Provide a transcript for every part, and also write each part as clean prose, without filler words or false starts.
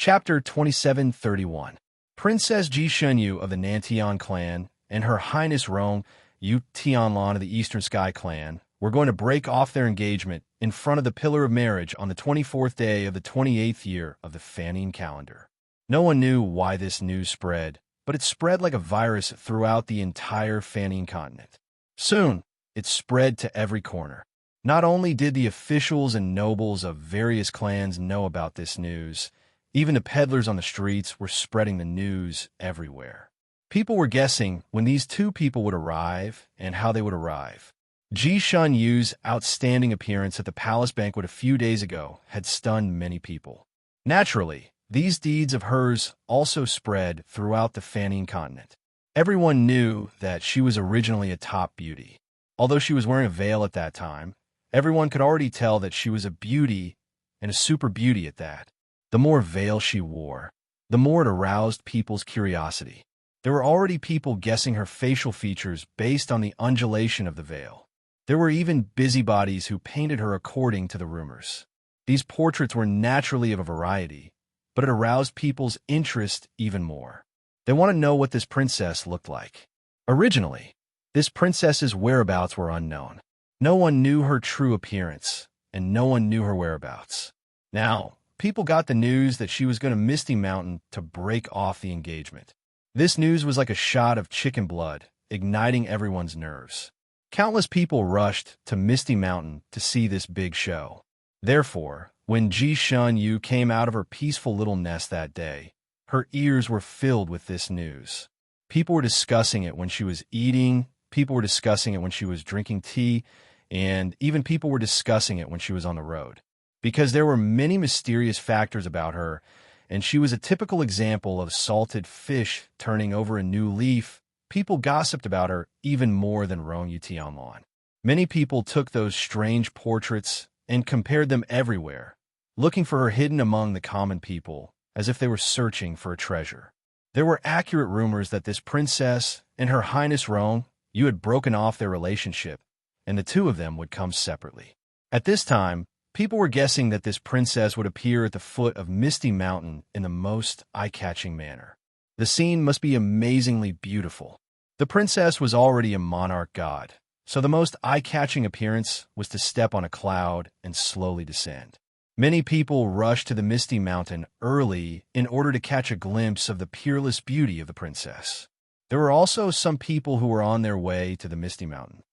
Chapter 2731. Princess Ji Shunyu of the Nantian clan and Her Highness Rong Yu Tianlan of the Eastern Sky clan were going to break off their engagement in front of the Pillar of Marriage on the 24th day of the 28th year of the Fanning calendar. No one knew why this news spread, but it spread like a virus throughout the entire Fanning continent. Soon, it spread to every corner. Not only did the officials and nobles of various clans know about this news, even the peddlers on the streets were spreading the news everywhere. People were guessing when these two people would arrive and how they would arrive. Ji Shunyu's outstanding appearance at the palace banquet a few days ago had stunned many people. Naturally, these deeds of hers also spread throughout the Fanning continent. Everyone knew that she was originally a top beauty. Although she was wearing a veil at that time, everyone could already tell that she was a beauty, and a super beauty at that. The more veil she wore, the more it aroused people's curiosity. There were already people guessing her facial features based on the undulation of the veil. There were even busybodies who painted her according to the rumors. These portraits were naturally of a variety, but it aroused people's interest even more. They want to know what this princess looked like. Originally, this princess's whereabouts were unknown. No one knew her true appearance, and no one knew her whereabouts. Now, people got the news that she was going to Misty Mountain to break off the engagement. This news was like a shot of chicken blood, igniting everyone's nerves. Countless people rushed to Misty Mountain to see this big show. Therefore, when Ji Shunyu came out of her peaceful little nest that day, her ears were filled with this news. People were discussing it when she was eating, people were discussing it when she was drinking tea, and even people were discussing it when she was on the road. Because there were many mysterious factors about her, and she was a typical example of salted fish turning over a new leaf, people gossiped about her even more than Rong Yutianlan. Many people took those strange portraits and compared them everywhere, looking for her hidden among the common people, as if they were searching for a treasure. There were accurate rumors that this princess and Her Highness Rong Yu had broken off their relationship, and the two of them would come separately. At this time, people were guessing that this princess would appear at the foot of Misty Mountain in the most eye-catching manner. The scene must be amazingly beautiful. The princess was already a monarch god, so the most eye-catching appearance was to step on a cloud and slowly descend. Many people rushed to the Misty Mountain early in order to catch a glimpse of the peerless beauty of the princess. There were also some people who were on their way to the Misty Mountain.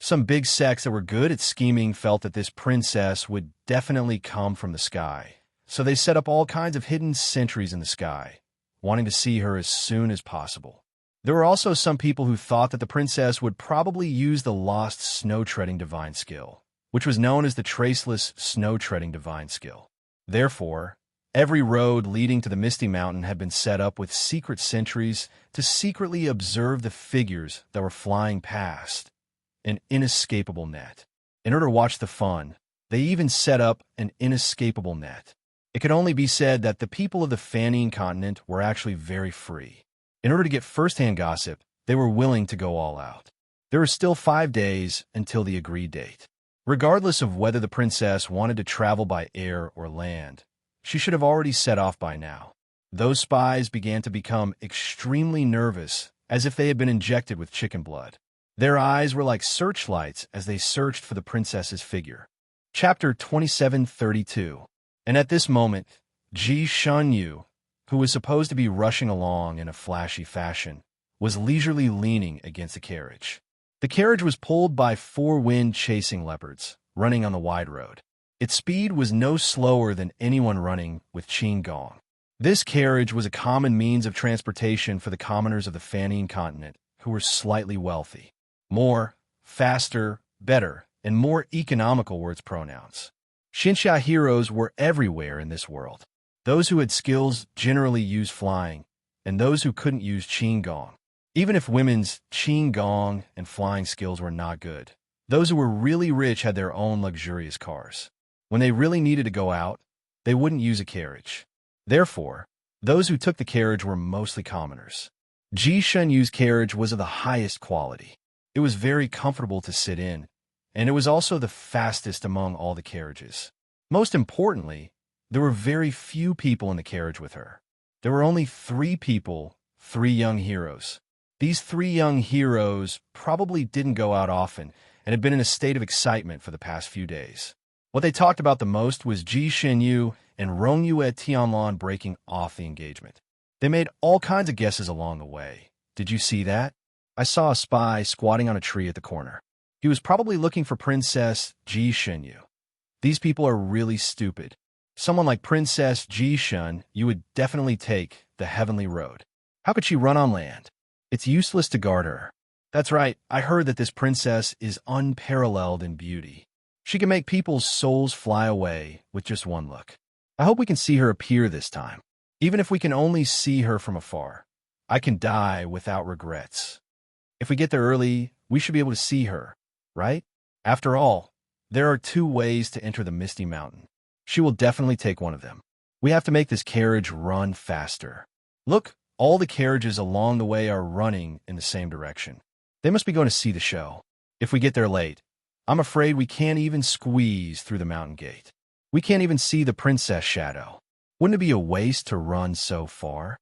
Some big sects that were good at scheming felt that this princess would definitely come from the sky, so they set up all kinds of hidden sentries in the sky, wanting to see her as soon as possible. There were also some people who thought that the princess would probably use the lost snow-treading divine skill, which was known as the traceless snow-treading divine skill. Therefore, every road leading to the Misty Mountain had been set up with secret sentries to secretly observe the figures that were flying past. An inescapable net. In order to watch the fun, they even set up an inescapable net. It could only be said that the people of the Fanning continent were actually very free. In order to get first-hand gossip, they were willing to go all out. There were still 5 days until the agreed date. Regardless of whether the princess wanted to travel by air or land, she should have already set off by now. Those spies began to become extremely nervous, as if they had been injected with chicken blood. Their eyes were like searchlights as they searched for the princess's figure. Chapter 2732. And at this moment, Ji Shunyu, who was supposed to be rushing along in a flashy fashion, was leisurely leaning against a carriage. The carriage was pulled by 4 wind-chasing leopards, running on the wide road. Its speed was no slower than anyone running with Qin Gong. This carriage was a common means of transportation for the commoners of the Fanning continent, who were slightly wealthy. More, faster, better, and more economical were its pronouns. Xinxia heroes were everywhere in this world. Those who had skills generally used flying, and those who couldn't use Qin Gong. Even if women's Qin Gong and flying skills were not good, those who were really rich had their own luxurious cars. When they really needed to go out, they wouldn't use a carriage. Therefore, those who took the carriage were mostly commoners. Ji Shunyu's carriage was of the highest quality. It was very comfortable to sit in, and it was also the fastest among all the carriages. Most importantly, There were very few people in the carriage with her. There were only 3 people, 3 young heroes. These 3 young heroes probably didn't go out often and had been in a state of excitement for the past few days. What they talked about the most was Ji Shenyu and Rongyue Tianlan breaking off the engagement. They made all kinds of guesses along the way. Did you see that? I saw a spy squatting on a tree at the corner. He was probably looking for Princess Ji Shenyu. These people are really stupid. Someone like Princess Ji Shen, you would definitely take the heavenly road. How could she run on land? It's useless to guard her. That's right, I heard that this princess is unparalleled in beauty. She can make people's souls fly away with just one look. I hope we can see her appear this time. Even if we can only see her from afar, I can die without regrets. If we get there early, we should be able to see her, right? After all, there are 2 ways to enter the Misty Mountain. She will definitely take one of them. We have to make this carriage run faster. Look, all the carriages along the way are running in the same direction. They must be going to see the show. If we get there late, I'm afraid we can't even squeeze through the mountain gate. We can't even see the princess shadow. Wouldn't it be a waste to run so far?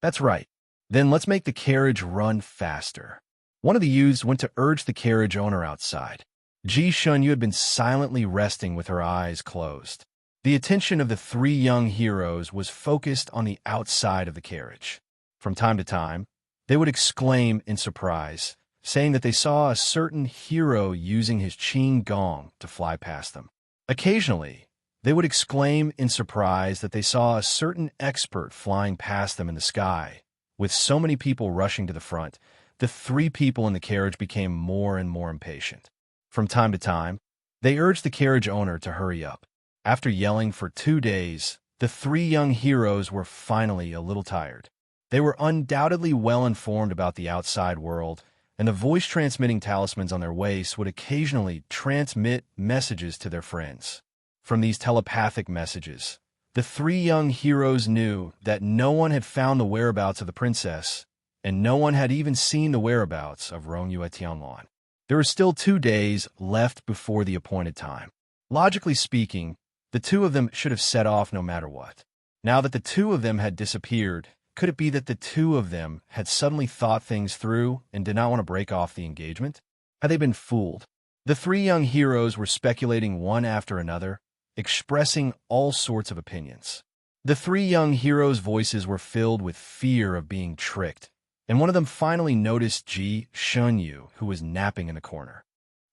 That's right. Then let's make the carriage run faster. One of the youths went to urge the carriage owner outside. Ji Shenyu had been silently resting with her eyes closed. The attention of the 3 young heroes was focused on the outside of the carriage. From time to time, they would exclaim in surprise, saying that they saw a certain hero using his qing gong to fly past them. Occasionally, they would exclaim in surprise that they saw a certain expert flying past them in the sky. With so many people rushing to the front, the 3 people in the carriage became more and more impatient. From time to time, they urged the carriage owner to hurry up. After yelling for 2 days, the 3 young heroes were finally a little tired. They were undoubtedly well informed about the outside world, and the voice-transmitting talismans on their waists would occasionally transmit messages to their friends. From these telepathic messages, the 3 young heroes knew that no one had found the whereabouts of the princess, and no one had even seen the whereabouts of Rongyue Tianlan. There were still 2 days left before the appointed time. Logically speaking, the 2 of them should have set off no matter what. Now that the 2 of them had disappeared, could it be that the 2 of them had suddenly thought things through and did not want to break off the engagement? Had they been fooled? The 3 young heroes were speculating one after another, expressing all sorts of opinions. The 3 young heroes' voices were filled with fear of being tricked, and one of them finally noticed Ji Shenyu, who was napping in the corner.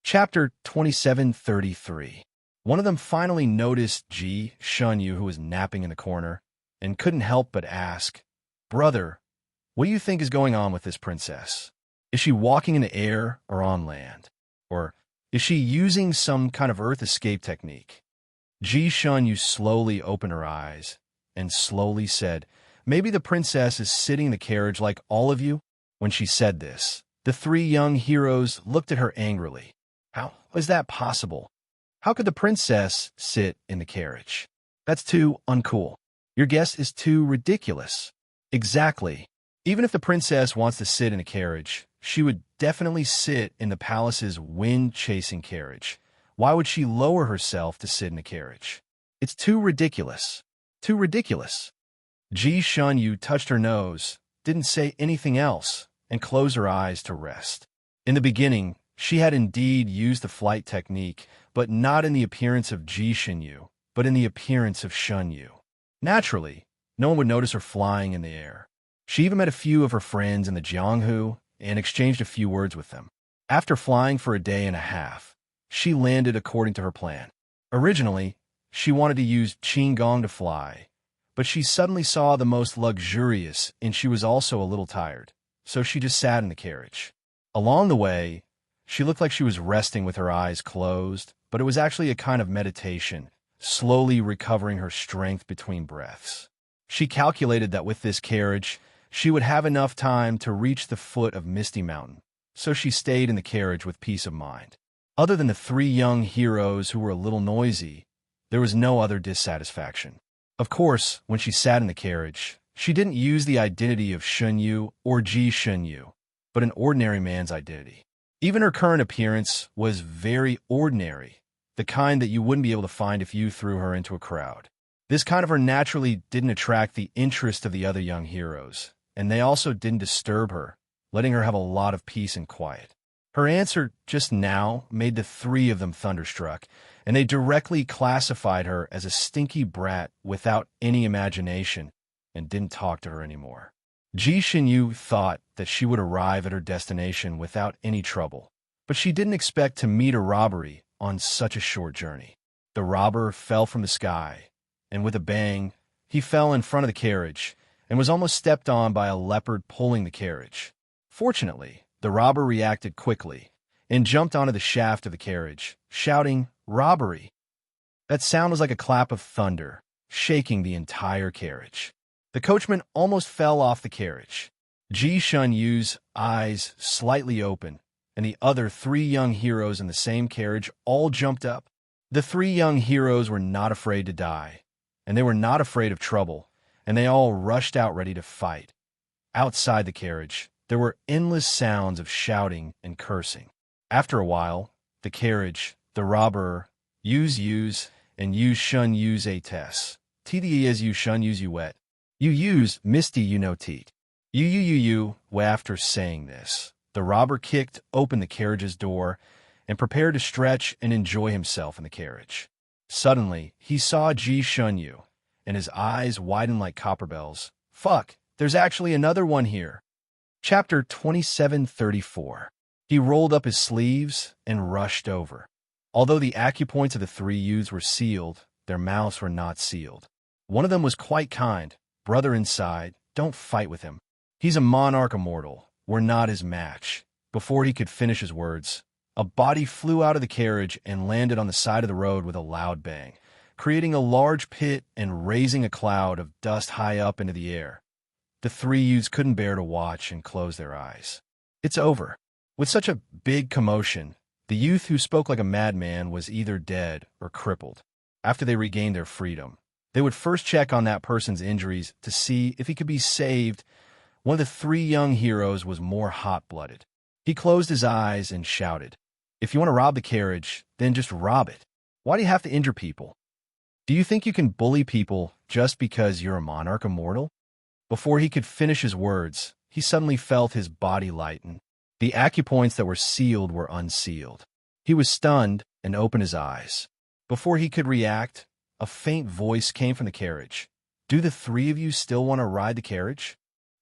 Chapter 2733. One of them finally noticed Ji Shenyu, who was napping in the corner, and couldn't help but ask, "Brother, what do you think is going on with this princess? Is she walking in the air or on land? Or is she using some kind of earth escape technique?" Ji Shenyu slowly opened her eyes and slowly said, "Maybe the princess is sitting in the carriage like all of you." When she said this, the 3 young heroes looked at her angrily. How was that possible? How could the princess sit in the carriage? That's too uncool. Your guess is too ridiculous. Exactly. Even if the princess wants to sit in a carriage, she would definitely sit in the palace's wind-chasing carriage. Why would she lower herself to sit in a carriage? It's too ridiculous. Too ridiculous. Ji Shenyu touched her nose, didn't say anything else, and closed her eyes to rest. In the beginning, she had indeed used the flight technique, but not in the appearance of Ji Shenyu, but in the appearance of Shenyu. Naturally, no one would notice her flying in the air. She even met a few of her friends in the Jianghu and exchanged a few words with them. After flying for a day and a half, she landed according to her plan. Originally, she wanted to use qing gong to fly, but she suddenly saw the most luxurious, and she was also a little tired, so she just sat in the carriage. Along the way, she looked like she was resting with her eyes closed, but it was actually a kind of meditation, slowly recovering her strength between breaths. She calculated that with this carriage, she would have enough time to reach the foot of Misty Mountain, so she stayed in the carriage with peace of mind. Other than the 3 young heroes who were a little noisy, there was no other dissatisfaction. Of course, when she sat in the carriage, she didn't use the identity of Shenyu or Ji Shenyu, but an ordinary man's identity. Even her current appearance was very ordinary, the kind that you wouldn't be able to find if you threw her into a crowd. This kind of her naturally didn't attract the interest of the other young heroes, and they also didn't disturb her, letting her have a lot of peace and quiet. Her answer just now made the three of them thunderstruck, and they directly classified her as a stinky brat without any imagination and didn't talk to her anymore. Ji Xinyu thought that she would arrive at her destination without any trouble, but she didn't expect to meet a robbery on such a short journey. The robber fell from the sky, and with a bang, he fell in front of the carriage and was almost stepped on by a leopard pulling the carriage. Fortunately, the robber reacted quickly and jumped onto the shaft of the carriage, shouting, "Robbery!" That sound was like a clap of thunder, shaking the entire carriage. The coachman almost fell off the carriage. Ji Xunyu's eyes slightly opened, and the other three young heroes in the same carriage all jumped up. The three young heroes were not afraid to die, and they were not afraid of trouble, and they all rushed out ready to fight. Outside the carriage, there were endless sounds of shouting and cursing. After a while, the carriage, the robber, use, and use shun use a test. TDE as you shun use you wet. You use misty you no teat. You. After saying this, the robber kicked open the carriage's door and prepared to stretch and enjoy himself in the carriage. Suddenly, he saw Ji Xunyu, and his eyes widened like copper bells. Fuck, there's actually another one here. Chapter 2734. He rolled up his sleeves and rushed over. Although the acupoints of the three youths were sealed, their mouths were not sealed. One of them was quite kind. Brother inside, don't fight with him. He's a monarch immortal. We're not his match. Before he could finish his words, a body flew out of the carriage and landed on the side of the road with a loud bang, creating a large pit and raising a cloud of dust high up into the air. The three youths couldn't bear to watch and closed their eyes. It's over. With such a big commotion, the youth who spoke like a madman was either dead or crippled. After they regained their freedom, they would first check on that person's injuries to see if he could be saved. One of the three young heroes was more hot-blooded. He closed his eyes and shouted, "If you want to rob the carriage, then just rob it. Why do you have to injure people? Do you think you can bully people just because you're a monarch immortal?" Before he could finish his words, he suddenly felt his body lighten. The acupoints that were sealed were unsealed. He was stunned and opened his eyes. Before he could react, a faint voice came from the carriage. "Do the three of you still want to ride the carriage?"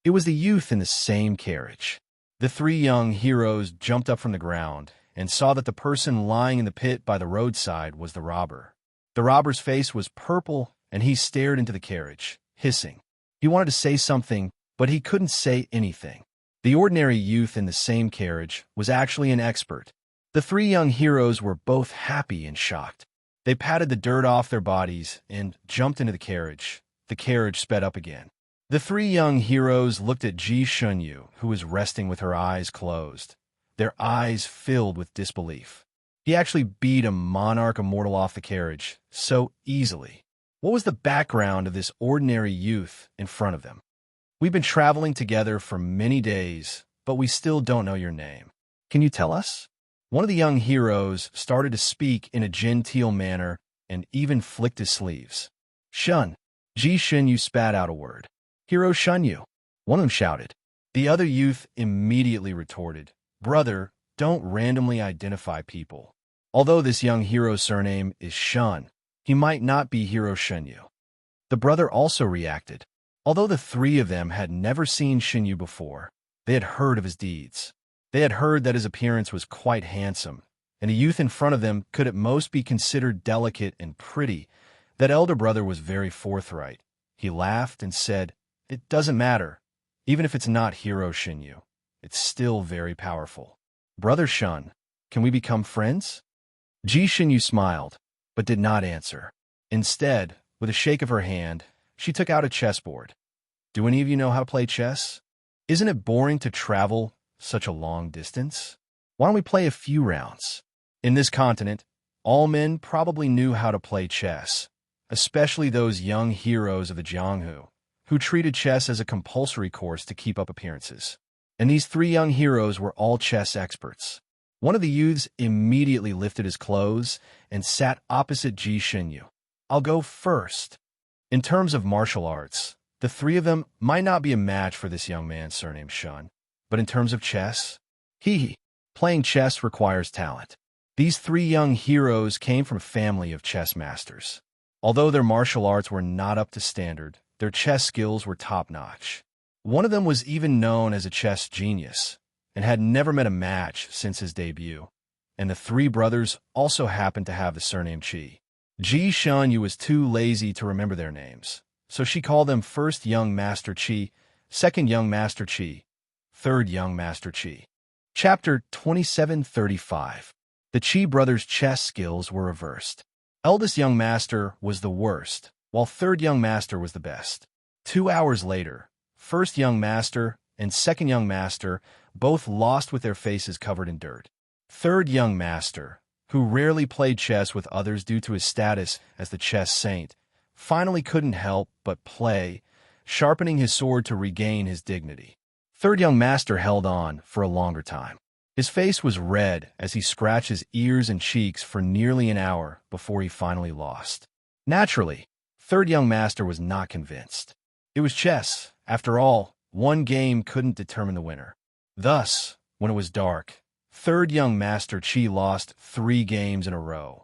It was the youth in the same carriage. The three young heroes jumped up from the ground and saw that the person lying in the pit by the roadside was the robber. The robber's face was purple, and he stared into the carriage, hissing. He wanted to say something, but he couldn't say anything. The ordinary youth in the same carriage was actually an expert. The three young heroes were both happy and shocked. They patted the dirt off their bodies and jumped into the carriage. The carriage sped up again. The three young heroes looked at Ji Xunyu, who was resting with her eyes closed, their eyes filled with disbelief. He actually beat a monarch immortal off the carriage so easily. What was the background of this ordinary youth in front of them? "We've been traveling together for many days, but we still don't know your name. Can you tell us?" One of the young heroes started to speak in a genteel manner and even flicked his sleeves. "Shun." Ji Xunyu spat out a word. "Hero Shunyu." One of them shouted. The other youth immediately retorted, "Brother, don't randomly identify people. Although this young hero's surname is Shun, he might not be Hero Shunyu." The brother also reacted. Although the three of them had never seen Xinyu before, they had heard of his deeds. They had heard that his appearance was quite handsome, and the youth in front of them could at most be considered delicate and pretty. That elder brother was very forthright. He laughed and said, "It doesn't matter. Even if it's not Hero Xinyu, it's still very powerful. Brother Shun, can we become friends?" Ji Xinyu smiled, but did not answer. Instead, with a shake of her hand, she took out a chessboard. "Do any of you know how to play chess? Isn't it boring to travel such a long distance? Why don't we play a few rounds?" In this continent, all men probably knew how to play chess, especially those young heroes of the Jianghu, who treated chess as a compulsory course to keep up appearances. And these three young heroes were all chess experts. One of the youths immediately lifted his clothes and sat opposite Ji Xinyu. "I'll go first." In terms of martial arts, the three of them might not be a match for this young man surnamed Shun. But in terms of chess, playing chess requires talent. These three young heroes came from a family of chess masters. Although their martial arts were not up to standard, their chess skills were top-notch. One of them was even known as a chess genius and had never met a match since his debut. And the three brothers also happened to have the surname Qi. Ji Shunyu was too lazy to remember their names, so she called them first Young Master Qi, second Young Master Qi, third Young Master Qi. Chapter 2735. The Qi brothers' chess skills were reversed. Eldest young master was the worst, while third young master was the best. 2 hours later, first young master and second young master both lost with their faces covered in dirt. Third young master, who rarely played chess with others due to his status as the chess saint, finally couldn't help but play, sharpening his sword to regain his dignity. Third young master held on for a longer time. His face was red as he scratched his ears and cheeks for nearly an hour before he finally lost. Naturally, third young master was not convinced. It was chess. After all, one game couldn't determine the winner. Thus, when it was dark, third young master Qi lost 3 games in a row.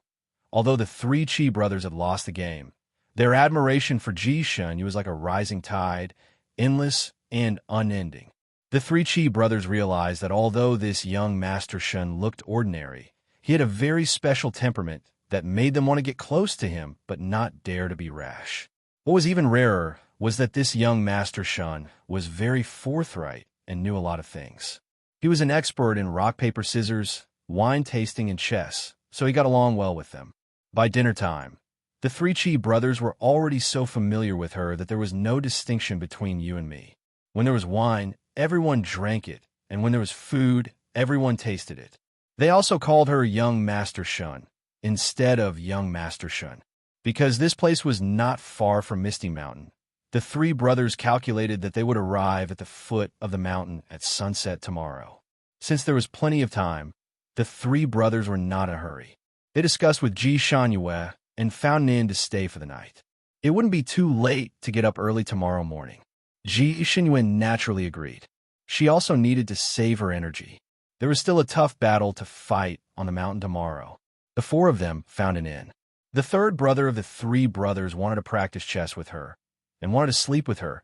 Although the 3 Qi brothers had lost the game, their admiration for Ji Shunyu was like a rising tide, endless and unending. The 3 Qi brothers realized that although this young Master Shun looked ordinary, he had a very special temperament that made them want to get close to him but not dare to be rash. What was even rarer was that this young Master Shun was very forthright and knew a lot of things. He was an expert in rock, paper, scissors, wine tasting, and chess, so he got along well with them. By dinner time, the 3 Qi brothers were already so familiar with her that there was no distinction between you and me. When there was wine, everyone drank it, and when there was food, everyone tasted it. They also called her Young Master Shun, instead of Young Master Shun. Because this place was not far from Misty Mountain, the 3 brothers calculated that they would arrive at the foot of the mountain at sunset tomorrow. Since there was plenty of time, the 3 brothers were not in a hurry. They discussed with Ji Shanyue and found an inn to stay for the night. It wouldn't be too late to get up early tomorrow morning. Ji Shanyue naturally agreed. She also needed to save her energy. There was still a tough battle to fight on the mountain tomorrow. The 4 of them found an inn. The 3rd brother of the 3 brothers wanted to practice chess with her and wanted to sleep with her,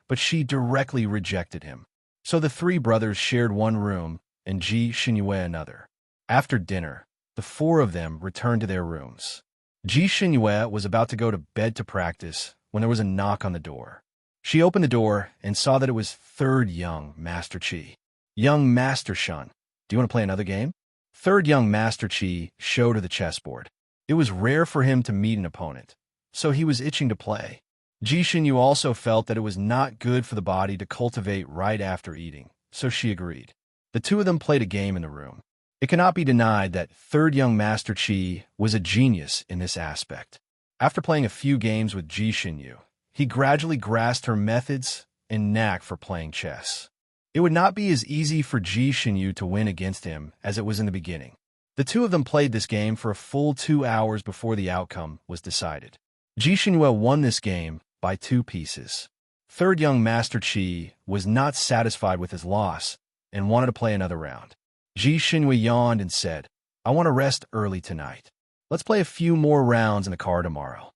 but she directly rejected him. So the 3 brothers shared one room and Ji Shanyue another. After dinner, the 4 of them returned to their rooms. Ji Shanyue was about to go to bed to practice when there was a knock on the door. She opened the door and saw that it was 3rd Young Master Qi. Young Master Shun, do you want to play another game? 3rd Young Master Qi showed her the chessboard. It was rare for him to meet an opponent, so he was itching to play. Ji Shunyu also felt that it was not good for the body to cultivate right after eating, so she agreed. The 2 of them played a game in the room. It cannot be denied that 3rd Young Master Qi was a genius in this aspect. After playing a few games with Ji Shunyu, he gradually grasped her methods and knack for playing chess. It would not be as easy for Ji Shunyu to win against him as it was in the beginning. The 2 of them played this game for a full 2 hours before the outcome was decided. Ji Shunyu won this game by 2 pieces. 3rd Young Master Qi was not satisfied with his loss and wanted to play another round. Ji Shunyu yawned and said, "I want to rest early tonight. Let's play a few more rounds in the car tomorrow."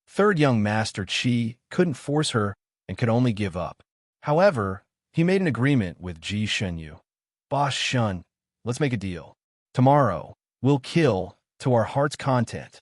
3rd Young Master Qi couldn't force her and could only give up. However, he made an agreement with Ji Shunyu. "Boss Shun, let's make a deal. Tomorrow, we'll kill to our heart's content."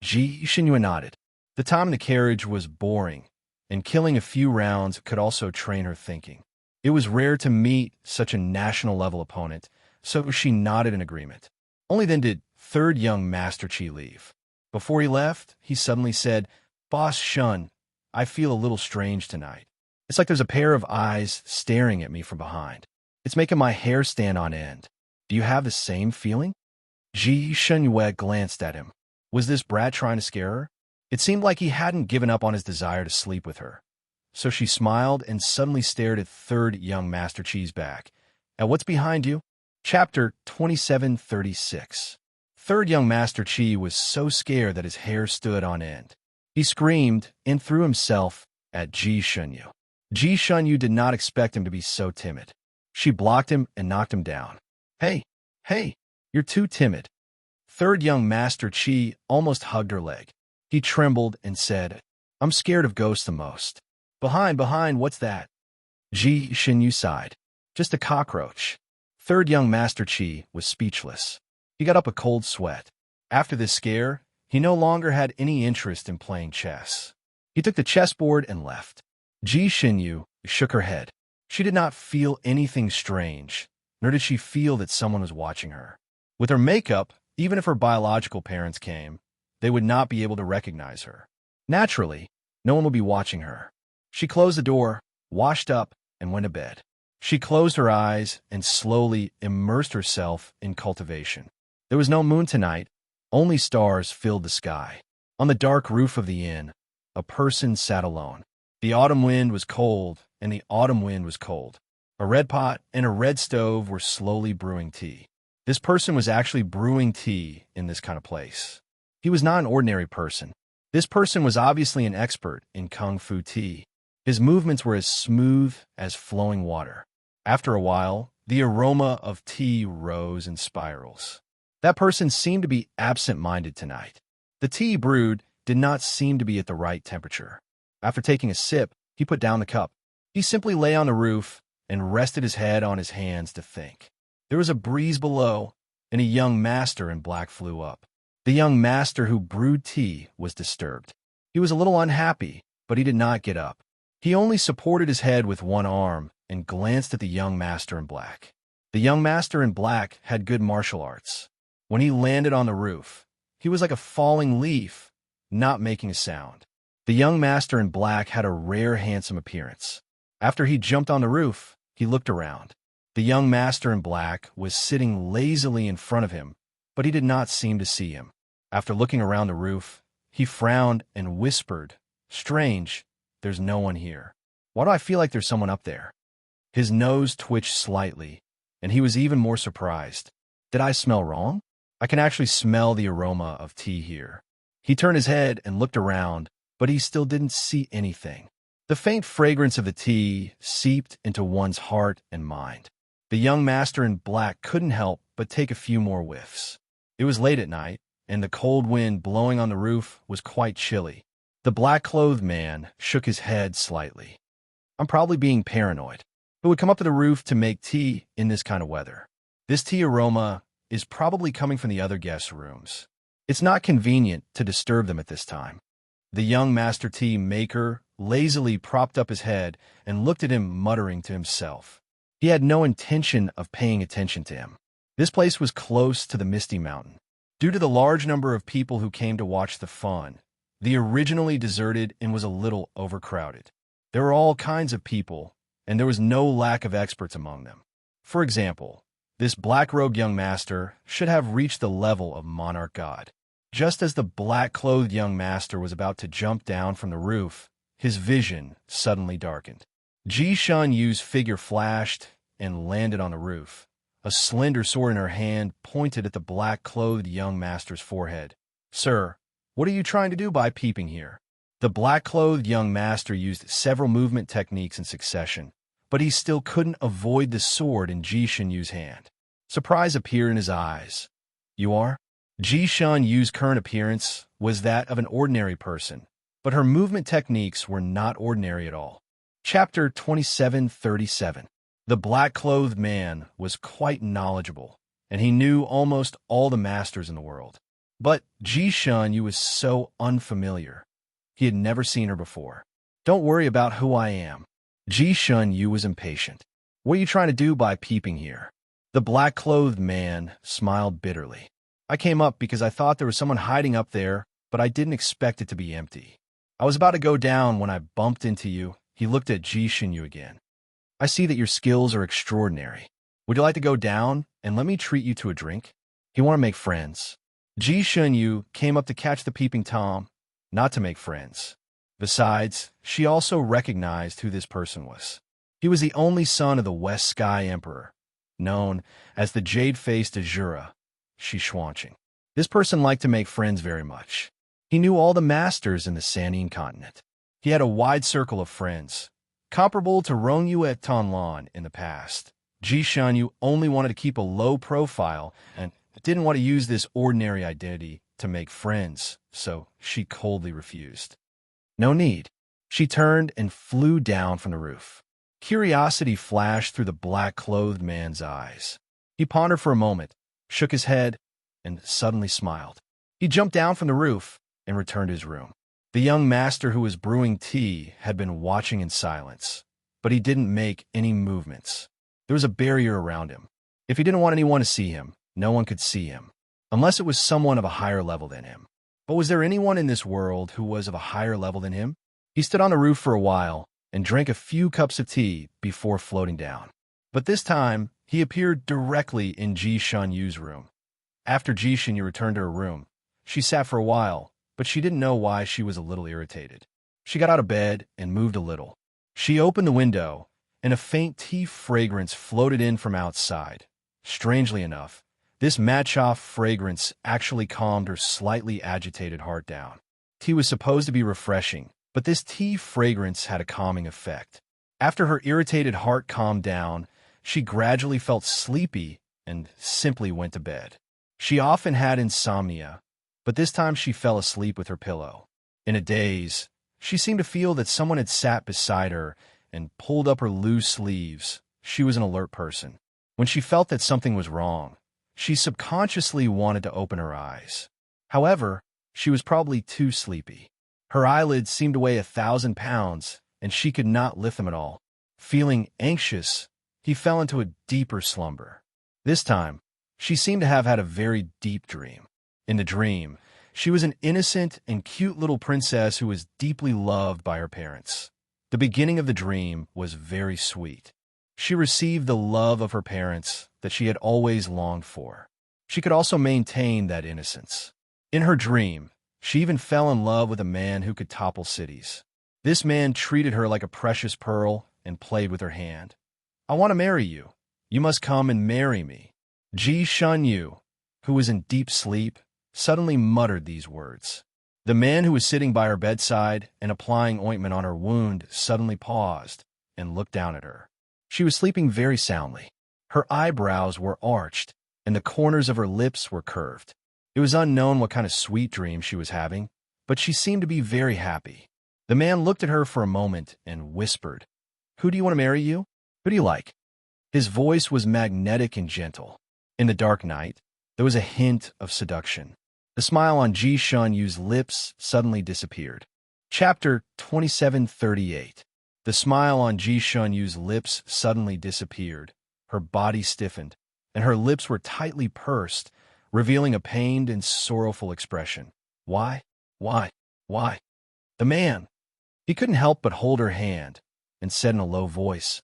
Ji Shunyu nodded. The time in the carriage was boring, and killing a few rounds could also train her thinking. It was rare to meet such a national-level opponent, so she nodded in agreement. Only then did 3rd Young Master Qi leave. Before he left, he suddenly said, "Boss Shun, I feel a little strange tonight. It's like there's a pair of eyes staring at me from behind. It's making my hair stand on end. Do you have the same feeling?" Ji Shunyu glanced at him. Was this brat trying to scare her? It seemed like he hadn't given up on his desire to sleep with her. So she smiled and suddenly stared at 3rd Young Master Qi's back. "At what's behind you?" Chapter 2736. 3rd Young Master Qi was so scared that his hair stood on end. He screamed and threw himself at Ji Shunyu. Ji Shunyu did not expect him to be so timid. She blocked him and knocked him down. Hey, you're too timid. Third young master Chi almost hugged her leg. He trembled and said, I'm scared of ghosts the most. Behind, what's that? Ji Shunyu sighed. Just a cockroach. Third young master Chi was speechless. He got up a cold sweat. After this scare, he no longer had any interest in playing chess. He took the chessboard and left. Ji Shunyu shook her head. She did not feel anything strange, nor did she feel that someone was watching her. With her makeup, even if her biological parents came, they would not be able to recognize her. Naturally, no one would be watching her. She closed the door, washed up, and went to bed. She closed her eyes and slowly immersed herself in cultivation. There was no moon tonight, only stars filled the sky. On the dark roof of the inn, a person sat alone. The autumn wind was cold, and the autumn wind was cold. A red pot and a red stove were slowly brewing tea. This person was actually brewing tea in this kind of place. He was not an ordinary person. This person was obviously an expert in kung fu tea. His movements were as smooth as flowing water. After a while, the aroma of tea rose in spirals. That person seemed to be absent-minded tonight. The tea brewed did not seem to be at the right temperature. After taking a sip, he put down the cup. He simply lay on the roof and rested his head on his hands to think. There was a breeze below, and a young master in black flew up. The young master who brewed tea was disturbed. He was a little unhappy, but he did not get up. He only supported his head with one arm and glanced at the young master in black. The young master in black had good martial arts. When he landed on the roof, he was like a falling leaf, not making a sound. The young master in black had a rare handsome appearance. After he jumped on the roof, he looked around. The young master in black was sitting lazily in front of him, but he did not seem to see him. After looking around the roof, he frowned and whispered, Strange, there's no one here. Why do I feel like there's someone up there? His nose twitched slightly, and he was even more surprised. Did I smell wrong? I can actually smell the aroma of tea here. He turned his head and looked around, but he still didn't see anything. The faint fragrance of the tea seeped into one's heart and mind. The young master in black couldn't help but take a few more whiffs. It was late at night, and the cold wind blowing on the roof was quite chilly. The black-clothed man shook his head slightly. I'm probably being paranoid. Who would come up to the roof to make tea in this kind of weather? This tea aroma is probably coming from the other guest rooms. It's not convenient to disturb them at this time. The young master tea maker lazily propped up his head and looked at him, muttering to himself. He had no intention of paying attention to him. This place was close to the Misty Mountain. Due to the large number of people who came to watch the fun, the originally deserted inn was a little overcrowded. There were all kinds of people, and there was no lack of experts among them. For example, this black-robed young master should have reached the level of monarch god. Just as the black-clothed young master was about to jump down from the roof, his vision suddenly darkened. Ji Shunyu's figure flashed and landed on the roof. A slender sword in her hand pointed at the black-clothed young master's forehead. Sir, what are you trying to do by peeping here? The black-clothed young master used several movement techniques in succession, but he still couldn't avoid the sword in Ji Shunyu's hand. Surprise appeared in his eyes. You are? Ji Shunyu's current appearance was that of an ordinary person, but her movement techniques were not ordinary at all. Chapter 2737. The black-clothed man was quite knowledgeable, and he knew almost all the masters in the world. But Ji Shunyu was so unfamiliar. He had never seen her before. Don't worry about who I am. Ji Shunyu was impatient. What are you trying to do by peeping here? The black-clothed man smiled bitterly. I came up because I thought there was someone hiding up there, but I didn't expect it to be empty. I was about to go down when I bumped into you. He looked at Ji Shunyu again. I see that your skills are extraordinary. Would you like to go down and let me treat you to a drink? He wanted to make friends. Ji Shunyu came up to catch the peeping Tom, not to make friends. Besides, she also recognized who this person was. He was the only son of the West Sky Emperor, known as the Jade-Faced Azura, Shishwanching. This person liked to make friends very much. He knew all the masters in the Sandine continent. He had a wide circle of friends, comparable to Rongyu et Tonlan in the past. Ji Shanyu only wanted to keep a low profile and didn't want to use this ordinary identity to make friends, so she coldly refused. No need. She turned and flew down from the roof. Curiosity flashed through the black-clothed man's eyes. He pondered for a moment, shook his head, and suddenly smiled. He jumped down from the roof and returned to his room. The young master who was brewing tea had been watching in silence, but he didn't make any movements. There was a barrier around him. If he didn't want anyone to see him, no one could see him, unless it was someone of a higher level than him. But was there anyone in this world who was of a higher level than him? He stood on the roof for a while and drank a few cups of tea before floating down. But this time, he appeared directly in Ji Shanyu's room. After Ji Shanyu returned to her room, she sat for a while, but she didn't know why she was a little irritated. She got out of bed and moved a little. She opened the window, and a faint tea fragrance floated in from outside. Strangely enough, this matcha fragrance actually calmed her slightly agitated heart down. Tea was supposed to be refreshing, but this tea fragrance had a calming effect. After her irritated heart calmed down, she gradually felt sleepy and simply went to bed. She often had insomnia, but this time she fell asleep with her pillow. In a daze, she seemed to feel that someone had sat beside her and pulled up her loose sleeves. She was an alert person. When she felt that something was wrong, she subconsciously wanted to open her eyes. However, she was probably too sleepy. Her eyelids seemed to weigh 1,000 pounds, and she could not lift them at all. Feeling anxious, he fell into a deeper slumber. This time, she seemed to have had a very deep dream. In the dream, she was an innocent and cute little princess who was deeply loved by her parents. The beginning of the dream was very sweet. She received the love of her parents that she had always longed for. She could also maintain that innocence. In her dream, she even fell in love with a man who could topple cities. This man treated her like a precious pearl and played with her hand. "I want to marry you. You must come and marry me." Ji Shanyu, who was in deep sleep, suddenly muttered these words. The man who was sitting by her bedside and applying ointment on her wound suddenly paused and looked down at her. She was sleeping very soundly. Her eyebrows were arched, and the corners of her lips were curved. It was unknown what kind of sweet dream she was having, but she seemed to be very happy. The man looked at her for a moment and whispered, "Who do you want to marry you? Who do you like?" His voice was magnetic and gentle. In the dark night, there was a hint of seduction. The smile on Ji Shanyu's lips suddenly disappeared. Chapter 2738. The smile on Ji Shanyu's lips suddenly disappeared. Her body stiffened, and her lips were tightly pursed, revealing a pained and sorrowful expression. Why? Why? Why? The man! He couldn't help but hold her hand and said in a low voice,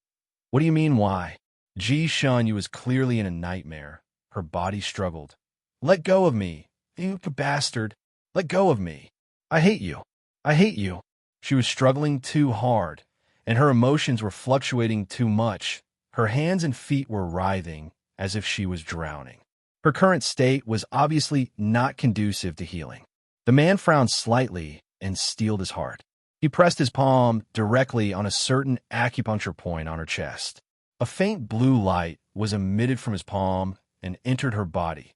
"What do you mean, why?" Ji Shanyu was clearly in a nightmare. Her body struggled. "Let go of me, you bastard! Let go of me! I hate you! I hate you!" She was struggling too hard, and her emotions were fluctuating too much. Her hands and feet were writhing as if she was drowning. Her current state was obviously not conducive to healing. The man frowned slightly and steeled his heart. He pressed his palm directly on a certain acupuncture point on her chest. A faint blue light was emitted from his palm and entered her body.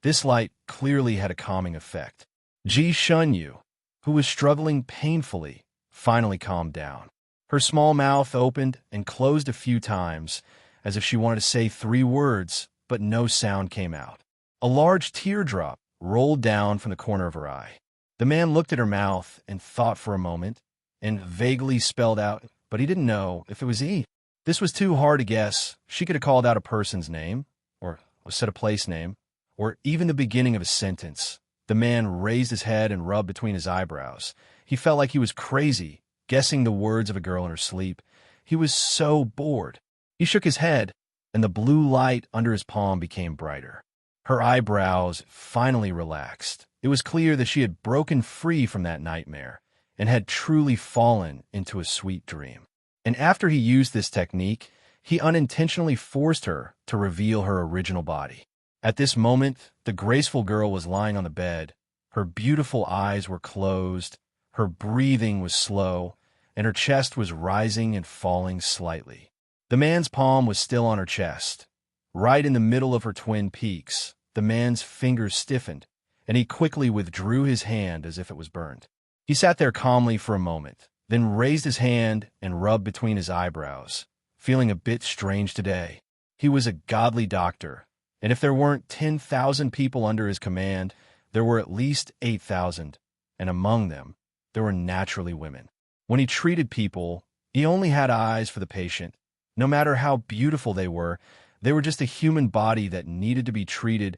This light clearly had a calming effect. Ji Shanyu, who was struggling painfully, finally calmed down. Her small mouth opened and closed a few times, as if she wanted to say 3 words, but no sound came out. A large teardrop rolled down from the corner of her eye. The man looked at her mouth and thought for a moment, and vaguely spelled out, but he didn't know if it was he. This was too hard to guess. She could have called out a person's name, or said a place name, or even the beginning of a sentence. The man raised his head and rubbed between his eyebrows. He felt like he was crazy, guessing the words of a girl in her sleep. He was so bored. He shook his head, and the blue light under his palm became brighter. Her eyebrows finally relaxed. It was clear that she had broken free from that nightmare and had truly fallen into a sweet dream. And after he used this technique, he unintentionally forced her to reveal her original body. At this moment, the graceful girl was lying on the bed, Her beautiful eyes were closed, her breathing was slow, and her chest was rising and falling slightly. The man's palm was still on her chest. Right in the middle of her twin peaks, the man's fingers stiffened, and he quickly withdrew his hand as if it was burned. He sat there calmly for a moment, then raised his hand and rubbed between his eyebrows, feeling a bit strange today. He was a godly doctor, and if there weren't 10,000 people under his command, there were at least 8,000, and among them, there were naturally women. When he treated people, he only had eyes for the patient. No matter how beautiful they were just a human body that needed to be treated,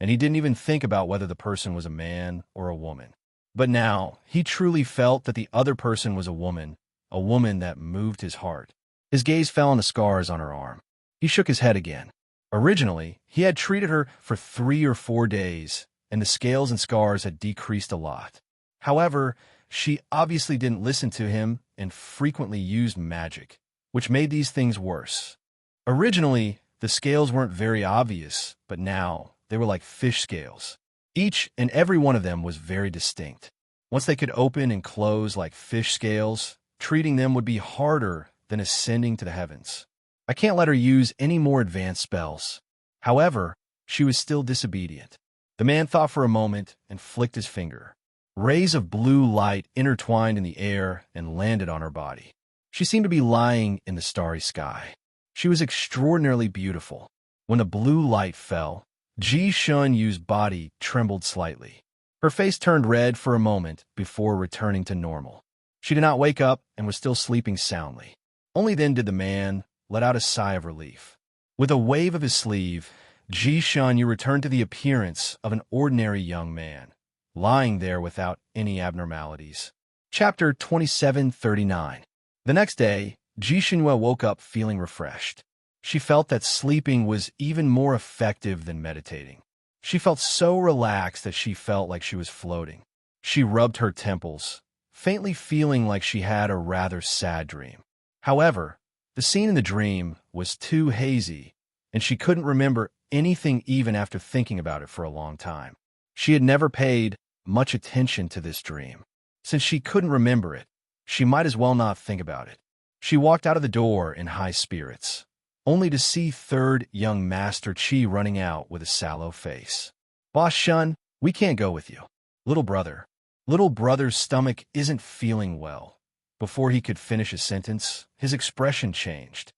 and he didn't even think about whether the person was a man or a woman. But now, he truly felt that the other person was a woman that moved his heart. His gaze fell on the scars on her arm. He shook his head again. Originally, he had treated her for 3 or 4 days, and the scales and scars had decreased a lot. However, she obviously didn't listen to him and frequently used magic, which made these things worse. Originally, the scales weren't very obvious, but now they were like fish scales. Each and every one of them was very distinct. Once they could open and close like fish scales, treating them would be harder than ascending to the heavens. I can't let her use any more advanced spells. However, she was still disobedient. The man thought for a moment and flicked his finger. Rays of blue light intertwined in the air and landed on her body. She seemed to be lying in the starry sky. She was extraordinarily beautiful. When the blue light fell, Ji Xunyu's body trembled slightly. Her face turned red for a moment before returning to normal. She did not wake up and was still sleeping soundly. Only then did the man let out a sigh of relief. With a wave of his sleeve, Ji Xunyu returned to the appearance of an ordinary young man, lying there without any abnormalities. Chapter 2739. The next day, Ji Xunyue woke up feeling refreshed. She felt that sleeping was even more effective than meditating. She felt so relaxed that she felt like she was floating. She rubbed her temples, faintly feeling like she had a rather sad dream. However, the scene in the dream was too hazy, and she couldn't remember anything even after thinking about it for a long time. She had never paid much attention to this dream. Since she couldn't remember it, she might as well not think about it. She walked out of the door in high spirits, only to see third young Master Qi running out with a sallow face. "Boss Shun, we can't go with you. Little brother's stomach isn't feeling well." Before he could finish his sentence, his expression changed.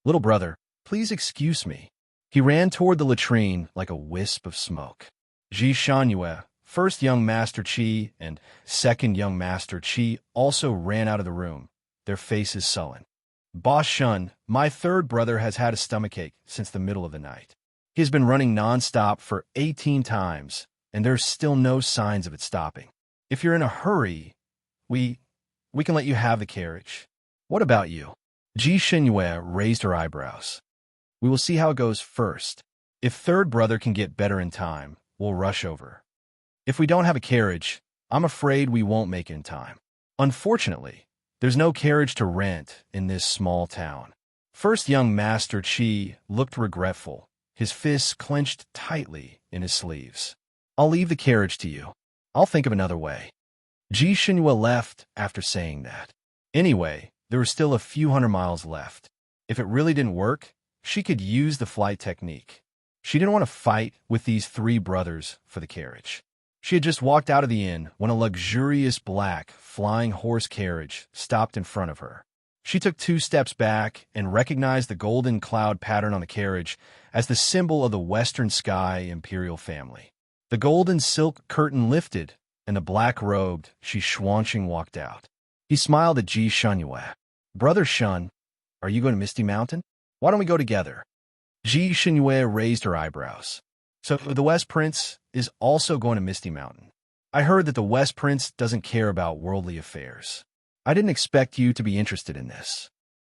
"Little brother, please excuse me." He ran toward the latrine like a wisp of smoke. Ji Xunyue, first young Master Qi and second young Master Qi, also ran out of the room, their faces sullen. "Boss Shun, my third brother has had a stomachache since the middle of the night. He has been running non-stop for 18 times, and there's still no signs of it stopping. If you're in a hurry, we can let you have the carriage. What about you?" Ji Xunyue raised her eyebrows. "We will see how it goes first. If third brother can get better in time, we'll rush over. If we don't have a carriage, I'm afraid we won't make it in time. Unfortunately, there's no carriage to rent in this small town." First young Master Qi looked regretful, his fists clenched tightly in his sleeves. "I'll leave the carriage to you. I'll think of another way." Ji Xunyue left after saying that. Anyway, there were still a few hundred miles left. If it really didn't work, she could use the flight technique. She didn't want to fight with these 3 brothers for the carriage. She had just walked out of the inn when a luxurious black flying horse carriage stopped in front of her. She took 2 steps back and recognized the golden cloud pattern on the carriage as the symbol of the Western Sky imperial family. The golden silk curtain lifted, and the black-robed Shi Xuanqing walked out. He smiled at Ji Xunyue. "Brother Shun, are you going to Misty Mountain? Why don't we go together?" Ji Xunyue raised her eyebrows. "So the West Prince is also going to Misty Mountain. I heard that the West Prince doesn't care about worldly affairs. I didn't expect you to be interested in this."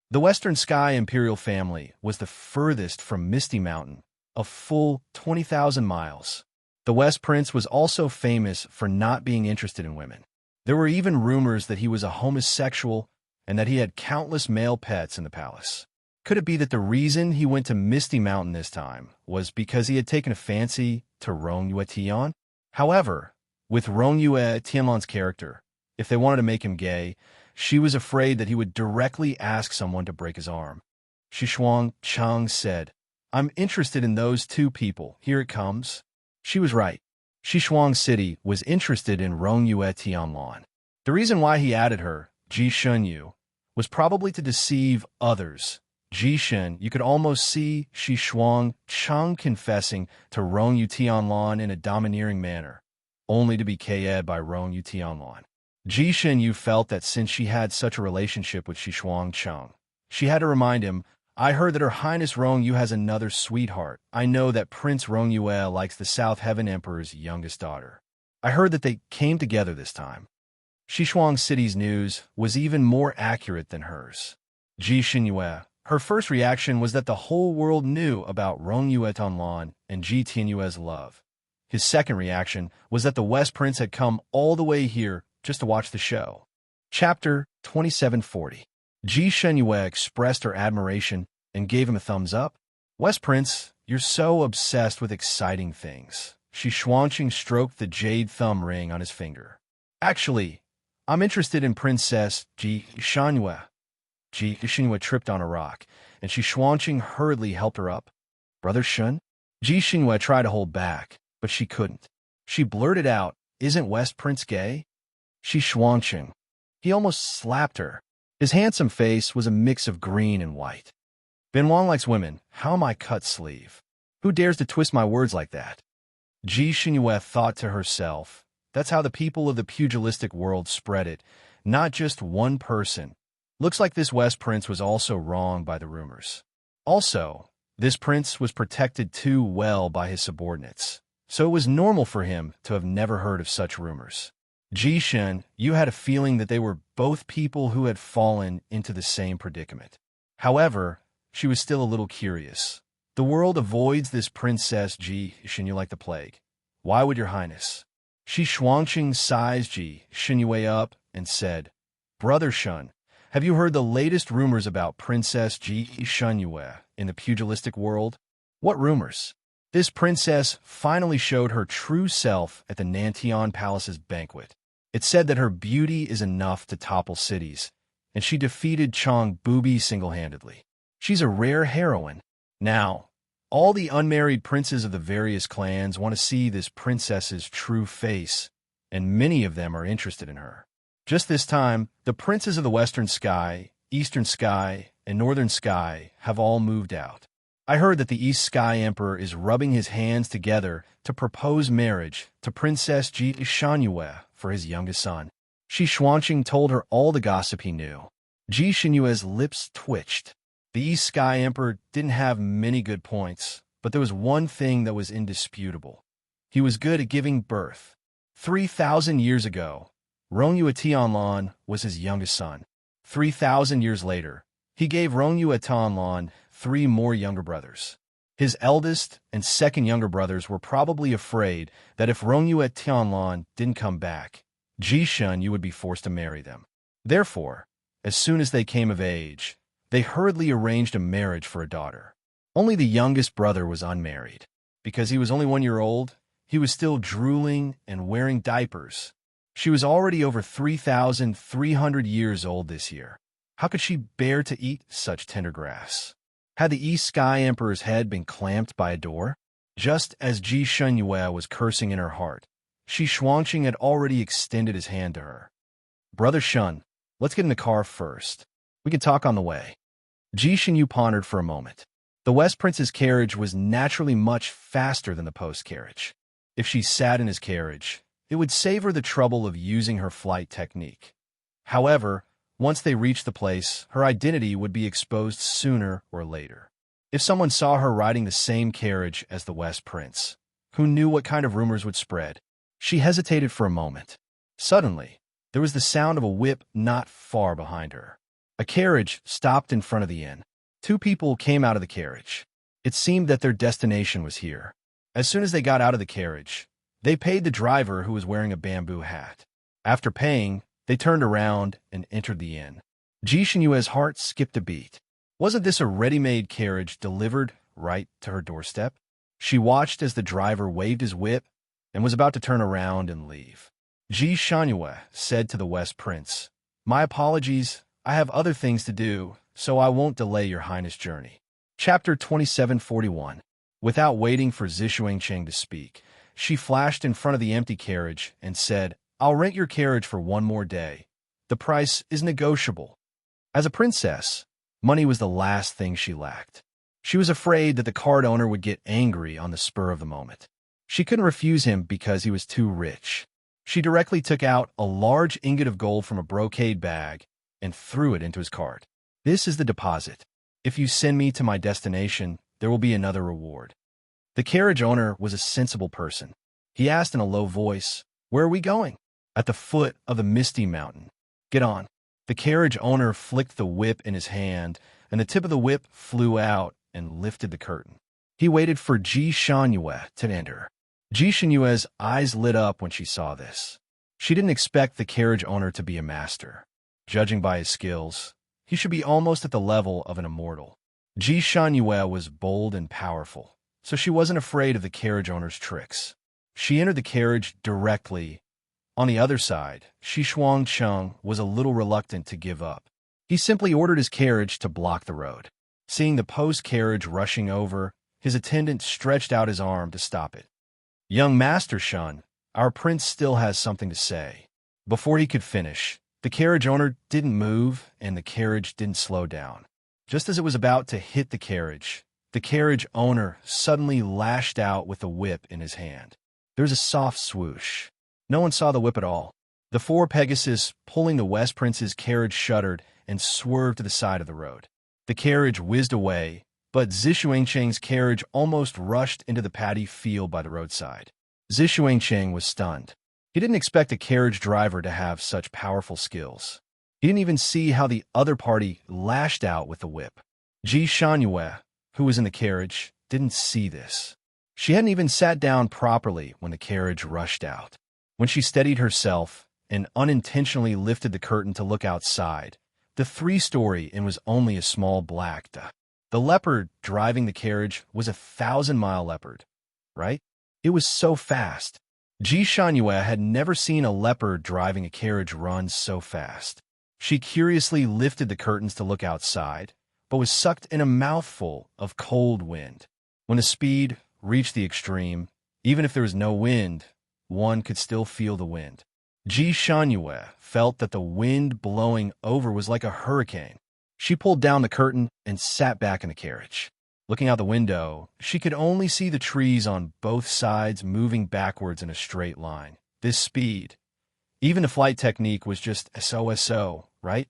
The Western Sky imperial family was the furthest from Misty Mountain, a full 20,000 miles. The West Prince was also famous for not being interested in women. There were even rumors that he was a homosexual and that he had countless male pets in the palace. Could it be that the reason he went to Misty Mountain this time was because he had taken a fancy to Rong Yuetian? However, With Rongyue Tianlan's character, if they wanted to make him gay, she was afraid that he would directly ask someone to break his arm. Shuang Chang said, "I'm interested in those two people. Here it comes." She was right. Shuang City was interested in Rongyue Tianlan. The reason why he added her, Ji Shunyu, was probably to deceive others. Ji Shen, you could almost see Shuang Chang confessing to Rongyue Tianlan in a domineering manner, only to be KA'd by Rongyue Tianlan. Ji Shen Yu felt that since she had such a relationship with Shuang Chang, she had to remind him, "I heard that Her Highness Rongyue has another sweetheart. I know that Prince Rongyue likes the South Heaven Emperor's youngest daughter. I heard that they came together this time." Shuang City's news was even more accurate than hers. Ji Xinyue, her first reaction was that the whole world knew about Rongyue Tianlan and Ji Tianyue's love. His second reaction was that the West Prince had come all the way here just to watch the show. Chapter 2740. Ji Shenyue expressed her admiration and gave him a thumbs up. "West Prince, you're so obsessed with exciting things." Shi Xuanqing stroked the jade thumb ring on his finger. "Actually, I'm interested in Princess Ji Shenyue." Ji Shenyue tripped on a rock, and Shi Xuanqing hurriedly helped her up. "Brother Shun?" Ji Shenyue tried to hold back, but she couldn't. She blurted out, "Isn't West Prince gay?" Shi Xuanqing. He almost slapped her. His handsome face was a mix of green and white. "Ben Wang likes women. How am I cut sleeve? Who dares to twist my words like that?" Ji Shenyue thought to herself, "That's how the people of the pugilistic world spread it, not just one person. Looks like this West Prince was also wrong by the rumors. Also, this prince was protected too well by his subordinates, so it was normal for him to have never heard of such rumors." Ji Shen, you had a feeling that they were both people who had fallen into the same predicament. However, she was still a little curious. The world avoids this Princess Ji Shenyue like the plague. Why would your highness? Shi Xuanqing sized Ji Shenyue up and said, "Brother Shun, have you heard the latest rumors about Princess Ji Shenyue in the pugilistic world?" "What rumors?" "This princess finally showed her true self at the Nantian Palace's banquet. It said that her beauty is enough to topple cities, and she defeated Chong Bubi single-handedly. She's a rare heroine. Now, all the unmarried princes of the various clans want to see this princess's true face, and many of them are interested in her. Just this time, the princes of the Western Sky, Eastern Sky, and Northern Sky have all moved out. I heard that the East Sky Emperor is rubbing his hands together to propose marriage to Princess Ji Shenyue for his youngest son." Shi Xuanqing told her all the gossip he knew. Ji Shenyue's lips twitched. The East Sky Emperor didn't have many good points, but there was one thing that was indisputable. He was good at giving birth. 3,000 years ago, Rongyue Tianlan was his youngest son. 3,000 years later, he gave Rongyue Tianlan 3 more younger brothers. His eldest and second younger brothers were probably afraid that if Rongyue Tianlan didn't come back, Ji Shun would be forced to marry them. Therefore, as soon as they came of age, they hurriedly arranged a marriage for a daughter. Only the youngest brother was unmarried. Because he was only 1 year old, he was still drooling and wearing diapers. She was already over 3,300 years old this year. How could she bear to eat such tender grass? Had the East Sky Emperor's head been clamped by a door? Just as Ji Shenyue was cursing in her heart, Shi Xuanqing had already extended his hand to her. "Brother Shun, let's get in the car first. We can talk on the way." Ji Shenyue pondered for a moment. The West Prince's carriage was naturally much faster than the post carriage. If she sat in his carriage, it would save her the trouble of using her flight technique. However, once they reached the place, her identity would be exposed sooner or later. If someone saw her riding the same carriage as the West Prince, who knew what kind of rumors would spread? She hesitated for a moment. Suddenly, there was the sound of a whip not far behind her. A carriage stopped in front of the inn. 2 people came out of the carriage. It seemed that their destination was here. As soon as they got out of the carriage, they paid the driver who was wearing a bamboo hat. After paying, they turned around and entered the inn. Ji Shenyue's heart skipped a beat. Wasn't this a ready-made carriage delivered right to her doorstep? She watched as the driver waved his whip and was about to turn around and leave. Ji Shunyue said to the West Prince, "My apologies, I have other things to do, so I won't delay your highness' journey." Chapter 2741. Without waiting for Zishuangcheng to speak, she flashed in front of the empty carriage and said, "I'll rent your carriage for one more day. The price is negotiable." As a princess, money was the last thing she lacked. She was afraid that the cart owner would get angry on the spur of the moment. She couldn't refuse him because he was too rich. She directly took out a large ingot of gold from a brocade bag and threw it into his cart. "This is the deposit. If you send me to my destination, there will be another reward." The carriage owner was a sensible person. He asked in a low voice, "Where are we going?" "At the foot of the Misty Mountain." "Get on." The carriage owner flicked the whip in his hand, and the tip of the whip flew out and lifted the curtain. He waited for Ji Shunyue to enter. Ji Shunyue's eyes lit up when she saw this. She didn't expect the carriage owner to be a master. Judging by his skills, he should be almost at the level of an immortal. Ji Shunyue was bold and powerful, so she wasn't afraid of the carriage owner's tricks. She entered the carriage directly. On the other side, Shi Shuangcheng was a little reluctant to give up. He simply ordered his carriage to block the road. Seeing the post-carriage rushing over, his attendant stretched out his arm to stop it. "Young Master Shun, our prince still has something to say." Before he could finish, the carriage owner didn't move and the carriage didn't slow down. Just as it was about to hit the carriage owner suddenly lashed out with a whip in his hand. There was a soft swoosh. No one saw the whip at all. The four Pegasus pulling the West Prince's carriage shuddered and swerved to the side of the road. The carriage whizzed away, but Zishuangcheng's carriage almost rushed into the paddy field by the roadside. Zishuangcheng was stunned. He didn't expect a carriage driver to have such powerful skills. He didn't even see how the other party lashed out with the whip. Ji Shunyue, who was in the carriage, didn't see this. She hadn't even sat down properly when the carriage rushed out. When she steadied herself and unintentionally lifted the curtain to look outside, the three-story inn was only a small black dot. The leopard driving the carriage was a 1,000-mile leopard, right? It was so fast. Ji Shunyue had never seen a leopard driving a carriage run so fast. She curiously lifted the curtains to look outside, but was sucked in a mouthful of cold wind. When the speed reached the extreme, even if there was no wind, one could still feel the wind. Ji Shunyue felt that the wind blowing over was like a hurricane. She pulled down the curtain and sat back in the carriage. Looking out the window, she could only see the trees on both sides moving backwards in a straight line. This speed. Even the flight technique was just SOSO, right?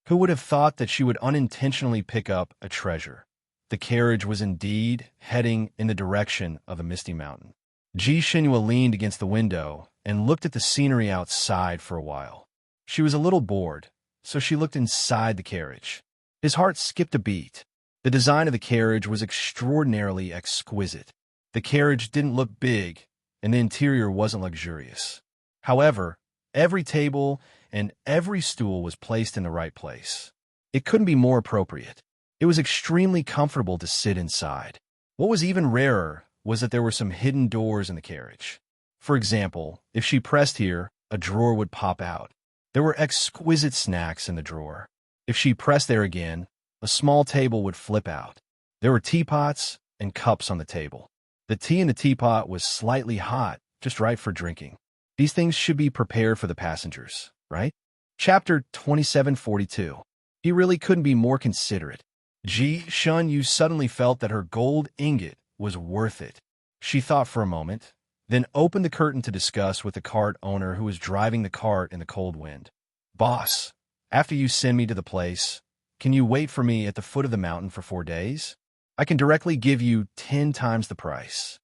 Who would have thought that she would unintentionally pick up a treasure? The carriage was indeed heading in the direction of a misty mountain. Ji Shunyue leaned against the window and looked at the scenery outside for a while. She was a little bored, so she looked inside the carriage. His heart skipped a beat. The design of the carriage was extraordinarily exquisite. The carriage didn't look big, and the interior wasn't luxurious. However, every table and every stool was placed in the right place. It couldn't be more appropriate. It was extremely comfortable to sit inside. What was even rarer was that there were some hidden doors in the carriage. For example, if she pressed here, a drawer would pop out. There were exquisite snacks in the drawer. If she pressed there again, a small table would flip out. There were teapots and cups on the table. The tea in the teapot was slightly hot, just right for drinking. These things should be prepared for the passengers, right? Chapter 2742. He really couldn't be more considerate. Ji Shunyue suddenly felt that her gold ingot was worth it. She thought for a moment, then opened the curtain to discuss with the cart owner who was driving the cart in the cold wind. "Boss, after you send me to the place, can you wait for me at the foot of the mountain for 4 days? I can directly give you 10 times the price."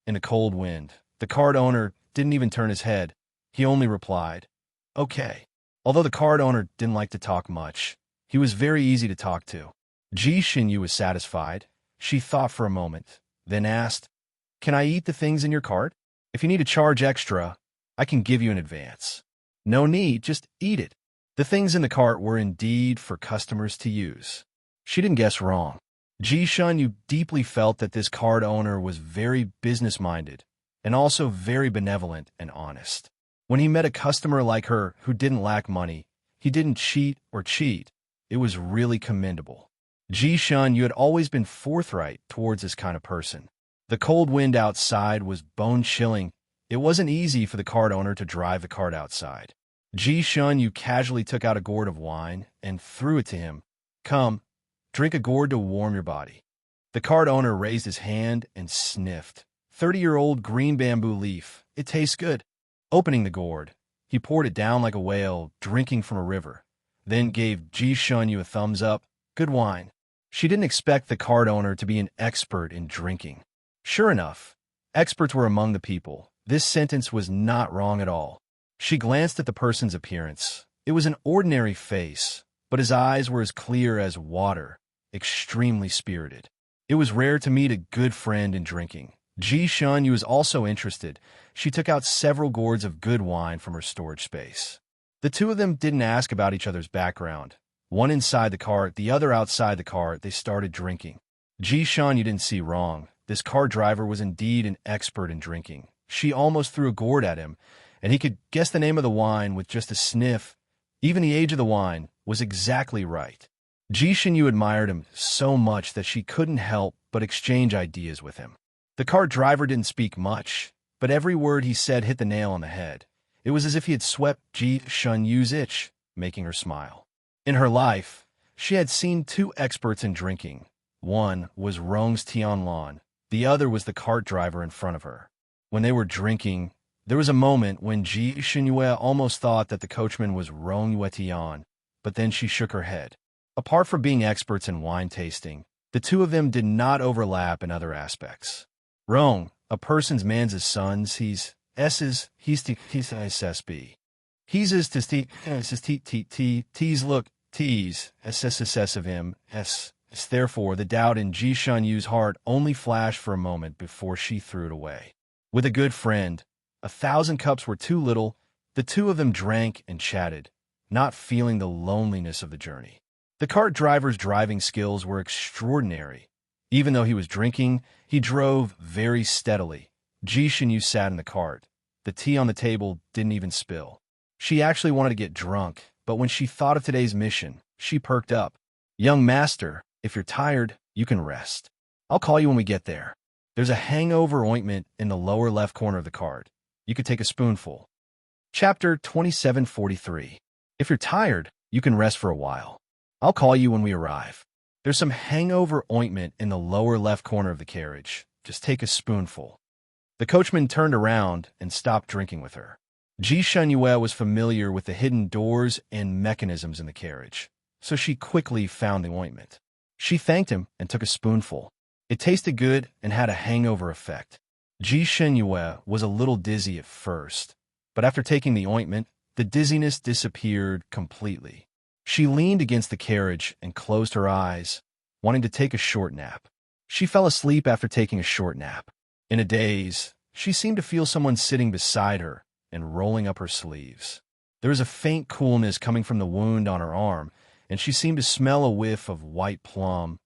In the cold wind, the cart owner didn't even turn his head. He only replied, "Okay." Although the cart owner didn't like to talk much, he was very easy to talk to. Ji Shunyue was satisfied. She thought for a moment, then asked, "Can I eat the things in your cart? If you need to charge extra, I can give you an advance." "No need, just eat it." The things in the cart were indeed for customers to use. She didn't guess wrong. Ji Shunyue deeply felt that this cart owner was very business-minded, and also very benevolent and honest. When he met a customer like her who didn't lack money, he didn't cheat or cheat. It was really commendable. Ji Shun, you had always been forthright towards this kind of person. The cold wind outside was bone-chilling. It wasn't easy for the cart owner to drive the cart outside. Ji Shun, you casually took out a gourd of wine and threw it to him. Come, drink a gourd to warm your body. The cart owner raised his hand and sniffed. 30-year-old green bamboo leaf. It tastes good. Opening the gourd, he poured it down like a whale drinking from a river, then gave Ji Shun you a thumbs up. Good wine. She didn't expect the cart owner to be an expert in drinking. Sure enough, experts were among the people. This sentence was not wrong at all. She glanced at the person's appearance. It was an ordinary face, but his eyes were as clear as water, extremely spirited. It was rare to meet a good friend in drinking. Ji Shun Yu was also interested. She took out several gourds of good wine from her storage space. The two of them didn't ask about each other's background. One inside the cart, the other outside the cart, they started drinking. Ji Shun Yu didn't see wrong. This car driver was indeed an expert in drinking. She almost threw a gourd at him, and he could guess the name of the wine with just a sniff. Even the age of the wine was exactly right. Ji Shun Yu admired him so much that she couldn't help but exchange ideas with him. The cart driver didn't speak much, but every word he said hit the nail on the head. It was as if he had swept Ji Shun Yu's itch, making her smile. In her life, she had seen two experts in drinking. One was Rong's Tianlan. The other was the cart driver in front of her. When they were drinking, there was a moment when Ji Shun Yue almost thought that the coachman was Rong Yue Tian, but then she shook her head. Apart from being experts in wine tasting, the two of them did not overlap in other aspects. Rong, a person's man's sons, he's S's, he's SSB. He's is to T's look, T's, SSS of him, S. Therefore, the doubt in Ji Shun Yu's heart only flashed for a moment before she threw it away. With a good friend, 1,000 cups were too little. The two of them drank and chatted, not feeling the loneliness of the journey. The cart driver's driving skills were extraordinary. Even though he was drinking, he drove very steadily. Ji Shun Yu sat in the cart. The tea on the table didn't even spill. She actually wanted to get drunk, but when she thought of today's mission, she perked up. Young master, if you're tired, you can rest. I'll call you when we get there. There's a hangover ointment in the lower left corner of the cart. You could take a spoonful. Chapter 2743. If you're tired, you can rest for a while. I'll call you when we arrive. There's some hangover ointment in the lower left corner of the carriage. Just take a spoonful. The coachman turned around and stopped drinking with her. Ji Shun Yue was familiar with the hidden doors and mechanisms in the carriage, so she quickly found the ointment. She thanked him and took a spoonful. It tasted good and had a hangover effect. Ji Shun Yue was a little dizzy at first, but after taking the ointment, the dizziness disappeared completely. She leaned against the carriage and closed her eyes, wanting to take a short nap. She fell asleep after taking a short nap. In a daze, she seemed to feel someone sitting beside her and rolling up her sleeves. There was a faint coolness coming from the wound on her arm, and she seemed to smell a whiff of white plum.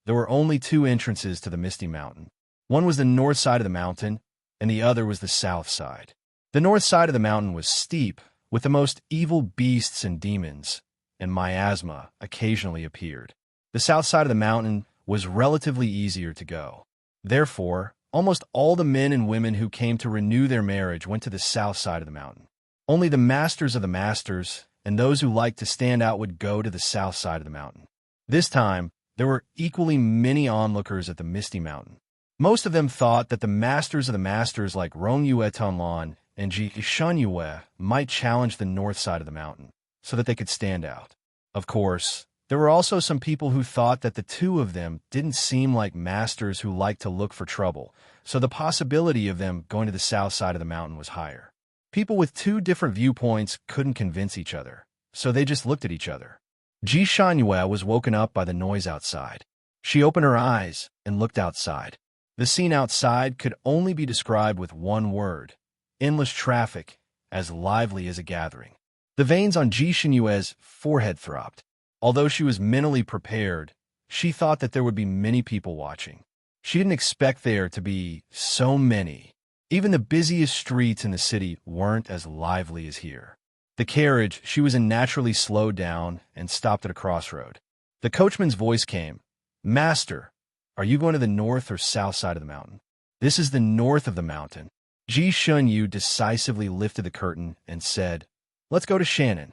There were only two entrances to the Misty Mountain. One was the north side of the mountain, and the other was the south side. The north side of the mountain was steep, with the most evil beasts and demons, and miasma occasionally appeared. The south side of the mountain was relatively easier to go. Therefore, almost all the men and women who came to renew their marriage went to the south side of the mountain. Only the masters of the masters and those who liked to stand out would go to the south side of the mountain. This time, there were equally many onlookers at the Misty Mountain. Most of them thought that the masters of the masters like Rong Yue Tanlan and Ji Shun Yue might challenge the north side of the mountain, so that they could stand out. Of course, there were also some people who thought that the two of them didn't seem like masters who liked to look for trouble, so the possibility of them going to the south side of the mountain was higher. People with two different viewpoints couldn't convince each other, so they just looked at each other. Ji Shun Yue was woken up by the noise outside. She opened her eyes and looked outside. The scene outside could only be described with one word: endless traffic, as lively as a gathering. The veins on Ji Shun Yue's forehead throbbed. Although she was mentally prepared, she thought that there would be many people watching. She didn't expect there to be so many. Even the busiest streets in the city weren't as lively as here. The carriage she was in naturally slowed down and stopped at a crossroad. The coachman's voice came, "Master, are you going to the north or south side of the mountain?" "This is the north of the mountain." Ji Shunyu decisively lifted the curtain and said, "Let's go to Shannon."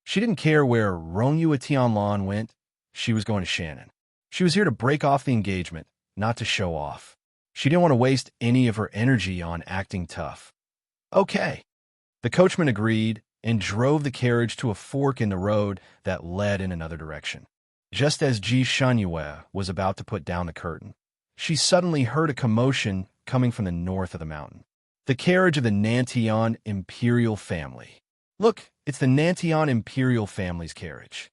She didn't care where Rongyu Tianlan went. She was going to Shannon. She was here to break off the engagement, not to show off. She didn't want to waste any of her energy on acting tough. "Okay." The coachman agreed and drove the carriage to a fork in the road that led in another direction. Just as Ji Shanyue was about to put down the curtain, she suddenly heard a commotion coming from the north of the mountain. The carriage of the Nantian imperial family. "Look, it's the Nantian imperial family's carriage."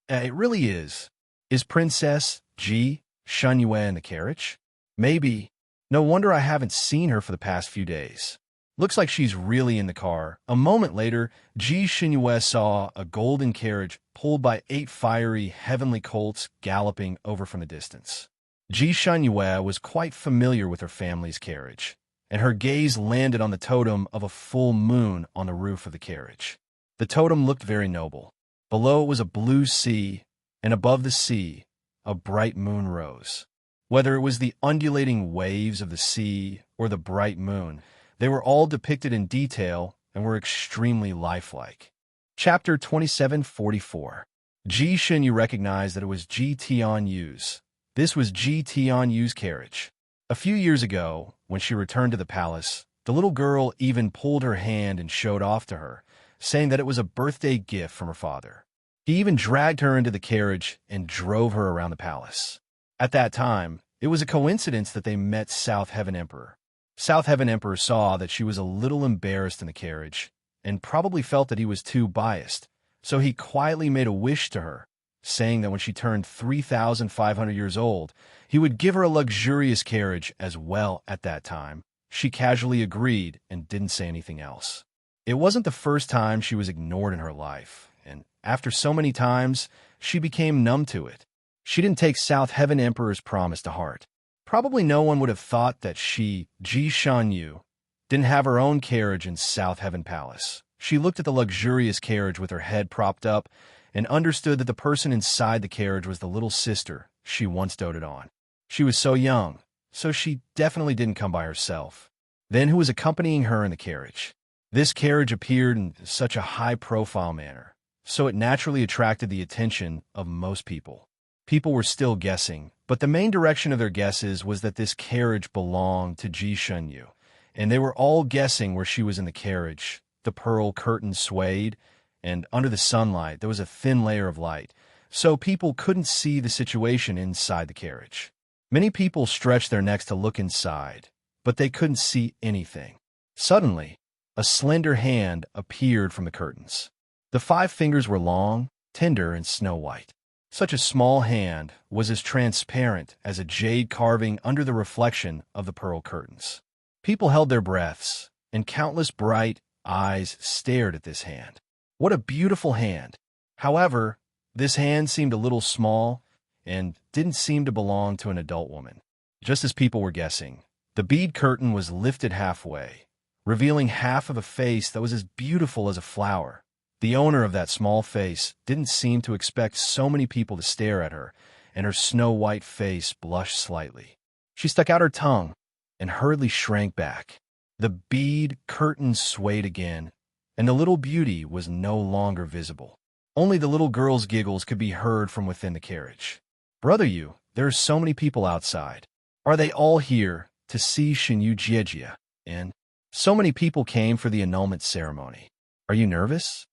It really is. Is Princess Ji Shanyue in the carriage? Maybe. No wonder I haven't seen her for the past few days. Looks like she's really in the car. A moment later, Ji Shanyue saw a golden carriage pulled by 8 fiery heavenly colts galloping over from the distance. Ji Shanyue was quite familiar with her family's carriage, and her gaze landed on the totem of a full moon on the roof of the carriage. The totem looked very noble. Below it was a blue sea, and above the sea, a bright moon rose. Whether it was the undulating waves of the sea or the bright moon, they were all depicted in detail and were extremely lifelike. Chapter 2744. Ji Shunyu recognized that it was Ji Tianyu's. This was Ji Tianyu's carriage. A few years ago, when she returned to the palace, the little girl even pulled her hand and showed off to her, saying that it was a birthday gift from her father. He even dragged her into the carriage and drove her around the palace. At that time, it was a coincidence that they met South Heaven Emperor. South Heaven Emperor saw that she was a little embarrassed in the carriage and probably felt that he was too biased, so he quietly made a wish to her, saying that when she turned 3,500 years old, he would give her a luxurious carriage as well. At that time, she casually agreed and didn't say anything else. It wasn't the first time she was ignored in her life, and after so many times, she became numb to it. She didn't take South Heaven Emperor's promise to heart. Probably no one would have thought that she, Ji Shunyu, didn't have her own carriage in South Heaven Palace. She looked at the luxurious carriage with her head propped up and understood that the person inside the carriage was the little sister she once doted on. She was so young, so she definitely didn't come by herself. Then who was accompanying her in the carriage? This carriage appeared in such a high-profile manner, so it naturally attracted the attention of most people. People were still guessing, but the main direction of their guesses was that this carriage belonged to Ji Shunyu, and they were all guessing where she was in the carriage. The pearl curtain swayed, and under the sunlight there was a thin layer of light, so people couldn't see the situation inside the carriage. Many people stretched their necks to look inside, but they couldn't see anything. Suddenly, a slender hand appeared from the curtains. The 5 fingers were long, tender, and snow-white. Such a small hand was as transparent as a jade carving under the reflection of the pearl curtains. People held their breaths, and countless bright eyes stared at this hand. What a beautiful hand! However, this hand seemed a little small and didn't seem to belong to an adult woman. Just as people were guessing, the bead curtain was lifted halfway, revealing half of a face that was as beautiful as a flower. The owner of that small face didn't seem to expect so many people to stare at her, and her snow-white face blushed slightly. She stuck out her tongue and hurriedly shrank back. The bead curtain swayed again, and the little beauty was no longer visible. Only the little girl's giggles could be heard from within the carriage. "Brother Yu, there are so many people outside. Are they all here to see Shinyu Jiejia? And so many people came for the annulment ceremony. Are you nervous?"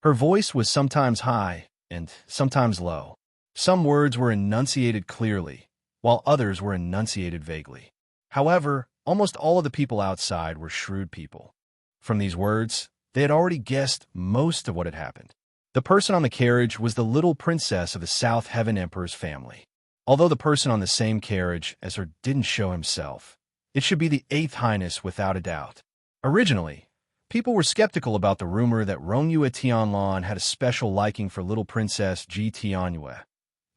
Her voice was sometimes high and sometimes low. Some words were enunciated clearly, while others were enunciated vaguely. However, almost all of the people outside were shrewd people. From these words, they had already guessed most of what had happened. The person on the carriage was the little princess of the South Heaven Emperor's family. Although the person on the same carriage as her didn't show himself, it should be the 8th Highness without a doubt. Originally, people were skeptical about the rumor that Rongyu Tianlan had a special liking for little Princess Ji Tianyue,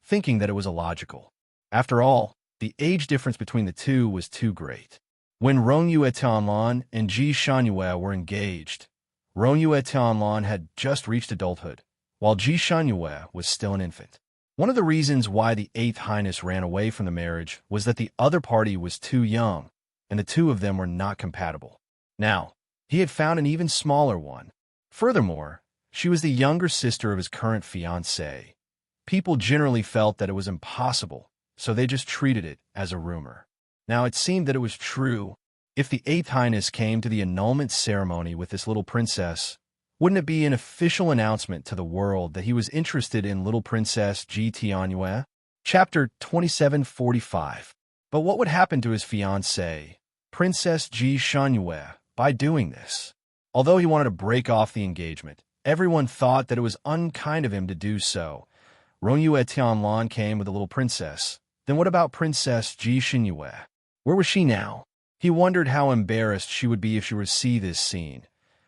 thinking that it was illogical. After all, the age difference between the two was too great. When Rendezvous Audiobook and Ji Shunyue were engaged, Rendezvous Audiobook had just reached adulthood, while Ji Shunyue was still an infant. One of the reasons why the Eighth Highness ran away from the marriage was that the other party was too young, and the two of them were not compatible. Now, he had found an even smaller one. Furthermore, she was the younger sister of his current fiancée. People generally felt that it was impossible, so they just treated it as a rumor. Now, it seemed that it was true. If the Eighth Highness came to the annulment ceremony with this little princess, wouldn't it be an official announcement to the world that he was interested in little Princess Ji Tianyue? Chapter 2745. But what would happen to his fiancée, Princess Ji Shunyue, by doing this? Although he wanted to break off the engagement, everyone thought that it was unkind of him to do so. Rendezvous Audiobook came with a little princess. Then what about Princess Ji Shunyue? Where was she now? He wondered how embarrassed she would be if she were to see this scene.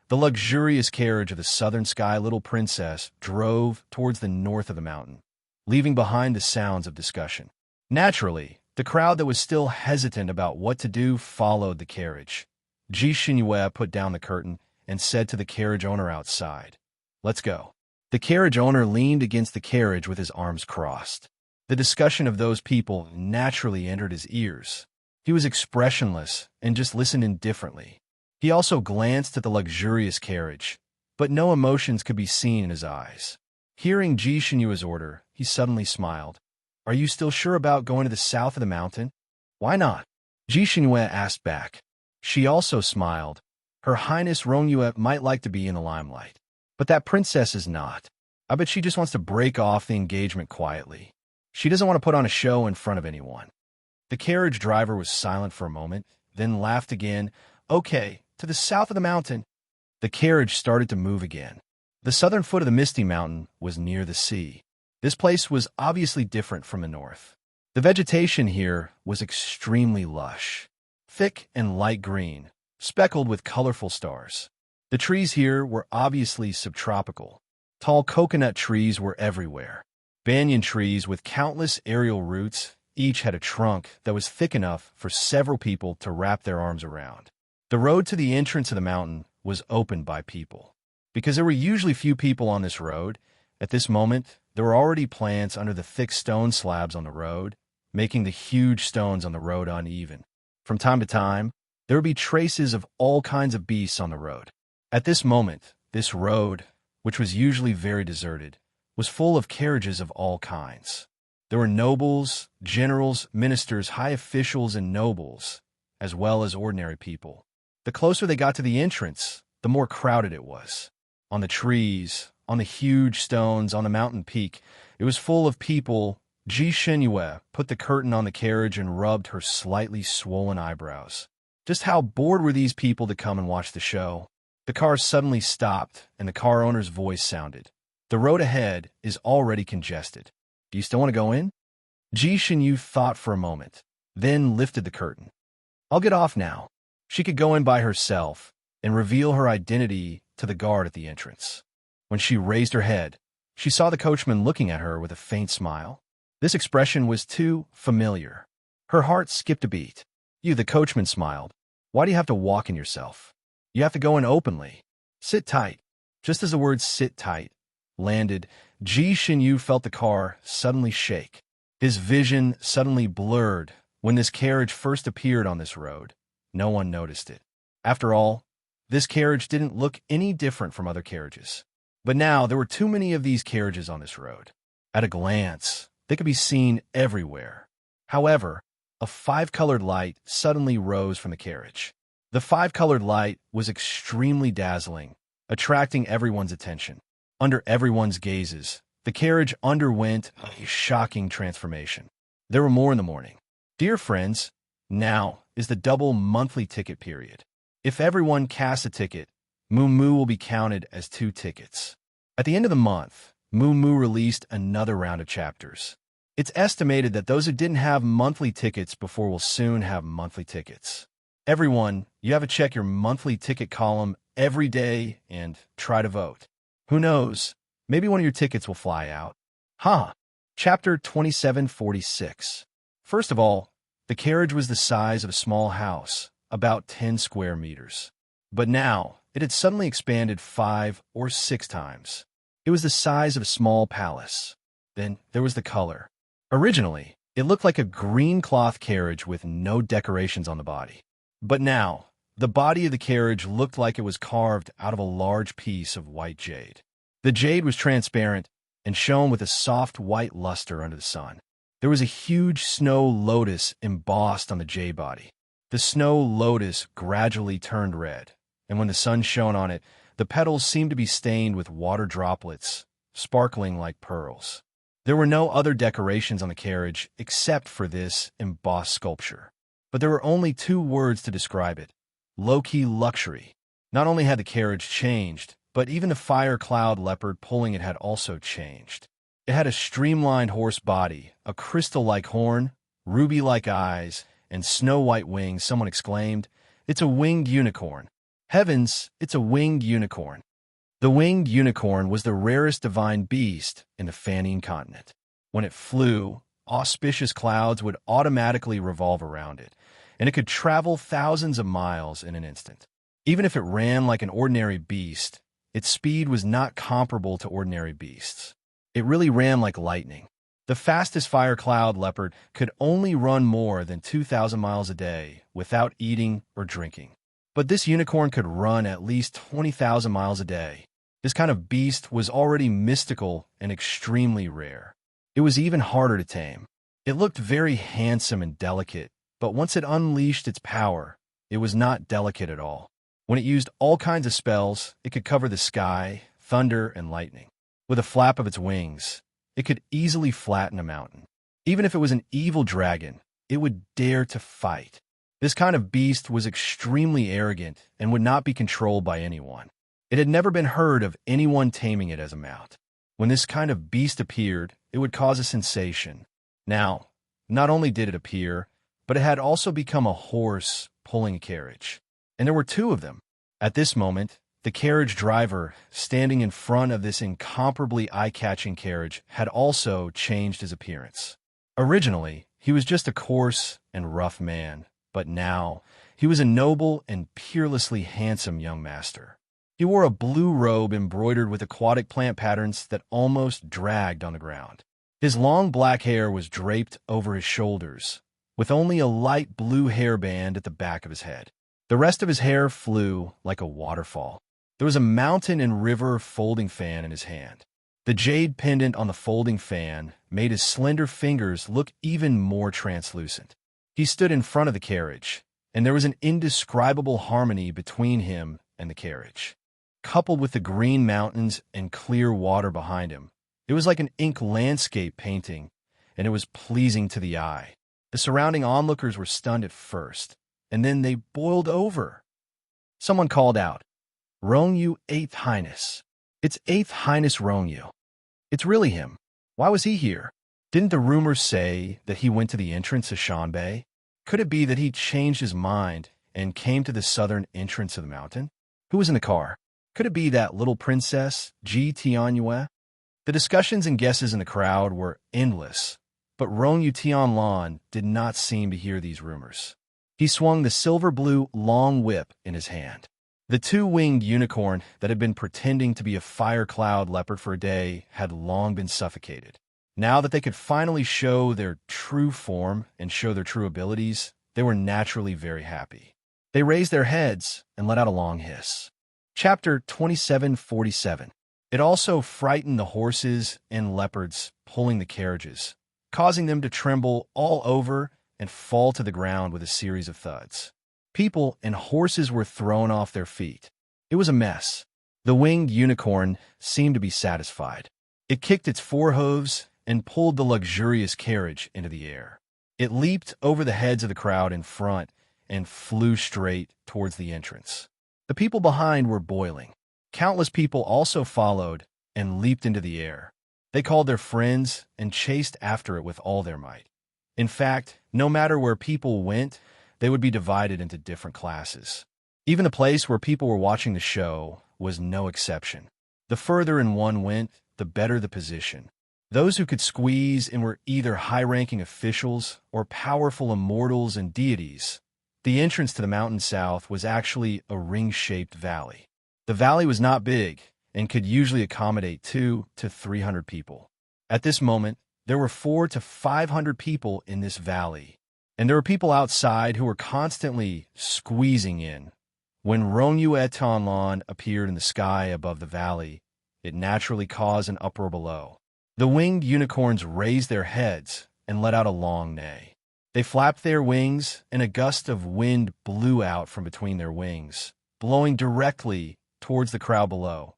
The luxurious carriage of the Southern Sky little princess drove towards the north of the mountain, leaving behind the sounds of discussion. Naturally, the crowd that was still hesitant about what to do followed the carriage. Ji Shunyue put down the curtain and said to the carriage owner outside, "Let's go." The carriage owner leaned against the carriage with his arms crossed. The discussion of those people naturally entered his ears. He was expressionless and just listened indifferently. He also glanced at the luxurious carriage, but no emotions could be seen in his eyes. Hearing Ji Shunyue's order, he suddenly smiled. "Are you still sure about going to the south of the mountain?" "Why not?" Ji Shunyue asked back. She also smiled. Her Highness Rendezvous might like to be in the limelight, but that princess is not. I bet she just wants to break off the engagement quietly. She doesn't want to put on a show in front of anyone. The carriage driver was silent for a moment, then laughed again. "Okay, to the south of the mountain." The carriage started to move again. The southern foot of the Misty Mountain was near the sea. This place was obviously different from the north. The vegetation here was extremely lush, thick and light green, speckled with colorful stars. The trees here were obviously subtropical. Tall coconut trees were everywhere. Banyan trees with countless aerial roots, each had a trunk that was thick enough for several people to wrap their arms around. The road to the entrance of the mountain was opened by people. Because there were usually few people on this road, at this moment, there were already plants under the thick stone slabs on the road, making the huge stones on the road uneven. From time to time, there would be traces of all kinds of beasts on the road. At this moment, this road, which was usually very deserted, was full of carriages of all kinds. There were nobles, generals, ministers, high officials, and nobles, as well as ordinary people. The closer they got to the entrance, the more crowded it was. On the trees, on the huge stones, on the mountain peak, it was full of people. Ji Shunyue put the curtain on the carriage and rubbed her slightly swollen eyebrows. Just how bored were these people to come and watch the show? The car suddenly stopped, and the car owner's voice sounded. "The road ahead is already congested. Do you still want to go in?" Ji Shunyue thought for a moment, then lifted the curtain. "I'll get off now." She could go in by herself and reveal her identity to the guard at the entrance. When she raised her head, she saw the coachman looking at her with a faint smile. This expression was too familiar. Her heart skipped a beat. "You," the coachman smiled. "Why do you have to walk in yourself? You have to go in openly. Sit tight." Just as the word "sit tight" landed, Ji Shunyue felt the car suddenly shake. His vision suddenly blurred. When this carriage first appeared on this road, no one noticed it. After all, this carriage didn't look any different from other carriages. But now there were too many of these carriages on this road. At a glance, they could be seen everywhere. However, a five-colored light suddenly rose from the carriage. The five-colored light was extremely dazzling, attracting everyone's attention. Under everyone's gazes, the carriage underwent a shocking transformation. There were more in the morning. Dear friends, now is the double monthly ticket period. If everyone casts a ticket, Moo will be counted as 2 tickets. At the end of the month, Moo released another round of chapters. It's estimated that those who didn't have monthly tickets before will soon have monthly tickets. Everyone, you have to check your monthly ticket column every day and try to vote. Who knows? Maybe one of your tickets will fly out. Chapter 2746. First of all, the carriage was the size of a small house, about 10 square meters. But now, it had suddenly expanded 5 or 6 times. It was the size of a small palace. Then there was the color. Originally, it looked like a green cloth carriage with no decorations on the body. But now, the body of the carriage looked like it was carved out of a large piece of white jade. The jade was transparent and shone with a soft white luster under the sun. There was a huge snow lotus embossed on the jade body. The snow lotus gradually turned red, and when the sun shone on it, the petals seemed to be stained with water droplets, sparkling like pearls. There were no other decorations on the carriage except for this embossed sculpture. But there were only 2 words to describe it: low-key luxury. Not only had the carriage changed, but even the fire cloud leopard pulling it had also changed. It had a streamlined horse body, a crystal-like horn, ruby-like eyes, and snow-white wings. Someone exclaimed, "It's a winged unicorn. Heavens, it's a winged unicorn." The winged unicorn was the rarest divine beast in the Fanian continent. When it flew, auspicious clouds would automatically revolve around it, and it could travel thousands of miles in an instant. Even if it ran like an ordinary beast, its speed was not comparable to ordinary beasts. It really ran like lightning. The fastest fire cloud leopard could only run more than 2,000 miles a day without eating or drinking. But this unicorn could run at least 20,000 miles a day. This kind of beast was already mystical and extremely rare. It was even harder to tame. It looked very handsome and delicate, but once it unleashed its power, it was not delicate at all. When it used all kinds of spells, it could cover the sky, thunder, and lightning. With a flap of its wings, it could easily flatten a mountain. Even if it was an evil dragon, it would dare to fight. This kind of beast was extremely arrogant and would not be controlled by anyone. It had never been heard of anyone taming it as a mount. When this kind of beast appeared, it would cause a sensation. Now, not only did it appear, but it had also become a horse pulling a carriage. And there were 2 of them. At this moment, the carriage driver, standing in front of this incomparably eye-catching carriage, had also changed his appearance. Originally, he was just a coarse and rough man, but now he was a noble and peerlessly handsome young master. He wore a blue robe embroidered with aquatic plant patterns that almost dragged on the ground. His long black hair was draped over his shoulders, with only a light blue hairband at the back of his head. The rest of his hair flew like a waterfall. There was a mountain and river folding fan in his hand. The jade pendant on the folding fan made his slender fingers look even more translucent. He stood in front of the carriage, and there was an indescribable harmony between him and the carriage. Coupled with the green mountains and clear water behind him, it was like an ink landscape painting, and it was pleasing to the eye. The surrounding onlookers were stunned at first, and then they boiled over. Someone called out, "Rongyu, 8th Highness. It's 8th Highness Rongyu. It's really him. Why was he here? Didn't the rumors say that he went to the entrance of Shanbei? Could it be that he changed his mind and came to the southern entrance of the mountain? Who was in the car? Could it be that little princess, Ji Tianyue?" The discussions and guesses in the crowd were endless, but Rongyu Tianlan did not seem to hear these rumors. He swung the silver-blue long whip in his hand. The 2-winged unicorn that had been pretending to be a fire cloud leopard for a day had long been suffocated. Now that they could finally show their true form and show their true abilities, they were naturally very happy. They raised their heads and let out a long hiss. Chapter 2747. It also frightened the horses and leopards pulling the carriages, causing them to tremble all over and fall to the ground with a series of thuds. People and horses were thrown off their feet. It was a mess. The winged unicorn seemed to be satisfied. It kicked its forehooves and pulled the luxurious carriage into the air. It leaped over the heads of the crowd in front and flew straight towards the entrance. The people behind were boiling. Countless people also followed and leaped into the air. They called their friends and chased after it with all their might. In fact, no matter where people went, they would be divided into different classes. Even the place where people were watching the show was no exception. The further in one went, the better the position. Those who could squeeze in were either high-ranking officials or powerful immortals and deities. The entrance to the mountain south was actually a ring-shaped valley. The valley was not big and could usually accommodate 200 to 300 people. At this moment, there were 400 to 500 people in this valley, and there were people outside who were constantly squeezing in. When Rendezvous Audiobook appeared in the sky above the valley, it naturally caused an uproar below. The winged unicorns raised their heads and let out a long neigh. They flapped their wings, and a gust of wind blew out from between their wings, blowing directly towards the crowd below.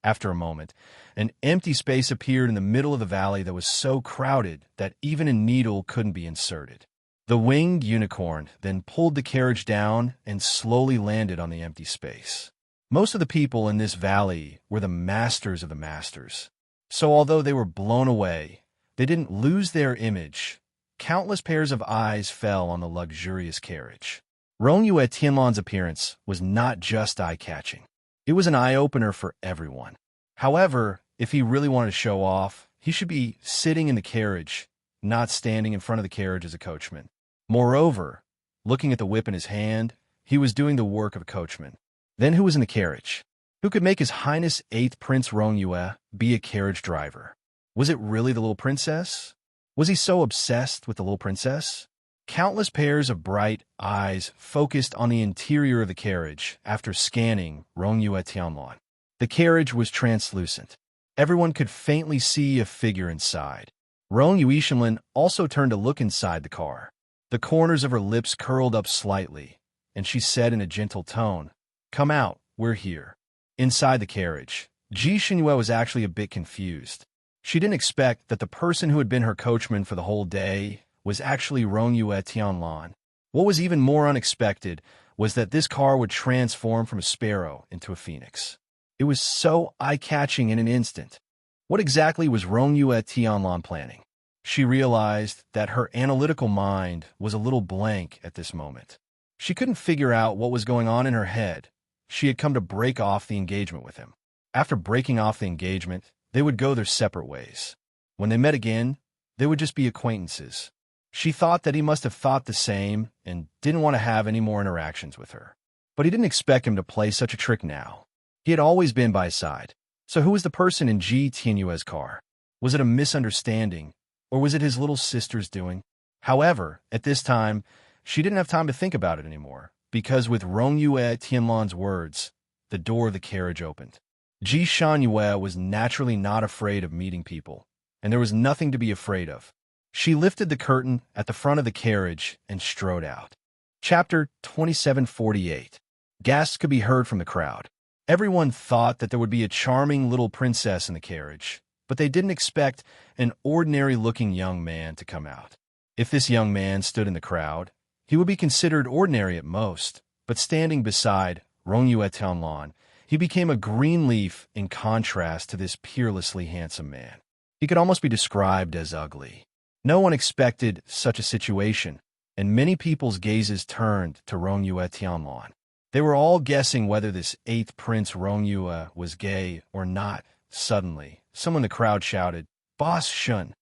After a moment, an empty space appeared in the middle of the valley that was so crowded that even a needle couldn't be inserted. The winged unicorn then pulled the carriage down and slowly landed on the empty space. Most of the people in this valley were the masters of the masters. So although they were blown away, they didn't lose their image. Countless pairs of eyes fell on the luxurious carriage. Rendezvous Audiobook's appearance was not just eye-catching. It was an eye-opener for everyone. However, if he really wanted to show off, he should be sitting in the carriage, not standing in front of the carriage as a coachman. Moreover, looking at the whip in his hand, he was doing the work of a coachman. Then who was in the carriage? Who could make His Highness 8th Prince Rendezvous be a carriage driver? Was it really the little princess? Was he so obsessed with the little princess? Countless pairs of bright eyes focused on the interior of the carriage after scanning Rendezvous Audiobook. The carriage was translucent. Everyone could faintly see a figure inside. Rendezvous also turned to look inside the car. The corners of her lips curled up slightly, and she said in a gentle tone, "Come out, we're here." Inside the carriage, Ji Shinhua was actually a bit confused. She didn't expect that the person who had been her coachman for the whole day was actually Rendezvous Audiobook. What was even more unexpected was that this car would transform from a sparrow into a phoenix. It was so eye-catching in an instant. What exactly was Rendezvous Audiobook planning? She realized that her analytical mind was a little blank at this moment. She couldn't figure out what was going on in her head. She had come to break off the engagement with him. After breaking off the engagement, they would go their separate ways. When they met again, they would just be acquaintances. She thought that he must have thought the same and didn't want to have any more interactions with her. But he didn't expect him to play such a trick now. He had always been by his side. So who was the person in Ji Tianyue's car? Was it a misunderstanding, or was it his little sister's doing? However, at this time, she didn't have time to think about it anymore, because with Rendezvous Tianlan's words, the door of the carriage opened. Ji Shanhua was naturally not afraid of meeting people, and there was nothing to be afraid of. She lifted the curtain at the front of the carriage and strode out. Chapter 2748. Gasps could be heard from the crowd. Everyone thought that there would be a charming little princess in the carriage, but they didn't expect an ordinary-looking young man to come out. If this young man stood in the crowd, he would be considered ordinary at most, but standing beside Rendezvous Audiobook, he became a green leaf in contrast to this peerlessly handsome man. He could almost be described as ugly. No one expected such a situation, and many people's gazes turned to Rendezvous Audiobook. They were all guessing whether this 8th Prince Rendezvous was gay or not. Suddenly, someone in the crowd shouted, "Boss Shun!"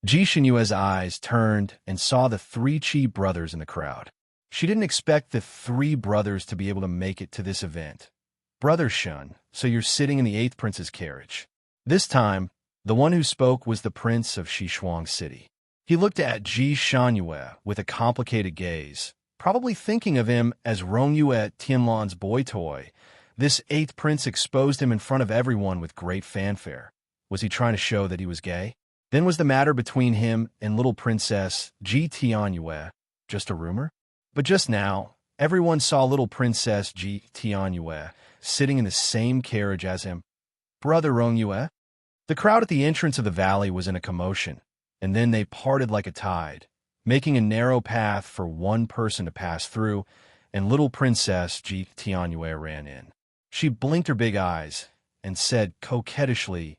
Ji Shinhua's eyes turned and saw the 3 Chi brothers in the crowd. She didn't expect the 3 brothers to be able to make it to this event. "Brother Shun, so you're sitting in the 8th Prince's carriage." This time, the one who spoke was the Prince of Xishuang City. He looked at Ji Shanhua with a complicated gaze, probably thinking of him as Rendezvous Tianlan's boy toy. This 8th Prince exposed him in front of everyone with great fanfare. Was he trying to show that he was gay? Then was the matter between him and little Princess Ji Tianyue just a rumor? But just now, everyone saw little Princess Ji Tianyue sitting in the same carriage as him. "Brother Rendezvous?" The crowd at the entrance of the valley was in a commotion, and then they parted like a tide, making a narrow path for one person to pass through, and little Princess Ji Tianyue ran in. She blinked her big eyes and said coquettishly,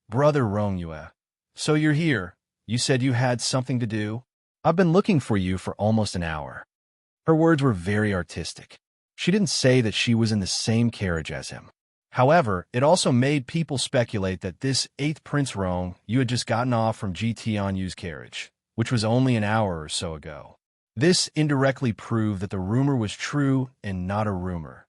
"Brother Rendezvous, so you're here. You said you had something to do? I've been looking for you for almost an hour." Her words were very artistic. She didn't say that she was in the same carriage as him. However, it also made people speculate that this 8th Prince Rendezvous had just gotten off from Ji Tianyu's carriage, which was only an hour or so ago. This indirectly proved that the rumor was true and not a rumor.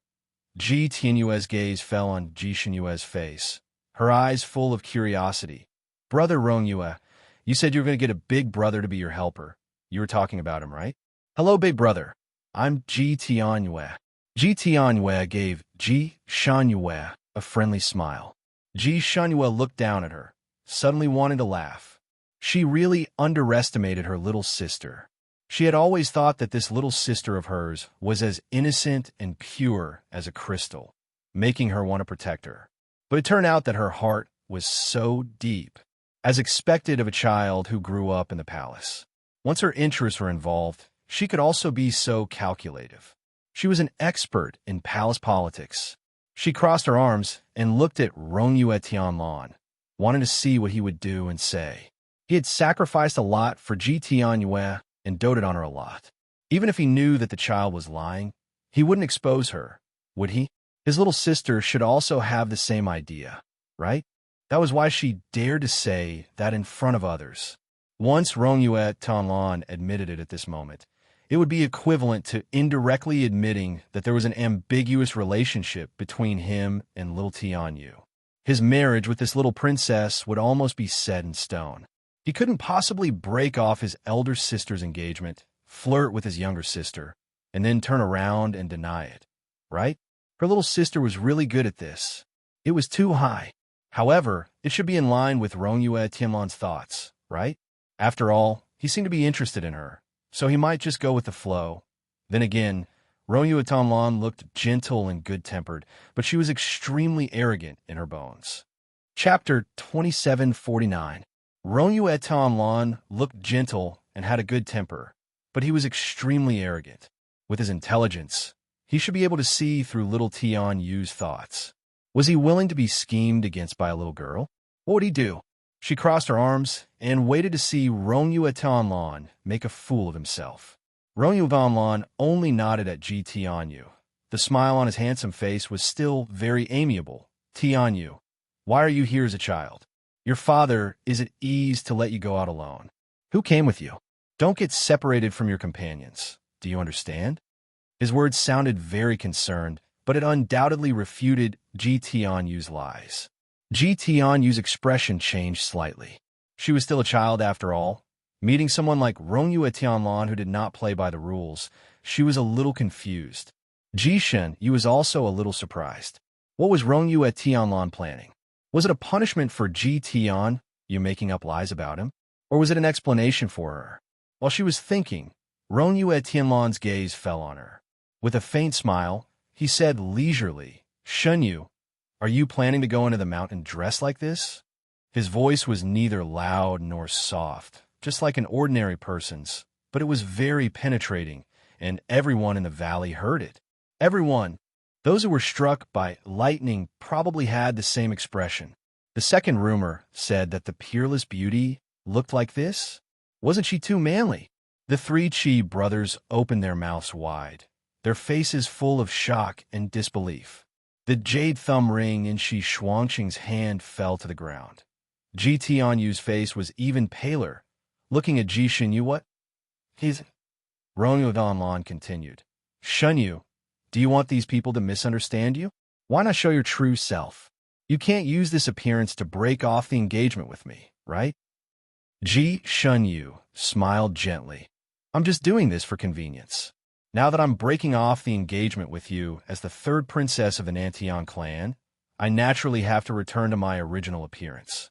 Ji Tianyue's gaze fell on Ji Shenyue's face, her eyes full of curiosity. Brother Rongyue, you said you were going to get a big brother to be your helper. You were talking about him, right? Hello, big brother. I'm Ji Tianyue. Ji Tianyue gave Ji Shenyue a friendly smile. Ji Shenyue looked down at her, suddenly wanting to laugh. She really underestimated her little sister. She had always thought that this little sister of hers was as innocent and pure as a crystal, making her want to protect her. But it turned out that her heart was so deep, as expected of a child who grew up in the palace. Once her interests were involved, she could also be so calculative. She was an expert in palace politics. She crossed her arms and looked at Rongyue Tianlan, wanting to see what he would do and say. He had sacrificed a lot for Ji Tianyue and doted on her a lot. Even if he knew that the child was lying, he wouldn't expose her, would he? His little sister should also have the same idea, right? That was why she dared to say that in front of others. Once Rongyue Tianlan admitted it at this moment, it would be equivalent to indirectly admitting that there was an ambiguous relationship between him and little Tianyu. His marriage with this little princess would almost be set in stone. He couldn't possibly break off his elder sister's engagement, flirt with his younger sister, and then turn around and deny it, right? Her little sister was really good at this. It was too high. However, it should be in line with Rongyue Tianlan's thoughts, right? After all, he seemed to be interested in her, so he might just go with the flow. Then again, Rongyue Tianlan looked gentle and good-tempered, but she was extremely arrogant in her bones. Chapter 2749. Rongyue Tianlan looked gentle and had a good temper, but he was extremely arrogant. With his intelligence, he should be able to see through little Tianyu's thoughts. Was he willing to be schemed against by a little girl? What would he do? She crossed her arms and waited to see Rongyue Tianlan make a fool of himself. Rongyue Tianlan only nodded at Ji Tianyu. The smile on his handsome face was still very amiable. Tianyu, why are you here as a child? Your father is at ease to let you go out alone. Who came with you? Don't get separated from your companions. Do you understand? His words sounded very concerned, but it undoubtedly refuted Ji Tianyu's lies. Ji Tianyu's expression changed slightly. She was still a child after all. Meeting someone like Rongyue Tianlan who did not play by the rules, she was a little confused. Ji Shenyue was also a little surprised. What was Rongyue Tianlan planning? Was it a punishment for Ji Tianyue making up lies about him? Or was it an explanation for her? While she was thinking, Rongyue Tianlan's gaze fell on her. With a faint smile, he said leisurely, Shenyue, are you planning to go into the mountain dressed like this? His voice was neither loud nor soft, just like an ordinary person's, but it was very penetrating, and everyone in the valley heard it. Everyone. Those who were struck by lightning probably had the same expression. The second rumor said that the peerless beauty looked like this. Wasn't she too manly? The three Chi brothers opened their mouths wide, their faces full of shock and disbelief. The jade thumb ring in Shi Shuangqing's hand fell to the ground. Ji Tianyu's face was even paler. Looking at Ji Shenyue, what? He's... Rongyue Tianlan continued. Shenyue, do you want these people to misunderstand you? Why not show your true self? You can't use this appearance to break off the engagement with me, right? Ji Shenyue smiled gently. I'm just doing this for convenience. Now that I'm breaking off the engagement with you as the third princess of the Nantong clan, I naturally have to return to my original appearance.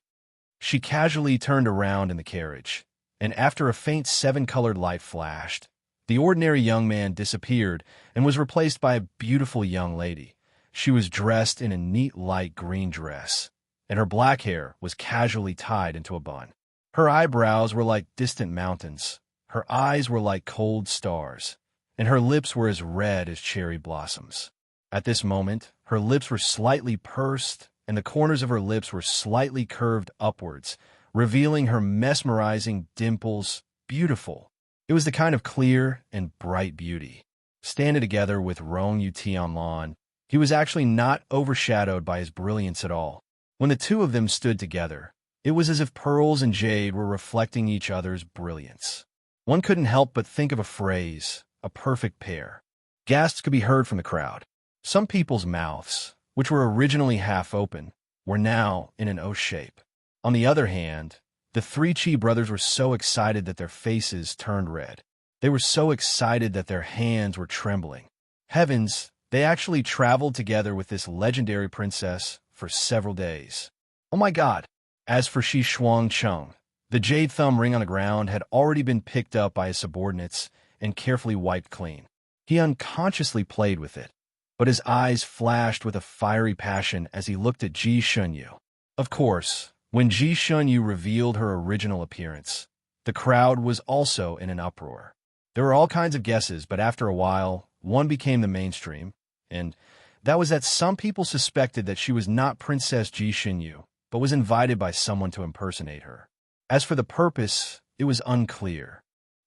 She casually turned around in the carriage, and after a faint seven-colored light flashed, the ordinary young man disappeared and was replaced by a beautiful young lady. She was dressed in a neat light green dress, and her black hair was casually tied into a bun. Her eyebrows were like distant mountains, her eyes were like cold stars, and her lips were as red as cherry blossoms. At this moment, her lips were slightly pursed, and the corners of her lips were slightly curved upwards, revealing her mesmerizing dimples, beautiful. It was the kind of clear and bright beauty. Standing together with Rongyue Tianlan, he was actually not overshadowed by his brilliance at all. When the two of them stood together, it was as if pearls and jade were reflecting each other's brilliance. One couldn't help but think of a phrase, a perfect pair. Gasps could be heard from the crowd. Some people's mouths, which were originally half open, were now in an O shape. On the other hand, the three Chi brothers were so excited that their faces turned red. They were so excited that their hands were trembling. Heavens, they actually traveled together with this legendary princess for several days. Oh my God! As for Shi Shuang Chung, the jade thumb ring on the ground had already been picked up by his subordinates and carefully wiped clean. He unconsciously played with it, but his eyes flashed with a fiery passion as he looked at Ji Shunyu. Of course, when Ji Shunyu revealed her original appearance, the crowd was also in an uproar. There were all kinds of guesses, but after a while, one became the mainstream, and that was that some people suspected that she was not Princess Ji Shunyu, but was invited by someone to impersonate her. As for the purpose, it was unclear.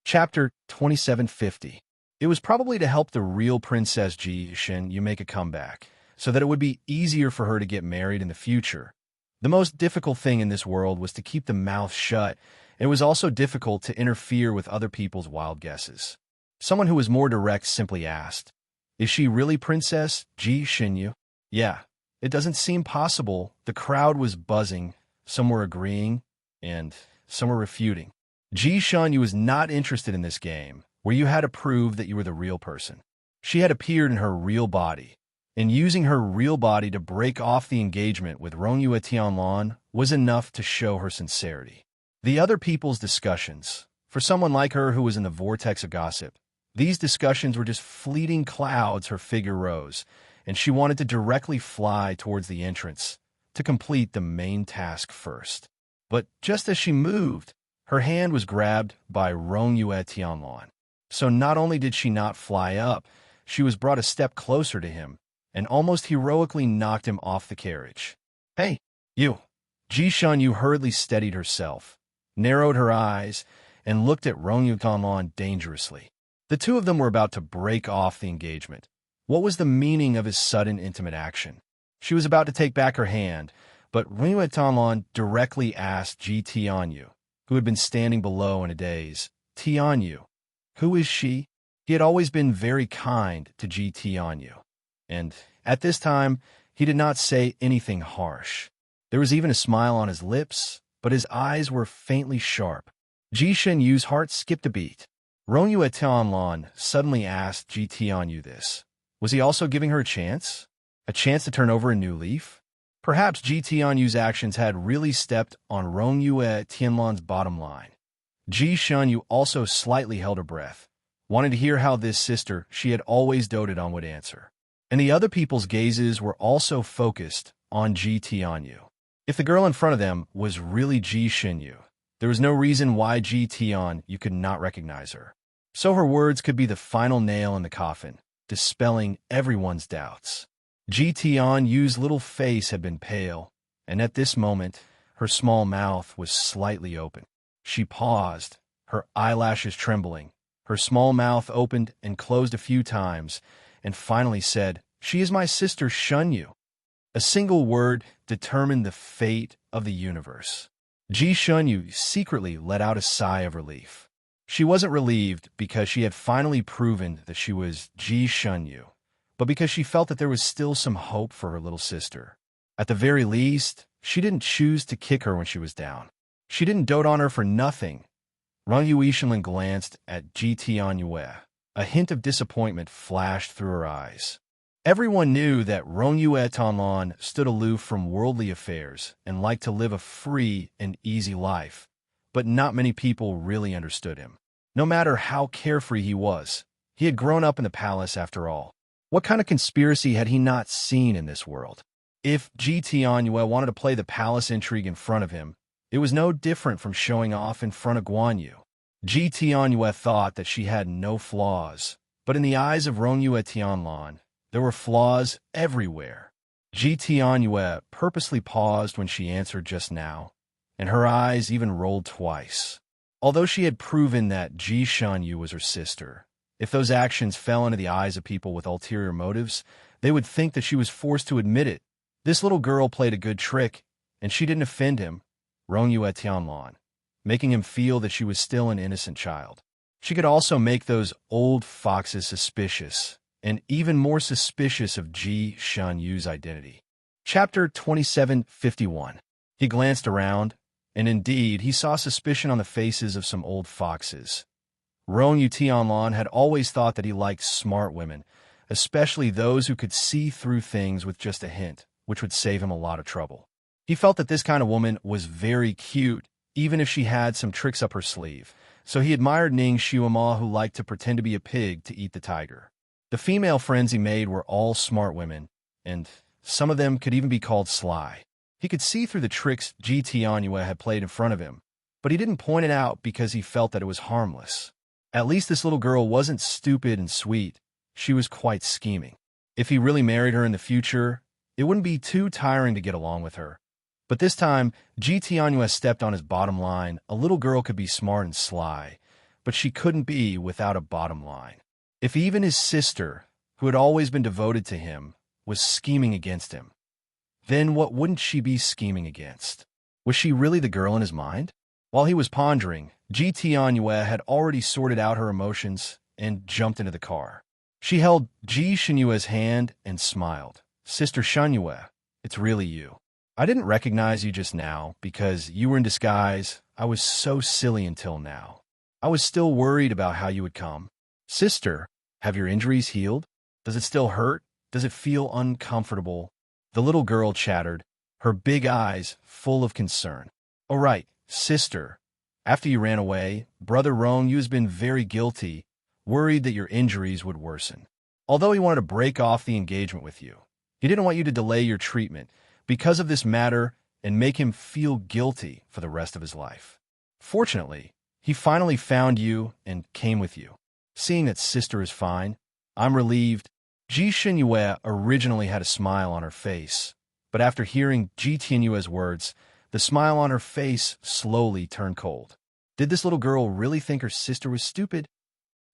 Chapter 2750. It was probably to help the real Princess Ji Shunyu make a comeback, so that it would be easier for her to get married in the future. The most difficult thing in this world was to keep the mouth shut. It was also difficult to interfere with other people's wild guesses. Someone who was more direct simply asked, "Is she really Princess Ji Shunyu?" Yeah, it doesn't seem possible. The crowd was buzzing. Some were agreeing, and some were refuting. Ji Shunyu was not interested in this game, where you had to prove that you were the real person. She had appeared in her real body, and using her real body to break off the engagement with Rongyue Tianlan was enough to show her sincerity. The other people's discussions, for someone like her who was in the vortex of gossip, these discussions were just fleeting clouds. Her figure rose, and she wanted to directly fly towards the entrance to complete the main task first. But just as she moved, her hand was grabbed by Rongyue Tianlan. So not only did she not fly up, she was brought a step closer to him and almost heroically knocked him off the carriage. "Hey, you!" Ji Shunyu hurriedly steadied herself, narrowed her eyes, and looked at Rongyue Tianlan dangerously. The two of them were about to break off the engagement. What was the meaning of his sudden intimate action? She was about to take back her hand, but Rongyue Tianlan directly asked Ji Tianyu, who had been standing below in a daze, "Tianyu, who is she?" He had always been very kind to Ji Tianyu, and at this time, he did not say anything harsh. There was even a smile on his lips, but his eyes were faintly sharp. Ji Shunyu's heart skipped a beat. Rongyue Tianlan suddenly asked Ji Tianyu this. Was he also giving her a chance? A chance to turn over a new leaf? Perhaps Ji Tianyu's actions had really stepped on Rongyue Tianlan's bottom line. Ji Shunyu also slightly held her breath, wanting to hear how this sister she had always doted on would answer. And the other people's gazes were also focused on Ji Tianyu. If the girl in front of them was really Ji Shunyu, there was no reason why Ji Tianyu could not recognize her. So her words could be the final nail in the coffin, dispelling everyone's doubts. Ji Tianyu's little face had been pale, and at this moment, her small mouth was slightly open. She paused, her eyelashes trembling. Her small mouth opened and closed a few times, and finally said, "She is my sister Shunyu." A single word determined the fate of the universe. Ji Shunyu secretly let out a sigh of relief. She wasn't relieved because she had finally proven that she was Ji Shunyu, but because she felt that there was still some hope for her little sister. At the very least, she didn't choose to kick her when she was down. She didn't dote on her for nothing. Rongyue Tianlan glanced at Ji Tianyu. A hint of disappointment flashed through her eyes. Everyone knew that Rongyue Tianlan stood aloof from worldly affairs and liked to live a free and easy life, but not many people really understood him. No matter how carefree he was, he had grown up in the palace after all. What kind of conspiracy had he not seen in this world? If Ji Tianyu wanted to play the palace intrigue in front of him, it was no different from showing off in front of Guan Yu. Ji Tianyu thought that she had no flaws, but in the eyes of Rongyue Tianlan, there were flaws everywhere. Ji Tianyu purposely paused when she answered just now, and her eyes even rolled twice. Although she had proven that Ji Shunyu was her sister, if those actions fell into the eyes of people with ulterior motives, they would think that she was forced to admit it. This little girl played a good trick, and she didn't offend him, Rongyue Tianlan, making him feel that she was still an innocent child. She could also make those old foxes suspicious, and even more suspicious of Ji Shunyu's identity. Chapter 2751. He glanced around, and indeed, he saw suspicion on the faces of some old foxes. Rong Yu Tianlan had always thought that he liked smart women, especially those who could see through things with just a hint, which would save him a lot of trouble. He felt that this kind of woman was very cute, even if she had some tricks up her sleeve, so he admired Ning Xiuama, who liked to pretend to be a pig to eat the tiger. The female friends he made were all smart women, and some of them could even be called sly. He could see through the tricks Ji Tianyue had played in front of him, but he didn't point it out because he felt that it was harmless. At least this little girl wasn't stupid and sweet. She was quite scheming. If he really married her in the future, it wouldn't be too tiring to get along with her. But this time, Ji Tianyue stepped on his bottom line. A little girl could be smart and sly, but she couldn't be without a bottom line. If even his sister, who had always been devoted to him, was scheming against him, then what wouldn't she be scheming against? Was she really the girl in his mind? While he was pondering, Ji Tianyue had already sorted out her emotions and jumped into the car. She held Ji Shenyue's hand and smiled. "Sister Shenyue, it's really you. I didn't recognize you just now because you were in disguise. I was so silly until now. I was still worried about how you would come. Sister, have your injuries healed? Does it still hurt? Does it feel uncomfortable?" The little girl chattered, her big eyes full of concern. "Oh, right, sister. After you ran away, Brother Rong Yu has been very guilty, worried that your injuries would worsen. Although he wanted to break off the engagement with you, he didn't want you to delay your treatment because of this matter and make him feel guilty for the rest of his life. Fortunately, he finally found you and came with you. Seeing that sister is fine, I'm relieved." Ji Shenyue originally had a smile on her face, but after hearing Ji Tianyue's words, the smile on her face slowly turned cold. Did this little girl really think her sister was stupid?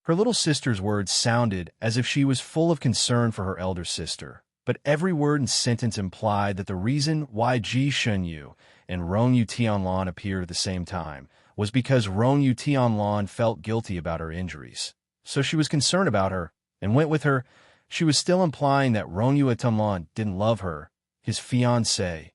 Her little sister's words sounded as if she was full of concern for her elder sister, but every word and sentence implied that the reason why Ji Shenyu and Rong Yu Tianlan appeared at the same time was because Rong Yu Tianlan felt guilty about her injuries. So she was concerned about her and went with her. She was still implying that Rong Yu Tianlan didn't love her, his fiancée.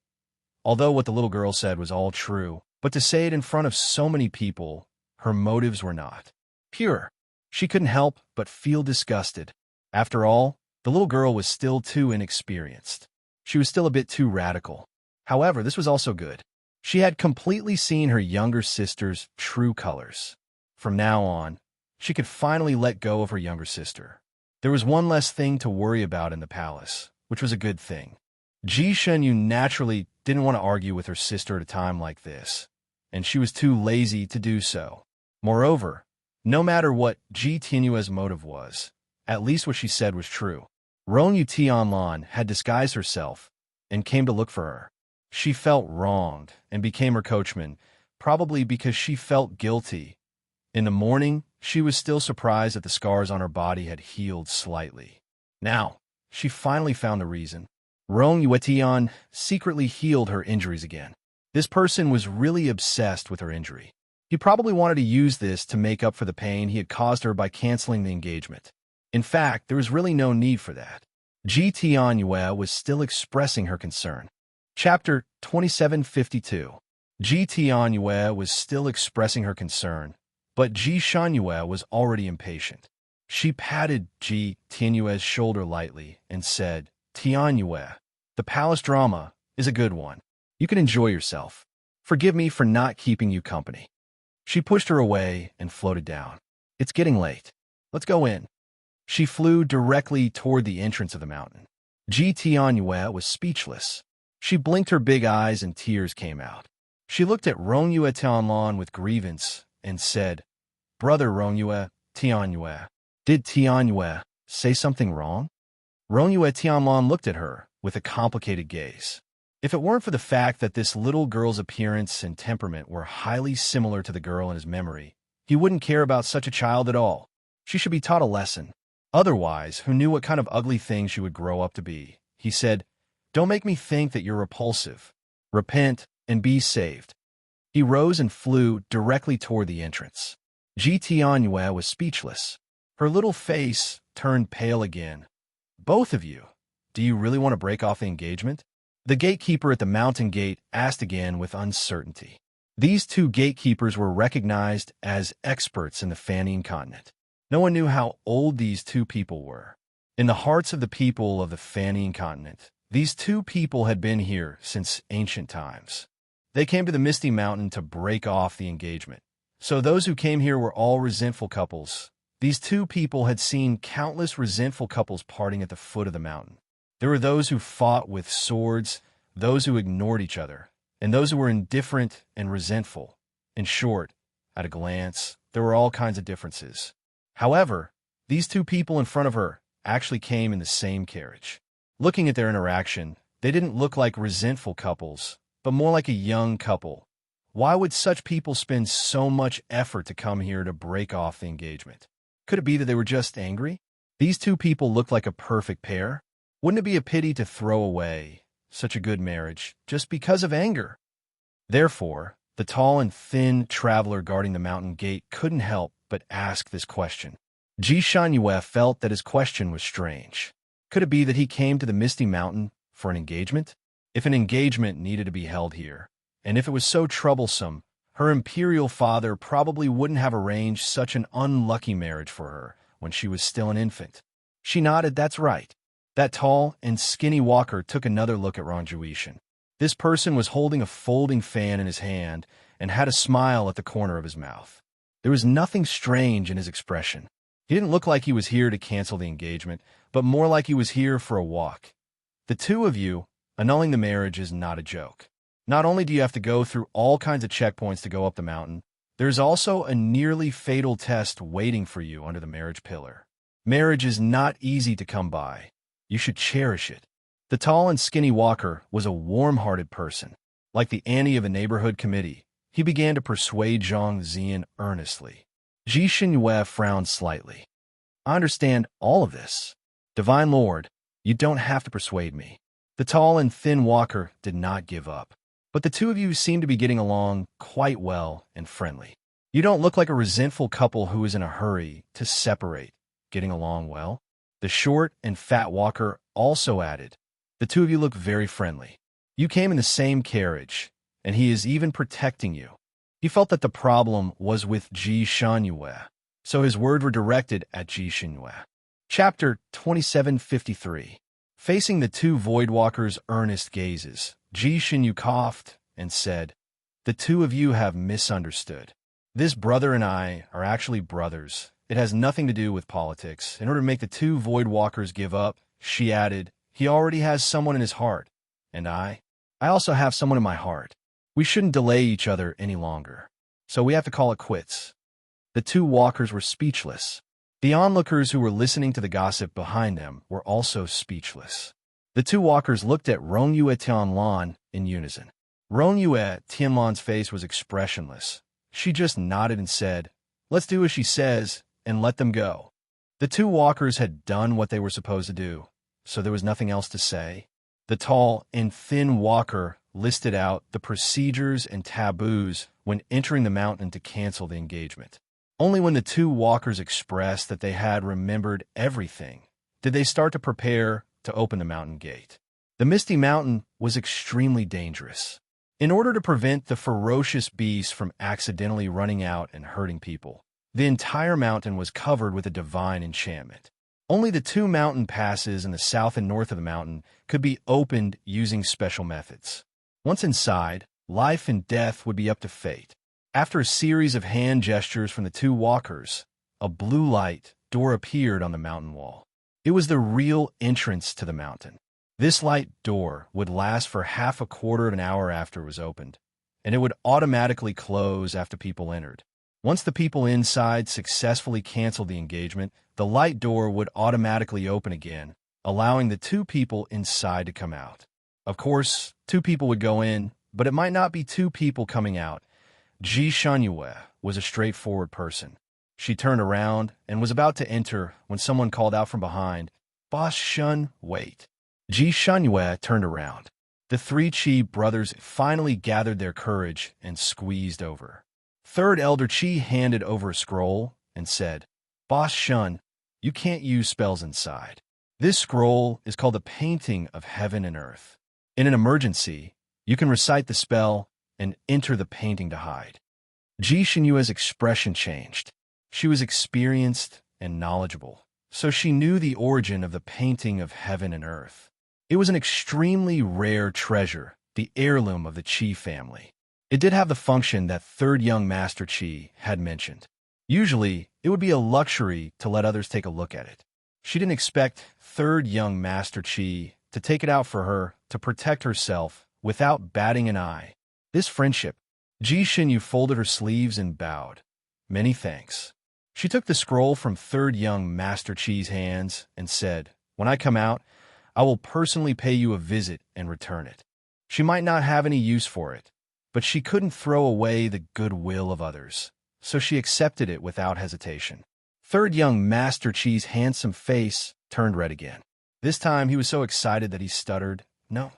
Although what the little girl said was all true, but to say it in front of so many people, her motives were not pure. She couldn't help but feel disgusted. After all, the little girl was still too inexperienced. She was still a bit too radical. However, this was also good. She had completely seen her younger sister's true colors. From now on, she could finally let go of her younger sister. There was one less thing to worry about in the palace, which was a good thing. Ji Shenyu naturally didn't want to argue with her sister at a time like this, and she was too lazy to do so. Moreover, no matter what Ji Tianyue's motive was, at least what she said was true. Rong Yu Tianlan had disguised herself and came to look for her. She felt wronged and became her coachman, probably because she felt guilty. In the morning, she was still surprised that the scars on her body had healed slightly. Now, she finally found the reason. Rong Yuetian secretly healed her injuries again. This person was really obsessed with her injury. He probably wanted to use this to make up for the pain he had caused her by canceling the engagement. In fact, there was really no need for that. Ji Tianyue was still expressing her concern. Chapter 2752. Ji Tianyue was still expressing her concern, but Ji Shanyue was already impatient. She patted Ji Tianyue's shoulder lightly and said, "Tianyue, the palace drama is a good one. You can enjoy yourself. Forgive me for not keeping you company." She pushed her away and floated down. "It's getting late. Let's go in." She flew directly toward the entrance of the mountain. Ji Tianyue was speechless. She blinked her big eyes and tears came out. She looked at Rong Yue Tianlan with grievance and said, "Brother Rong Yue Tianyue, did Tianyue say something wrong?" Rong Yue Tianlan looked at her with a complicated gaze. If it weren't for the fact that this little girl's appearance and temperament were highly similar to the girl in his memory, he wouldn't care about such a child at all. She should be taught a lesson. Otherwise, who knew what kind of ugly thing she would grow up to be? He said, "Don't make me think that you're repulsive. Repent and be saved." He rose and flew directly toward the entrance. Ji Tianyue was speechless. Her little face turned pale again. Both of you, do you really want to break off the engagement? The gatekeeper at the mountain gate asked again with uncertainty. These two gatekeepers were recognized as experts in the Fanine continent. No one knew how old these two people were. In the hearts of the people of the Fanine continent, these two people had been here since ancient times. They came to the Misty Mountain to break off the engagement. So those who came here were all resentful couples. These two people had seen countless resentful couples parting at the foot of the mountain. There were those who fought with swords, those who ignored each other, and those who were indifferent and resentful. In short, at a glance, there were all kinds of differences. However, these two people in front of her actually came in the same carriage. Looking at their interaction, they didn't look like resentful couples, but more like a young couple. Why would such people spend so much effort to come here to break off the engagement? Could it be that they were just angry? These two people looked like a perfect pair. Wouldn't it be a pity to throw away such a good marriage just because of anger? Therefore, the tall and thin traveler guarding the mountain gate couldn't help but ask this question. Ji Shanyue felt that his question was strange. Could it be that he came to the Misty Mountain for an engagement? If an engagement needed to be held here, and if it was so troublesome, her imperial father probably wouldn't have arranged such an unlucky marriage for her when she was still an infant. She nodded, that's right. That tall and skinny walker took another look at Rendezvous. This person was holding a folding fan in his hand and had a smile at the corner of his mouth. There was nothing strange in his expression. He didn't look like he was here to cancel the engagement, but more like he was here for a walk. The two of you, annulling the marriage is not a joke. Not only do you have to go through all kinds of checkpoints to go up the mountain, there's also a nearly fatal test waiting for you under the marriage pillar. Marriage is not easy to come by. You should cherish it. The tall and skinny walker was a warm-hearted person. Like the Annie of a neighborhood committee, he began to persuade Zhang Zian earnestly. Ji Xinyue frowned slightly. I understand all of this. Divine Lord, you don't have to persuade me. The tall and thin walker did not give up. But the two of you seem to be getting along quite well and friendly. You don't look like a resentful couple who is in a hurry to separate. Getting along well? The short and fat walker also added, the two of you look very friendly. You came in the same carriage, and he is even protecting you. He felt that the problem was with Ji Shanyue, so his words were directed at Ji Shanyue. Chapter 2753. Facing the two Voidwalkers' earnest gazes, Ji Shanyue coughed and said, the two of you have misunderstood. This brother and I are actually brothers. It has nothing to do with politics. In order to make the two Voidwalkers give up, she added, he already has someone in his heart. And I also have someone in my heart. We shouldn't delay each other any longer. So we have to call it quits. The two walkers were speechless. The onlookers who were listening to the gossip behind them were also speechless. The two walkers looked at Rongyue Tianlan in unison. Rongyue Tianlan's face was expressionless. She just nodded and said, let's do as she says, and let them go. The two walkers had done what they were supposed to do, so there was nothing else to say. The tall and thin walker listed out the procedures and taboos when entering the mountain to cancel the engagement. Only when the two walkers expressed that they had remembered everything did they start to prepare to open the mountain gate. The Misty Mountain was extremely dangerous. In order to prevent the ferocious beast from accidentally running out and hurting people, the entire mountain was covered with a divine enchantment. Only the two mountain passes in the south and north of the mountain could be opened using special methods. Once inside, life and death would be up to fate. After a series of hand gestures from the two walkers, a blue light door appeared on the mountain wall. It was the real entrance to the mountain. This light door would last for half a quarter of an hour after it was opened, and it would automatically close after people entered. Once the people inside successfully canceled the engagement, the light door would automatically open again, allowing the two people inside to come out. Of course, two people would go in, but it might not be two people coming out. Ji Shanyue was a straightforward person. She turned around and was about to enter when someone called out from behind, Boss Shun, wait. Ji Shanyue turned around. The three Chi brothers finally gathered their courage and squeezed over. Third Elder Chi handed over a scroll and said, "Boss Shun, you can't use spells inside. This scroll is called the Painting of Heaven and Earth. In an emergency, you can recite the spell and enter the painting to hide." Ji Xinyue's expression changed. She was experienced and knowledgeable, so she knew the origin of the Painting of Heaven and Earth. It was an extremely rare treasure, the heirloom of the Qi family. It did have the function that third young Master Qi had mentioned. Usually, it would be a luxury to let others take a look at it. She didn't expect third young Master Qi to take it out for her to protect herself without batting an eye. This friendship. Ji Xinyu folded her sleeves and bowed. "Many thanks." She took the scroll from third young Master Qi's hands and said, "When I come out, I will personally pay you a visit and return it." She might not have any use for it, but she couldn't throw away the goodwill of others, so she accepted it without hesitation. Third young Master Qi's handsome face turned red again. This time he was so excited that he stuttered, No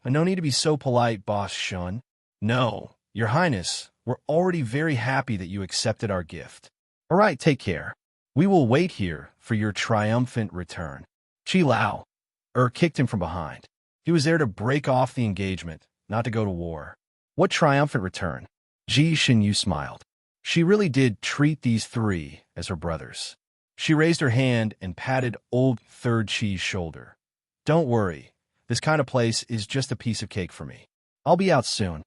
need to be so polite, Boss Shun. No, Your Highness, we're already very happy that you accepted our gift. All right, take care. We will wait here for your triumphant return." Qi Lao kicked him from behind. He was there to break off the engagement, not to go to war. What triumphant return? Ji Xinyu smiled. She really did treat these three as her brothers. She raised her hand and patted old Third Qi's shoulder. "Don't worry, this kind of place is just a piece of cake for me. I'll be out soon."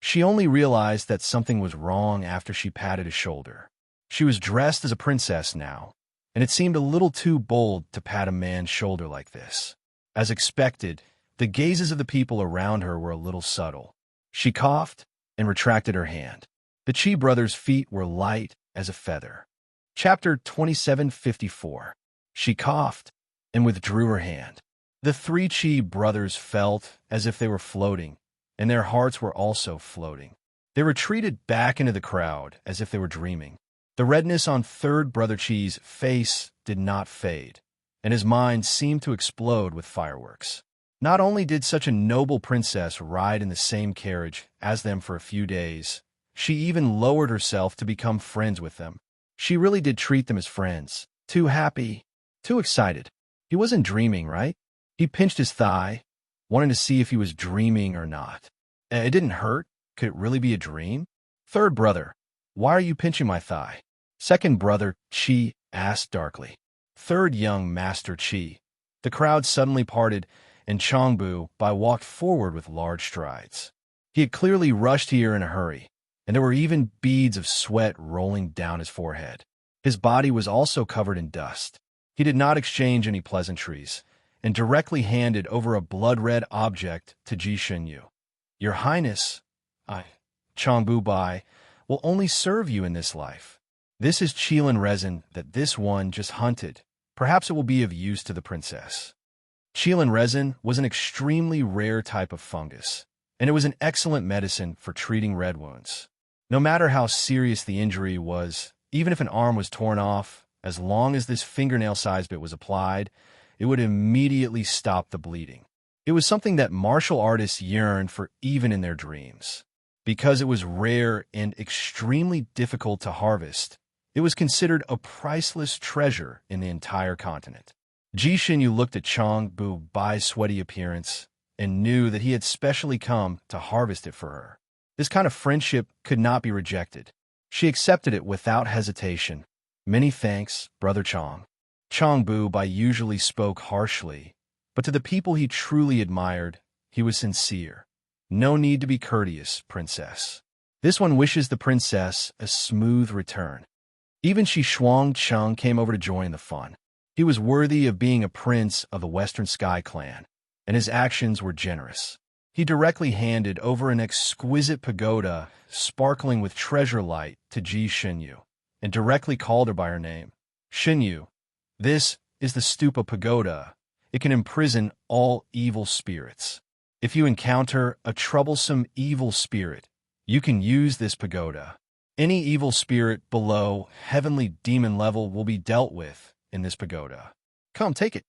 She only realized that something was wrong after she patted his shoulder. She was dressed as a princess now, and it seemed a little too bold to pat a man's shoulder like this. As expected, the gazes of the people around her were a little subtle. She coughed and retracted her hand. The Qi brothers' feet were light as a feather. Chapter 2754. She coughed and withdrew her hand. The three Qi brothers felt as if they were floating, and their hearts were also floating. They retreated back into the crowd as if they were dreaming. The redness on third brother Qi's face did not fade, and his mind seemed to explode with fireworks. Not only did such a noble princess ride in the same carriage as them for a few days, she even lowered herself to become friends with them. She really did treat them as friends. Too happy, too excited. He wasn't dreaming, right? He pinched his thigh, wanting to see if he was dreaming or not. It didn't hurt. Could it really be a dream? Third brother, why are you pinching my thigh? Second brother Qi asked darkly. Third young Master Qi. The crowd suddenly parted, and Chongbu Bai walked forward with large strides. He had clearly rushed here in a hurry, and there were even beads of sweat rolling down his forehead. His body was also covered in dust. He did not exchange any pleasantries, and directly handed over a blood-red object to Ji Xinyu. "Your Highness, Chongbu Bai, will only serve you in this life. This is Qilin resin that this one just hunted. Perhaps it will be of use to the princess." Qilin resin was an extremely rare type of fungus, and it was an excellent medicine for treating red wounds. No matter how serious the injury was, even if an arm was torn off, as long as this fingernail-sized bit was applied, it would immediately stop the bleeding. It was something that martial artists yearned for even in their dreams. Because it was rare and extremely difficult to harvest, it was considered a priceless treasure in the entire continent. Ji Xinyu looked at Chongbu Bai's sweaty appearance and knew that he had specially come to harvest it for her. This kind of friendship could not be rejected. She accepted it without hesitation. "Many thanks, Brother Chong." Chongbu Bai usually spoke harshly, but to the people he truly admired, he was sincere. "No need to be courteous, Princess. This one wishes the princess a smooth return." Even Shi Shuang Cheng came over to join the fun. He was worthy of being a prince of the Western Sky clan, and his actions were generous. He directly handed over an exquisite pagoda sparkling with treasure light to Ji Xinyu, and directly called her by her name. "Xinyu, this is the Stupa Pagoda. It can imprison all evil spirits. If you encounter a troublesome evil spirit, you can use this pagoda. Any evil spirit below heavenly demon level will be dealt with in this pagoda. Come, take it."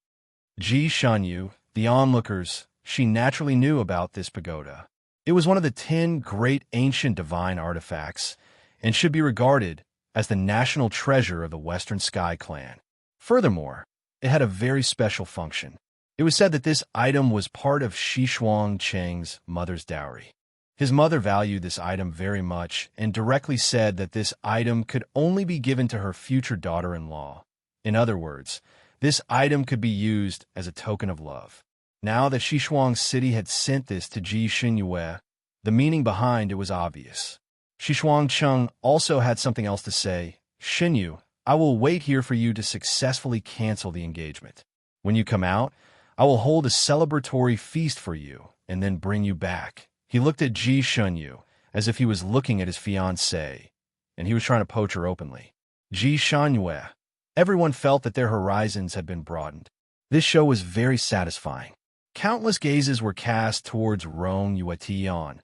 Ji Shanyu, the onlookers, she naturally knew about this pagoda. It was one of the 10 great ancient divine artifacts, and should be regarded as the national treasure of the Western Sky clan. Furthermore, it had a very special function. It was said that this item was part of Shi Cheng's mother's dowry. His mother valued this item very much and directly said that this item could only be given to her future daughter-in-law. In other words, this item could be used as a token of love. Now that Xishuang City had sent this to Ji Xinyue, the meaning behind it was obvious. Xishuang Cheng also had something else to say. Xinyu, I will wait here for you to successfully cancel the engagement. When you come out, I will hold a celebratory feast for you and then bring you back. He looked at Ji Shunyu as if he was looking at his fiancée, and he was trying to poach her openly. Ji Shanyue. Everyone felt that their horizons had been broadened. This show was very satisfying. Countless gazes were cast towards Rong Yuetian,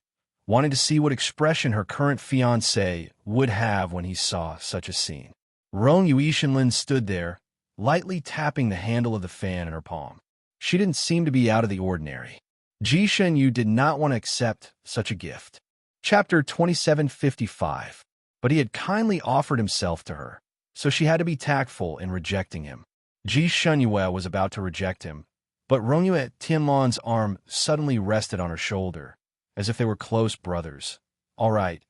wanting to see what expression her current fiancé would have when he saw such a scene. Rong Yuishinlin stood there, lightly tapping the handle of the fan in her palm. She didn't seem to be out of the ordinary. Ji Shenyu did not want to accept such a gift. Chapter 2755. But he had kindly offered himself to her, so she had to be tactful in rejecting him. Ji Shenyue was about to reject him, but Rongyue Tianlan's arm suddenly rested on her shoulder, as if they were close brothers. All right,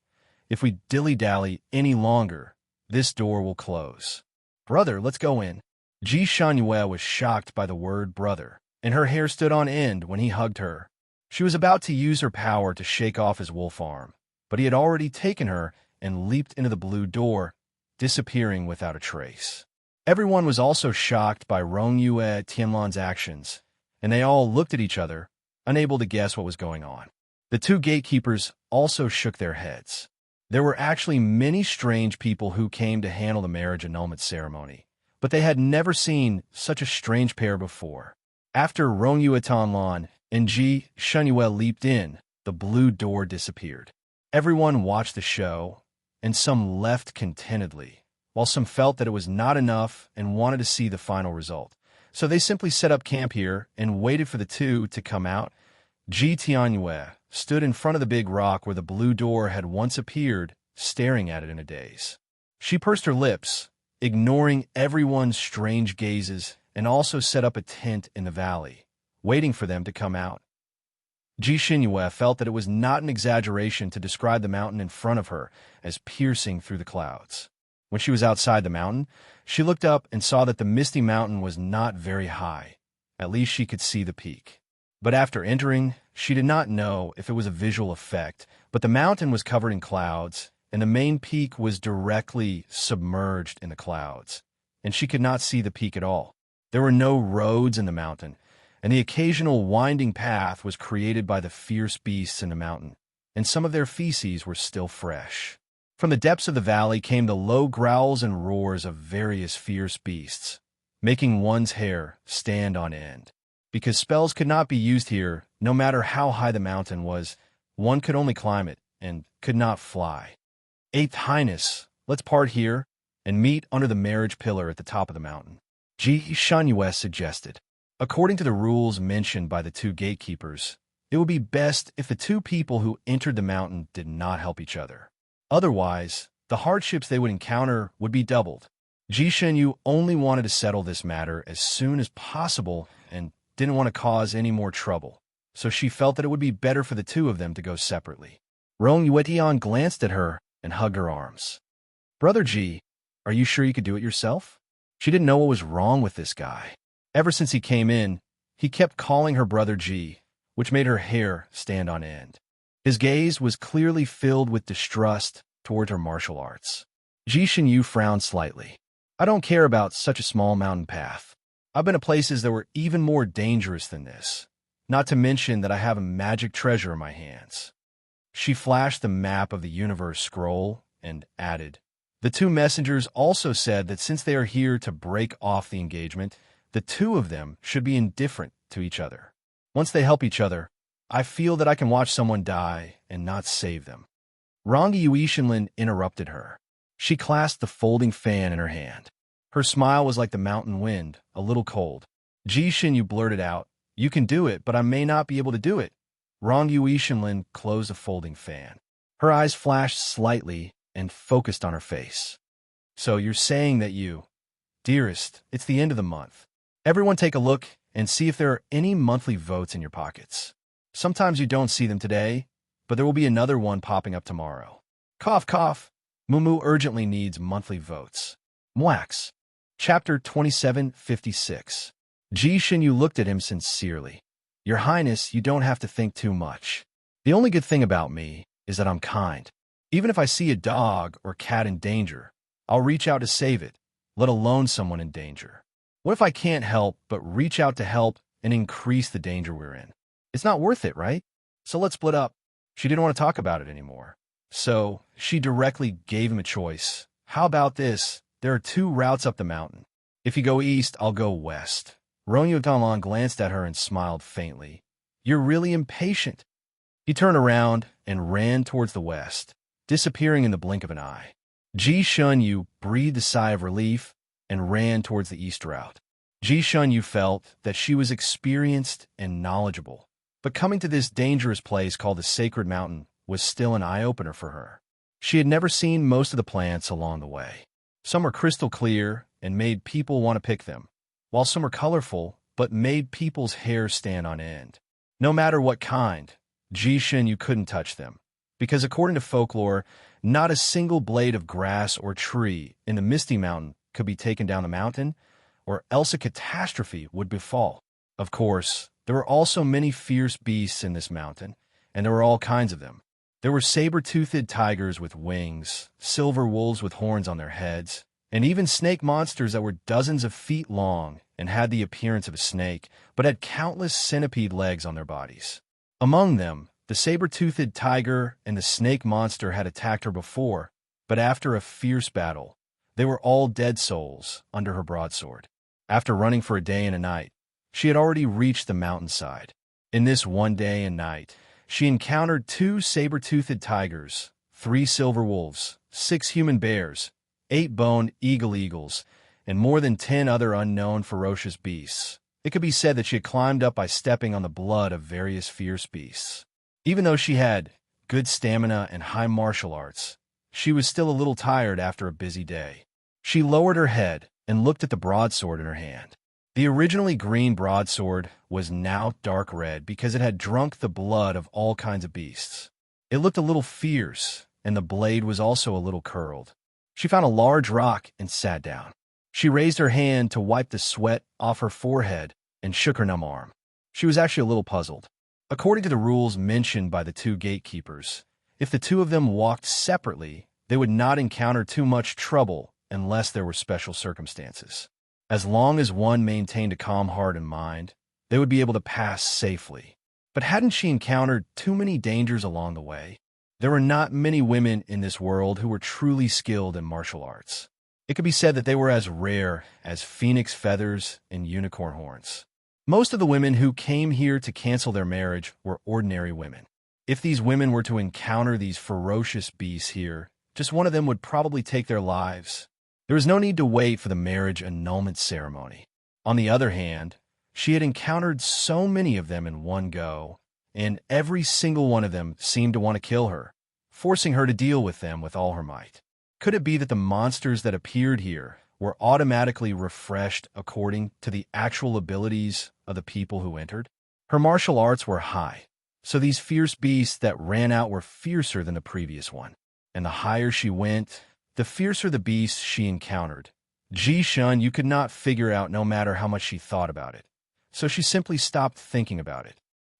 if we dilly-dally any longer, this door will close. Brother, let's go in. Ji Shenyue was shocked by the word brother, and her hair stood on end when he hugged her. She was about to use her power to shake off his wolf arm, but he had already taken her and leaped into the blue door, disappearing without a trace. Everyone was also shocked by Rongyue Tianlan's actions, and they all looked at each other, unable to guess what was going on. The two gatekeepers also shook their heads. There were actually many strange people who came to handle the marriage annulment ceremony, but they had never seen such a strange pair before. After Rongyue Tianlan and Ji Shenyue leaped in, the blue door disappeared. Everyone watched the show, and some left contentedly, while some felt that it was not enough and wanted to see the final result. So they simply set up camp here and waited for the two to come out. Ji Tianyue stood in front of the big rock where the blue door had once appeared, staring at it in a daze. She pursed her lips, ignoring everyone's strange gazes, and also set up a tent in the valley, waiting for them to come out. Ji Xinyue felt that it was not an exaggeration to describe the mountain in front of her as piercing through the clouds. When she was outside the mountain, she looked up and saw that the misty mountain was not very high. At least she could see the peak. But after entering, she did not know if it was a visual effect, but the mountain was covered in clouds, and the main peak was directly submerged in the clouds, and she could not see the peak at all. There were no roads in the mountain, and the occasional winding path was created by the fierce beasts in the mountain, and some of their feces were still fresh. From the depths of the valley came the low growls and roars of various fierce beasts, making one's hair stand on end. Because spells could not be used here, no matter how high the mountain was, one could only climb it and could not fly. Eighth Highness, let's part here and meet under the marriage pillar at the top of the mountain, Ji Shanyue suggested. According to the rules mentioned by the two gatekeepers, it would be best if the two people who entered the mountain did not help each other. Otherwise, the hardships they would encounter would be doubled. Ji Shenyu only wanted to settle this matter as soon as possible and didn't want to cause any more trouble, so she felt that it would be better for the two of them to go separately. Rong Yuetian glanced at her and hugged her arms. Brother Ji, are you sure you could do it yourself? She didn't know what was wrong with this guy. Ever since he came in, he kept calling her brother Ji, which made her hair stand on end. His gaze was clearly filled with distrust toward her martial arts. Ji Shenyu frowned slightly. I don't care about such a small mountain path. I've been to places that were even more dangerous than this, not to mention that I have a magic treasure in my hands. She flashed the map of the universe scroll and added, the two messengers also said that since they are here to break off the engagement, the two of them should be indifferent to each other. Once they help each other, I feel that I can watch someone die and not save them. Rangi Yuishinlin interrupted her. She clasped the folding fan in her hand. Her smile was like the mountain wind, a little cold. Ji Shinyu blurted out, you can do it, but I may not be able to do it. Rangi Yuishinlin closed the folding fan. Her eyes flashed slightly, and focused on her face. So you're saying that dearest, it's the end of the month. Everyone take a look and see if there are any monthly votes in your pockets. Sometimes you don't see them today, but there will be another one popping up tomorrow. Cough, cough. Mumu urgently needs monthly votes. Mwax. Chapter 2756. Ji Shinyu looked at him sincerely. Your Highness, you don't have to think too much. The only good thing about me is that I'm kind. Even if I see a dog or cat in danger, I'll reach out to save it, let alone someone in danger. What if I can't help but reach out to help and increase the danger we're in? It's not worth it, right? So let's split up. She didn't want to talk about it anymore. So she directly gave him a choice. How about this? There are 2 routes up the mountain. If you go east, I'll go west. Ronyu Danlan glanced at her and smiled faintly. You're really impatient. He turned around and ran towards the west, disappearing in the blink of an eye. Ji Shinyu breathed a sigh of relief and ran towards the east route. Ji Shinyu felt that she was experienced and knowledgeable, but coming to this dangerous place called the Sacred Mountain was still an eye-opener for her. She had never seen most of the plants along the way. Some were crystal clear and made people want to pick them, while some were colorful but made people's hair stand on end. No matter what kind, Ji Shinyu couldn't touch them, because according to folklore, not a single blade of grass or tree in the Misty Mountain could be taken down the mountain, or else a catastrophe would befall. Of course, there were also many fierce beasts in this mountain, and there were all kinds of them. There were saber-toothed tigers with wings, silver wolves with horns on their heads, and even snake monsters that were dozens of feet long and had the appearance of a snake, but had countless centipede legs on their bodies. Among them, the saber-toothed tiger and the snake monster had attacked her before, but after a fierce battle, they were all dead souls under her broadsword. After running for a day and a night, she had already reached the mountainside. In this one day and night, she encountered 2 saber-toothed tigers, 3 silver wolves, 6 human bears, 8 bone eagles, and more than 10 other unknown ferocious beasts. It could be said that she had climbed up by stepping on the blood of various fierce beasts. Even though she had good stamina and high martial arts, she was still a little tired after a busy day. She lowered her head and looked at the broadsword in her hand. The originally green broadsword was now dark red because it had drunk the blood of all kinds of beasts. It looked a little fierce, and the blade was also a little curled. She found a large rock and sat down. She raised her hand to wipe the sweat off her forehead and shook her numb arm. She was actually a little puzzled. According to the rules mentioned by the 2 gatekeepers, if the 2 of them walked separately, they would not encounter too much trouble unless there were special circumstances. As long as one maintained a calm heart and mind, they would be able to pass safely. But hadn't she encountered too many dangers along the way? There were not many women in this world who were truly skilled in martial arts. It could be said that they were as rare as phoenix feathers and unicorn horns. Most of the women who came here to cancel their marriage were ordinary women. If these women were to encounter these ferocious beasts here, just one of them would probably take their lives. There was no need to wait for the marriage annulment ceremony. On the other hand, she had encountered so many of them in one go, and every single one of them seemed to want to kill her, forcing her to deal with them with all her might. Could it be that the monsters that appeared here were automatically refreshed according to the actual abilities of the people who entered? Her martial arts were high, so these fierce beasts that ran out were fiercer than the previous one. And the higher she went, the fiercer the beasts she encountered. Ji Shinyu could not figure out no matter how much she thought about it, so she simply stopped thinking about it.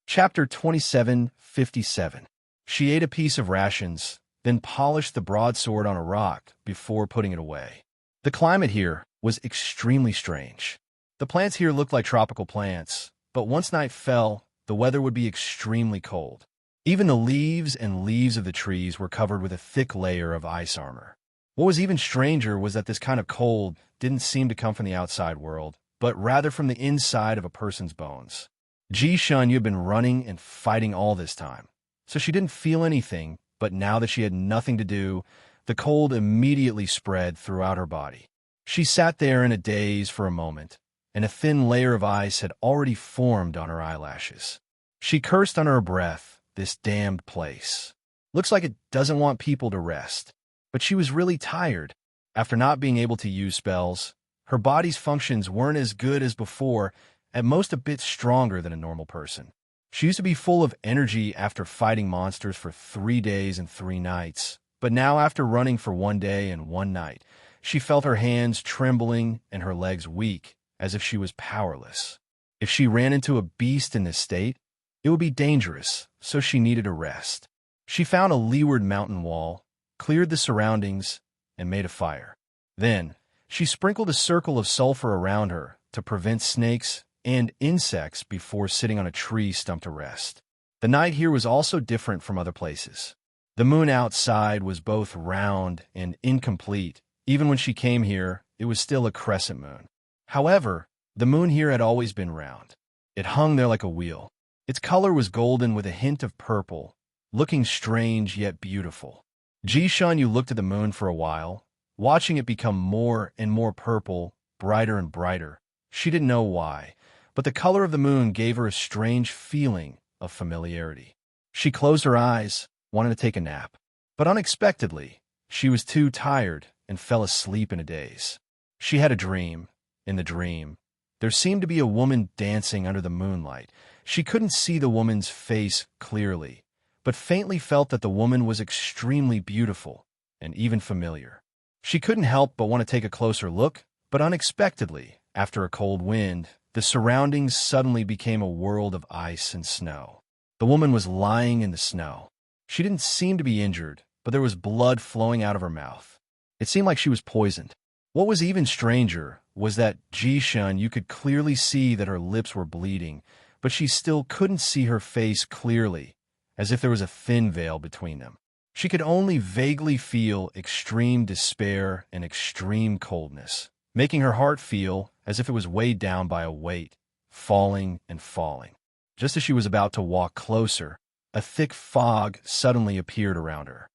Chapter 2757. She ate a piece of rations, then polished the broadsword on a rock before putting it away. The climate here was extremely strange. The plants here looked like tropical plants, but once night fell, the weather would be extremely cold. Even the leaves of the trees were covered with a thick layer of ice armor. What was even stranger was that this kind of cold didn't seem to come from the outside world, but rather from the inside of a person's bones. Ji Shinyu had been running and fighting all this time, so she didn't feel anything, but now that she had nothing to do, the cold immediately spread throughout her body. She sat there in a daze for a moment, and a thin layer of ice had already formed on her eyelashes. She cursed under her breath, this damned place. Looks like it doesn't want people to rest. But she was really tired. After not being able to use spells, her body's functions weren't as good as before, at most a bit stronger than a normal person. She used to be full of energy after fighting monsters for 3 days and 3 nights, but now after running for 1 day and 1 night, she felt her hands trembling and her legs weak, as if she was powerless. If she ran into a beast in this state, it would be dangerous, so she needed a rest. She found a leeward mountain wall, cleared the surroundings, and made a fire. Then, she sprinkled a circle of sulfur around her to prevent snakes and insects before sitting on a tree stump to rest. The night here was also different from other places. The moon outside was both round and incomplete. Even when she came here, it was still a crescent moon. However, the moon here had always been round. It hung there like a wheel. Its color was golden with a hint of purple, looking strange yet beautiful. Ji-shun looked at the moon for a while, watching it become more and more purple, brighter and brighter. She didn't know why, but the color of the moon gave her a strange feeling of familiarity. She closed her eyes, wanted to take a nap, but unexpectedly, she was too tired and fell asleep in a daze. She had a dream. In the dream, there seemed to be a woman dancing under the moonlight. She couldn't see the woman's face clearly, but faintly felt that the woman was extremely beautiful and even familiar. She couldn't help but want to take a closer look, but unexpectedly, after a cold wind, the surroundings suddenly became a world of ice and snow. The woman was lying in the snow. She didn't seem to be injured, but there was blood flowing out of her mouth. It seemed like she was poisoned. What was even stranger was that Ji-shun could clearly see that her lips were bleeding, but she still couldn't see her face clearly, as if there was a thin veil between them. She could only vaguely feel extreme despair and extreme coldness, making her heart feel as if it was weighed down by a weight, falling and falling. Just as she was about to walk closer, a thick fog suddenly appeared around her.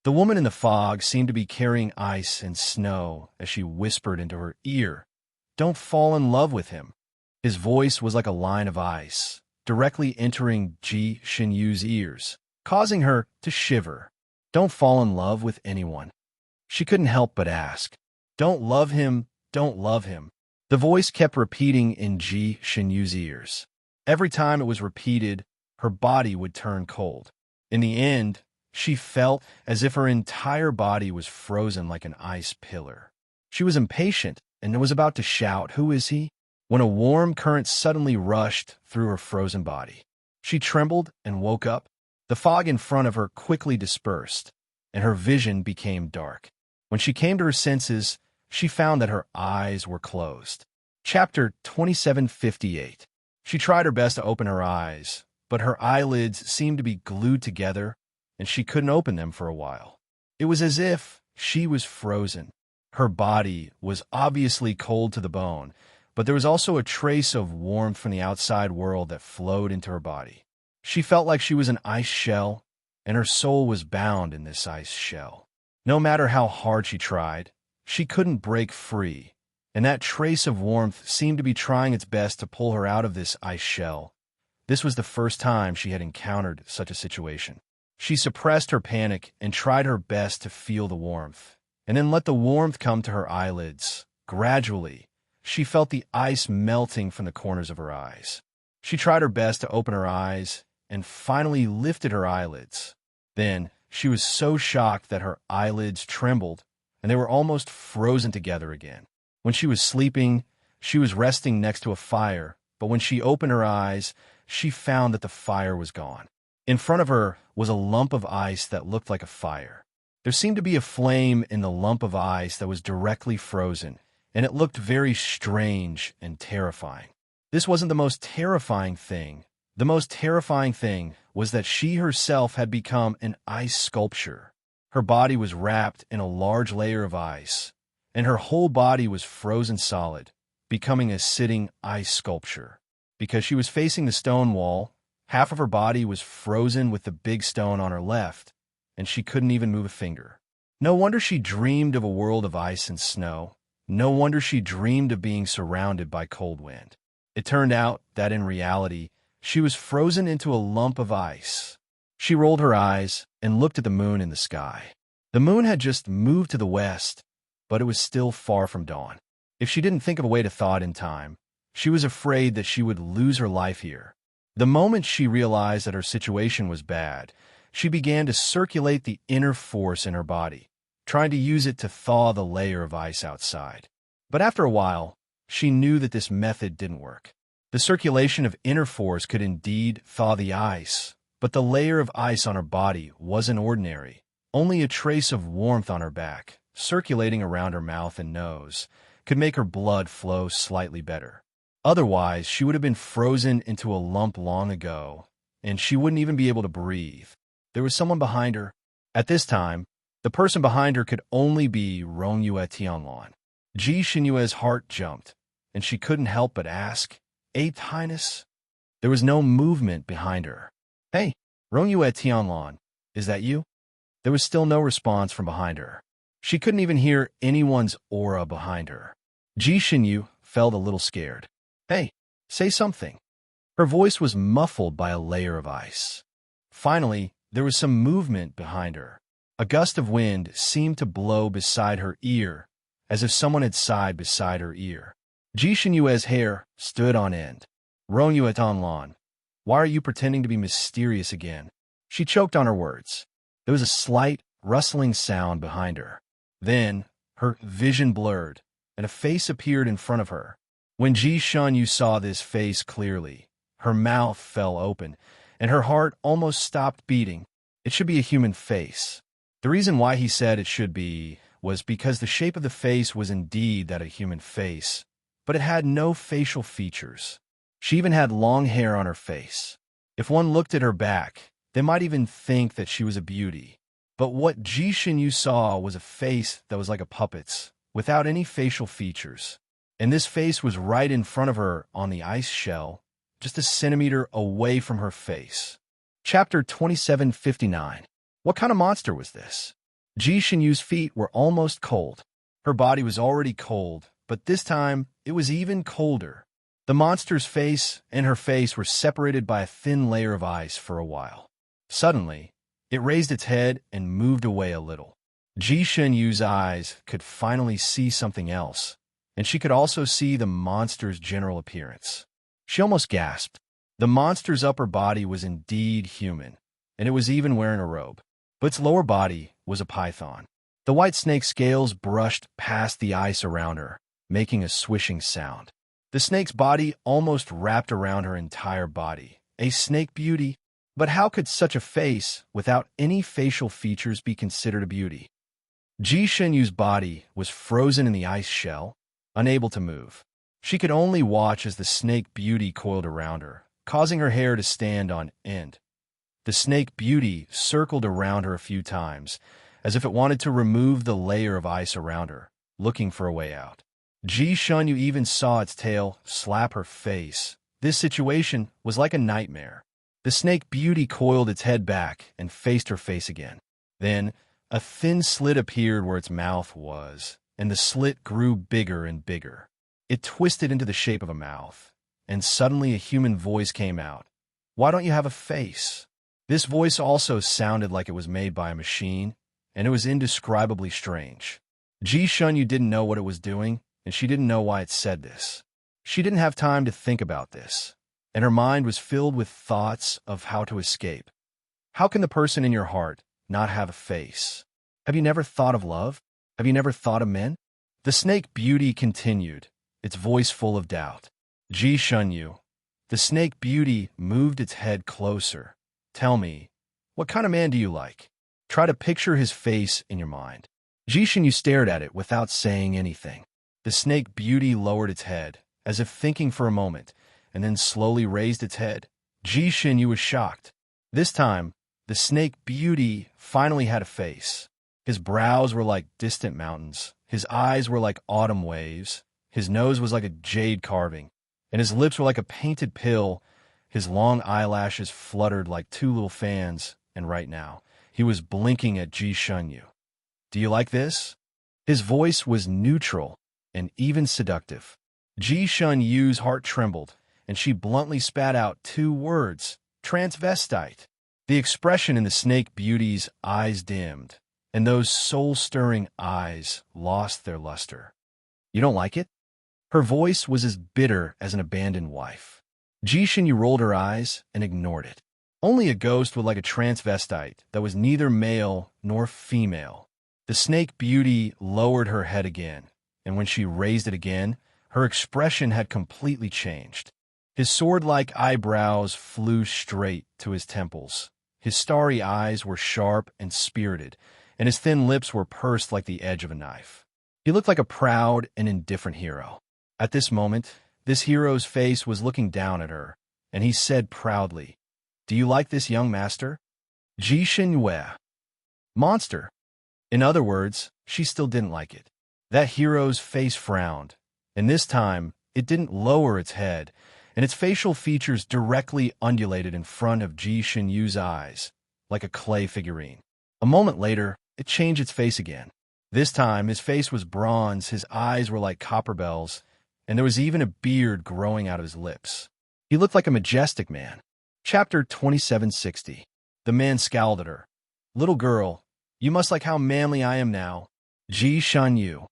The woman in the fog seemed to be carrying ice and snow as she whispered into her ear, "Don't fall in love with him." His voice was like a line of ice, directly entering Ji-shun's ears, causing her to shiver. Don't fall in love with anyone. She couldn't help but ask, "Don't love him, don't love him." The voice kept repeating in Ji-shun's ears. Every time it was repeated, her body would turn cold. In the end, she felt as if her entire body was frozen like an ice pillar. She was impatient and was about to shout, "Who is he?" when a warm current suddenly rushed through her frozen body. She trembled and woke up. The fog in front of her quickly dispersed, and her vision became dark. When she came to her senses, she found that her eyes were closed. Chapter 2758. She tried her best to open her eyes, but her eyelids seemed to be glued together, and she couldn't open them for a while. It was as if she was frozen. Her body was obviously cold to the bone, but there was also a trace of warmth from the outside world that flowed into her body. She felt like she was an ice shell, and her soul was bound in this ice shell. No matter how hard she tried, she couldn't break free, and that trace of warmth seemed to be trying its best to pull her out of this ice shell. This was the first time she had encountered such a situation. She suppressed her panic and tried her best to feel the warmth, and then let the warmth come to her eyelids. Gradually, she felt the ice melting from the corners of her eyes. She tried her best to open her eyes and finally lifted her eyelids. Then, she was so shocked that her eyelids trembled and they were almost frozen together again. When she was sleeping, she was resting next to a fire, but when she opened her eyes, she found that the fire was gone. In front of her was a lump of ice that looked like a fire. There seemed to be a flame in the lump of ice that was directly frozen, and it looked very strange and terrifying. This wasn't the most terrifying thing. The most terrifying thing was that she herself had become an ice sculpture. Her body was wrapped in a large layer of ice, and her whole body was frozen solid, becoming a sitting ice sculpture. Because she was facing the stone wall, half of her body was frozen with the big stone on her left, and she couldn't even move a finger. No wonder she dreamed of a world of ice and snow. No wonder she dreamed of being surrounded by cold wind. It turned out that in reality, she was frozen into a lump of ice. She rolled her eyes and looked at the moon in the sky. The moon had just moved to the west, but it was still far from dawn. If she didn't think of a way to thaw it in time, she was afraid that she would lose her life here. The moment she realized that her situation was bad, she began to circulate the inner force in her body, trying to use it to thaw the layer of ice outside. But after a while, she knew that this method didn't work. The circulation of inner force could indeed thaw the ice, but the layer of ice on her body wasn't ordinary. Only a trace of warmth on her back, circulating around her mouth and nose, could make her blood flow slightly better. Otherwise, she would have been frozen into a lump long ago, and she wouldn't even be able to breathe. There was someone behind her. At this time, the person behind her could only be Rendezvous Tianlan. Ji Xinyue's heart jumped, and she couldn't help but ask, "Eighth Highness?" There was no movement behind her. "Hey, Rendezvous Tianlan, is that you?" There was still no response from behind her. She couldn't even hear anyone's aura behind her. Ji Xinyu felt a little scared. "Hey, say something." Her voice was muffled by a layer of ice. Finally, there was some movement behind her. A gust of wind seemed to blow beside her ear, as if someone had sighed beside her ear. Ji Xinyue's hair stood on end. "Rendezvous Tianlan, why are you pretending to be mysterious again?" She choked on her words. There was a slight, rustling sound behind her. Then, her vision blurred, and a face appeared in front of her. When Ji Xinyue saw this face clearly, her mouth fell open, and her heart almost stopped beating. It should be a human face. The reason why he said it should be was because the shape of the face was indeed that of a human face, but it had no facial features. She even had long hair on her face. If one looked at her back, they might even think that she was a beauty. But what Ji Xinyu saw was a face that was like a puppet's, without any facial features. And this face was right in front of her on the ice shell, just a centimeter away from her face. Chapter 2759. What kind of monster was this? Ji Xinyu's feet were almost cold. Her body was already cold, but this time it was even colder. The monster's face and her face were separated by a thin layer of ice for a while. Suddenly, it raised its head and moved away a little. Ji Xinyu's eyes could finally see something else, and she could also see the monster's general appearance. She almost gasped. The monster's upper body was indeed human, and it was even wearing a robe. But its lower body was a python. The white snake's scales brushed past the ice around her, making a swishing sound. The snake's body almost wrapped around her entire body. A snake beauty. But how could such a face, without any facial features, be considered a beauty? Ji Xinyu's body was frozen in the ice shell, unable to move. She could only watch as the snake beauty coiled around her, causing her hair to stand on end. The snake beauty circled around her a few times, as if it wanted to remove the layer of ice around her, looking for a way out. Ji Xinyue even saw its tail slap her face. This situation was like a nightmare. The snake beauty coiled its head back and faced her face again. Then, a thin slit appeared where its mouth was, and the slit grew bigger and bigger. It twisted into the shape of a mouth, and suddenly a human voice came out. "Why don't you have a face?" This voice also sounded like it was made by a machine, and it was indescribably strange. Ji Xinyue didn't know what it was doing, and she didn't know why it said this. She didn't have time to think about this, and her mind was filled with thoughts of how to escape. How can the person in your heart not have a face? Have you never thought of love? Have you never thought of men? The snake beauty continued, its voice full of doubt. Ji Xinyue. The snake beauty moved its head closer. "Tell me, what kind of man do you like? Try to picture his face in your mind." Ji Xinyue stared at it without saying anything. The snake beauty lowered its head, as if thinking for a moment, and then slowly raised its head. Ji Xinyue was shocked. This time, the snake beauty finally had a face. His brows were like distant mountains, his eyes were like autumn waves, his nose was like a jade carving, and his lips were like a painted pill. His long eyelashes fluttered like two little fans, and right now, he was blinking at Ji Xinyue. "Do you like this?" His voice was neutral and even seductive. Ji Xinyue's heart trembled, and she bluntly spat out two words, "transvestite." The expression in the snake beauty's eyes dimmed, and those soul-stirring eyes lost their luster. You don't like it? Her voice was as bitter as an abandoned wife. Ji Shinyu rolled her eyes and ignored it. Only a ghost would like a transvestite that was neither male nor female. The snake beauty lowered her head again, and when she raised it again, her expression had completely changed. His sword-like eyebrows flew straight to his temples. His starry eyes were sharp and spirited, and his thin lips were pursed like the edge of a knife. He looked like a proud and indifferent hero. At this moment, this hero's face was looking down at her, and he said proudly, "Do you like this, young master?" Ji Shinyu. Monster. In other words, she still didn't like it. That hero's face frowned, and this time, it didn't lower its head, and its facial features directly undulated in front of Ji Shinyu's eyes, like a clay figurine. A moment later, it changed its face again. This time, his face was bronze, his eyes were like copper bells, and there was even a beard growing out of his lips. He looked like a majestic man. Chapter 2760. The man scowled at her. "Little girl, you must like how manly I am now." Ji Shinyu.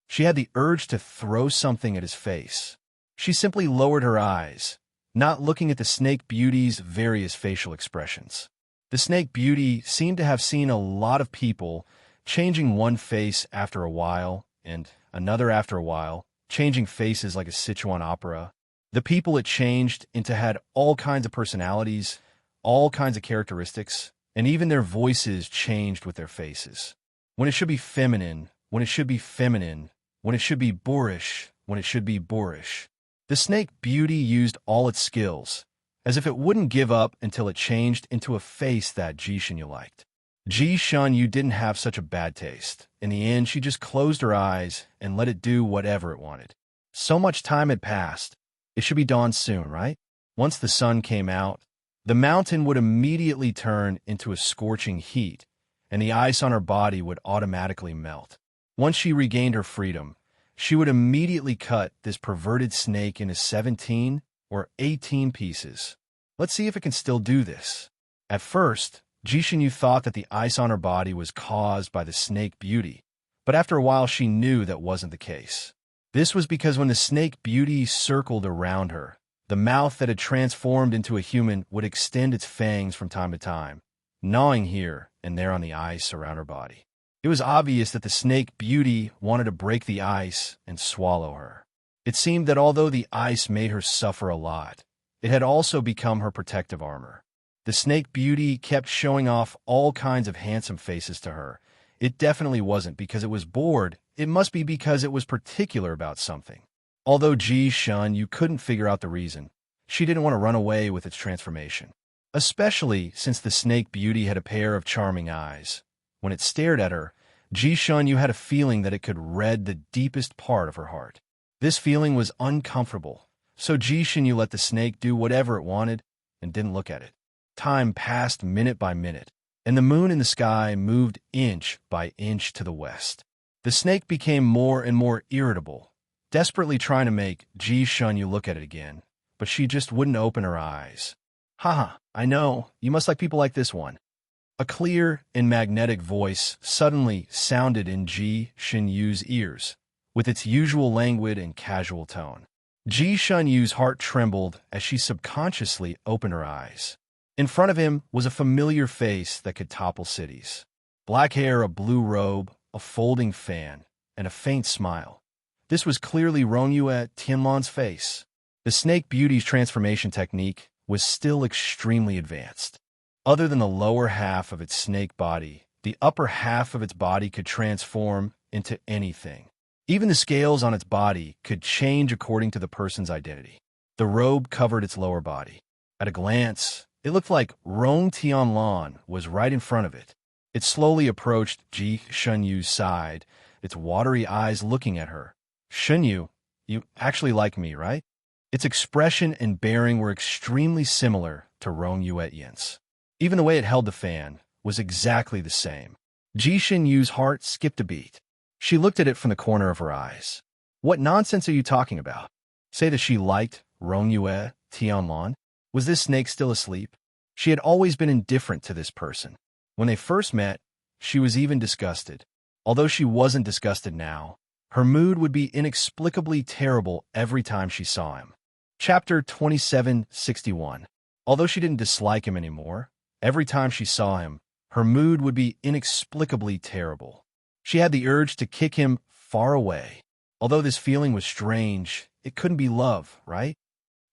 She had the urge to throw something at his face. She simply lowered her eyes, not looking at the snake beauty's various facial expressions. The snake beauty seemed to have seen a lot of people, changing one face after a while, and another after a while, changing faces like a Sichuan opera. The people it changed into had all kinds of personalities, all kinds of characteristics, and even their voices changed with their faces. When it should be feminine, when it should be feminine, when it should be boorish, when it should be boorish. The snake beauty used all its skills, as if it wouldn't give up until it changed into a face that Ji Shinyu liked. Ji Shinyu didn't have such a bad taste. In the end, she just closed her eyes and let it do whatever it wanted. So much time had passed. It should be dawn soon, right? Once the sun came out, the mountain would immediately turn into a scorching heat, and the ice on her body would automatically melt. Once she regained her freedom, she would immediately cut this perverted snake into 17 or 18 pieces. Let's see if it can still do this. At first, Ji Shinyu thought that the ice on her body was caused by the snake beauty, but after a while she knew that wasn't the case. This was because when the snake beauty circled around her, the mouth that had transformed into a human would extend its fangs from time to time, gnawing here and there on the ice around her body. It was obvious that the snake beauty wanted to break the ice and swallow her. It seemed that although the ice made her suffer a lot, it had also become her protective armor. The snake beauty kept showing off all kinds of handsome faces to her. It definitely wasn't because it was bored. It must be because it was particular about something. Although Ji Shinyu couldn't figure out the reason, she didn't want to run away with its transformation, especially since the snake beauty had a pair of charming eyes. When it stared at her, Ji Shinyu had a feeling that it could read the deepest part of her heart. This feeling was uncomfortable, so Ji Shinyu let the snake do whatever it wanted and didn't look at it. Time passed minute by minute, and the moon in the sky moved inch by inch to the west. The snake became more and more irritable, desperately trying to make Ji Shinyu look at it again, but she just wouldn't open her eyes. "Haha, I know, you must like people like this one." A clear and magnetic voice suddenly sounded in Ji Shinyu's ears, with its usual languid and casual tone. Ji Shinyu's heart trembled as she subconsciously opened her eyes. In front of him was a familiar face that could topple cities. Black hair, a blue robe, a folding fan, and a faint smile. This was clearly Rongyue Tianlan's face. The snake beauty's transformation technique was still extremely advanced. Other than the lower half of its snake body, the upper half of its body could transform into anything. Even the scales on its body could change according to the person's identity. The robe covered its lower body. At a glance, it looked like Rong Tianlan was right in front of it. It slowly approached Ji Shinyu's side, its watery eyes looking at her. "Shinyu, you actually like me, right?" Its expression and bearing were extremely similar to Rongyue Yin's. Even the way it held the fan was exactly the same. Ji Shinyu's heart skipped a beat. She looked at it from the corner of her eyes. "What nonsense are you talking about?" Say that she liked Rongyue Tianlan? Was this snake still asleep? She had always been indifferent to this person. When they first met, She was even disgusted. Although she wasn't disgusted now, her mood would be inexplicably terrible every time she saw him. Chapter 2761. Although she didn't dislike him anymore, every time she saw him, her mood would be inexplicably terrible. She had the urge to kick him far away. Although this feeling was strange, it couldn't be love, right?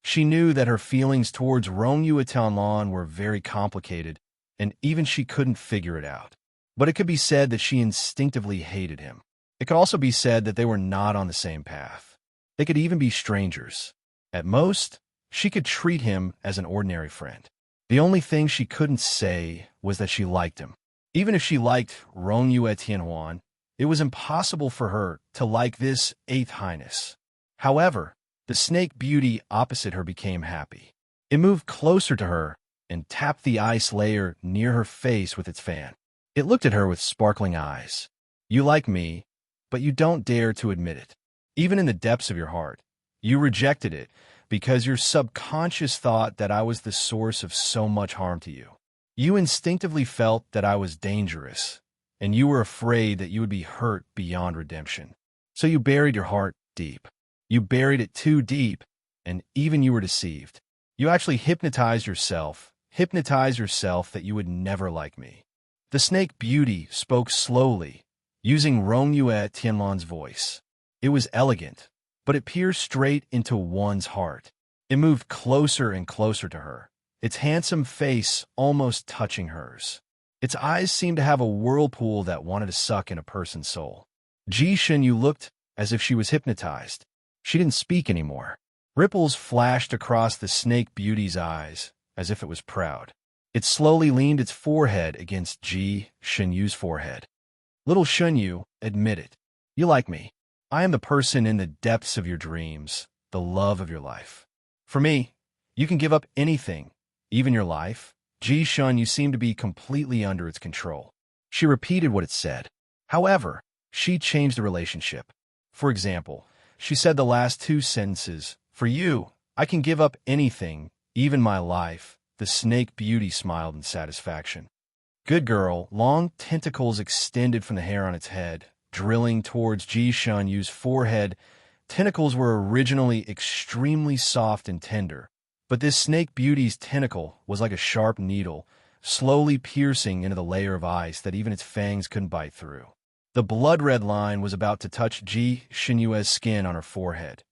She knew that her feelings towards Rendezvous Audiobook were very complicated, and even she couldn't figure it out. But it could be said that she instinctively hated him. It could also be said that they were not on the same path. They could even be strangers. At most, she could treat him as an ordinary friend. The only thing she couldn't say was that she liked him. Even if she liked Rendezvous Audiobook, it was impossible for her to like this Eighth Highness. However, the snake beauty opposite her became happy. It moved closer to her and tapped the ice layer near her face with its fan. It looked at her with sparkling eyes. You like me, but you don't dare to admit it. Even in the depths of your heart, you rejected it because your subconscious thought that I was the source of so much harm to you. You instinctively felt that I was dangerous, and you were afraid that you would be hurt beyond redemption. So you buried your heart deep. You buried it too deep, and even you were deceived. You actually hypnotized yourself that you would never like me. The snake beauty spoke slowly, using Rendezvous Audiobook's voice. It was elegant, but it pierced straight into one's heart. It moved closer and closer to her, its handsome face almost touching hers. Its eyes seemed to have a whirlpool that wanted to suck in a person's soul. Ji Shenyu looked as if she was hypnotized. She didn't speak anymore. Ripples flashed across the snake beauty's eyes, as if it was proud. It slowly leaned its forehead against Ji Shenyu's forehead. Little Shenyu, admit it. You like me. I am the person in the depths of your dreams, the love of your life. For me, you can give up anything, even your life. Ji Shenyu seemed to be completely under its control. She repeated what it said. However, she changed the relationship. For example, she said the last two sentences. For you, I can give up anything, even my life. The snake beauty smiled in satisfaction. Good girl. Long tentacles extended from the hair on its head, drilling towards Ji Shenyu's forehead. Tentacles were originally extremely soft and tender, but this snake beauty's tentacle was like a sharp needle, slowly piercing into the layer of ice that even its fangs couldn't bite through. The blood-red line was about to touch Ji Shenyu's skin on her forehead.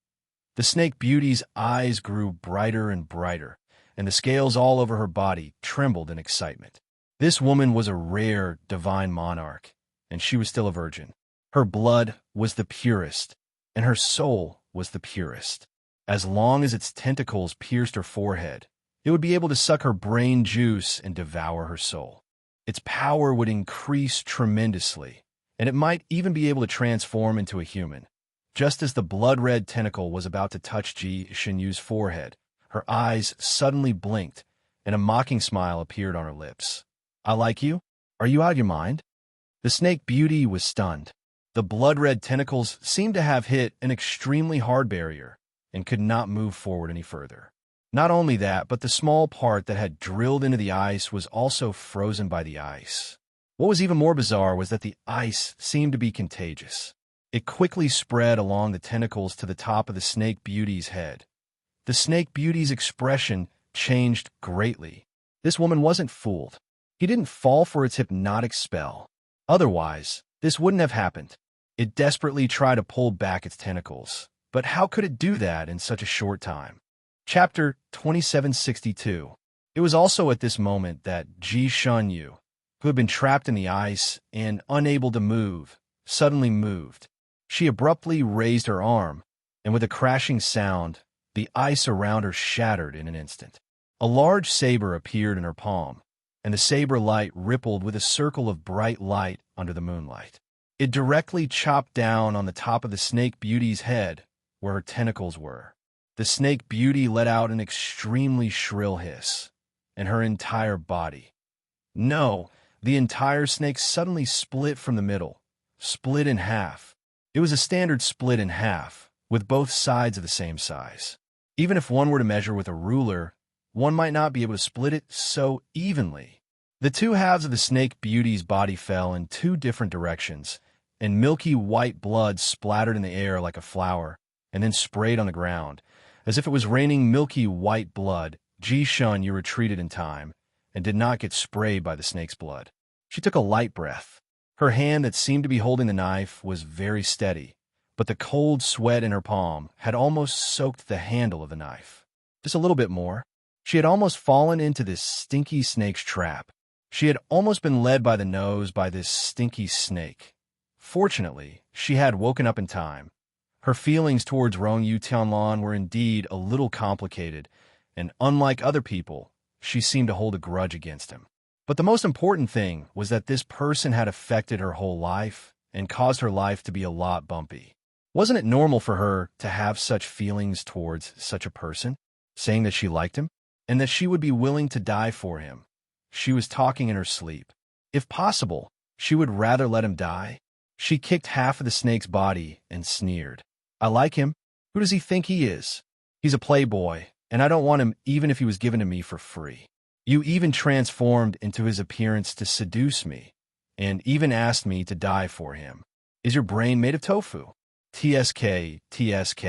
The snake beauty's eyes grew brighter and brighter, and the scales all over her body trembled in excitement. This woman was a rare, divine monarch, and she was still a virgin. Her blood was the purest, and her soul was the purest. As long as its tentacles pierced her forehead, it would be able to suck her brain juice and devour her soul. Its power would increase tremendously, and it might even be able to transform into a human. Just as the blood-red tentacle was about to touch Ji Shenyu's forehead, her eyes suddenly blinked, and a mocking smile appeared on her lips. I like you? Are you out of your mind? The snake beauty was stunned. The blood-red tentacles seemed to have hit an extremely hard barrier and could not move forward any further. Not only that, but the small part that had drilled into the ice was also frozen by the ice. What was even more bizarre was that the ice seemed to be contagious. It quickly spread along the tentacles to the top of the snake beauty's head. The snake beauty's expression changed greatly. This woman wasn't fooled. He didn't fall for its hypnotic spell. Otherwise, this wouldn't have happened. It desperately tried to pull back its tentacles. But how could it do that in such a short time? Chapter 2762. It was also at this moment that Ji Shenyu, who had been trapped in the ice and unable to move, suddenly moved. She abruptly raised her arm, and with a crashing sound, the ice around her shattered in an instant. A large saber appeared in her palm, and the saber light rippled with a circle of bright light under the moonlight. It directly chopped down on the top of the snake beauty's head, where her tentacles were. The snake beauty let out an extremely shrill hiss, and her entire body. No, the entire snake suddenly split from the middle, split in half. It was a standard split in half, with both sides of the same size. Even if one were to measure with a ruler, one might not be able to split it so evenly. The two halves of the snake beauty's body fell in two different directions, and milky white blood splattered in the air like a flower, and then sprayed on the ground. As if it was raining milky white blood, Ji-shun, you retreated in time, and did not get sprayed by the snake's blood. She took a light breath. Her hand that seemed to be holding the knife was very steady, but the cold sweat in her palm had almost soaked the handle of the knife. Just a little bit more. She had almost fallen into this stinky snake's trap. She had almost been led by the nose by this stinky snake. Fortunately, she had woken up in time. Her feelings towards Rong Yu Tianlan were indeed a little complicated, and unlike other people, she seemed to hold a grudge against him. But the most important thing was that this person had affected her whole life and caused her life to be a lot bumpy. Wasn't it normal for her to have such feelings towards such a person, saying that she liked him, and that she would be willing to die for him? She was talking in her sleep. If possible, she would rather let him die. She kicked half of the snake's body and sneered. I like him. Who does he think he is? He's a playboy, and I don't want him even if he was given to me for free. You even transformed into his appearance to seduce me, and even asked me to die for him. Is your brain made of tofu? TSK, TSK.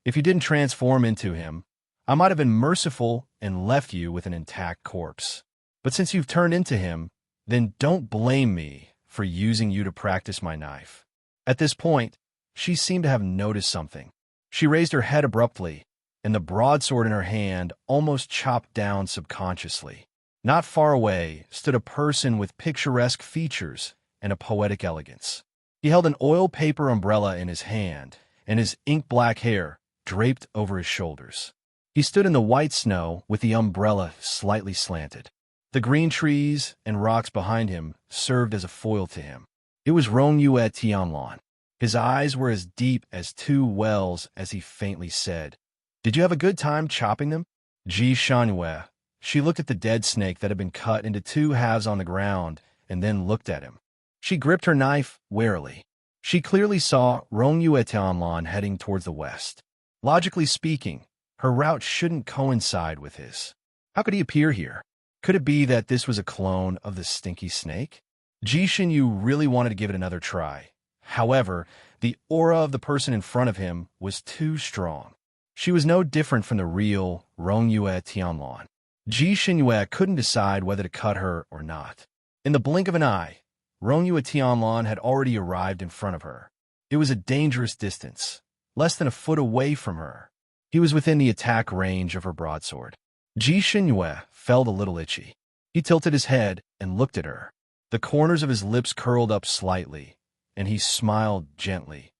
If you didn't transform into him, I might have been merciful and left you with an intact corpse. But since you've turned into him, then don't blame me for using you to practice my knife. At this point, she seemed to have noticed something. She raised her head abruptly, and the broadsword in her hand almost chopped down subconsciously. Not far away stood a person with picturesque features and a poetic elegance. He held an oil paper umbrella in his hand, and his ink-black hair draped over his shoulders. He stood in the white snow with the umbrella slightly slanted. The green trees and rocks behind him served as a foil to him. It was Rong Yue Tianlan. His eyes were as deep as two wells as he faintly said, Did you have a good time chopping them? Ji Shanhue. She looked at the dead snake that had been cut into two halves on the ground and then looked at him. She gripped her knife warily. She clearly saw Rong Yue Tianlan heading towards the west. Logically speaking, her route shouldn't coincide with his. How could he appear here? Could it be that this was a clone of the stinky snake? Ji Shanyu really wanted to give it another try. However, the aura of the person in front of him was too strong. She was no different from the real Rong Yue Tianlan. Ji Shanyu couldn't decide whether to cut her or not. In the blink of an eye, Rong Yue Tianlan had already arrived in front of her. It was a dangerous distance, less than a foot away from her. He was within the attack range of her broadsword. Ji Shanyu felt a little itchy. He tilted his head and looked at her. The corners of his lips curled up slightly, and he smiled gently.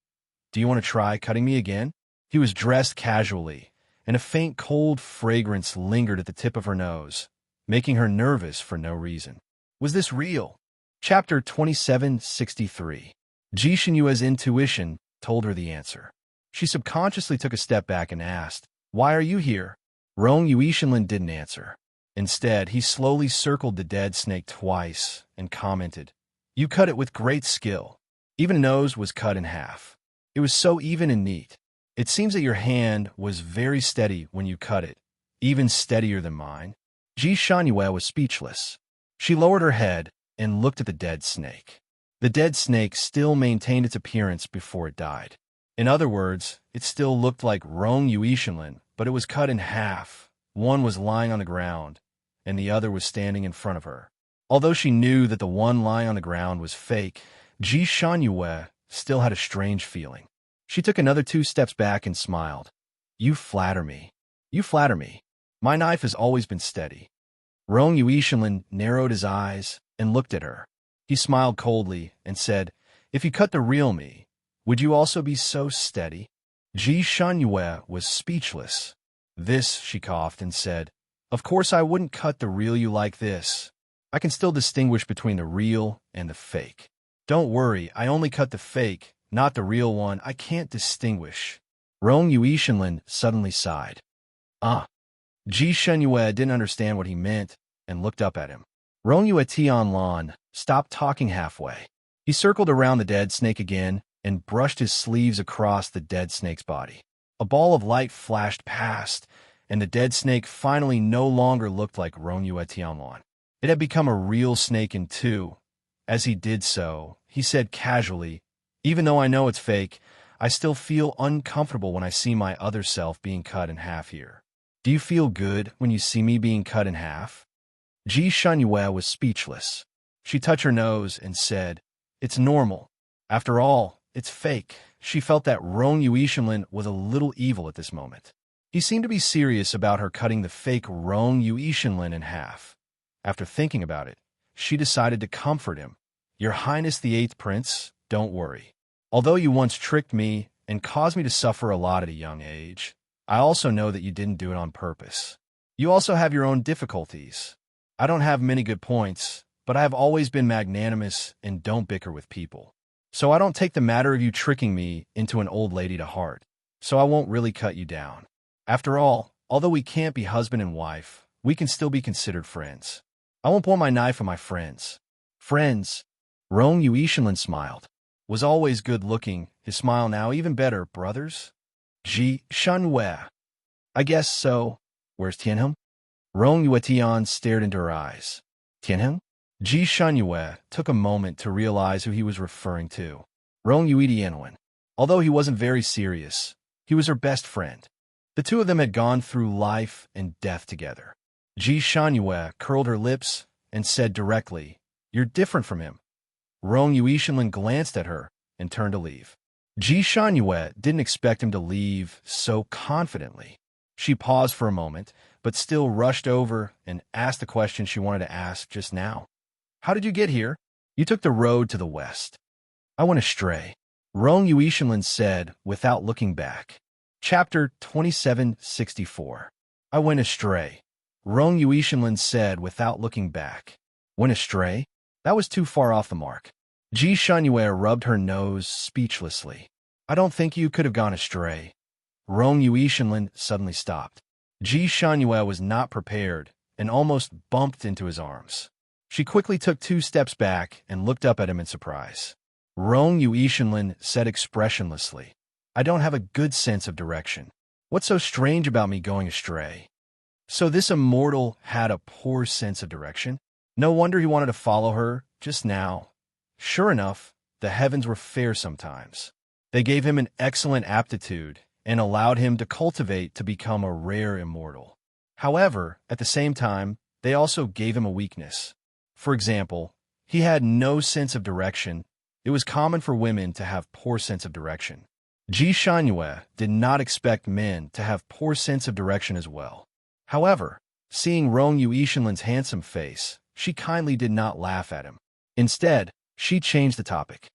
Do you want to try cutting me again? He was dressed casually, and a faint cold fragrance lingered at the tip of her nose, making her nervous for no reason. Was this real? Chapter 2763. Ji Shanyue's intuition told her the answer. She subconsciously took a step back and asked, Why are you here? Rong Yuishinlin didn't answer. Instead, he slowly circled the dead snake twice and commented, You cut it with great skill. Even the nose was cut in half. It was so even and neat. It seems that your hand was very steady when you cut it, even steadier than mine. Ji Shanyue was speechless. She lowered her head and looked at the dead snake. The dead snake still maintained its appearance before it died. In other words, it still looked like Rong Yuishinlin, but it was cut in half. One was lying on the ground, and the other was standing in front of her. Although she knew that the one lying on the ground was fake, Ji Shanyue still had a strange feeling. She took another 2 steps back and smiled. You flatter me. You flatter me. My knife has always been steady. Rong Yuishinlin narrowed his eyes and looked at her. He smiled coldly and said, If you cut the real me, would you also be so steady? Ji Shanyue was speechless. This, she coughed and said, Of course I wouldn't cut the real you like this. I can still distinguish between the real and the fake. Don't worry, I only cut the fake, not the real one. I can't distinguish. Rong Yuishinlin suddenly sighed. Ji Shanyue didn't understand what he meant and looked up at him. Rong Yue Tianlan stopped talking halfway. He circled around the dead snake again and brushed his sleeves across the dead snake's body. A ball of light flashed past, and the dead snake finally no longer looked like Rong Yue Tianlan. It had become a real snake in two. As he did so, he said casually, "Even though I know it's fake, I still feel uncomfortable when I see my other self being cut in half here. Do you feel good when you see me being cut in half?" Ji Shunyue was speechless. She touched her nose and said, "It's normal. After all, it's fake." She felt that Rong Yuishinlin was a little evil at this moment. He seemed to be serious about her cutting the fake Rong Yuishinlin in half. After thinking about it, she decided to comfort him. "Your Highness the Eighth Prince, don't worry. Although you once tricked me and caused me to suffer a lot at a young age, I also know that you didn't do it on purpose. You also have your own difficulties. I don't have many good points, but I have always been magnanimous and don't bicker with people. So I don't take the matter of you tricking me into an old lady to heart, so I won't really cut you down. After all, although we can't be husband and wife, we can still be considered friends. I won't point my knife at my friends." "Friends?" Rong Yuishinlin smiled. Was always good-looking, his smile now even better. "Brothers?" "Ji Shunyue." "I guess so. Where's Tianheng?" Rong Yuetian stared into her eyes. "Tianheng?" Ji Shunyue took a moment to realize who he was referring to. Rong Yuetianwen. Although he wasn't very serious, he was her best friend. The two of them had gone through life and death together. Ji Shunyue curled her lips and said directly, "You're different from him." Rong Yuishinlin glanced at her and turned to leave. Ji Shunyue didn't expect him to leave so confidently. She paused for a moment, but still rushed over and asked the question she wanted to ask just now. "How did you get here?" "You took the road to the west." "I went astray," Rong Yuishinlin said without looking back. Chapter 2764. "I went astray," Rong Yuishinlin said without looking back. "Went astray? That was too far off the mark." Ji Shunyue rubbed her nose speechlessly. "I don't think you could have gone astray." Rong Yuishinlin suddenly stopped. Ji Shunyue was not prepared and almost bumped into his arms. She quickly took 2 steps back and looked up at him in surprise. Rong Yuishinlin said expressionlessly, "I don't have a good sense of direction. What's so strange about me going astray?" So this immortal had a poor sense of direction? No wonder he wanted to follow her just now. Sure enough, the heavens were fair sometimes. They gave him an excellent aptitude and allowed him to cultivate to become a rare immortal. However, at the same time, they also gave him a weakness. For example, he had no sense of direction. It was common for women to have poor sense of direction. Ji Shunyue did not expect men to have poor sense of direction as well. However, seeing Rong Yuishinlin's handsome face, she kindly did not laugh at him. Instead, she changed the topic.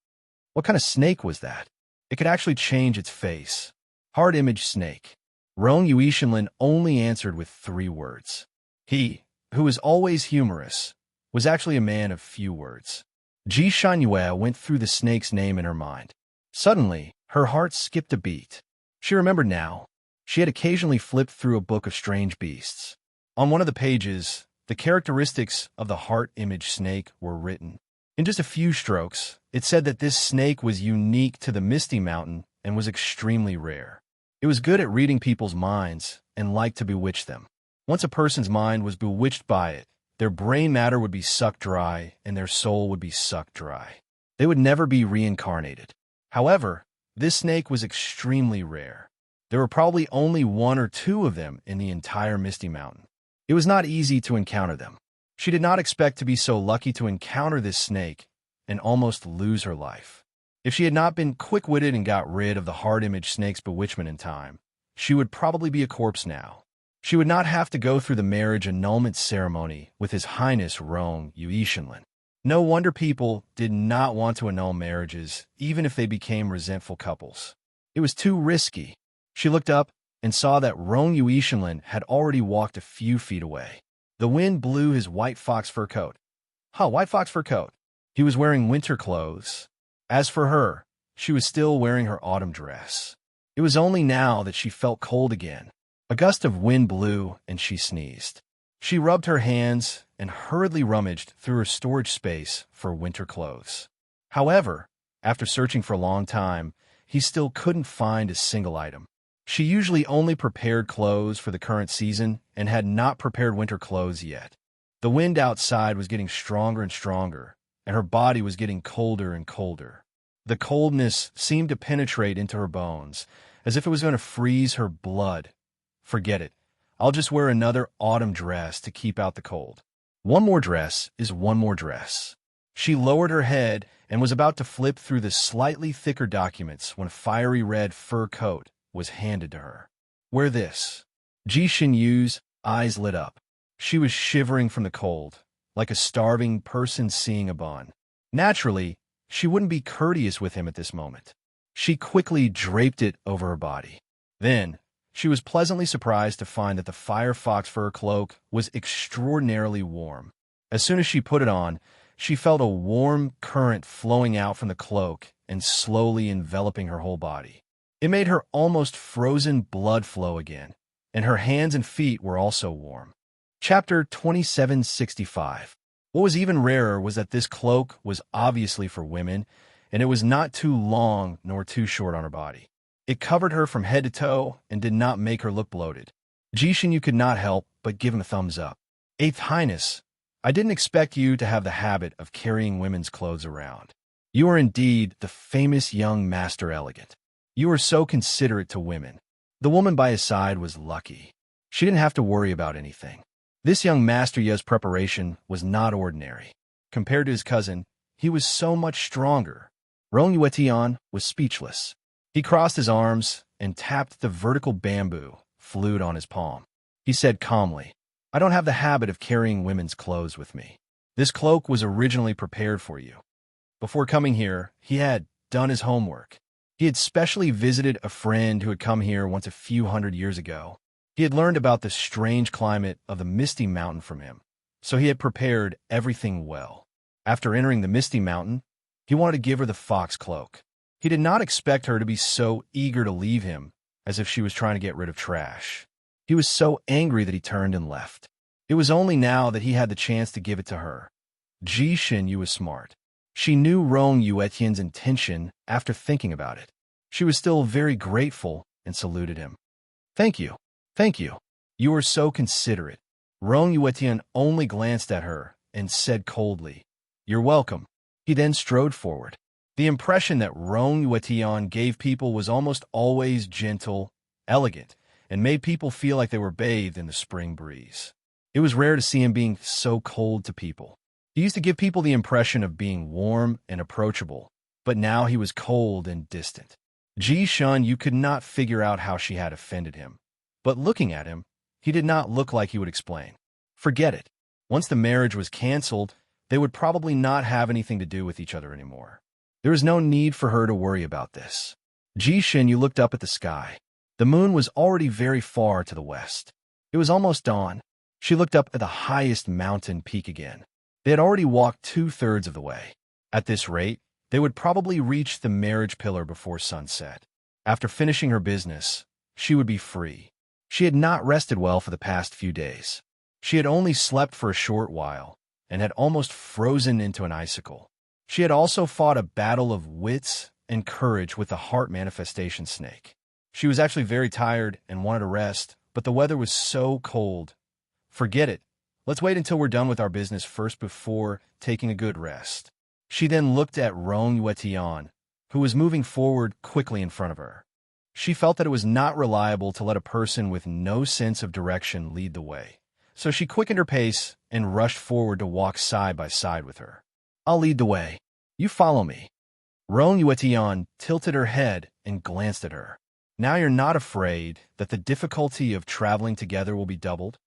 "What kind of snake was that? It could actually change its face." "Hard image snake." Rong Yuishinlin only answered with 3 words. He, who was always humorous, was actually a man of few words. Ji Shunyue went through the snake's name in her mind. Suddenly, her heart skipped a beat. She remembered now. She had occasionally flipped through a book of strange beasts. On one of the pages, the characteristics of the heart image snake were written. In just a few strokes, it said that this snake was unique to the Misty Mountain and was extremely rare. It was good at reading people's minds and liked to bewitch them. Once a person's mind was bewitched by it, their brain matter would be sucked dry and their soul would be sucked dry. They would never be reincarnated. However, this snake was extremely rare. There were probably only 1 or 2 of them in the entire Misty Mountain. It was not easy to encounter them. She did not expect to be so lucky to encounter this snake and almost lose her life. If she had not been quick-witted and got rid of the hard image snake's bewitchment in time, she would probably be a corpse now. She would not have to go through the marriage annulment ceremony with His Highness Rong Yuishinlin. No wonder people did not want to annul marriages, even if they became resentful couples. It was too risky. She looked up and saw that Rong Yuishinlin had already walked a few feet away. The wind blew his white fox fur coat. White fox fur coat. He was wearing winter clothes. As for her, she was still wearing her autumn dress. It was only now that she felt cold again. A gust of wind blew and she sneezed. She rubbed her hands and hurriedly rummaged through her storage space for winter clothes. However, after searching for a long time, he still couldn't find a single item. She usually only prepared clothes for the current season and had not prepared winter clothes yet. The wind outside was getting stronger and stronger, and her body was getting colder and colder. The coldness seemed to penetrate into her bones, as if it was going to freeze her blood. Forget it. I'll just wear another autumn dress to keep out the cold. One more dress is one more dress. She lowered her head and was about to flip through the slightly thicker documents when a fiery red fur coat was handed to her. Wear this. Ji Xinyu's eyes lit up. She was shivering from the cold, like a starving person seeing a bun. Naturally, she wouldn't be courteous with him at this moment. She quickly draped it over her body. Then, she was pleasantly surprised to find that the firefox fur cloak was extraordinarily warm. As soon as she put it on, she felt a warm current flowing out from the cloak and slowly enveloping her whole body. It made her almost frozen blood flow again, and her hands and feet were also warm. Chapter 2765. What was even rarer was that this cloak was obviously for women, and it was not too long nor too short on her body. It covered her from head to toe and did not make her look bloated. Ji Xinyu could not help but give him a thumbs up. Eighth Highness, I didn't expect you to have the habit of carrying women's clothes around. You are indeed the famous young Master Elegant. You are so considerate to women. The woman by his side was lucky. She didn't have to worry about anything. This young Master Ye's preparation was not ordinary. Compared to his cousin, he was so much stronger. Rong Yuetian was speechless. He crossed his arms and tapped the vertical bamboo flute on his palm. He said calmly, I don't have the habit of carrying women's clothes with me. This cloak was originally prepared for you. Before coming here, he had done his homework. He had specially visited a friend who had come here once a few hundred years ago. He had learned about the strange climate of the Misty Mountain from him, so he had prepared everything well. After entering the Misty Mountain, he wanted to give her the fox cloak. He did not expect her to be so eager to leave him, as if she was trying to get rid of trash. He was so angry that he turned and left. It was only now that he had the chance to give it to her. Ji Xinyu was smart. She knew Rong Yuetian's intention after thinking about it. She was still very grateful and saluted him. Thank you. Thank you. You are so considerate. Rong Yuetian only glanced at her and said coldly, You're welcome. He then strode forward. The impression that Rong Yuetian gave people was almost always gentle, elegant, and made people feel like they were bathed in the spring breeze. It was rare to see him being so cold to people. He used to give people the impression of being warm and approachable, but now he was cold and distant. Ji Xinyu's could not figure out how she had offended him, but looking at him, he did not look like he would explain. Forget it. Once the marriage was canceled, they would probably not have anything to do with each other anymore. There was no need for her to worry about this. Ji Xinyu looked up at the sky. The moon was already very far to the west. It was almost dawn. She looked up at the highest mountain peak again. They had already walked 2/3 of the way. At this rate, they would probably reach the marriage pillar before sunset. After finishing her business, she would be free. She had not rested well for the past few days. She had only slept for a short while and had almost frozen into an icicle. She had also fought a battle of wits and courage with the heart manifestation snake. She was actually very tired and wanted to rest, but the weather was so cold. Forget it. Let's wait until we're done with our business first before taking a good rest. She then looked at Rong Yuetian, who was moving forward quickly in front of her. She felt that it was not reliable to let a person with no sense of direction lead the way, so she quickened her pace and rushed forward to walk side by side with her. I'll lead the way. You follow me. Rong Yuetian tilted her head and glanced at her. Now you're not afraid that the difficulty of traveling together will be doubled?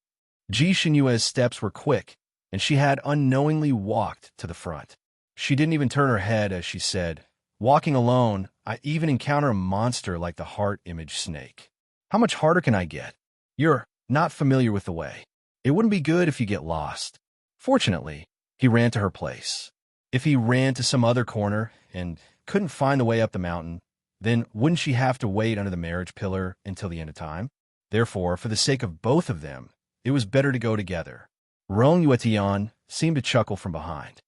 Ji Xinyu's steps were quick, and she had unknowingly walked to the front. She didn't even turn her head as she said, Walking alone, I even encounter a monster like the heart image snake. How much harder can I get? You're not familiar with the way. It wouldn't be good if you get lost. Fortunately, he ran to her place. If he ran to some other corner and couldn't find the way up the mountain, then wouldn't she have to wait under the marriage pillar until the end of time? Therefore, for the sake of both of them, it was better to go together. Rong Yuetian seemed to chuckle from behind.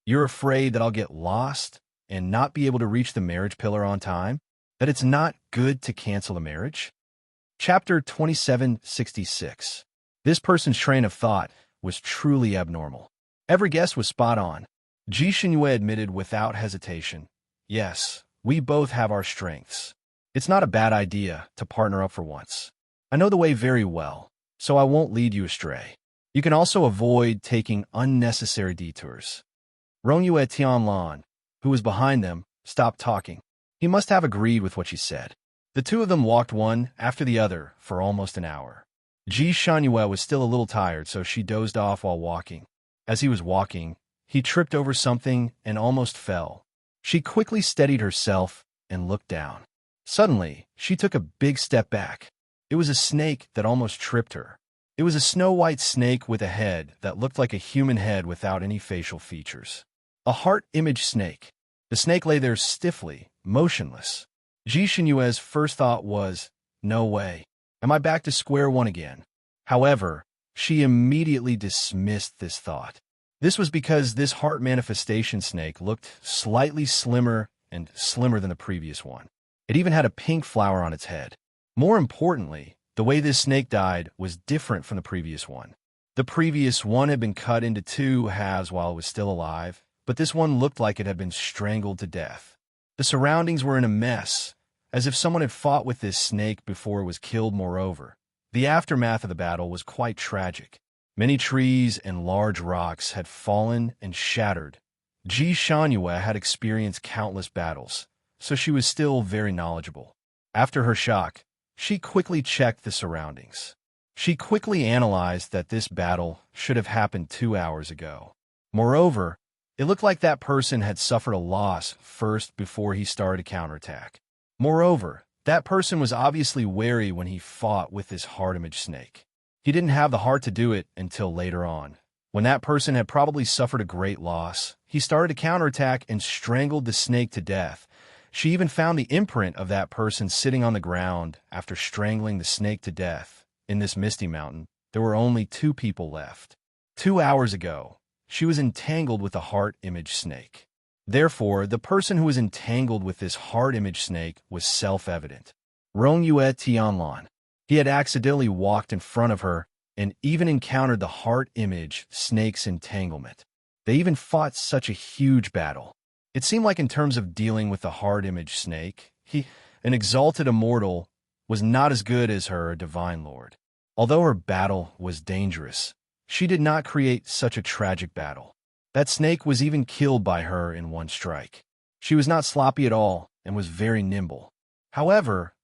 You're afraid that I'll get lost and not be able to reach the marriage pillar on time? That it's not good to cancel the marriage? Chapter 2766. This person's train of thought was truly abnormal. Every guess was spot on. Ji Xinyue admitted without hesitation, "Yes, we both have our strengths. It's not a bad idea to partner up for once. I know the way very well, so I won't lead you astray. You can also avoid taking unnecessary detours." Rongyue Tianlan, who was behind them, stopped talking. He must have agreed with what she said. The two of them walked one after the other for almost an hour. Ji Xinyue was still a little tired, so she dozed off while walking. As he was walking, he tripped over something and almost fell. She quickly steadied herself and looked down. Suddenly, she took a big step back. It was a snake that almost tripped her. It was a snow-white snake with a head that looked like a human head without any facial features. A heart image snake. The snake lay there stiffly, motionless. Ji Xinyue's first thought was, "No way. Am I back to square one again?" However, she immediately dismissed this thought. This was because this heart manifestation snake looked slightly slimmer and slimmer than the previous one. It even had a pink flower on its head. More importantly, the way this snake died was different from the previous one. The previous one had been cut into two halves while it was still alive, but this one looked like it had been strangled to death. The surroundings were in a mess, as if someone had fought with this snake before it was killed. Moreover, the aftermath of the battle was quite tragic. Many trees and large rocks had fallen and shattered. Ji Xinyue had experienced countless battles, so she was still very knowledgeable. After her shock, she quickly checked the surroundings. She quickly analyzed that this battle should have happened 2 hours ago. Moreover, it looked like that person had suffered a loss first before he started a counterattack. Moreover, that person was obviously wary when he fought with this heart image snake. He didn't have the heart to do it until later on. When that person had probably suffered a great loss, he started a counterattack and strangled the snake to death. She even found the imprint of that person sitting on the ground after strangling the snake to death. In this misty mountain, there were only 2 people left. 2 hours ago, she was entangled with a heart image snake. Therefore, the person who was entangled with this heart image snake was self-evident. Rongyue Tianlan. He had accidentally walked in front of her and even encountered the heart image snake's entanglement. They even fought such a huge battle. It seemed like in terms of dealing with the heart image snake, he, an exalted immortal, was not as good as her divine lord. Although her battle was dangerous, she did not create such a tragic battle. That snake was even killed by her in one strike. She was not sloppy at all and was very nimble. However,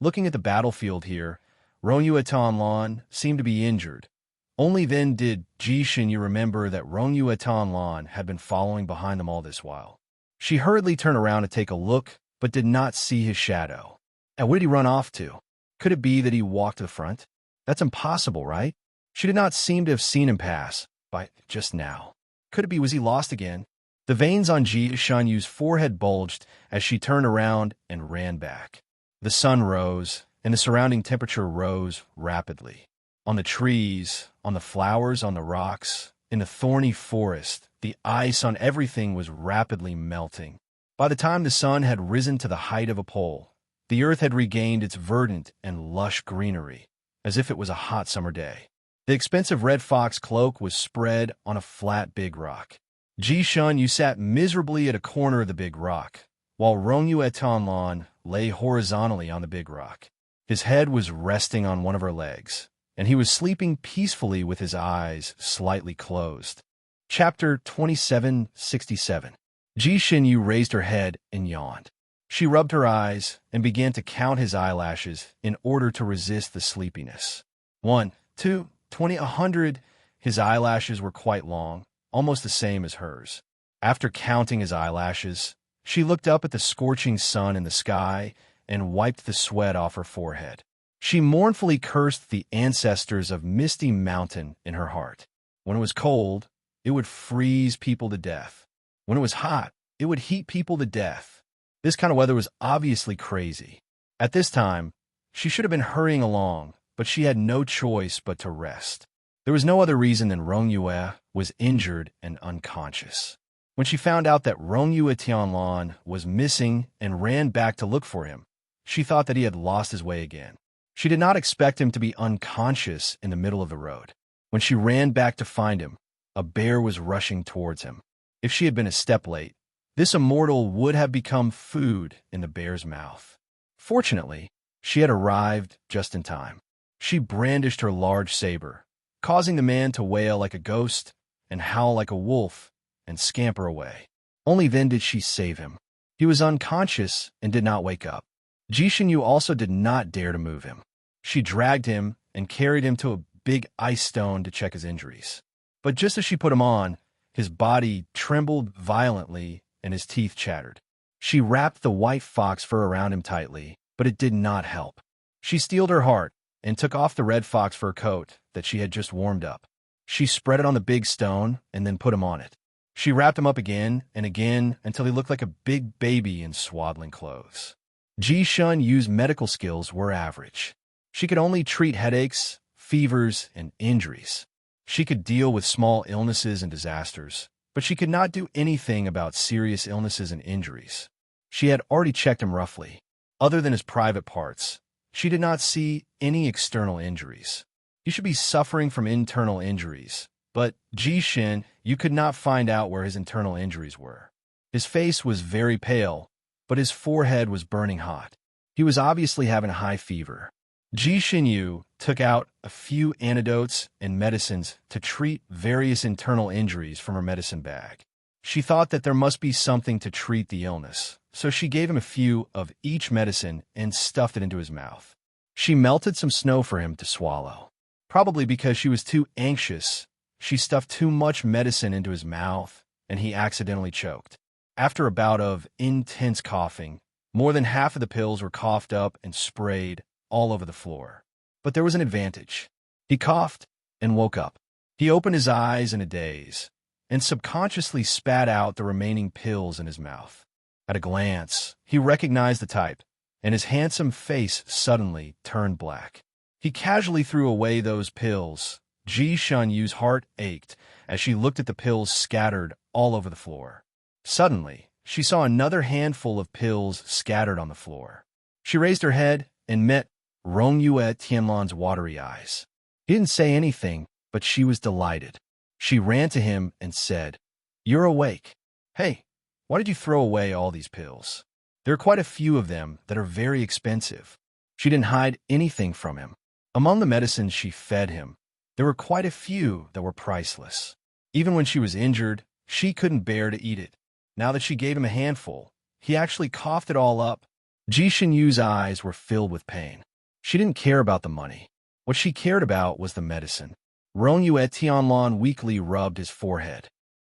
looking at the battlefield here, Rongyue Tianlan seemed to be injured. Only then did Ji Xinyue remember that Rongyue Tianlan had been following behind them all this while. She hurriedly turned around to take a look, but did not see his shadow. And where did he run off to? Could it be that he walked to the front? That's impossible, right? She did not seem to have seen him pass by just now. Could it be was he lost again? The veins on Ji Xinyue's forehead bulged as she turned around and ran back. The sun rose, and the surrounding temperature rose rapidly. On the trees, on the flowers, on the rocks, in the thorny forest, the ice on everything was rapidly melting. By the time the sun had risen to the height of a pole, the earth had regained its verdant and lush greenery, as if it was a hot summer day. The expensive red fox cloak was spread on a flat big rock. Ji Xinyue sat miserably at a corner of the big rock, while Rongyue Tianlan lay horizontally on the big rock. His head was resting on one of her legs, and he was sleeping peacefully with his eyes slightly closed. Chapter 2767. Ji Xinyue raised her head and yawned. She rubbed her eyes and began to count his eyelashes in order to resist the sleepiness. 1, 2, 20, 100. His eyelashes were quite long, almost the same as hers. After counting his eyelashes, she looked up at the scorching sun in the sky and wiped the sweat off her forehead. She mournfully cursed the ancestors of Misty Mountain in her heart. When it was cold, it would freeze people to death. When it was hot, it would heat people to death. This kind of weather was obviously crazy. At this time, she should have been hurrying along, but she had no choice but to rest. There was no other reason than Rongyue was injured and unconscious. When she found out that Rongyue Tianlan was missing and ran back to look for him, she thought that he had lost his way again. She did not expect him to be unconscious in the middle of the road. When she ran back to find him, a bear was rushing towards him. If she had been a step late, this immortal would have become food in the bear's mouth. Fortunately, she had arrived just in time. She brandished her large saber, causing the man to wail like a ghost and howl like a wolf and scamper away. Only then did she save him. He was unconscious and did not wake up. Ji Shinyu also did not dare to move him. She dragged him and carried him to a big ice stone to check his injuries. But just as she put him on, his body trembled violently and his teeth chattered. She wrapped the white fox fur around him tightly, but it did not help. She steeled her heart and took off the red fox fur coat that she had just warmed up. She spread it on the big stone and then put him on it. She wrapped him up again and again until he looked like a big baby in swaddling clothes. Ji Shunyu's medical skills were average. She could only treat headaches, fevers, and injuries. She could deal with small illnesses and disasters, but she could not do anything about serious illnesses and injuries. She had already checked him roughly. Other than his private parts, she did not see any external injuries. He should be suffering from internal injuries, but Ji Shin, you could not find out where his internal injuries were. His face was very pale, but his forehead was burning hot. He was obviously having a high fever. Ji Shinyu took out a few antidotes and medicines to treat various internal injuries from her medicine bag. She thought that there must be something to treat the illness, so she gave him a few of each medicine and stuffed it into his mouth. She melted some snow for him to swallow. Probably because she was too anxious, she stuffed too much medicine into his mouth, and he accidentally choked. After a bout of intense coughing, more than half of the pills were coughed up and sprayed all over the floor. But there was an advantage. He coughed and woke up. He opened his eyes in a daze and subconsciously spat out the remaining pills in his mouth. At a glance, he recognized the type, and his handsome face suddenly turned black. He casually threw away those pills. Ji Shunyu's heart ached as she looked at the pills scattered all over the floor. Suddenly, she saw another handful of pills scattered on the floor. She raised her head and met Rong Yue Tianlan's watery eyes. He didn't say anything, but she was delighted. She ran to him and said, "You're awake. Hey, why did you throw away all these pills? There are quite a few of them that are very expensive." She didn't hide anything from him. Among the medicines she fed him, there were quite a few that were priceless. Even when she was injured, she couldn't bear to eat it. Now that she gave him a handful, he actually coughed it all up. Ji Shunyu's eyes were filled with pain. She didn't care about the money. What she cared about was the medicine. Rong Yue Tianlan weakly rubbed his forehead.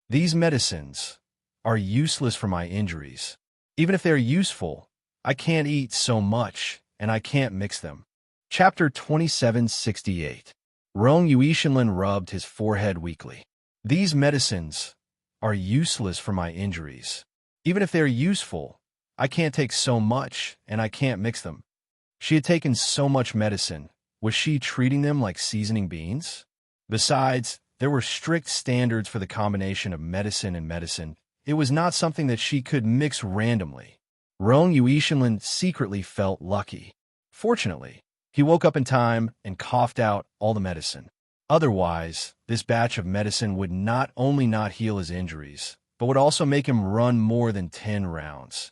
"These medicines are useless for my injuries. Even if they're useful, I can't eat so much, and I can't mix them." Chapter 2768. Rong Yuishinlin rubbed his forehead weakly. "These medicines are useless for my injuries. Even if they're useful, I can't take so much, and I can't mix them." She had taken so much medicine. Was she treating them like seasoning beans? Besides, there were strict standards for the combination of medicine and medicine. It was not something that she could mix randomly. Rong Yuishinlin secretly felt lucky. Fortunately, he woke up in time and coughed out all the medicine. Otherwise, this batch of medicine would not only not heal his injuries, but would also make him run more than 10 rounds.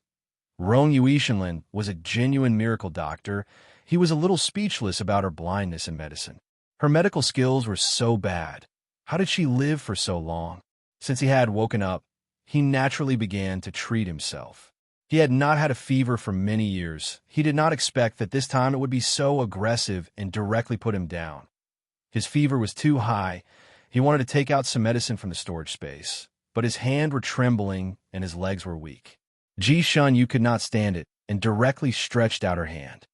Rong Yuishinlin was a genuine miracle doctor. He was a little speechless about her blindness in medicine. Her medical skills were so bad. How did she live for so long? Since he had woken up, he naturally began to treat himself. He had not had a fever for many years. He did not expect that this time it would be so aggressive and directly put him down. His fever was too high. He wanted to take out some medicine from the storage space, but his hands were trembling and his legs were weak. Ji Shunyu could not stand it and directly stretched out her hand.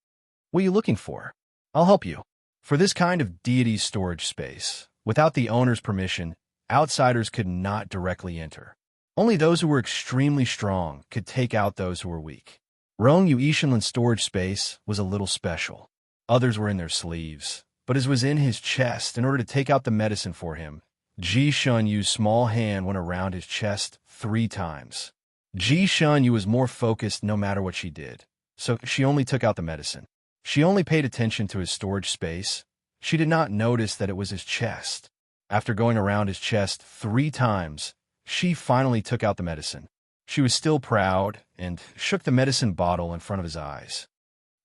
"What are you looking for? I'll help you." For this kind of deity storage space, without the owner's permission, outsiders could not directly enter. Only those who were extremely strong could take out those who were weak. Rong Yuishinlin's storage space was a little special. Others were in their sleeves, but as was in his chest in order to take out the medicine for him. Ji Shunyu's small hand went around his chest 3 times. Ji Shunyu was more focused no matter what she did, so she only took out the medicine. She only paid attention to his storage space. She did not notice that it was his chest. After going around his chest 3 times, she finally took out the medicine. She was still proud and shook the medicine bottle in front of his eyes.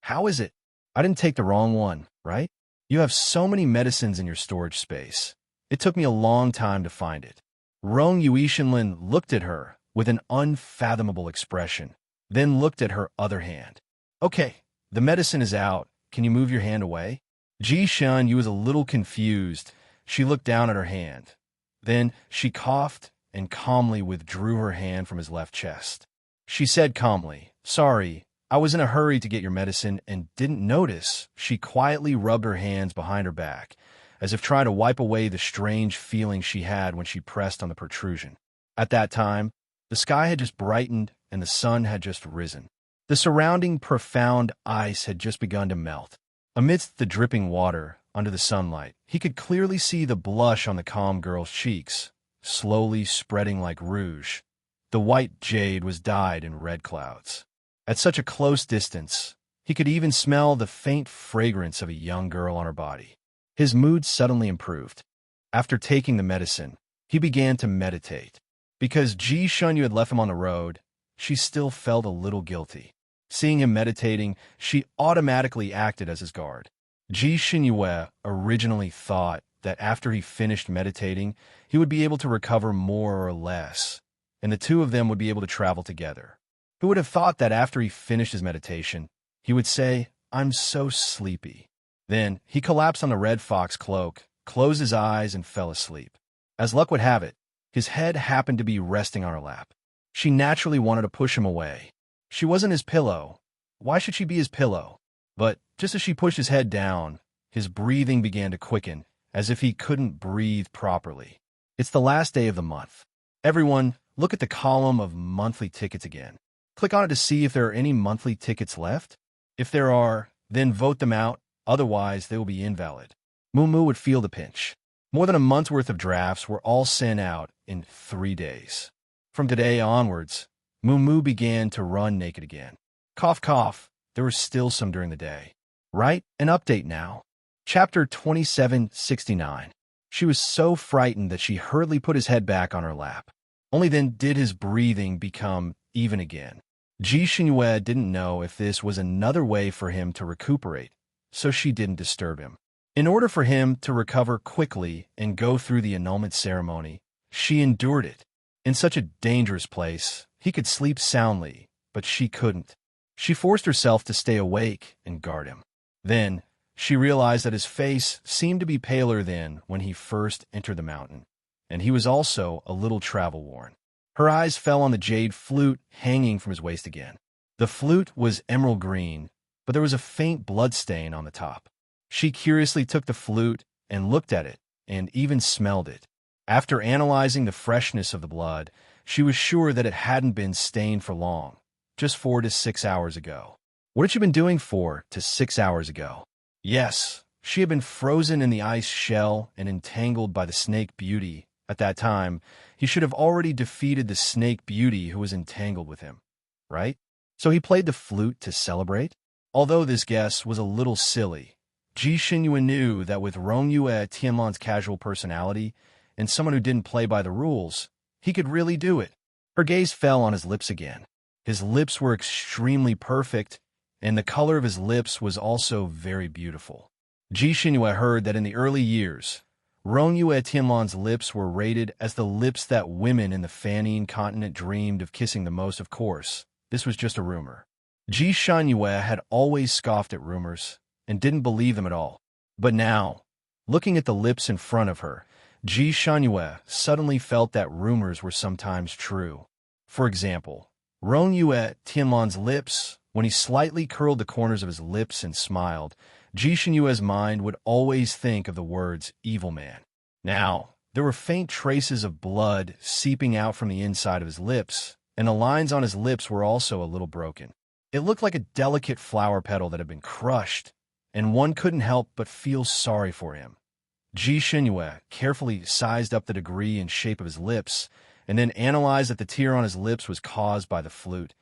How is it? I didn't take the wrong one, right? You have so many medicines in your storage space. It took me a long time to find it. Rong Yuishinlin looked at her with an unfathomable expression, then looked at her other hand. Okay, the medicine is out. Can you move your hand away? Ji Shun was a little confused. She looked down at her hand. Then she coughed and calmly withdrew her hand from his left chest. She said calmly, "Sorry, I was in a hurry to get your medicine and didn't notice." She quietly rubbed her hands behind her back, as if trying to wipe away the strange feeling she had when she pressed on the protrusion. At that time, the sky had just brightened and the sun had just risen. The surrounding profound ice had just begun to melt. Amidst the dripping water, under the sunlight, he could clearly see the blush on the calm girl's cheeks, slowly spreading like rouge. The white jade was dyed in red clouds. At such a close distance, he could even smell the faint fragrance of a young girl on her body. His mood suddenly improved. After taking the medicine, he began to meditate. Because Ji Shunyu had left him on the road, she still felt a little guilty. Seeing him meditating, she automatically acted as his guard. Ji Shinyue originally thought that after he finished meditating, he would be able to recover more or less, and the two of them would be able to travel together. Who would have thought that after he finished his meditation, he would say, "I'm so sleepy." Then he collapsed on the red fox cloak, closed his eyes, and fell asleep. As luck would have it, his head happened to be resting on her lap. She naturally wanted to push him away. She wasn't his pillow. Why should she be his pillow? But just as she pushed his head down, his breathing began to quicken, as if he couldn't breathe properly. It's the last day of the month. Everyone, look at the column of monthly tickets again. Click on it to see if there are any monthly tickets left. If there are, then vote them out. Otherwise, they will be invalid. Mumu would feel the pinch. More than a month's worth of drafts were all sent out in 3 days. From today onwards, Mumu began to run naked again. Cough, cough. There was still some during the day. Right? An update now. Chapter 2769. She was so frightened that she hurriedly put his head back on her lap. Only then did his breathing become even again. Ji Shinyue didn't know if this was another way for him to recuperate, so she didn't disturb him. In order for him to recover quickly and go through the annulment ceremony, she endured it. In such a dangerous place, he could sleep soundly, but she couldn't. She forced herself to stay awake and guard him. Then, she realized that his face seemed to be paler than when he first entered the mountain, and he was also a little travel-worn. Her eyes fell on the jade flute hanging from his waist again. The flute was emerald green, but there was a faint blood stain on the top. She curiously took the flute and looked at it, and even smelled it. After analyzing the freshness of the blood, she was sure that it hadn't been stained for long, just 4 to 6 hours ago. What had she been doing 4 to 6 hours ago? Yes, she had been frozen in the ice shell and entangled by the snake beauty. At that time, he should have already defeated the snake beauty who was entangled with him, right? So he played the flute to celebrate? Although this guess was a little silly, Ji Shinyue knew that with Rongyue Tianlan's casual personality and someone who didn't play by the rules, he could really do it. Her gaze fell on his lips again. His lips were extremely perfect, and the color of his lips was also very beautiful. Ji Shinyue heard that in the early years, Rongyue Tianlan's lips were rated as the lips that women in the Fanine continent dreamed of kissing the most. Of course, this was just a rumor. Ji Shinyue had always scoffed at rumors and didn't believe them at all. But now, looking at the lips in front of her, Ji Shinyue suddenly felt that rumors were sometimes true. For example, Rongyue Tianlan's lips, when he slightly curled the corners of his lips and smiled, Ji Shinyue's mind would always think of the words evil man. Now, there were faint traces of blood seeping out from the inside of his lips, and the lines on his lips were also a little broken. It looked like a delicate flower petal that had been crushed, and one couldn't help but feel sorry for him. Ji Shinyue carefully sized up the degree and shape of his lips, and then analyzed that the tear on his lips was caused by the flute.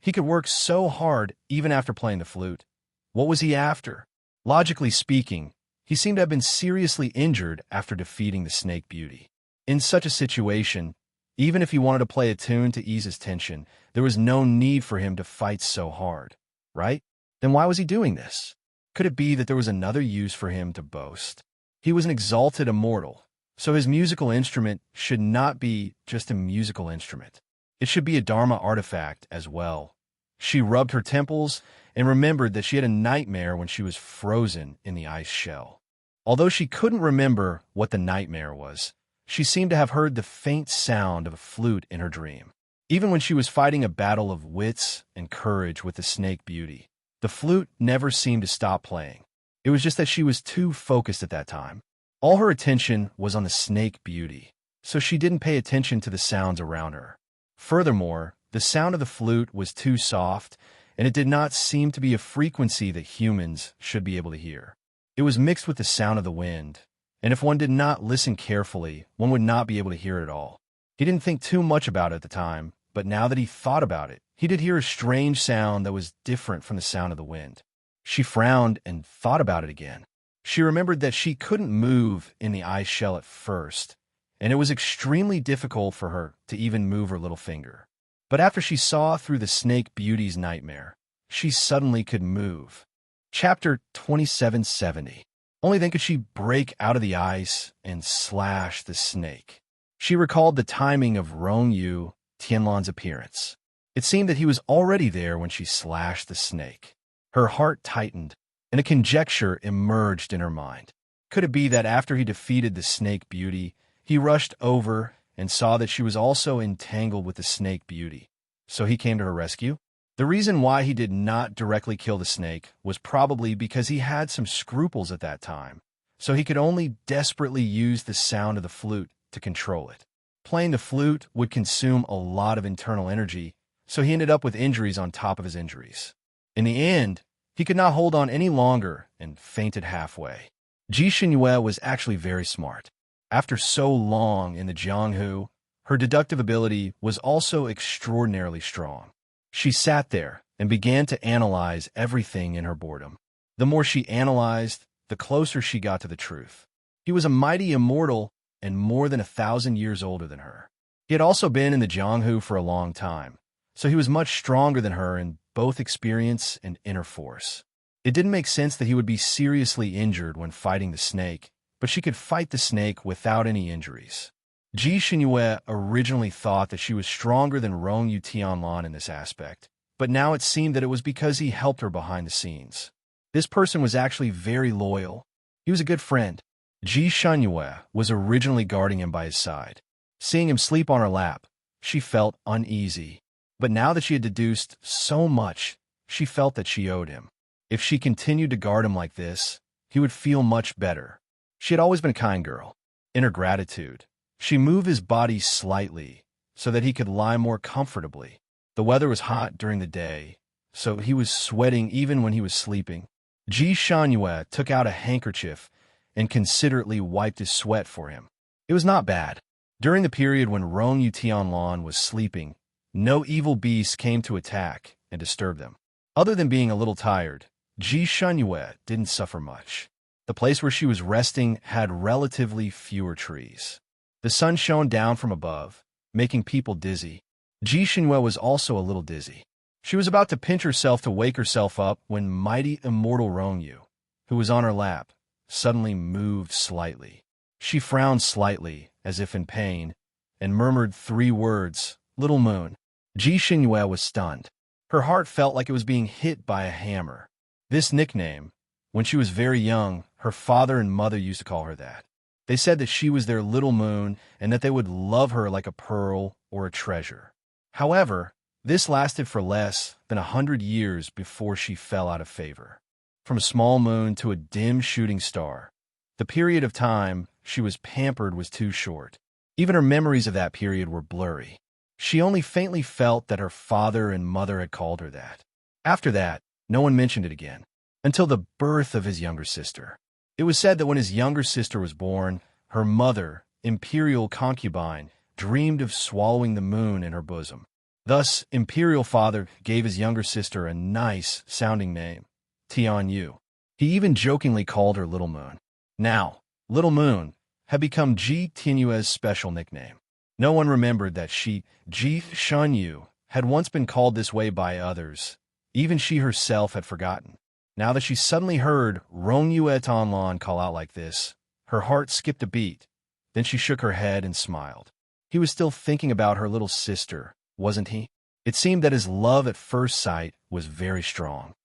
He could work so hard even after playing the flute. What was he after? Logically speaking, He seemed to have been seriously injured after defeating the Snake Beauty. In such a situation, even if he wanted to play a tune to ease his tension, there was no need for him to fight so hard, right? Then why was he doing this? Could it be that there was another use for him to boast? He was an exalted immortal, so his musical instrument should not be just a musical instrument. It should be a Dharma artifact as well. She rubbed her temples and remembered that she had a nightmare when she was frozen in the ice shell. Although she couldn't remember what the nightmare was, she seemed to have heard the faint sound of a flute in her dream. Even when she was fighting a battle of wits and courage with the Snake Beauty, the flute never seemed to stop playing. It was just that she was too focused at that time. All her attention was on the Snake Beauty, so she didn't pay attention to the sounds around her. Furthermore, the sound of the flute was too soft, and it did not seem to be a frequency that humans should be able to hear. It was mixed with the sound of the wind, and if one did not listen carefully, one would not be able to hear it at all. He didn't think too much about it at the time, but now that he thought about it, he did hear a strange sound that was different from the sound of the wind. She frowned and thought about it again. She remembered that she couldn't move in the ice shell at first, and it was extremely difficult for her to even move her little finger. But after she saw through the Snake Beauty's nightmare, she suddenly could move. Chapter 2770. Only then could she break out of the ice and slash the snake. She recalled the timing of Rongyu Tianlan's appearance. It seemed that he was already there when she slashed the snake. Her heart tightened, and a conjecture emerged in her mind. Could it be that after he defeated the Snake Beauty, he rushed over and saw that she was also entangled with the Snake Beauty, so he came to her rescue? The reason why he did not directly kill the snake was probably because he had some scruples at that time, so he could only desperately use the sound of the flute to control it. Playing the flute would consume a lot of internal energy, so he ended up with injuries on top of his injuries. In the end, he could not hold on any longer and fainted halfway. Ji Xinyue was actually very smart. After so long in the Jianghu, her deductive ability was also extraordinarily strong. She sat there and began to analyze everything in her boredom. The more she analyzed, the closer she got to the truth. He was a mighty immortal and more than 1,000 years older than her. He had also been in the Jianghu for a long time, so he was much stronger than her in both experience and inner force. It didn't make sense that he would be seriously injured when fighting the snake, but she could fight the snake without any injuries. Ji Xinyue originally thought that she was stronger than Rongyu Tianlan in this aspect, but now it seemed that it was because he helped her behind the scenes. This person was actually very loyal. He was a good friend. Ji Xinyue was originally guarding him by his side. Seeing him sleep on her lap, she felt uneasy. But now that she had deduced so much, she felt that she owed him. If she continued to guard him like this, he would feel much better. She had always been a kind girl. In her gratitude, she moved his body slightly so that he could lie more comfortably. The weather was hot during the day, so he was sweating even when he was sleeping. Ji Xinyue took out a handkerchief and considerately wiped his sweat for him. It was not bad. During the period when Rongyu Tianlan was sleeping, no evil beasts came to attack and disturb them. Other than being a little tired, Ji Xinyue didn't suffer much. The place where she was resting had relatively fewer trees. The sun shone down from above, making people dizzy. Ji Xinyue was also a little dizzy. She was about to pinch herself to wake herself up when mighty immortal Rongyu, who was on her lap, suddenly moved slightly. She frowned slightly, as if in pain, and murmured 3 words, "Little Moon." Ji Xinyue was stunned. Her heart felt like it was being hit by a hammer. This nickname, when she was very young, her father and mother used to call her that. They said that she was their little moon and that they would love her like a pearl or a treasure. However, this lasted for less than 100 years before she fell out of favor. From a small moon to a dim shooting star, the period of time she was pampered was too short. Even her memories of that period were blurry. She only faintly felt that her father and mother had called her that. After that, no one mentioned it again, until the birth of his younger sister. It was said that when his younger sister was born, her mother, imperial concubine, dreamed of swallowing the moon in her bosom. Thus, imperial father gave his younger sister a nice-sounding name, Tian Yu. He even jokingly called her Little Moon. Now, Little Moon had become Ji Tianyu's special nickname. No one remembered that Ji Shanyu, had once been called this way by others. Even she herself had forgotten. Now that she suddenly heard Rongyue Tanlan call out like this, her heart skipped a beat. Then she shook her head and smiled. He was still thinking about her little sister, wasn't he? It seemed that his love at first sight was very strong.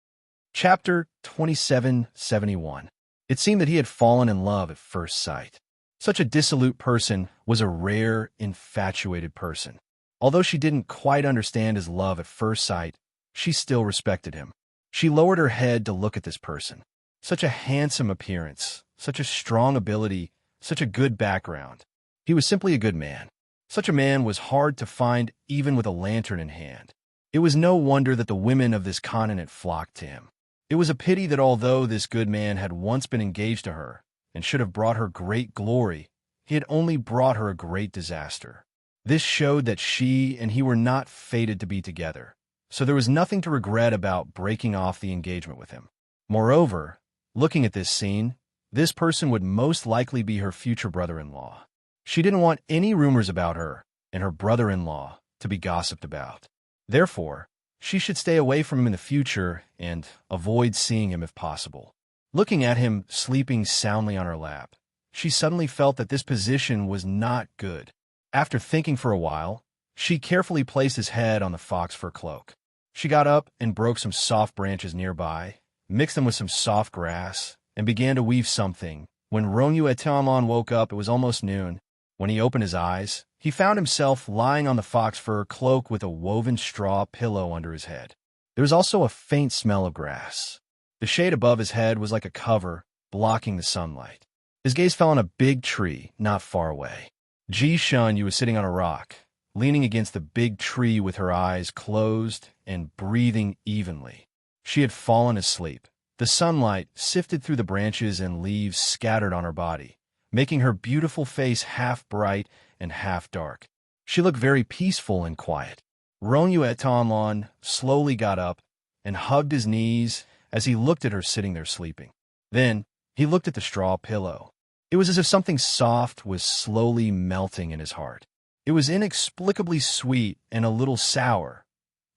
Chapter 2771. It seemed that he had fallen in love at first sight. Such a dissolute person was a rare, infatuated person. Although she didn't quite understand his love at first sight, she still respected him. She lowered her head to look at this person. Such a handsome appearance, such a strong ability, such a good background. He was simply a good man. Such a man was hard to find even with a lantern in hand. It was no wonder that the women of this continent flocked to him. It was a pity that although this good man had once been engaged to her and should have brought her great glory, he had only brought her a great disaster. This showed that she and he were not fated to be together, so there was nothing to regret about breaking off the engagement with him. Moreover, looking at this scene, this person would most likely be her future brother-in-law. She didn't want any rumors about her and her brother-in-law to be gossiped about. Therefore, she should stay away from him in the future and avoid seeing him if possible. Looking at him sleeping soundly on her lap, she suddenly felt that this position was not good. After thinking for a while, she carefully placed his head on the fox fur cloak. She got up and broke some soft branches nearby, mixed them with some soft grass, and began to weave something. When Rongyue Tianlan woke up, it was almost noon. When he opened his eyes, he found himself lying on the fox fur cloak with a woven straw pillow under his head. There was also a faint smell of grass. The shade above his head was like a cover, blocking the sunlight. His gaze fell on a big tree not far away. Ji Shanyu was sitting on a rock, leaning against the big tree with her eyes closed and breathing evenly. She had fallen asleep. The sunlight sifted through the branches and leaves scattered on her body, making her beautiful face half bright and half dark. She looked very peaceful and quiet. Rongyue Tanlan slowly got up and hugged his knees as he looked at her sitting there sleeping. Then he looked at the straw pillow. It was as if something soft was slowly melting in his heart. It was inexplicably sweet and a little sour.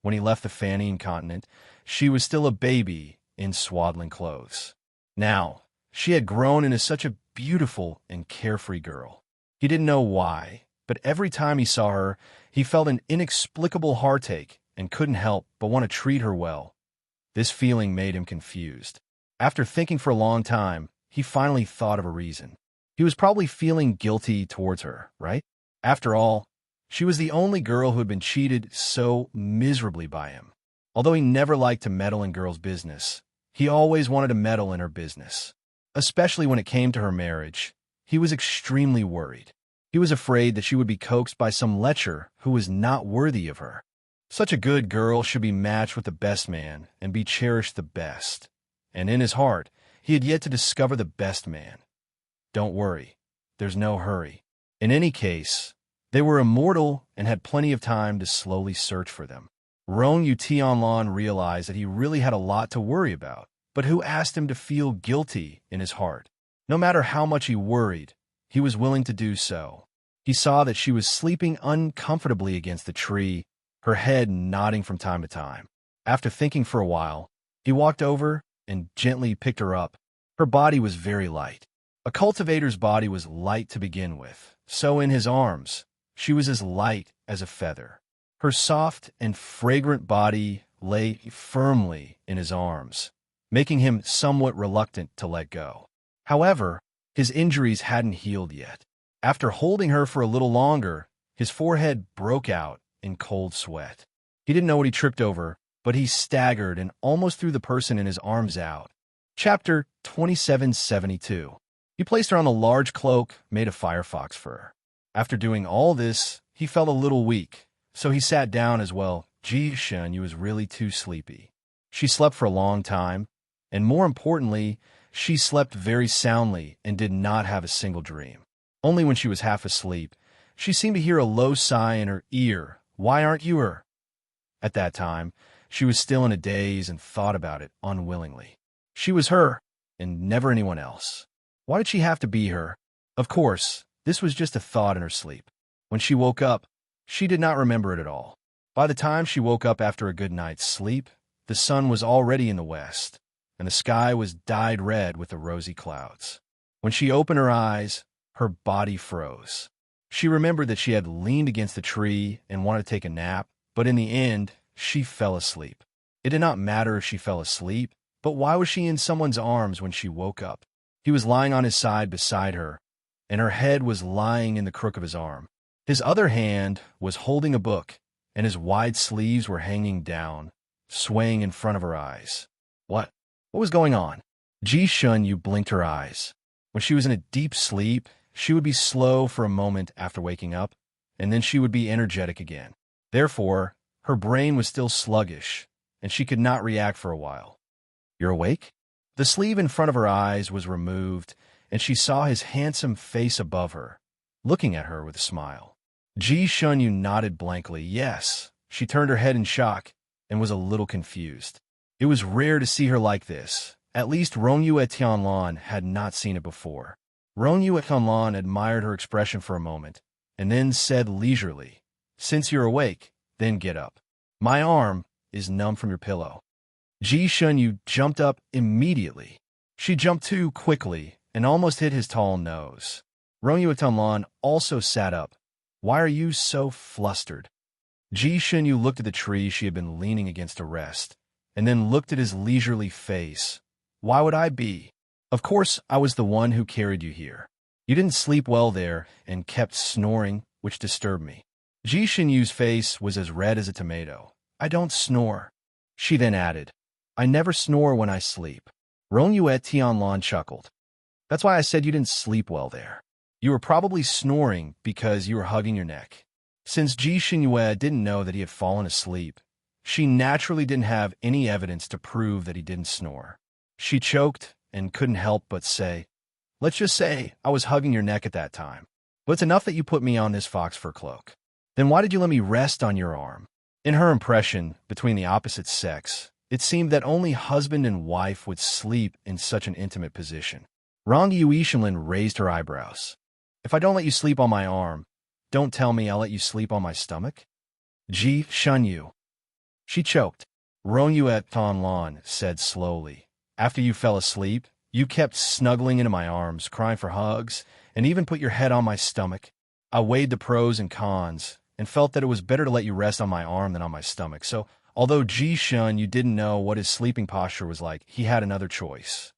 When he left the Fanine continent, she was still a baby in swaddling clothes. Now, she had grown into such a beautiful and carefree girl. He didn't know why, but every time he saw her, he felt an inexplicable heartache and couldn't help but want to treat her well. This feeling made him confused. After thinking for a long time, he finally thought of a reason. He was probably feeling guilty towards her, right? After all, she was the only girl who had been cheated so miserably by him. Although he never liked to meddle in girls' business, he always wanted to meddle in her business. Especially when it came to her marriage, he was extremely worried. He was afraid that she would be coaxed by some lecher who was not worthy of her. Such a good girl should be matched with the best man and be cherished the best. And in his heart, he had yet to discover the best man. Don't worry, there's no hurry. In any case, they were immortal and had plenty of time to slowly search for them. Rongyue Tianlan realized that he really had a lot to worry about, but who asked him to feel guilty in his heart? No matter how much he worried, he was willing to do so. He saw that she was sleeping uncomfortably against the tree, her head nodding from time to time. After thinking for a while, he walked over and gently picked her up. Her body was very light. A cultivator's body was light to begin with, so in his arms, she was as light as a feather. Her soft and fragrant body lay firmly in his arms, making him somewhat reluctant to let go. However, his injuries hadn't healed yet. After holding her for a little longer, his forehead broke out in cold sweat. He didn't know what he tripped over, but he staggered and almost threw the person in his arms out. Chapter 2772. He placed her on a large cloak made of firefox fur. After doing all this, he felt a little weak, so he sat down as well. Ji Shanyu was really too sleepy. She slept for a long time, and more importantly, she slept very soundly and did not have a single dream. Only when she was half asleep, she seemed to hear a low sigh in her ear. Why aren't you her? At that time, she was still in a daze and thought about it unwillingly. She was her, and never anyone else. Why did she have to be her? Of course, this was just a thought in her sleep. When she woke up, she did not remember it at all. By the time she woke up after a good night's sleep, the sun was already in the west, and the sky was dyed red with the rosy clouds. When she opened her eyes, her body froze. She remembered that she had leaned against the tree and wanted to take a nap, but in the end, she fell asleep. It did not matter if she fell asleep, but why was she in someone's arms when she woke up? He was lying on his side beside her, and her head was lying in the crook of his arm. His other hand was holding a book, and his wide sleeves were hanging down, swaying in front of her eyes. What was going on? Ji Shunyu blinked her eyes. When she was in a deep sleep, she would be slow for a moment after waking up, and then she would be energetic again. Therefore, her brain was still sluggish, and she could not react for a while. You're awake? The sleeve in front of her eyes was removed, and she saw his handsome face above her, looking at her with a smile. Ji Shunyu nodded blankly. Yes. She turned her head in shock and was a little confused. It was rare to see her like this. At least Rongyue Tianlan had not seen it before. Rongyue Tianlan admired her expression for a moment, and then said leisurely, "Since you're awake, then get up. My arm is numb from your pillow." Ji Shunyu jumped up immediately. She jumped too quickly and almost hit his tall nose. Rongyue Tianlan also sat up. "Why are you so flustered?" Ji Shunyu looked at the tree she had been leaning against to rest, and then looked at his leisurely face. "Why would I be? Of course I was the one who carried you here. You didn't sleep well there and kept snoring, which disturbed me." Ji Shunyu's face was as red as a tomato. "I don't snore." She then added, "I never snore when I sleep." Rongyue Tianlan chuckled. "That's why I said you didn't sleep well there. You were probably snoring because you were hugging your neck." Since Ji Shunyue didn't know that he had fallen asleep, she naturally didn't have any evidence to prove that he didn't snore. She choked and couldn't help but say, "Let's just say I was hugging your neck at that time. But it's enough that you put me on this fox fur cloak. Then why did you let me rest on your arm?" In her impression, between the opposite sex, it seemed that only husband and wife would sleep in such an intimate position. Rong Yuishinlin raised her eyebrows. "If I don't let you sleep on my arm, don't tell me I'll let you sleep on my stomach?" "Ji Shunyu." She choked. Rongyue Tianlan said slowly, "After you fell asleep, you kept snuggling into my arms, crying for hugs, and even put your head on my stomach. I weighed the pros and cons, and felt that it was better to let you rest on my arm than on my stomach. So, although Ji Shun, didn't know what his sleeping posture was like, he had another choice."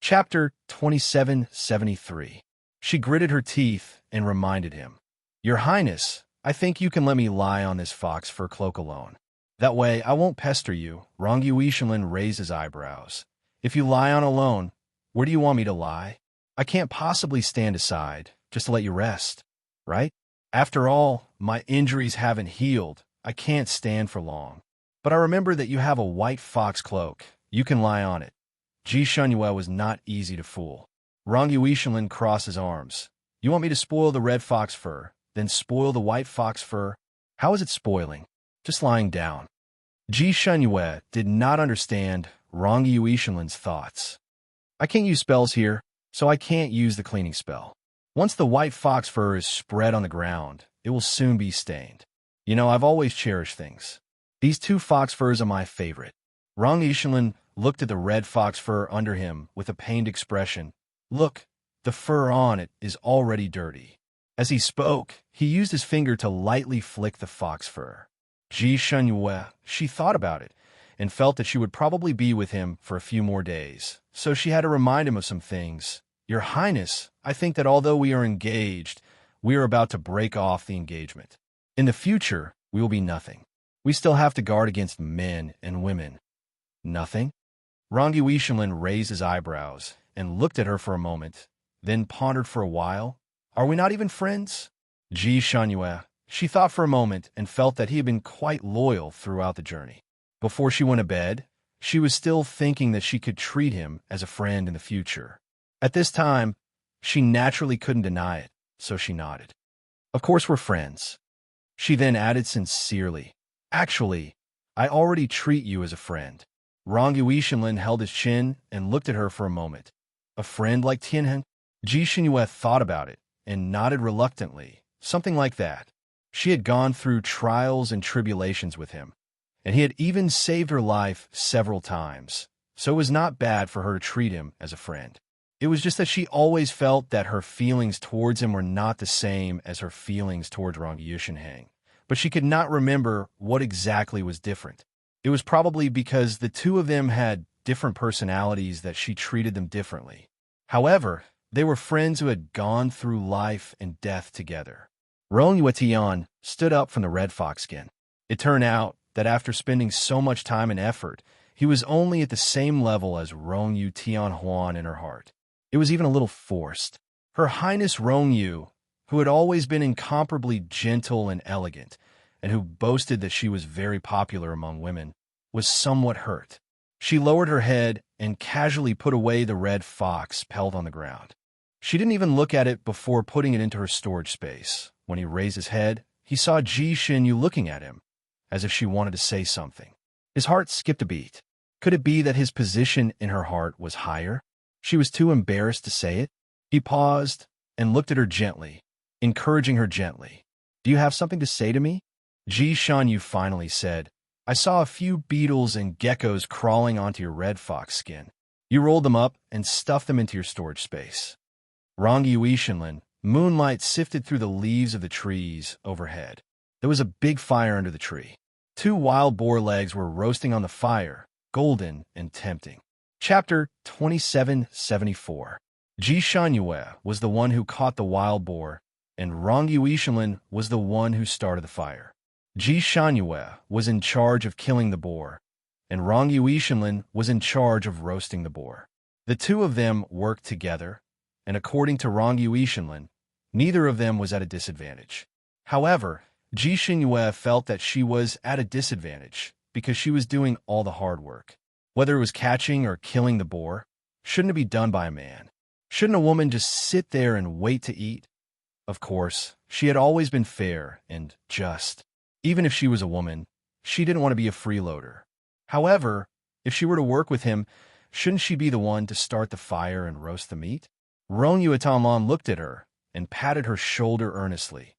Chapter 2773. She gritted her teeth and reminded him, "Your Highness, I think you can let me lie on this fox fur cloak alone. That way, I won't pester you." Rong Yuishinlin raised his eyebrows. "If you lie on alone, where do you want me to lie? I can't possibly stand aside just to let you rest, right? After all, my injuries haven't healed. I can't stand for long. But I remember that you have a white fox cloak. You can lie on it." Ji Shunyue was not easy to fool. Rong Yuishinlin crossed his arms. "You want me to spoil the red fox fur, then spoil the white fox fur? How is it spoiling? Just lying down." Ji Shunyue did not understand Rong Yuishinlin's thoughts. "I can't use spells here, so I can't use the cleaning spell. Once the white fox fur is spread on the ground, it will soon be stained. You know, I've always cherished things. These two fox furs are my favorite." Rong Yuishinlin looked at the red fox fur under him with a pained expression. "Look, the fur on it is already dirty." As he spoke, he used his finger to lightly flick the fox fur. Ji Shunyue, she thought about it, and felt that she would probably be with him for a few more days, so she had to remind him of some things. "Your Highness, I think that although we are engaged, we are about to break off the engagement. In the future, we will be nothing. We still have to guard against men and women." "Nothing?" Rong Yuishinlin raised his eyebrows and looked at her for a moment, then pondered for a while. "Are we not even friends?" Ji Shunyue, she thought for a moment and felt that he had been quite loyal throughout the journey. Before she went to bed, she was still thinking that she could treat him as a friend in the future. At this time, she naturally couldn't deny it, so she nodded. "Of course we're friends." She then added sincerely, "Actually, I already treat you as a friend." Rong Yuishinlin held his chin and looked at her for a moment. "A friend like Tianhen?" Ji Xinyue thought about it and nodded reluctantly, something like that. She had gone through trials and tribulations with him, and he had even saved her life several times, so it was not bad for her to treat him as a friend. It was just that she always felt that her feelings towards him were not the same as her feelings towards Rong Yushinhang, but she could not remember what exactly was different. It was probably because the two of them had different personalities that she treated them differently. However, they were friends who had gone through life and death together. Rong Yuetian stood up from the red fox skin. It turned out that after spending so much time and effort, he was only at the same level as Rong Yu Tianhuan in her heart. It was even a little forced. Her Highness Rong Yu, who had always been incomparably gentle and elegant, and who boasted that she was very popular among women, was somewhat hurt. She lowered her head and casually put away the red fox pelt on the ground. She didn't even look at it before putting it into her storage space. When he raised his head, he saw Ji Xinyu looking at him, as if she wanted to say something. His heart skipped a beat. Could it be that his position in her heart was higher? She was too embarrassed to say it. He paused and looked at her gently, encouraging her gently. "Do you have something to say to me?" Ji Shanyu finally said, "I saw a few beetles and geckos crawling onto your red fox skin. You rolled them up and stuffed them into your storage space." Rong Yuishinlin, moonlight sifted through the leaves of the trees overhead. There was a big fire under the tree. 2 wild boar legs were roasting on the fire, golden and tempting. Chapter 2774. Ji Shanyue was the one who caught the wild boar, and Rong Yuishinlin was the one who started the fire. Ji Shanyue was in charge of killing the boar, and Rong Yuishinlin was in charge of roasting the boar. The two of them worked together, and according to Rong Yuishinlin, neither of them was at a disadvantage. However, Ji Xinyu felt that she was at a disadvantage because she was doing all the hard work. Whether it was catching or killing the boar, shouldn't it be done by a man? Shouldn't a woman just sit there and wait to eat? Of course, she had always been fair and just. Even if she was a woman, she didn't want to be a freeloader. However, if she were to work with him, shouldn't she be the one to start the fire and roast the meat? Rong Yuetanlan looked at her and patted her shoulder earnestly.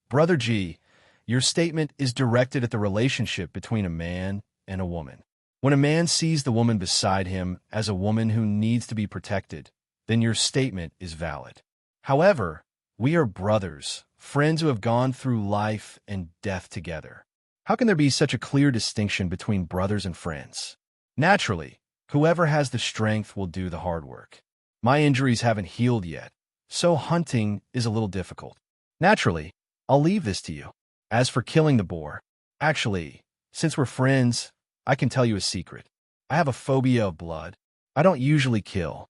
"Brother Ji, your statement is directed at the relationship between a man and a woman. When a man sees the woman beside him as a woman who needs to be protected, then your statement is valid. However, we are brothers, friends who have gone through life and death together. How can there be such a clear distinction between brothers and friends? Naturally, whoever has the strength will do the hard work. My injuries haven't healed yet, so hunting is a little difficult. Naturally, I'll leave this to you. As for killing the boar, actually, since we're friends, I can tell you a secret. I have a phobia of blood. I don't usually kill."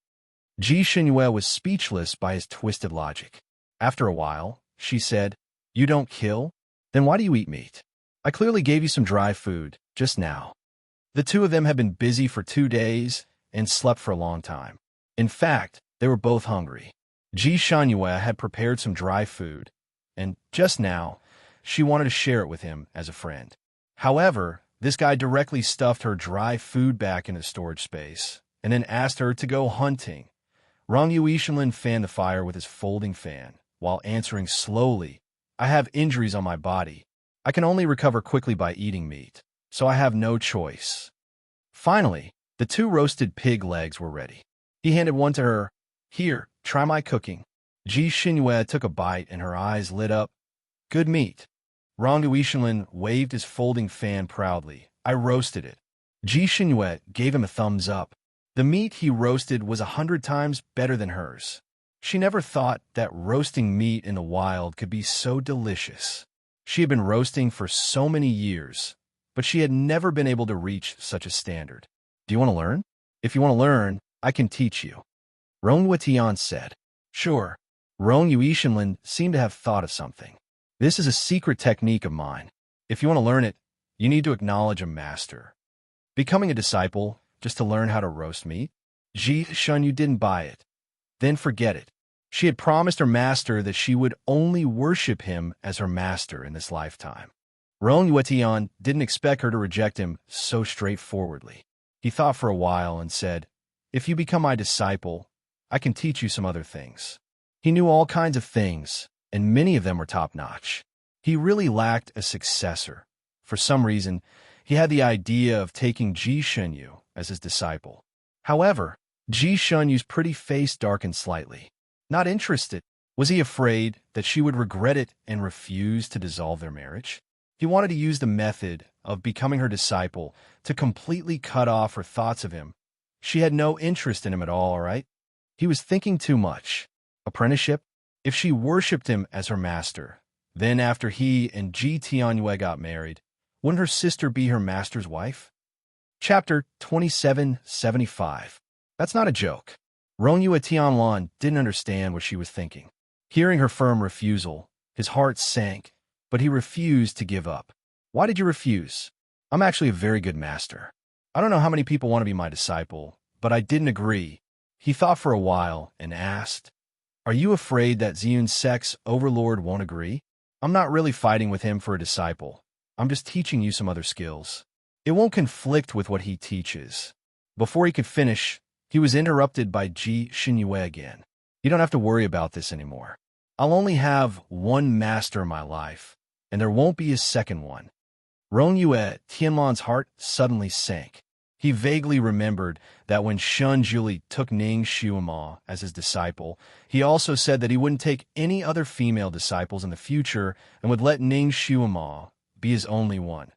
Ji Xinyu was speechless by his twisted logic. After a while, she said, "You don't kill? Then why do you eat meat? I clearly gave you some dry food just now." The two of them had been busy for 2 days and slept for a long time. In fact, they were both hungry. Ji Shanyue had prepared some dry food, and just now, she wanted to share it with him as a friend. However, this guy directly stuffed her dry food back in the storage space, and then asked her to go hunting. Rong Yuishinlin fanned the fire with his folding fan, while answering slowly, "I have injuries on my body. I can only recover quickly by eating meat, so I have no choice." Finally, the 2 roasted pig legs were ready. He handed one to her. "Here, try my cooking." Ji Xinyu took a bite and her eyes lit up. "Good meat." Rong Yuishinlin waved his folding fan proudly. "I roasted it." Ji Xinyu gave him a thumbs up. The meat he roasted was 100 times better than hers. She never thought that roasting meat in the wild could be so delicious. She had been roasting for so many years, but she had never been able to reach such a standard. "Do you want to learn? If you want to learn, I can teach you," Rong Wetian said. "Sure." Rong Yuishinlin seemed to have thought of something. "This is a secret technique of mine. If you want to learn it, you need to acknowledge a master. Becoming a disciple, just to learn how to roast meat?" Ji Shunyu didn't buy it. Then forget it. She had promised her master that she would only worship him as her master in this lifetime. Rong Yuetian didn't expect her to reject him so straightforwardly. He thought for a while and said, "If you become my disciple, I can teach you some other things. He knew all kinds of things, and many of them were top-notch. He really lacked a successor. For some reason, he had the idea of taking Ji Shenyu as his disciple. However, Ji Shenyu's pretty face darkened slightly. Not interested. Was he afraid that she would regret it and refuse to dissolve their marriage? He wanted to use the method of becoming her disciple to completely cut off her thoughts of him. She had no interest in him at all right? He was thinking too much. Apprenticeship? If she worshipped him as her master, then after he and Ji Tianyue got married, wouldn't her sister be her master's wife? Chapter 2775. That's not a joke. Rongyue Tianlan didn't understand what she was thinking. Hearing her firm refusal, his heart sank, but he refused to give up. Why did you refuse? I'm actually a very good master. I don't know how many people want to be my disciple, but I didn't agree. He thought for a while and asked, Are you afraid that Ziyun's sex overlord won't agree? I'm not really fighting with him for a disciple. I'm just teaching you some other skills. It won't conflict with what he teaches. Before he could finish, he was interrupted by Ji Shenyu again. You don't have to worry about this anymore. I'll only have one master in my life, and there won't be a second one. Rongyue Tianlan's heart suddenly sank. He vaguely remembered that when Shun Juli took Ning Xiuma as his disciple, he also said that he wouldn't take any other female disciples in the future and would let Ning Xiuma be his only one.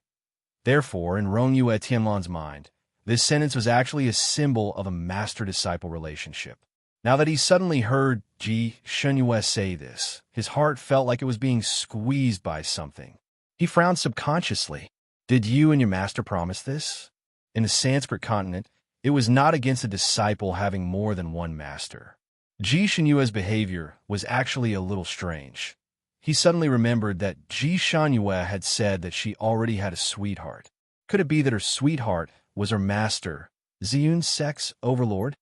Therefore, in Rongyue Tianlan's mind, this sentence was actually a symbol of a master-disciple relationship. Now that he suddenly heard Ji Shenyu say this, his heart felt like it was being squeezed by something. He frowned subconsciously. Did you and your master promise this? In the Sanskrit continent, it was not against a disciple having more than one master. Ji Shenyu's behavior was actually a little strange. He suddenly remembered that Ji Shenyu had said that she already had a sweetheart. Could it be that her sweetheart was her master, Ziyun's sex overlord?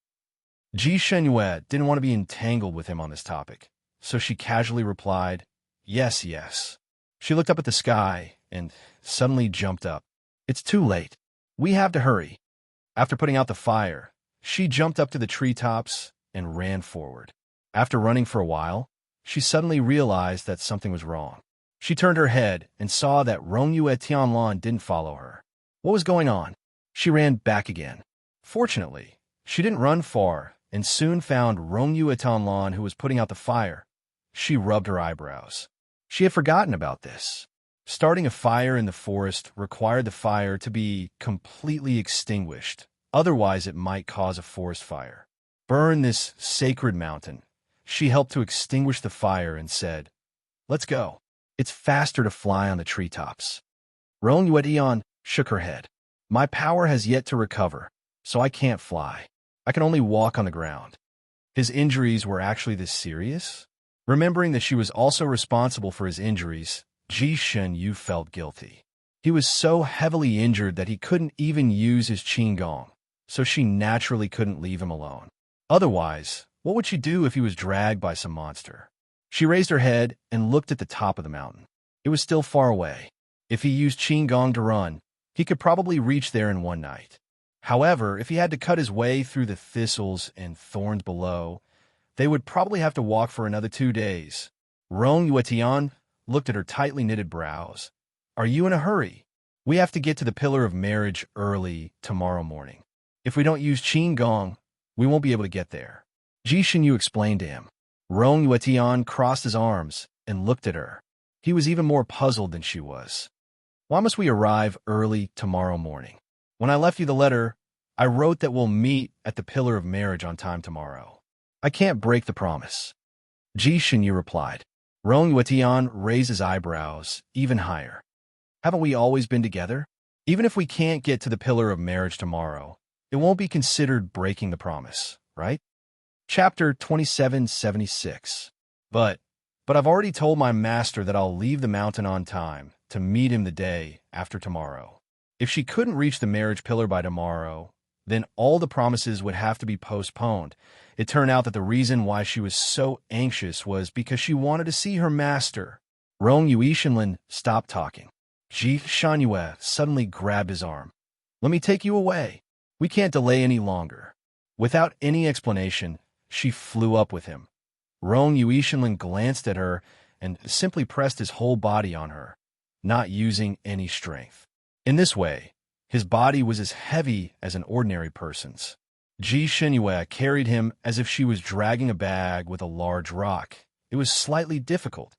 Ji Shenyu didn't want to be entangled with him on this topic, so she casually replied, Yes, yes. She looked up at the sky and suddenly jumped up. It's too late. We have to hurry. After putting out the fire, she jumped up to the treetops and ran forward. After running for a while, she suddenly realized that something was wrong. She turned her head and saw that Rongyue Tianlan didn't follow her. What was going on? She ran back again. Fortunately, she didn't run far and soon found Rongyue Tianlan, who was putting out the fire. She rubbed her eyebrows. She had forgotten about this. Starting a fire in the forest required the fire to be completely extinguished, otherwise it might cause a forest fire. Burn this sacred mountain. She helped to extinguish the fire and said, Let's go. It's faster to fly on the treetops. Rongyue Tian shook her head. My power has yet to recover, so I can't fly. I can only walk on the ground. His injuries were actually this serious? Remembering that she was also responsible for his injuries, Ji Shenyu felt guilty. He was so heavily injured that he couldn't even use his qigong, so she naturally couldn't leave him alone. Otherwise, what would she do if he was dragged by some monster? She raised her head and looked at the top of the mountain. It was still far away. If he used qigong to run, he could probably reach there in one night. However, if he had to cut his way through the thistles and thorns below, they would probably have to walk for another 2 days. Rongyue Tian looked at her tightly knitted brows. Are you in a hurry? We have to get to the Pillar of Marriage early tomorrow morning. If we don't use qigong, we won't be able to get there. Ji Shenyu explained to him. Rongyue Tian crossed his arms and looked at her. He was even more puzzled than she was. Why must we arrive early tomorrow morning? When I left you the letter, I wrote that we'll meet at the Pillar of Marriage on time tomorrow. I can't break the promise. Ji Shenyu replied. Rongyue Tian raised his eyebrows even higher. Haven't we always been together? Even if we can't get to the Pillar of Marriage tomorrow, it won't be considered breaking the promise, right? Chapter 2776. But I've already told my master that I'll leave the mountain on time to meet him the day after tomorrow. If she couldn't reach the marriage pillar by tomorrow, then all the promises would have to be postponed. It turned out that the reason why she was so anxious was because she wanted to see her master. Rongyue Shenlin stopped talking. Ji Shenyu suddenly grabbed his arm. Let me take you away. We can't delay any longer. Without any explanation, she flew up with him. Rong Yuishinlin glanced at her and simply pressed his whole body on her, not using any strength. In this way, his body was as heavy as an ordinary person's. Ji Xinyue carried him as if she was dragging a bag with a large rock. It was slightly difficult.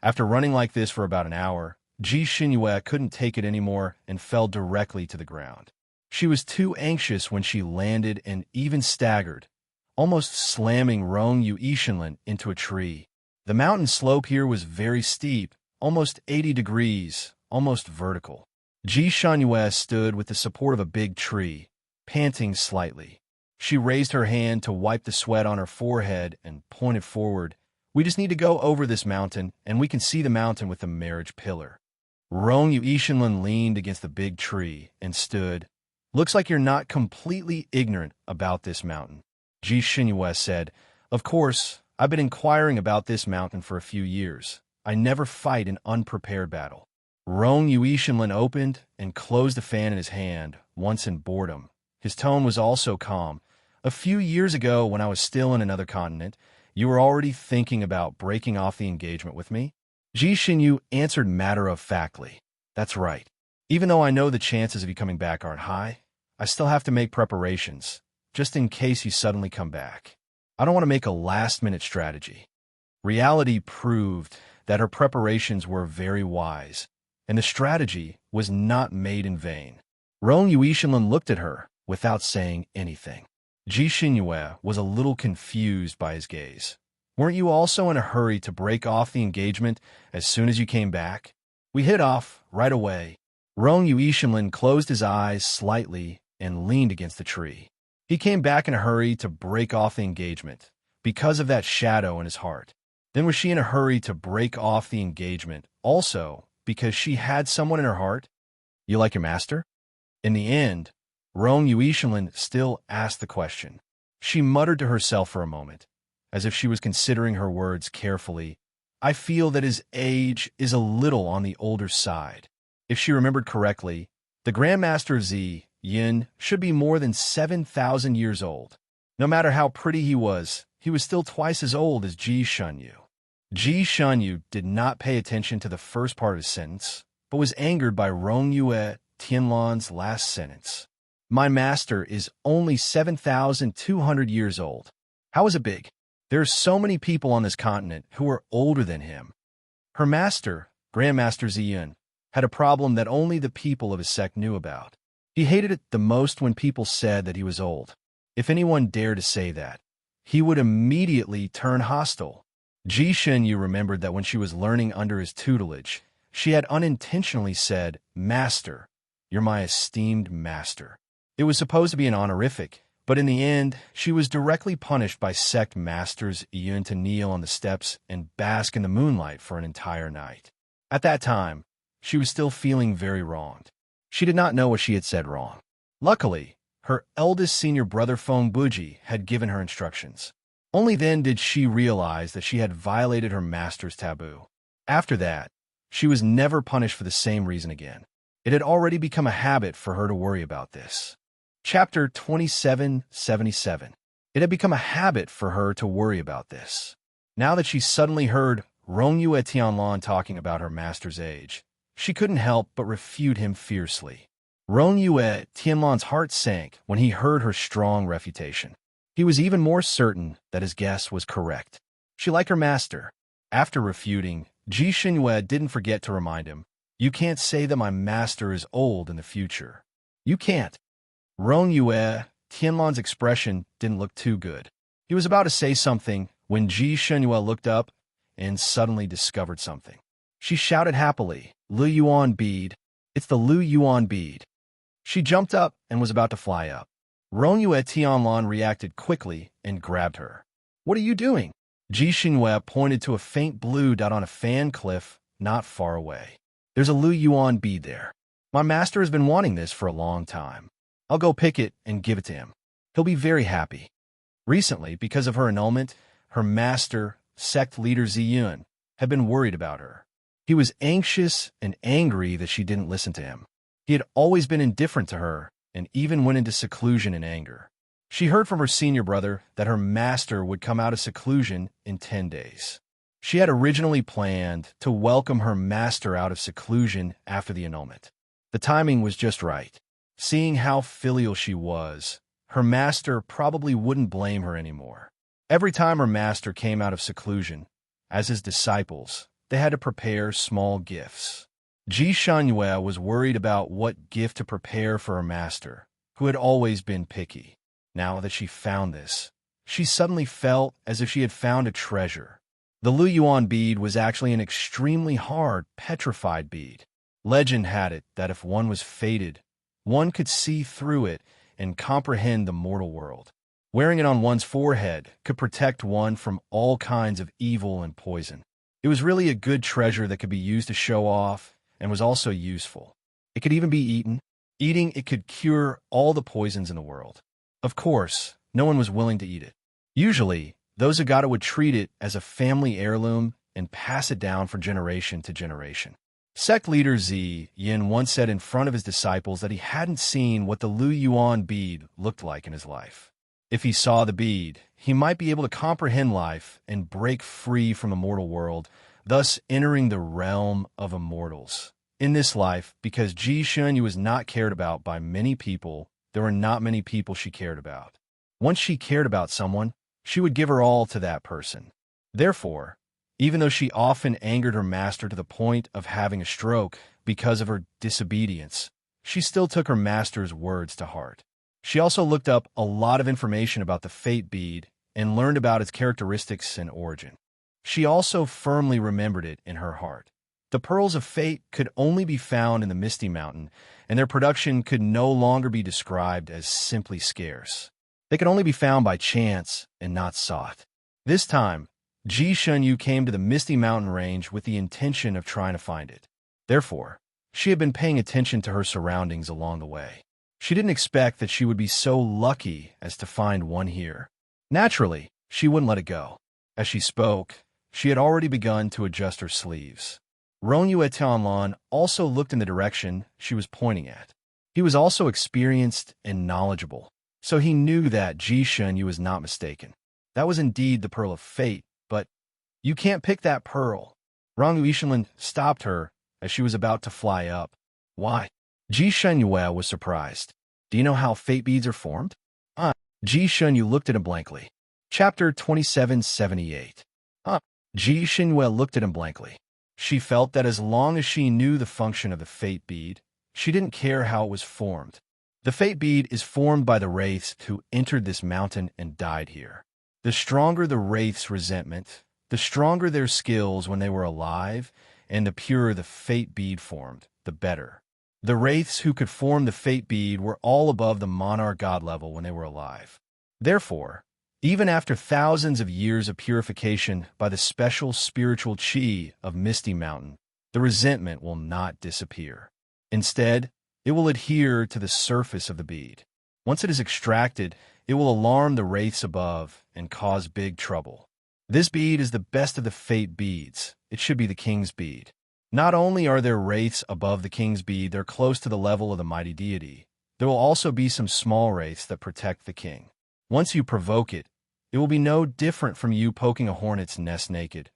After running like this for about an hour, Ji Xinyue couldn't take it anymore and fell directly to the ground. She was too anxious when she landed and even staggered, almost slamming Rong Yuishinlin into a tree. The mountain slope here was very steep, almost 80 degrees, almost vertical. Ji Xinyue stood with the support of a big tree, panting slightly. She raised her hand to wipe the sweat on her forehead and pointed forward. We just need to go over this mountain, and we can see the mountain with the marriage pillar. Rong Yuishinlin leaned against the big tree and stood. Looks like you're not completely ignorant about this mountain. Ji Xinyue said, Of course, I've been inquiring about this mountain for a few years. I never fight an unprepared battle. Rong Yuishinlin opened and closed the fan in his hand, once in boredom. His tone was also calm. A few years ago, when I was still in another continent, you were already thinking about breaking off the engagement with me? Ji Xinyu answered matter-of-factly. That's right. Even though I know the chances of you coming back aren't high, I still have to make preparations, just in case you suddenly come back. I don't want to make a last-minute strategy. Reality proved that her preparations were very wise, and the strategy was not made in vain. Rong Yuishinlin looked at her without saying anything. Ji Xinyue was a little confused by his gaze. Weren't you also in a hurry to break off the engagement as soon as you came back? We hit off right away. Rong Yuishinlin closed his eyes slightly and leaned against the tree. He came back in a hurry to break off the engagement because of that shadow in his heart. Then was she in a hurry to break off the engagement also because she had someone in her heart? You like your master? In the end, Rong Yuishinlin still asked the question. She muttered to herself for a moment, as if she was considering her words carefully. I feel that his age is a little on the older side. If she remembered correctly, the Grandmaster Zi Yin should be more than 7,000 years old. No matter how pretty he was still twice as old as Ji Shenyu. Ji Shenyu did not pay attention to the first part of his sentence, but was angered by Rong Yue Tianlan's last sentence. My master is only 7,200 years old. How is it big? There are so many people on this continent who are older than him. Her master, Grandmaster Ziyin, had a problem that only the people of his sect knew about. He hated it the most when people said that he was old. If anyone dared to say that, he would immediately turn hostile. Ji Shenyu remembered that when she was learning under his tutelage, she had unintentionally said, Master, you're my esteemed master. It was supposed to be an honorific, but in the end, she was directly punished by sect masters Yun to kneel on the steps and bask in the moonlight for an entire night. At that time, she was still feeling very wronged. She did not know what she had said wrong. Luckily, her eldest senior brother Feng Buji had given her instructions. Only then did she realize that she had violated her master's taboo. After that, she was never punished for the same reason again. It had already become a habit for her to worry about this. Chapter 2777. It had become a habit for her to worry about this. Now that she suddenly heard Rong Yue Tianlan talking about her master's age, she couldn't help but refute him fiercely. Rong Yue Tianlan's heart sank when he heard her strong refutation. He was even more certain that his guess was correct. She liked her master. After refuting, Ji Shenyu didn't forget to remind him, You can't say that my master is old in the future. You can't. Rong Yue Tianlan's expression didn't look too good. He was about to say something when Ji Shenyu looked up and suddenly discovered something. She shouted happily, Lu Yuan bead. It's the Lu Yuan bead. She jumped up and was about to fly up. Rong Yue Tianlan reacted quickly and grabbed her. What are you doing? Ji Shenyu pointed to a faint blue dot on a fan cliff not far away. There's a Lu Yuan bead there. My master has been wanting this for a long time. I'll go pick it and give it to him. He'll be very happy. Recently, because of her annulment, her master, sect leader Ziyun, had been worried about her. He was anxious and angry that she didn't listen to him. He had always been indifferent to her and even went into seclusion in anger. She heard from her senior brother that her master would come out of seclusion in 10 days. She had originally planned to welcome her master out of seclusion after the annulment. The timing was just right. Seeing how filial she was, her master probably wouldn't blame her anymore. Every time her master came out of seclusion, as his disciples, they had to prepare small gifts. Ji Shunyue was worried about what gift to prepare for her master, who had always been picky. Now that she found this, she suddenly felt as if she had found a treasure. The Lu Yuan bead was actually an extremely hard, petrified bead. Legend had it that if one was fated, one could see through it and comprehend the mortal world. Wearing it on one's forehead could protect one from all kinds of evil and poison. It was really a good treasure that could be used to show off and was also useful. It could even be eaten. Eating it could cure all the poisons in the world. Of course, no one was willing to eat it. Usually, those who got it would treat it as a family heirloom and pass it down from generation to generation. Sect leader Zi Yin once said in front of his disciples that he hadn't seen what the Lu Yuan bead looked like in his life. If he saw the bead, he might be able to comprehend life and break free from the mortal world, thus entering the realm of immortals. In this life, because Ji Shunyue was not cared about by many people, there were not many people she cared about. Once she cared about someone, she would give her all to that person. Therefore, even though she often angered her master to the point of having a stroke because of her disobedience, she still took her master's words to heart. She also looked up a lot of information about the fate bead and learned about its characteristics and origin. She also firmly remembered it in her heart. The pearls of fate could only be found in the Misty Mountain, and their production could no longer be described as simply scarce. They could only be found by chance and not sought. This time, Ji Shunyue came to the Misty Mountain range with the intention of trying to find it. Therefore, she had been paying attention to her surroundings along the way. She didn't expect that she would be so lucky as to find one here. Naturally, she wouldn't let it go. As she spoke, she had already begun to adjust her sleeves. Rongyue Tianlan also looked in the direction she was pointing at. He was also experienced and knowledgeable, so he knew that Ji Shunyue was not mistaken. That was indeed the pearl of fate, but you can't pick that pearl. Rongyue Ishinlan stopped her as she was about to fly up. Why? Ji Shunyue was surprised. Do you know how fate beads are formed? Ji Shunyue looked at him blankly. Chapter 2778. Ji Shunyue looked at him blankly. She felt that as long as she knew the function of the fate bead, she didn't care how it was formed. The fate bead is formed by the wraiths who entered this mountain and died here. The stronger the wraiths' resentment, the stronger their skills when they were alive, and the purer the fate bead formed, the better. The wraiths who could form the fate bead were all above the monarch god level when they were alive. Therefore, even after thousands of years of purification by the special spiritual chi of Misty Mountain, the resentment will not disappear. Instead, it will adhere to the surface of the bead. Once it is extracted, it will alarm the wraiths above and cause big trouble. This bead is the best of the fate beads. It should be the king's bead. Not only are there wraiths above the king's bead, they're close to the level of the mighty deity. There will also be some small wraiths that protect the king. Once you provoke it, it will be no different from you poking a hornet's nest naked.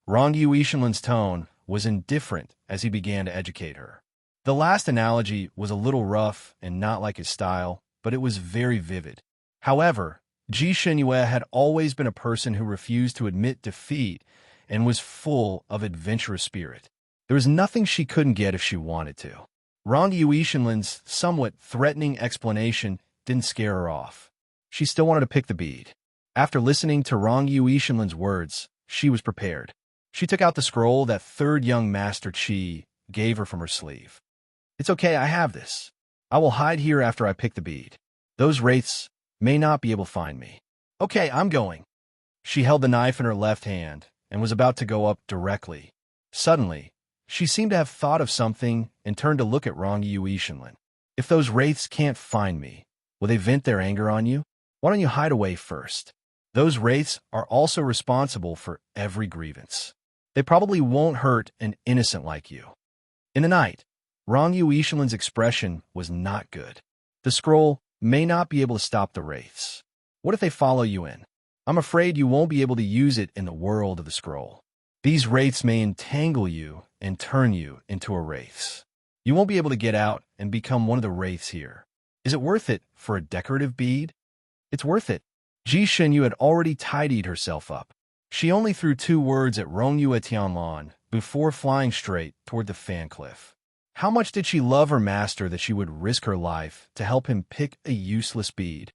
Rongyue Ishinlan's tone was indifferent as he began to educate her. The last analogy was a little rough and not like his style, but it was very vivid. However, Ji Shunyue had always been a person who refused to admit defeat and was full of adventurous spirit. There was nothing she couldn't get if she wanted to. Rongyue Ishinlan's somewhat threatening explanation didn't scare her off. She still wanted to pick the bead. After listening to Rongyue Ishinlan's words, she was prepared. She took out the scroll that third young master Qi gave her from her sleeve. It's okay, I have this. I will hide here after I pick the bead. Those wraiths may not be able to find me. Okay, I'm going. She held the knife in her left hand and was about to go up directly. Suddenly, she seemed to have thought of something and turned to look at Rongyue Ishinlan. If those wraiths can't find me, will they vent their anger on you? Why don't you hide away first? Those wraiths are also responsible for every grievance. They probably won't hurt an innocent like you. In the night, Rongyue Ishinlan's expression was not good. The scroll may not be able to stop the wraiths. What if they follow you in? I'm afraid you won't be able to use it in the world of the scroll. These wraiths may entangle you and turn you into a wraith. You won't be able to get out and become one of the wraiths here. Is it worth it for a decorative bead? It's worth it. Ji Shenyu had already tidied herself up. She only threw 2 words at Rongyue Tianlan before flying straight toward the fan cliff. How much did she love her master that she would risk her life to help him pick a useless bead?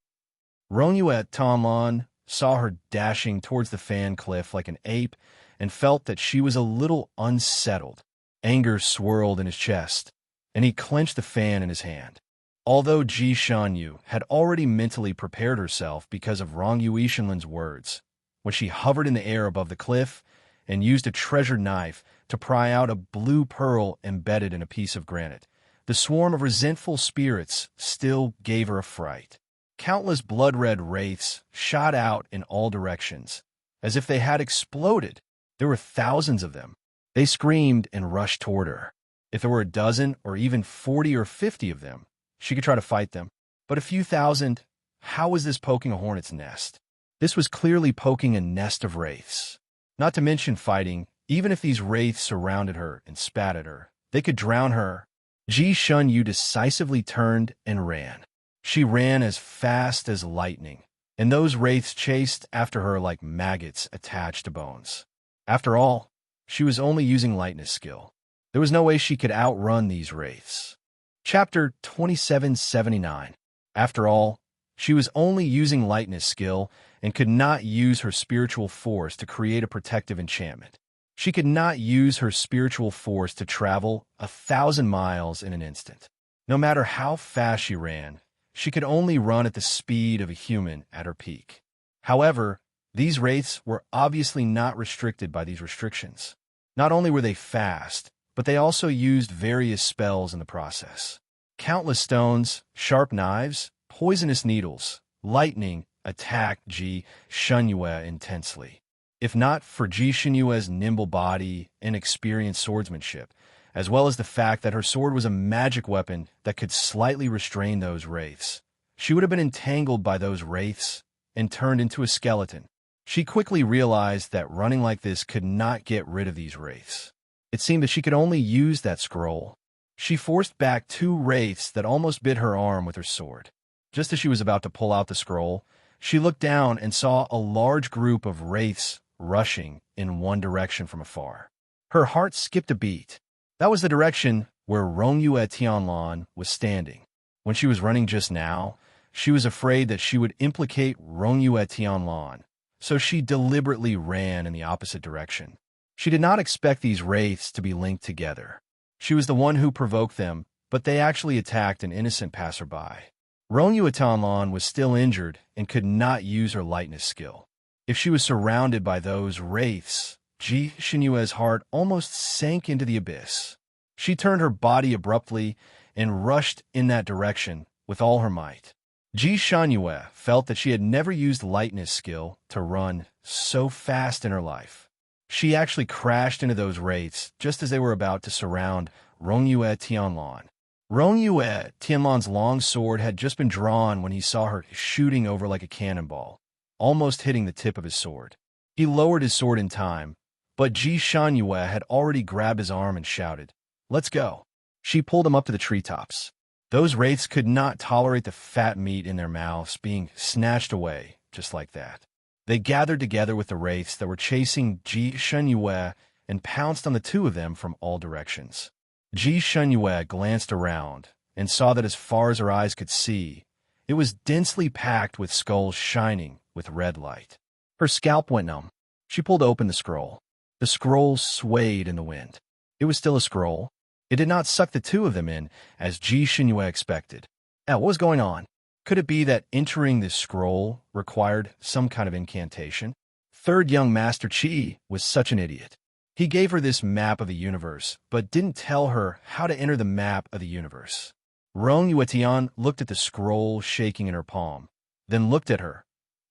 Rongyue Tianlan saw her dashing towards the fan cliff like an ape and felt that she was a little unsettled. Anger swirled in his chest, and he clenched the fan in his hand. Although Ji Shenyu had already mentally prepared herself because of Rongyue Shenlan's words, when she hovered in the air above the cliff and used a treasured knife to pry out a blue pearl embedded in a piece of granite, the swarm of resentful spirits still gave her a fright. Countless blood-red wraiths shot out in all directions, as if they had exploded. There were thousands of them. They screamed and rushed toward her. If there were a dozen or even 40 or 50 of them, she could try to fight them. But a few thousand, how was this poking a hornet's nest? This was clearly poking a nest of wraiths. Not to mention fighting, even if these wraiths surrounded her and spat at her, they could drown her. Ji Shenyu decisively turned and ran. She ran as fast as lightning, and those wraiths chased after her like maggots attached to bones. After all, she was only using lightness skill. There was no way she could outrun these wraiths. Chapter 2779. After all, she was only using lightness skill and could not use her spiritual force to create a protective enchantment. She could not use her spiritual force to travel 1,000 miles in an instant. No matter how fast she ran, she could only run at the speed of a human at her peak. However, these wraiths were obviously not restricted by these restrictions. Not only were they fast, but they also used various spells in the process. Countless stones, sharp knives, poisonous needles, lightning attacked Ji Shenyu intensely. If not for Ji Shenyu's nimble body and experienced swordsmanship, as well as the fact that her sword was a magic weapon that could slightly restrain those wraiths, she would have been entangled by those wraiths and turned into a skeleton. She quickly realized that running like this could not get rid of these wraiths. It seemed that she could only use that scroll. She forced back 2 wraiths that almost bit her arm with her sword. Just as she was about to pull out the scroll, she looked down and saw a large group of wraiths rushing in one direction from afar. Her heart skipped a beat. That was the direction where Rongyue Tianlan was standing. When she was running just now, she was afraid that she would implicate Rongyue Tianlan, so she deliberately ran in the opposite direction. She did not expect these wraiths to be linked together. She was the one who provoked them, but they actually attacked an innocent passerby. Rongyue Tianlan was still injured and could not use her lightness skill. If she was surrounded by those wraiths, Ji Shenyu's heart almost sank into the abyss. She turned her body abruptly and rushed in that direction with all her might. Ji Shenyu felt that she had never used lightness skill to run so fast in her life. She actually crashed into those wraiths just as they were about to surround Rongyue Tianlan. Rongyue Tianlan's long sword had just been drawn when he saw her shooting over like a cannonball, almost hitting the tip of his sword. He lowered his sword in time, but Ji Shenyu had already grabbed his arm and shouted, "Let's go." She pulled him up to the treetops. Those wraiths could not tolerate the fat meat in their mouths being snatched away just like that. They gathered together with the wraiths that were chasing Ji Shenyu and pounced on the 2 of them from all directions. Ji Shenyu glanced around and saw that as far as her eyes could see, it was densely packed with skulls shining with red light. Her scalp went numb. She pulled open the scroll. The scroll swayed in the wind. It was still a scroll. It did not suck the 2 of them in, as Ji Shenyu expected. What was going on? Could it be that entering this scroll required some kind of incantation? Third young Master Qi was such an idiot. He gave her this map of the universe, but didn't tell her how to enter the map of the universe. Rongyue Tian looked at the scroll shaking in her palm, then looked at her.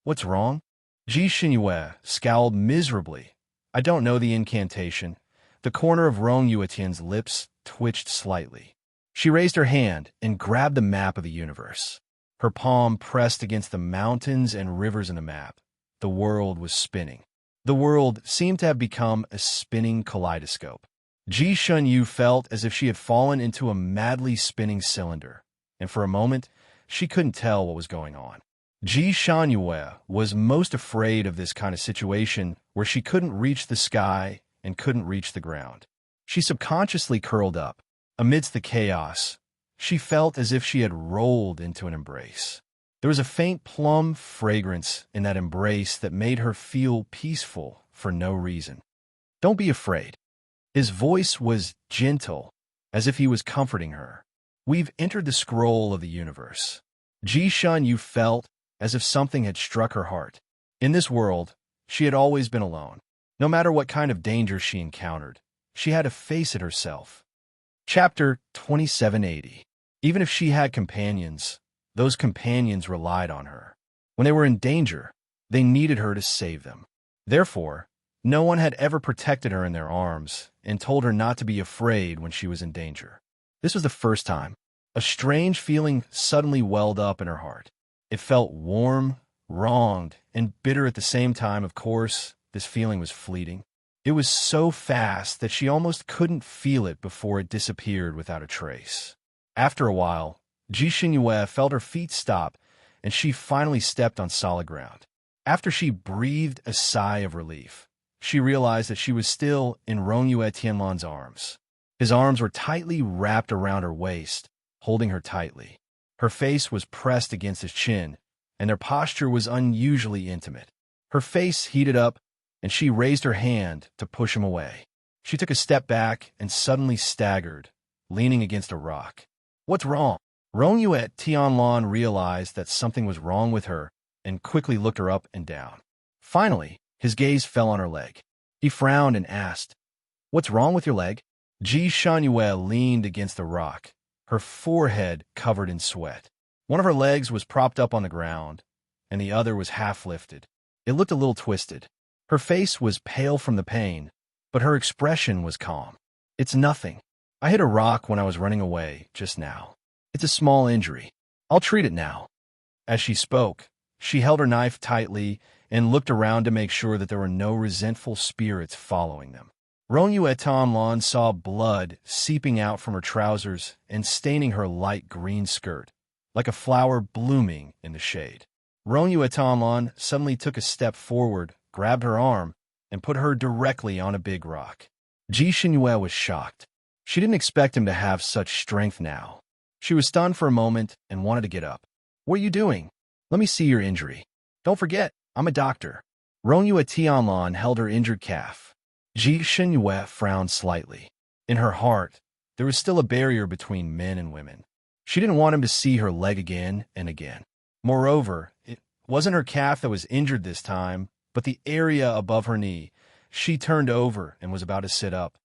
"What's wrong?" Ji Shenyu scowled miserably. "I don't know the incantation." The corner of Rongyue Tian's lips twitched slightly. She raised her hand and grabbed the map of the universe. her palm pressed against the mountains and rivers in the map. The world was spinning. The world seemed to have become a spinning kaleidoscope. Ji Shunyu felt as if she had fallen into a madly spinning cylinder, and for a moment, she couldn't tell what was going on. Ji Shanyue was most afraid of this kind of situation where she couldn't reach the sky and couldn't reach the ground. She subconsciously curled up. Amidst the chaos, she felt as if she had rolled into an embrace. There was a faint plum fragrance in that embrace that made her feel peaceful for no reason. "Don't be afraid." His voice was gentle, as if he was comforting her. "We've entered the scroll of the universe." Ji Shunyu felt as if something had struck her heart. In this world, she had always been alone. No matter what kind of danger she encountered, she had to face it herself. Chapter 2780. Even if she had companions, those companions relied on her. When they were in danger, they needed her to save them. Therefore, no one had ever protected her in their arms and told her not to be afraid when she was in danger. This was the first time. A strange feeling suddenly welled up in her heart. It felt warm, wronged, and bitter at the same time. Of course, this feeling was fleeting. It was so fast that she almost couldn't feel it before it disappeared without a trace. After a while, Ji Shunyu felt her feet stop, and she finally stepped on solid ground. After she breathed a sigh of relief, she realized that she was still in Rongyue Tianlan's arms. His arms were tightly wrapped around her waist, holding her tightly. Her face was pressed against his chin, and their posture was unusually intimate. Her face heated up, and she raised her hand to push him away. She took a step back and suddenly staggered, leaning against a rock. "What's wrong?" Rongyue Tianlan realized that something was wrong with her and quickly looked her up and down. Finally, his gaze fell on her leg. He frowned and asked, "What's wrong with your leg?" Ji Shanyue leaned against the rock, her forehead covered in sweat. One of her legs was propped up on the ground, and the other was half lifted. It looked a little twisted. Her face was pale from the pain, but her expression was calm. "It's nothing. I hit a rock when I was running away just now. It's a small injury. I'll treat it now." As she spoke, she held her knife tightly and looked around to make sure that there were no resentful spirits following them. Rongyue Tianlan saw blood seeping out from her trousers and staining her light green skirt, like a flower blooming in the shade. Rongyue Tianlan suddenly took a step forward, grabbed her arm, and put her directly on a big rock. Ji Shanyue was shocked. She didn't expect him to have such strength now. She was stunned for a moment and wanted to get up. "What are you doing? Let me see your injury. Don't forget, I'm a doctor." Rongyue Tianlan held her injured calf. Ji Shanyue frowned slightly. In her heart, there was still a barrier between men and women. She didn't want him to see her leg again and again. Moreover, it wasn't her calf that was injured this time, but the area above her knee. She turned over and was about to sit up.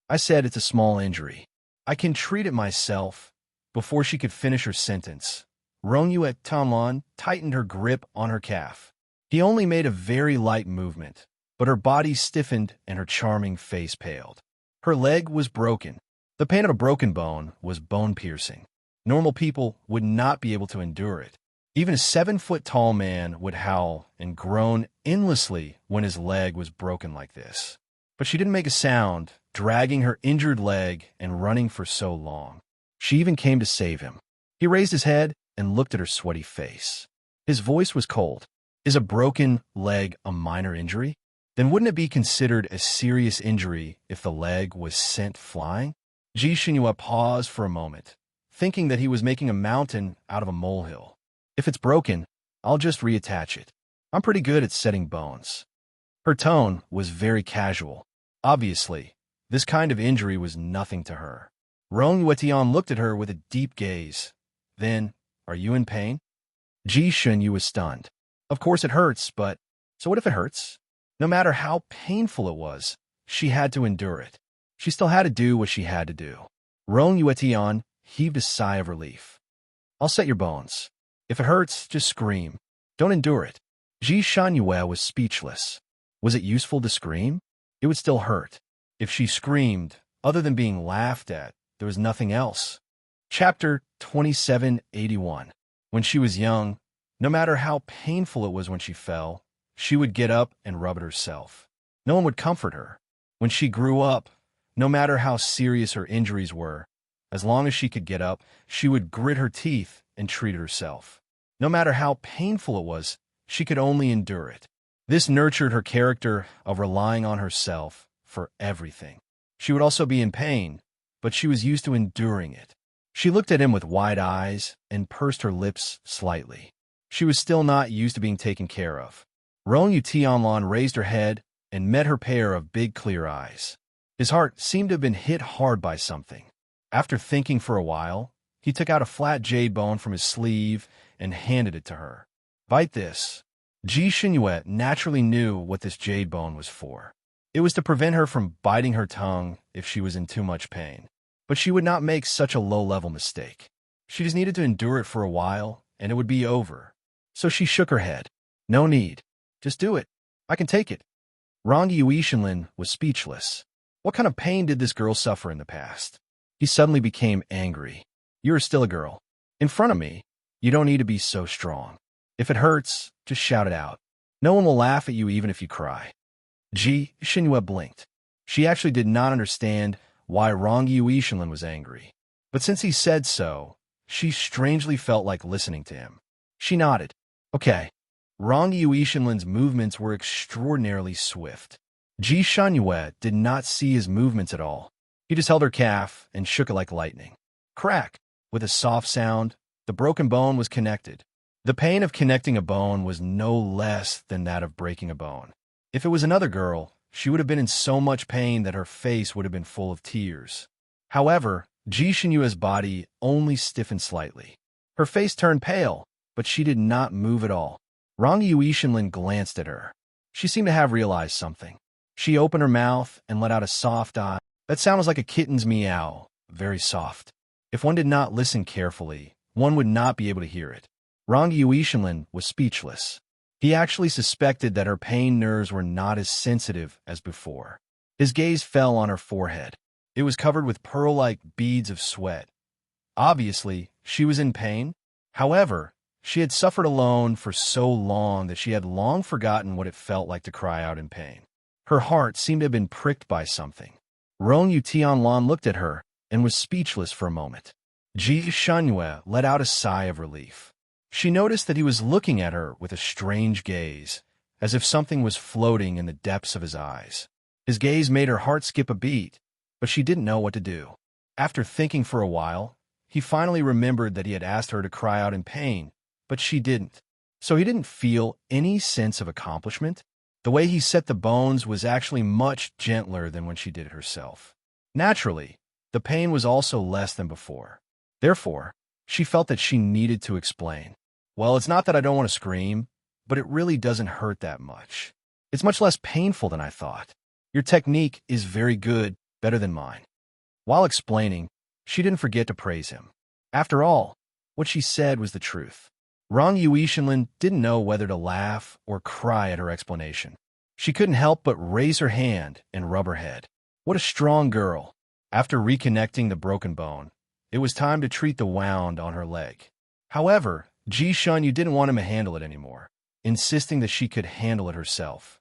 "I said it's a small injury. I can treat it myself." Before she could finish her sentence, Rongyue Tianlan tightened her grip on her calf. He only made a very light movement, but her body stiffened and her charming face paled. Her leg was broken. The pain of a broken bone was bone-piercing. Normal people would not be able to endure it. Even a 7-foot-tall man would howl and groan endlessly when his leg was broken like this. But she didn't make a sound, dragging her injured leg and running for so long. She even came to save him. He raised his head and looked at her sweaty face. His voice was cold. "Is a broken leg a minor injury? Then wouldn't it be considered a serious injury if the leg was sent flying?" Ji Shanyue paused for a moment, thinking that he was making a mountain out of a molehill. "If it's broken, I'll just reattach it. I'm pretty good at setting bones." Her tone was very casual. Obviously, this kind of injury was nothing to her. Rongyue Tian looked at her with a deep gaze. Then, "Are you in pain?" Ji Shunyu was stunned. "Of course it hurts, but so what if it hurts?" No matter how painful it was, she had to endure it. She still had to do what she had to do. Rongyue Tian heaved a sigh of relief. "I'll set your bones. If it hurts, just scream. Don't endure it." Ji Shanyue was speechless. Was it useful to scream? It would still hurt. If she screamed, other than being laughed at, there was nothing else. Chapter 2781. When she was young, no matter how painful it was when she fell, she would get up and rub it herself. No one would comfort her. When she grew up, no matter how serious her injuries were, as long as she could get up, she would grit her teeth and treat it herself. No matter how painful it was, she could only endure it. This nurtured her character of relying on herself for everything. She would also be in pain, but she was used to enduring it. She looked at him with wide eyes and pursed her lips slightly. She was still not used to being taken care of. Rong Tianlan raised her head and met her pair of big clear eyes. His heart seemed to have been hit hard by something. After thinking for a while, he took out a flat jade bone from his sleeve and handed it to her. Bite this. Ji Xinyue naturally knew what this jade bone was for. It was to prevent her from biting her tongue if she was in too much pain. But she would not make such a low-level mistake. She just needed to endure it for a while, and it would be over. So she shook her head. No need. Just do it. I can take it. Rong Yuishinlin was speechless. What kind of pain did this girl suffer in the past? He suddenly became angry. You are still a girl. In front of me, you don't need to be so strong. If it hurts, just shout it out. No one will laugh at you even if you cry. Ji Xinyue blinked. She actually did not understand why Rong Yuishinlin was angry. But since he said so, she strangely felt like listening to him. She nodded. Okay. Rong Yuishinlin's movements were extraordinarily swift. Ji Xinyue did not see his movements at all. He just held her calf and shook it like lightning. Crack! With a soft sound, the broken bone was connected. The pain of connecting a bone was no less than that of breaking a bone. If it was another girl, she would have been in so much pain that her face would have been full of tears. However, Ji Xinyue's body only stiffened slightly. Her face turned pale, but she did not move at all. Rong Yuishinlin glanced at her. She seemed to have realized something. She opened her mouth and let out a soft "ah." That sound was like a kitten's meow, very soft. If one did not listen carefully, one would not be able to hear it. Rong Yuishinlin was speechless. He actually suspected that her pain nerves were not as sensitive as before. His gaze fell on her forehead. It was covered with pearl-like beads of sweat. Obviously, she was in pain. However, she had suffered alone for so long that she had long forgotten what it felt like to cry out in pain. Her heart seemed to have been pricked by something. Rong Tianlan looked at her and was speechless for a moment. Ji Xinyue let out a sigh of relief. She noticed that he was looking at her with a strange gaze, as if something was floating in the depths of his eyes. His gaze made her heart skip a beat, but she didn't know what to do. After thinking for a while, he finally remembered that he had asked her to cry out in pain, but she didn't. So he didn't feel any sense of accomplishment. The way he set the bones was actually much gentler than when she did it herself. Naturally, the pain was also less than before. Therefore, she felt that she needed to explain. Well, it's not that I don't want to scream, but it really doesn't hurt that much. It's much less painful than I thought. Your technique is very good, better than mine. While explaining, she didn't forget to praise him. After all, what she said was the truth. Rong Yuishinlin didn't know whether to laugh or cry at her explanation. She couldn't help but raise her hand and rub her head. What a strong girl. After reconnecting the broken bone, it was time to treat the wound on her leg. However, Ji Xinyue didn't want him to handle it anymore, insisting that she could handle it herself.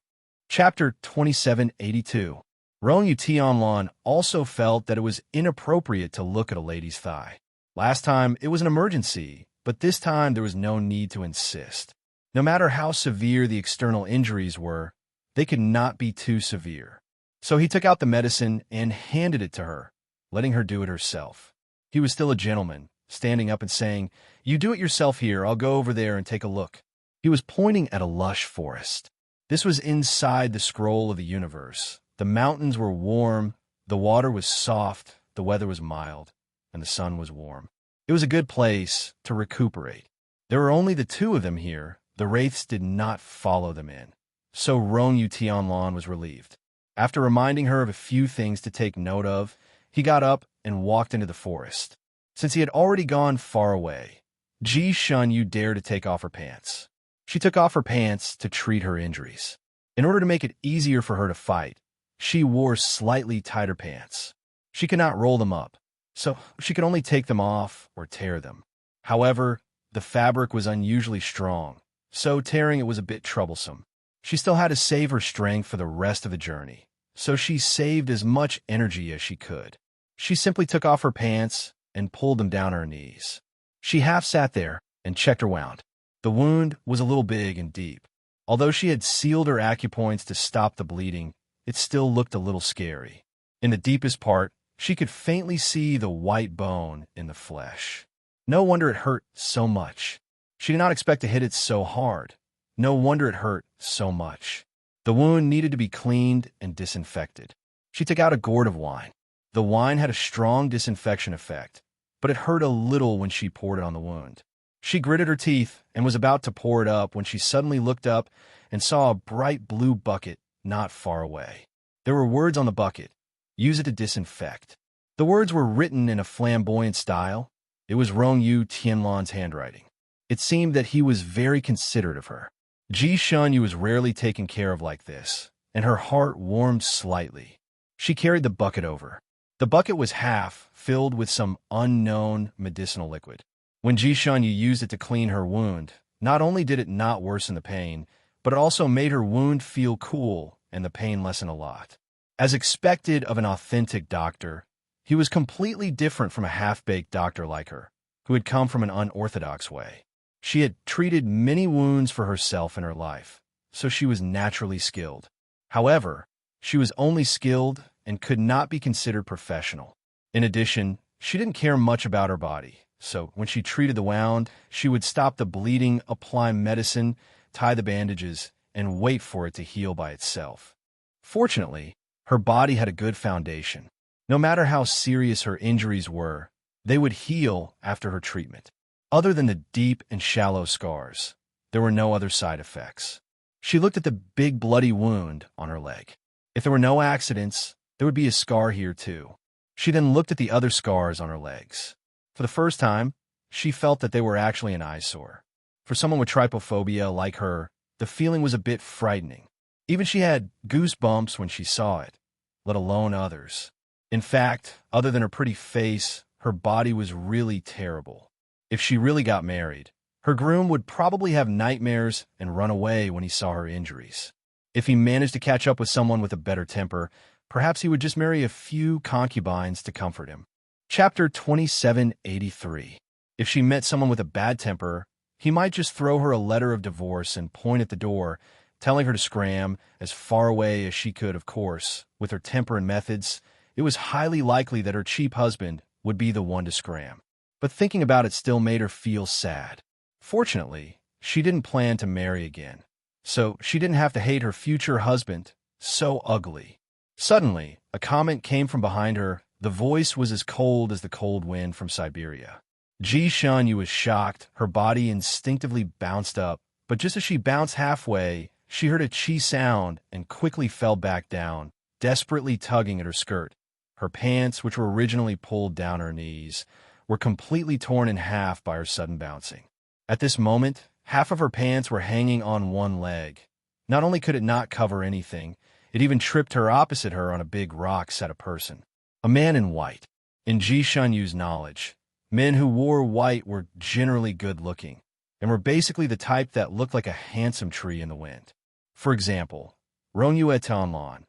Chapter 2782. Rong Tianlan also felt that it was inappropriate to look at a lady's thigh. Last time, it was an emergency, but this time there was no need to insist. No matter how severe the external injuries were, they could not be too severe. So he took out the medicine and handed it to her, letting her do it herself. He was still a gentleman, standing up and saying, "You do it yourself here, I'll go over there and take a look." He was pointing at a lush forest. This was inside the scroll of the universe. The mountains were warm, the water was soft, the weather was mild, and the sun was warm. It was a good place to recuperate. There were only the two of them here. The wraiths did not follow them in. So Rong Tianlan was relieved. After reminding her of a few things to take note of, he got up and walked into the forest. Since he had already gone far away, Ji Xinyue dared to take off her pants. She took off her pants to treat her injuries. In order to make it easier for her to fight, she wore slightly tighter pants. She could not roll them up, so she could only take them off or tear them. However, The fabric was unusually strong, so tearing it was a bit troublesome. She still had to save her strength for the rest of the journey, so she saved as much energy as she could. She simply took off her pants and pulled them down her knees. She half sat there and checked her wound. The wound was a little big and deep. Although she had sealed her acupoints to stop the bleeding, it still looked a little scary. In the deepest part, she could faintly see the white bone in the flesh. No wonder it hurt so much. She did not expect to hit it so hard. No wonder it hurt so much. The wound needed to be cleaned and disinfected. She took out a gourd of wine. The wine had a strong disinfection effect, but it hurt a little when she poured it on the wound. She gritted her teeth and was about to pour it up when she suddenly looked up and saw a bright blue bucket not far away. There were words on the bucket. Use it to disinfect. The words were written in a flamboyant style. It was Rong Yu Tianlan's handwriting. It seemed that he was very considerate of her. Ji Shunyu was rarely taken care of like this, and her heart warmed slightly. She carried the bucket over. The bucket was half filled with some unknown medicinal liquid. When Ji Shunyu used it to clean her wound, not only did it not worsen the pain, but it also made her wound feel cool and the pain lessen a lot. As expected of an authentic doctor, he was completely different from a half-baked doctor like her, who had come from an unorthodox way. She had treated many wounds for herself in her life, so she was naturally skilled. However, she was only skilled and could not be considered professional. In addition, she didn't care much about her body, so when she treated the wound, she would stop the bleeding, apply medicine, tie the bandages, and wait for it to heal by itself. Fortunately, her body had a good foundation. No matter how serious her injuries were, they would heal after her treatment. Other than the deep and shallow scars, there were no other side effects. She looked at the big bloody wound on her leg. If there were no accidents, there would be a scar here too. She then looked at the other scars on her legs. For the first time, she felt that they were actually an eyesore. For someone with trypophobia like her, the feeling was a bit frightening. Even she had goosebumps when she saw it, let alone others. In fact, other than her pretty face, her body was really terrible. If she really got married, her groom would probably have nightmares and run away when he saw her injuries. If he managed to catch up with someone with a better temper, perhaps he would just marry a few concubines to comfort him. Chapter 2783. If she met someone with a bad temper, he might just throw her a letter of divorce and point at the door, telling her to scram as far away as she could, of course. With her temper and methods, it was highly likely that her cheap husband would be the one to scram. But thinking about it still made her feel sad. Fortunately, she didn't plan to marry again, so she didn't have to hate her future husband, so ugly. Suddenly, a comment came from behind her. The voice was as cold as the cold wind from Siberia. Ji Shunyu was shocked. Her body instinctively bounced up, but just as she bounced halfway, she heard a chi sound and quickly fell back down, desperately tugging at her skirt. Her pants, which were originally pulled down her knees, were completely torn in half by her sudden bouncing. At this moment, half of her pants were hanging on one leg. Not only could it not cover anything, it even tripped her opposite her on a big rock set a person. A man in white. In Ji Shunyu's knowledge, men who wore white were generally good-looking, and were basically the type that looked like a handsome tree in the wind. For example, Rongyu Tianlan.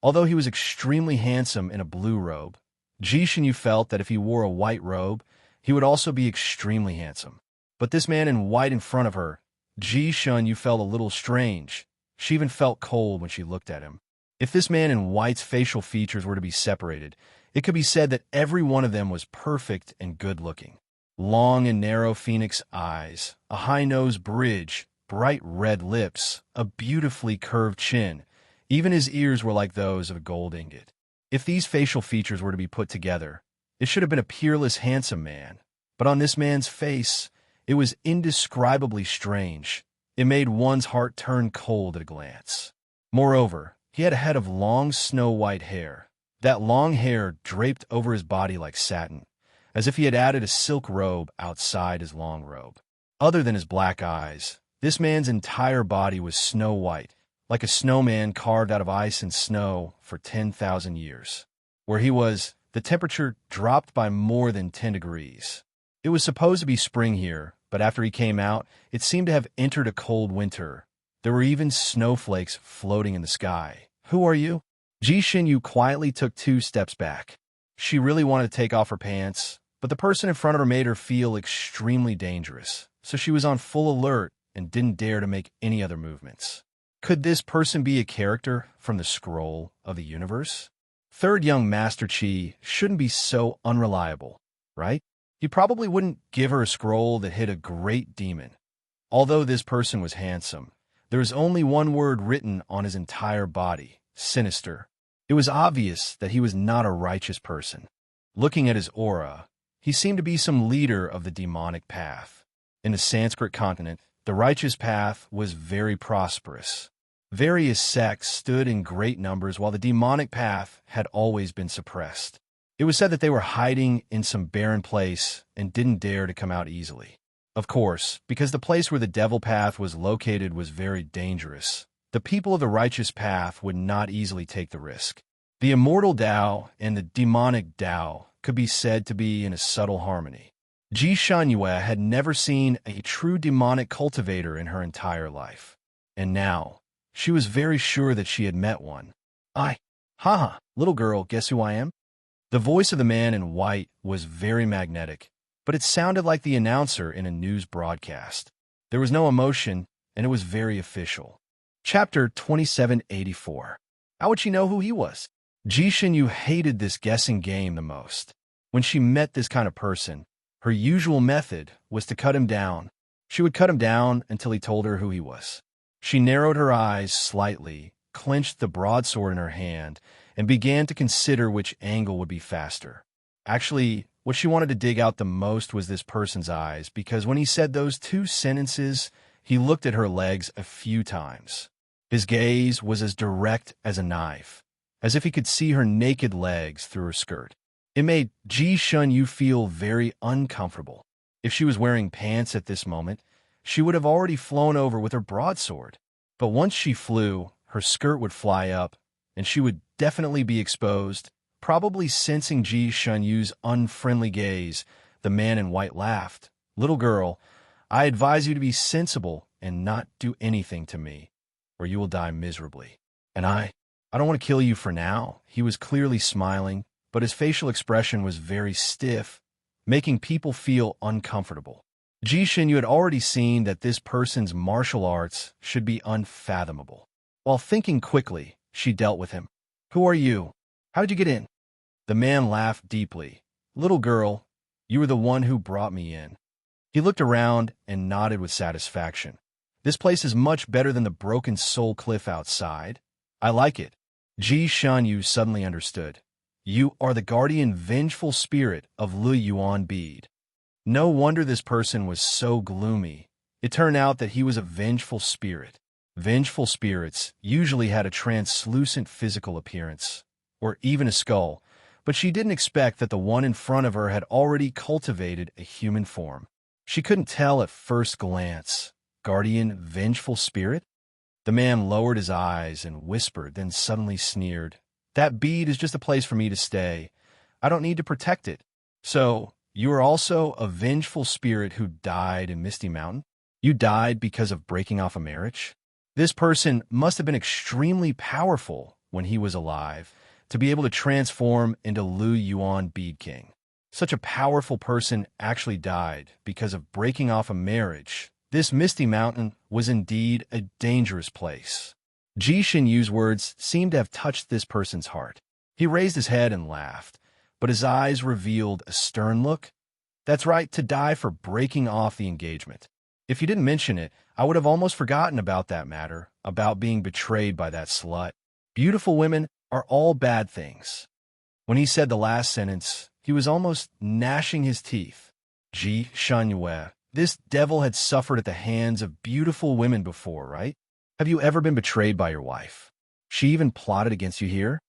Although he was extremely handsome in a blue robe, Ji Shunyu felt that if he wore a white robe, he would also be extremely handsome. But this man in white in front of her, Ji Shunyu felt a little strange. She even felt cold when she looked at him. If this man in white's facial features were to be separated, it could be said that every one of them was perfect and good-looking. Long and narrow phoenix eyes, a high-nosed bridge, bright red lips, a beautifully curved chin. Even his ears were like those of a gold ingot. If these facial features were to be put together, it should have been a peerless, handsome man. But on this man's face, it was indescribably strange. It made one's heart turn cold at a glance. Moreover, he had a head of long snow-white hair. That long hair draped over his body like satin, as if he had added a silk robe outside his long robe. Other than his black eyes, this man's entire body was snow-white, like a snowman carved out of ice and snow for 10,000 years. Where he was, the temperature dropped by more than 10 degrees. It was supposed to be spring here, but after he came out, it seemed to have entered a cold winter. There were even snowflakes floating in the sky. "Who are you?" Ji Xinyu quietly took 2 steps back. She really wanted to take off her pants, but the person in front of her made her feel extremely dangerous, so she was on full alert and didn't dare to make any other movements. Could this person be a character from the scroll of the universe? Third young Master Qi shouldn't be so unreliable, right? He probably wouldn't give her a scroll that hid a great demon. Although this person was handsome, there was only one word written on his entire body: sinister. It was obvious that he was not a righteous person. Looking at his aura, he seemed to be some leader of the demonic path. In the Sanskrit continent, the righteous path was very prosperous. Various sects stood in great numbers while the demonic path had always been suppressed. It was said that they were hiding in some barren place and didn't dare to come out easily. Of course, because the place where the devil path was located was very dangerous, the people of the righteous path would not easily take the risk. The immortal Tao and the demonic Tao could be said to be in a subtle harmony. Ji Shunyue had never seen a true demonic cultivator in her entire life. And now, she was very sure that she had met one. Haha, little girl, guess who I am? The voice of the man in white was very magnetic, but it sounded like the announcer in a news broadcast. There was no emotion, and it was very official. Chapter 2784. How would she know who he was? Ji Xinyu hated this guessing game the most. When she met this kind of person, her usual method was to cut him down. She would cut him down until he told her who he was. She narrowed her eyes slightly, clenched the broadsword in her hand, and began to consider which angle would be faster. Actually, what she wanted to dig out the most was this person's eyes, because when he said those 2 sentences, he looked at her legs a few times. His gaze was as direct as a knife, as if he could see her naked legs through her skirt. It made Ji Xunyu feel very uncomfortable. If she was wearing pants at this moment, she would have already flown over with her broadsword. But once she flew, her skirt would fly up, and she would definitely be exposed. Probably sensing Ji Shunyu's unfriendly gaze, the man in white laughed. "Little girl, I advise you to be sensible and not do anything to me, or you will die miserably. And I don't want to kill you for now." He was clearly smiling, but his facial expression was very stiff, making people feel uncomfortable. Ji Xinyu had already seen that this person's martial arts should be unfathomable. While thinking quickly, she dealt with him. "Who are you? How did you get in?" The man laughed deeply. "Little girl, you were the one who brought me in." He looked around and nodded with satisfaction. "This place is much better than the broken soul cliff outside. I like it." Ji Shanyu suddenly understood. "You are the guardian vengeful spirit of Lu Yuan Bead." No wonder this person was so gloomy. It turned out that he was a vengeful spirit. Vengeful spirits usually had a translucent physical appearance, or even a skull, but she didn't expect that the one in front of her had already cultivated a human form. She couldn't tell at first glance. Guardian vengeful spirit? The man lowered his eyes and whispered, then suddenly sneered. "That bead is just a place for me to stay. I don't need to protect it." "So, you are also a vengeful spirit who died in Misty Mountain? You died because of breaking off a marriage?" This person must have been extremely powerful when he was alive to be able to transform into Lu Yuan Bead King. Such a powerful person actually died because of breaking off a marriage. This Misty Mountain was indeed a dangerous place. Ji Xinyu's words seemed to have touched this person's heart. He raised his head and laughed, but his eyes revealed a stern look. "That's right, to die for breaking off the engagement. If you didn't mention it, I would have almost forgotten about that matter, about being betrayed by that slut. Beautiful women are all bad things." When he said the last sentence, he was almost gnashing his teeth. Ji Shunyue, this devil had suffered at the hands of beautiful women before, right? Have you ever been betrayed by your wife? She even plotted against you here?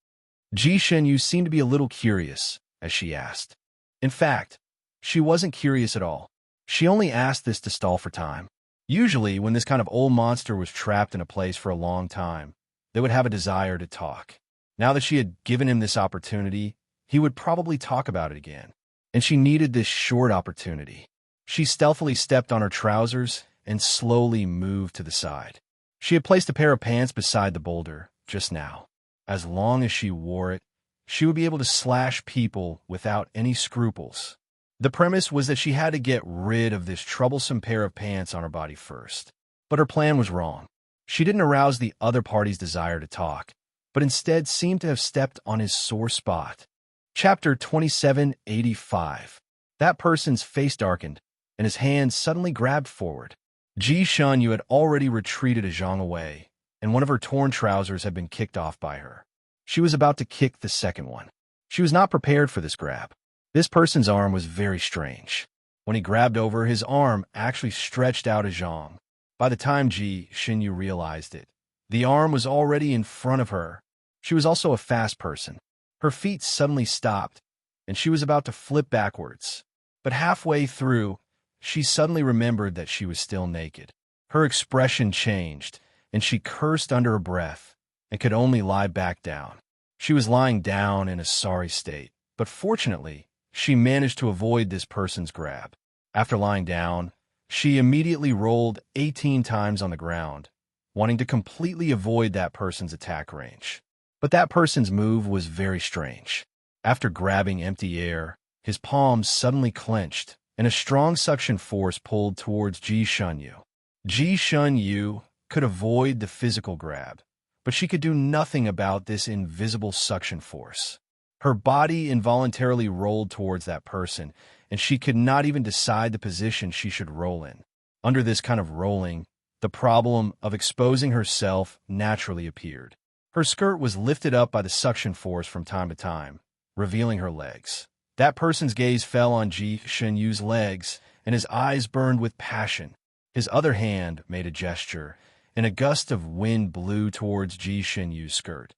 Ji Shenyu seemed to be a little curious as she asked. In fact, she wasn't curious at all. She only asked this to stall for time. Usually, when this kind of old monster was trapped in a place for a long time, they would have a desire to talk. Now that she had given him this opportunity, he would probably talk about it again. And she needed this short opportunity. She stealthily stepped on her trousers and slowly moved to the side. She had placed a pair of pants beside the boulder just now. As long as she wore it, she would be able to slash people without any scruples. The premise was that she had to get rid of this troublesome pair of pants on her body first. But her plan was wrong. She didn't arouse the other party's desire to talk, but instead seemed to have stepped on his sore spot. Chapter 2785. That person's face darkened, and his hand suddenly grabbed forward. Ji Shunyu had already retreated a zhang away, and one of her torn trousers had been kicked off by her. She was about to kick the second one. She was not prepared for this grab. This person's arm was very strange. When he grabbed over, his arm actually stretched out a zhang. By the time Ji Shunyu realized it, the arm was already in front of her. She was also a fast person. Her feet suddenly stopped, and she was about to flip backwards. But halfway through, she suddenly remembered that she was still naked. Her expression changed, and she cursed under her breath and could only lie back down. She was lying down in a sorry state, but fortunately, she managed to avoid this person's grab. After lying down, she immediately rolled 18 times on the ground, wanting to completely avoid that person's attack range. But that person's move was very strange. After grabbing empty air, his palms suddenly clenched, and a strong suction force pulled towards Ji Shunyu. Ji Shunyu could avoid the physical grab, but she could do nothing about this invisible suction force. Her body involuntarily rolled towards that person, and she could not even decide the position she should roll in. Under this kind of rolling, the problem of exposing herself naturally appeared. Her skirt was lifted up by the suction force from time to time, revealing her legs. That person's gaze fell on Ji Shunyu's legs, and his eyes burned with passion. His other hand made a gesture, and a gust of wind blew towards Ji Shunyu's skirt.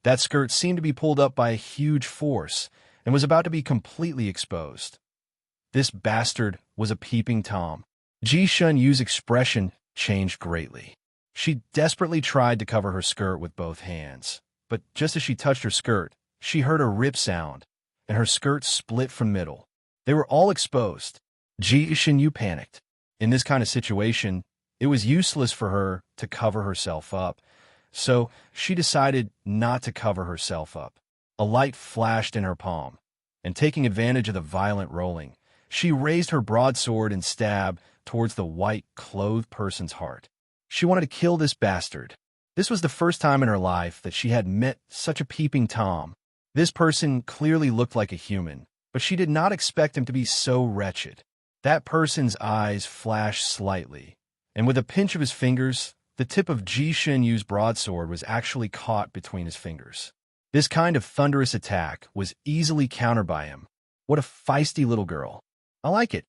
That skirt seemed to be pulled up by a huge force and was about to be completely exposed. This bastard was a peeping Tom. Ji Shunyu's expression changed greatly. She desperately tried to cover her skirt with both hands, but just as she touched her skirt, she heard a rip sound, and her skirt split from middle. They were all exposed. Ji Shunyu panicked. In this kind of situation, it was useless for her to cover herself up, so she decided not to cover herself up. A light flashed in her palm, and taking advantage of the violent rolling, she raised her broadsword and stabbed towards the white, clothed person's heart. She wanted to kill this bastard. This was the first time in her life that she had met such a peeping Tom. This person clearly looked like a human, but she did not expect him to be so wretched. That person's eyes flashed slightly, and with a pinch of his fingers, the tip of Ji Shunyu's broadsword was actually caught between his fingers. This kind of thunderous attack was easily countered by him. What a feisty little girl. I like it.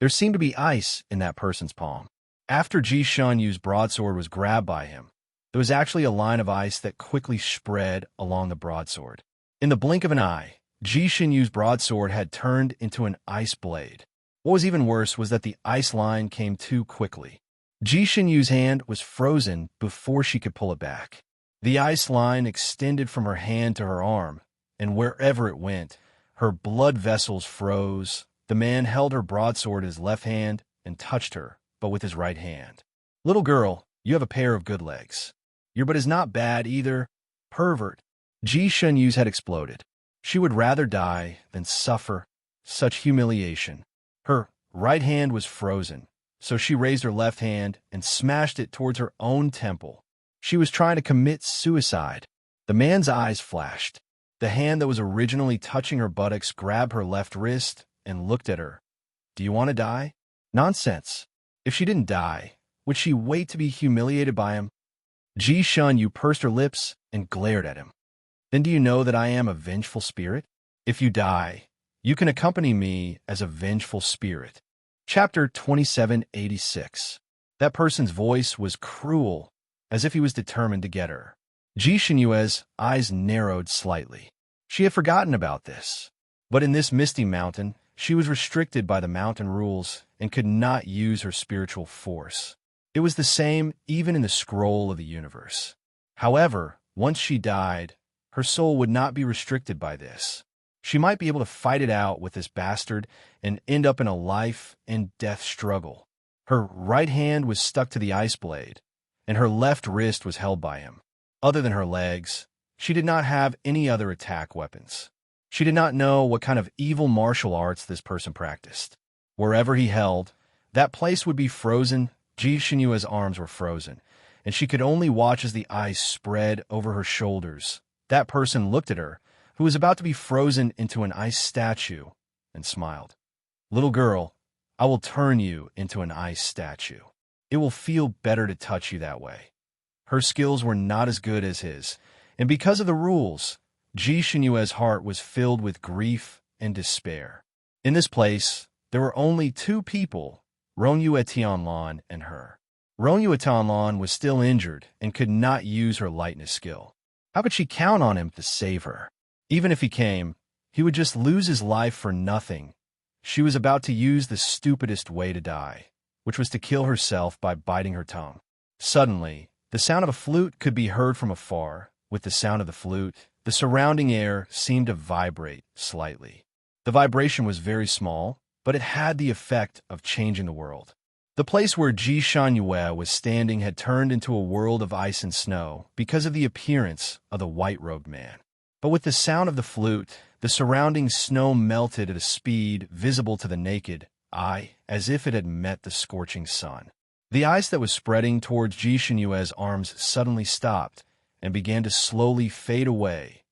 There seemed to be ice in that person's palm. After Ji Shunyu's broadsword was grabbed by him, there was actually a line of ice that quickly spread along the broadsword. In the blink of an eye, Ji Shunyu's broadsword had turned into an ice blade. What was even worse was that the ice line came too quickly. Ji Shunyu's hand was frozen before she could pull it back. The ice line extended from her hand to her arm, and wherever it went, her blood vessels froze. The man held her broadsword in his left hand and touched her, but with his right hand. Little girl, you have a pair of good legs. Your butt is not bad either. Pervert. Ji Shunyu's had exploded. She would rather die than suffer such humiliation. Her right hand was frozen, so she raised her left hand and smashed it towards her own temple. She was trying to commit suicide. The man's eyes flashed. The hand that was originally touching her buttocks grabbed her left wrist and looked at her. Do you want to die? Nonsense. If she didn't die, would she wait to be humiliated by him? Ji Shunyu pursed her lips and glared at him. Then do you know that I am a vengeful spirit? If you die, you can accompany me as a vengeful spirit. Chapter 2786. That person's voice was cruel, as if he was determined to get her. Ji Shunyu's eyes narrowed slightly. She had forgotten about this. But in this misty mountain, she was restricted by the mountain rules and could not use her spiritual force. It was the same even in the scroll of the universe. However, once she died, her soul would not be restricted by this. She might be able to fight it out with this bastard and end up in a life-and-death struggle. Her right hand was stuck to the ice blade, and her left wrist was held by him. Other than her legs, she did not have any other attack weapons. She did not know what kind of evil martial arts this person practiced. Wherever he held, that place would be frozen. Ji Xinyue's arms were frozen, and she could only watch as the ice spread over her shoulders. That person looked at her, who was about to be frozen into an ice statue, and smiled. "Little girl, I will turn you into an ice statue. It will feel better to touch you that way." Her skills were not as good as his, and because of the rules, Ji Xinyue's heart was filled with grief and despair. In this place, there were only two people, Rendezvous Tianlan and her. Rendezvous Tianlan was still injured and could not use her lightness skill. How could she count on him to save her? Even if he came, he would just lose his life for nothing. She was about to use the stupidest way to die, which was to kill herself by biting her tongue. Suddenly, the sound of a flute could be heard from afar. With the sound of the flute, the surrounding air seemed to vibrate slightly. The vibration was very small, but it had the effect of changing the world. The place where Ji Xinyue was standing had turned into a world of ice and snow because of the appearance of the white-robed man. But with the sound of the flute, the surrounding snow melted at a speed visible to the naked eye, as if it had met the scorching sun. The ice that was spreading towards Ji Xinyue's arms suddenly stopped and began to slowly fade away.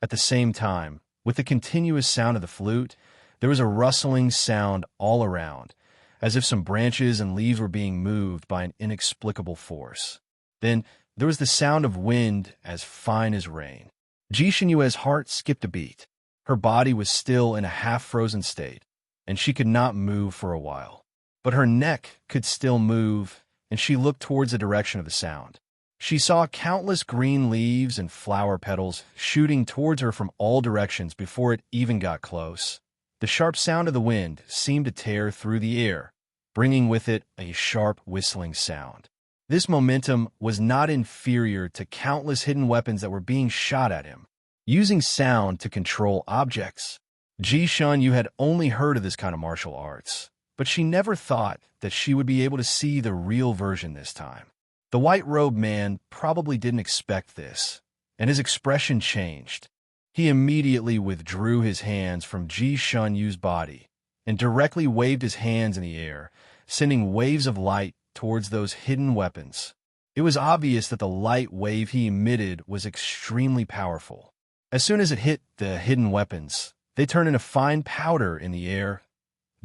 At the same time, with the continuous sound of the flute, there was a rustling sound all around, as if some branches and leaves were being moved by an inexplicable force. Then there was the sound of wind as fine as rain. Ji Xinyue's heart skipped a beat. Her body was still in a half-frozen state, and she could not move for a while. But her neck could still move, and she looked towards the direction of the sound. She saw countless green leaves and flower petals shooting towards her from all directions before it even got close. The sharp sound of the wind seemed to tear through the air, bringing with it a sharp whistling sound. This momentum was not inferior to countless hidden weapons that were being shot at him. Using sound to control objects. Ji Xinyue had only heard of this kind of martial arts, but she never thought that she would be able to see the real version this time. The white-robed man probably didn't expect this, and his expression changed. He immediately withdrew his hands from Ji Xinyue's body and directly waved his hands in the air, sending waves of light towards those hidden weapons. It was obvious that the light wave he emitted was extremely powerful. As soon as it hit the hidden weapons, they turned into fine powder in the air.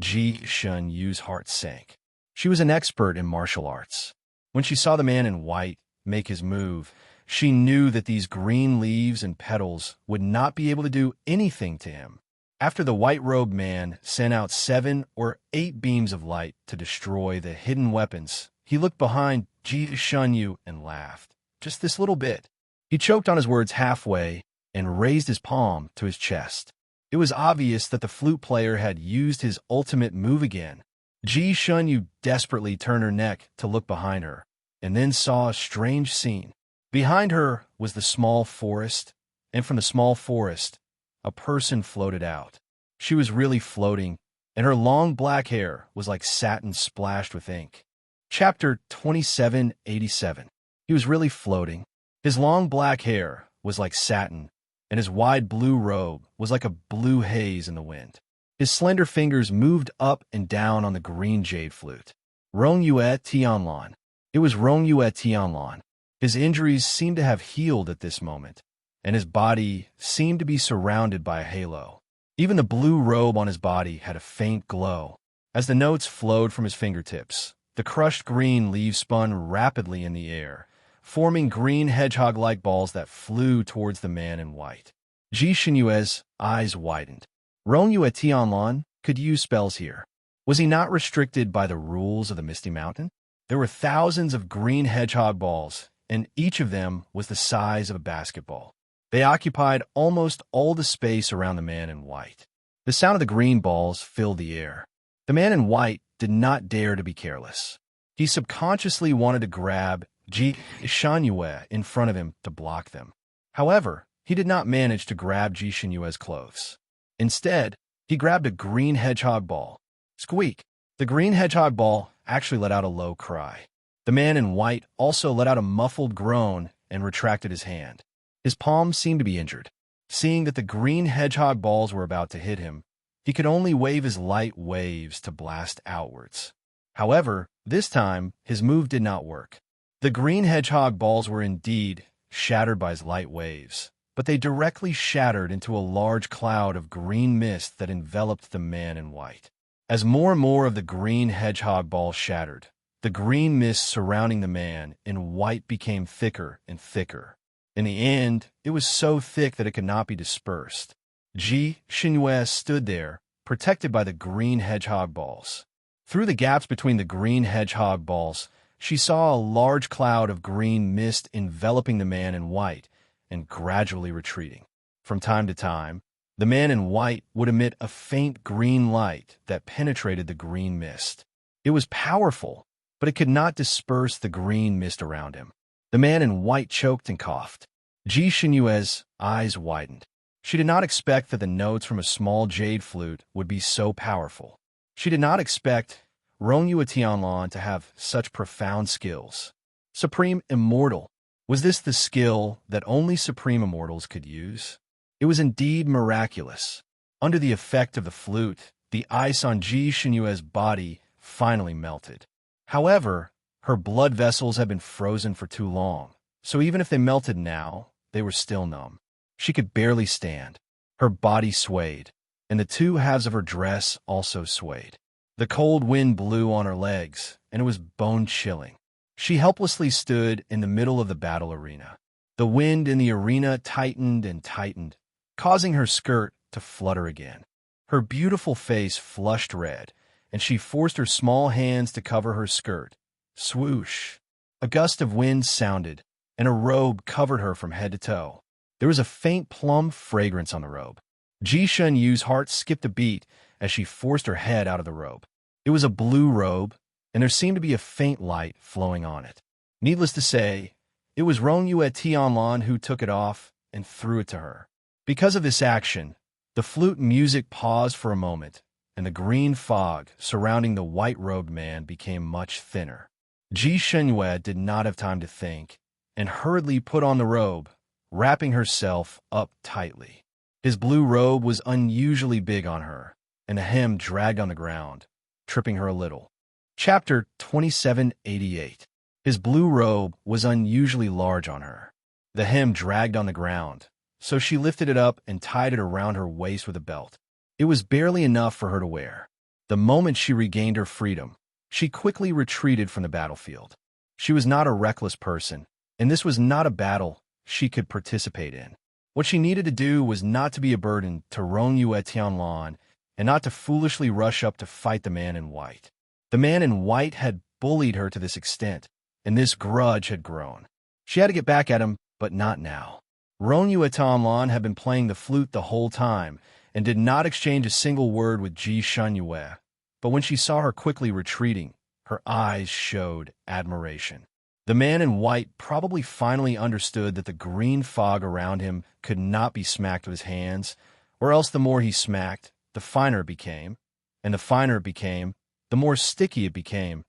Ji Xinyue's heart sank. She was an expert in martial arts. When she saw the man in white make his move, she knew that these green leaves and petals would not be able to do anything to him. After the white-robed man sent out 7 or 8 beams of light to destroy the hidden weapons, he looked behind Ji Xinyue and laughed. Just this little bit. He choked on his words halfway and raised his palm to his chest. It was obvious that the flute player had used his ultimate move again. Ji Xinyue desperately turned her neck to look behind her, and then saw a strange scene. Behind her was the small forest, and from the small forest, a person floated out. She was really floating, and her long black hair was like satin splashed with ink. Chapter 2787. He was really floating. His long black hair was like satin, and his wide blue robe was like a blue haze in the wind. His slender fingers moved up and down on the green jade flute. Rendezvous Tianlan. It was Rendezvous Tianlan. His injuries seemed to have healed at this moment, and his body seemed to be surrounded by a halo. Even the blue robe on his body had a faint glow. As the notes flowed from his fingertips, the crushed green leaves spun rapidly in the air, forming green hedgehog-like balls that flew towards the man in white. Ji Xinyue's eyes widened. Rendezvous Tianlan could use spells here. Was he not restricted by the rules of the Misty Mountain? There were thousands of green hedgehog balls, and each of them was the size of a basketball. They occupied almost all the space around the man in white. The sound of the green balls filled the air. The man in white did not dare to be careless. He subconsciously wanted to grab Ji Xinyue in front of him to block them. However, he did not manage to grab Ji Xinyue's clothes. Instead, he grabbed a green hedgehog ball. Squeak! The green hedgehog ball actually let out a low cry. The man in white also let out a muffled groan and retracted his hand. His palms seemed to be injured. Seeing that the green hedgehog balls were about to hit him, he could only wave his light waves to blast outwards. However, this time, his move did not work. The green hedgehog balls were indeed shattered by his light waves, but they directly shattered into a large cloud of green mist that enveloped the man in white. As more and more of the green hedgehog balls shattered, the green mist surrounding the man in white became thicker and thicker. In the end, it was so thick that it could not be dispersed. Ji Xinyue stood there, protected by the green hedgehog balls. Through the gaps between the green hedgehog balls, she saw a large cloud of green mist enveloping the man in white and gradually retreating. From time to time, the man in white would emit a faint green light that penetrated the green mist. It was powerful, but it could not disperse the green mist around him. The man in white choked and coughed. Ji Xinyue's eyes widened. She did not expect that the notes from a small jade flute would be so powerful. She did not expect Rongyue Tianlan to have such profound skills. Supreme Immortal. Was this the skill that only Supreme Immortals could use? It was indeed miraculous. Under the effect of the flute, the ice on Ji Xinyue's body finally melted. However, her blood vessels had been frozen for too long, so even if they melted now, they were still numb. She could barely stand. Her body swayed, and the two halves of her dress also swayed. The cold wind blew on her legs, and it was bone-chilling. She helplessly stood in the middle of the battle arena. The wind in the arena tightened and tightened, causing her skirt to flutter again. Her beautiful face flushed red, and she forced her small hands to cover her skirt. Swoosh! A gust of wind sounded, and a robe covered her from head to toe. There was a faint plum fragrance on the robe. Ji Shunyu's heart skipped a beat as she forced her head out of the robe. It was a blue robe, and there seemed to be a faint light flowing on it. Needless to say, it was Rongyue Tianlan who took it off and threw it to her. Because of this action, the flute music paused for a moment, and the green fog surrounding the white-robed man became much thinner. Ji Xinyue did not have time to think, and hurriedly put on the robe, wrapping herself up tightly. His blue robe was unusually big on her, and the hem dragged on the ground, tripping her a little. Chapter 2788. His blue robe was unusually large on her. The hem dragged on the ground, so she lifted it up and tied it around her waist with a belt. It was barely enough for her to wear. The moment she regained her freedom, she quickly retreated from the battlefield. She was not a reckless person, and this was not a battle she could participate in. What she needed to do was not to be a burden to Rongyue Tianlan and not to foolishly rush up to fight the man in white. The man in white had bullied her to this extent, and this grudge had grown. She had to get back at him, but not now. Rongyue Tianlan had been playing the flute the whole time and did not exchange a single word with Ji Shunyue, but when she saw her quickly retreating, her eyes showed admiration. The man in white probably finally understood that the green fog around him could not be smacked with his hands, or else the more he smacked, the finer it became, and the finer it became, the more sticky it became.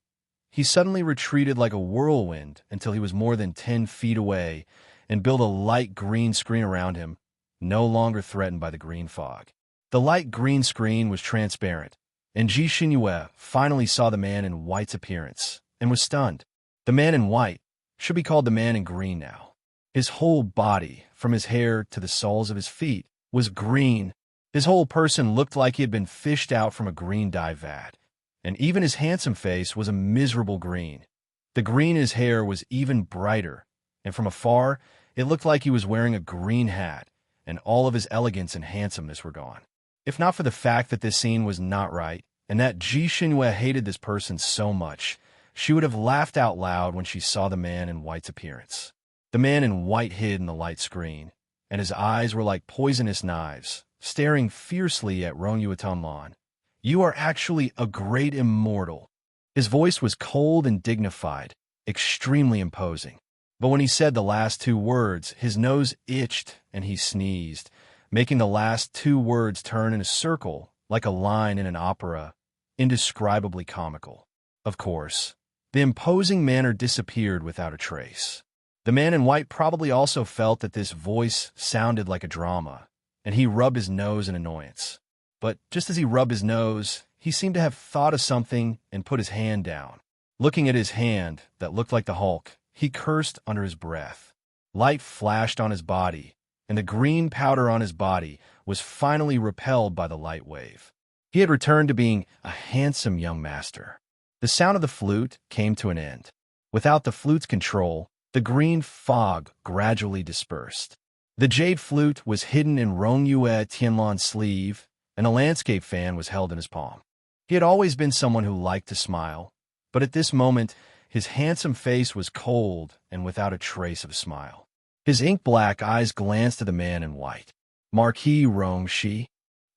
He suddenly retreated like a whirlwind until he was more than 10 feet away and built a light green screen around him, no longer threatened by the green fog. The light green screen was transparent, and Ji Xinyue finally saw the man in white's appearance and was stunned. The man in white should be called the man in green now. His whole body, from his hair to the soles of his feet, was green. His whole person looked like he had been fished out from a green dye vat, and even his handsome face was a miserable green. The green in his hair was even brighter, and from afar, it looked like he was wearing a green hat, and all of his elegance and handsomeness were gone. If not for the fact that this scene was not right, and that Ji Xinyue hated this person so much, she would have laughed out loud when she saw the man in white's appearance. The man in white hid in the light screen, and his eyes were like poisonous knives, staring fiercely at Rongyue Tianlan. "You are actually a great immortal." His voice was cold and dignified, extremely imposing. But when he said the last two words, his nose itched and he sneezed, making the last two words turn in a circle like a line in an opera, indescribably comical. Of course, the imposing manner disappeared without a trace. The man in white probably also felt that this voice sounded like a drama, and he rubbed his nose in annoyance. But just as he rubbed his nose, he seemed to have thought of something and put his hand down. Looking at his hand that looked like the Hulk, he cursed under his breath. Light flashed on his body, and the green powder on his body was finally repelled by the light wave. He had returned to being a handsome young master. The sound of the flute came to an end. Without the flute's control, the green fog gradually dispersed. The jade flute was hidden in Rong Yue Tianlan's sleeve, and a landscape fan was held in his palm. He had always been someone who liked to smile, but at this moment, his handsome face was cold and without a trace of a smile. His ink-black eyes glanced at the man in white. Marquis Rong Shi.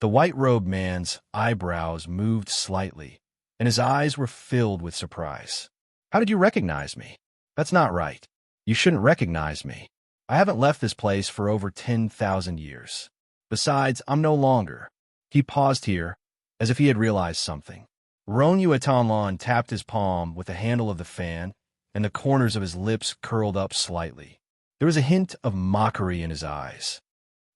The white-robed man's eyebrows moved slightly, and his eyes were filled with surprise. How did you recognize me? That's not right. You shouldn't recognize me. I haven't left this place for over 10,000 years. Besides, I'm no longer. He paused here, as if he had realized something. Rong Yue Tianlan tapped his palm with the handle of the fan, and the corners of his lips curled up slightly. There was a hint of mockery in his eyes.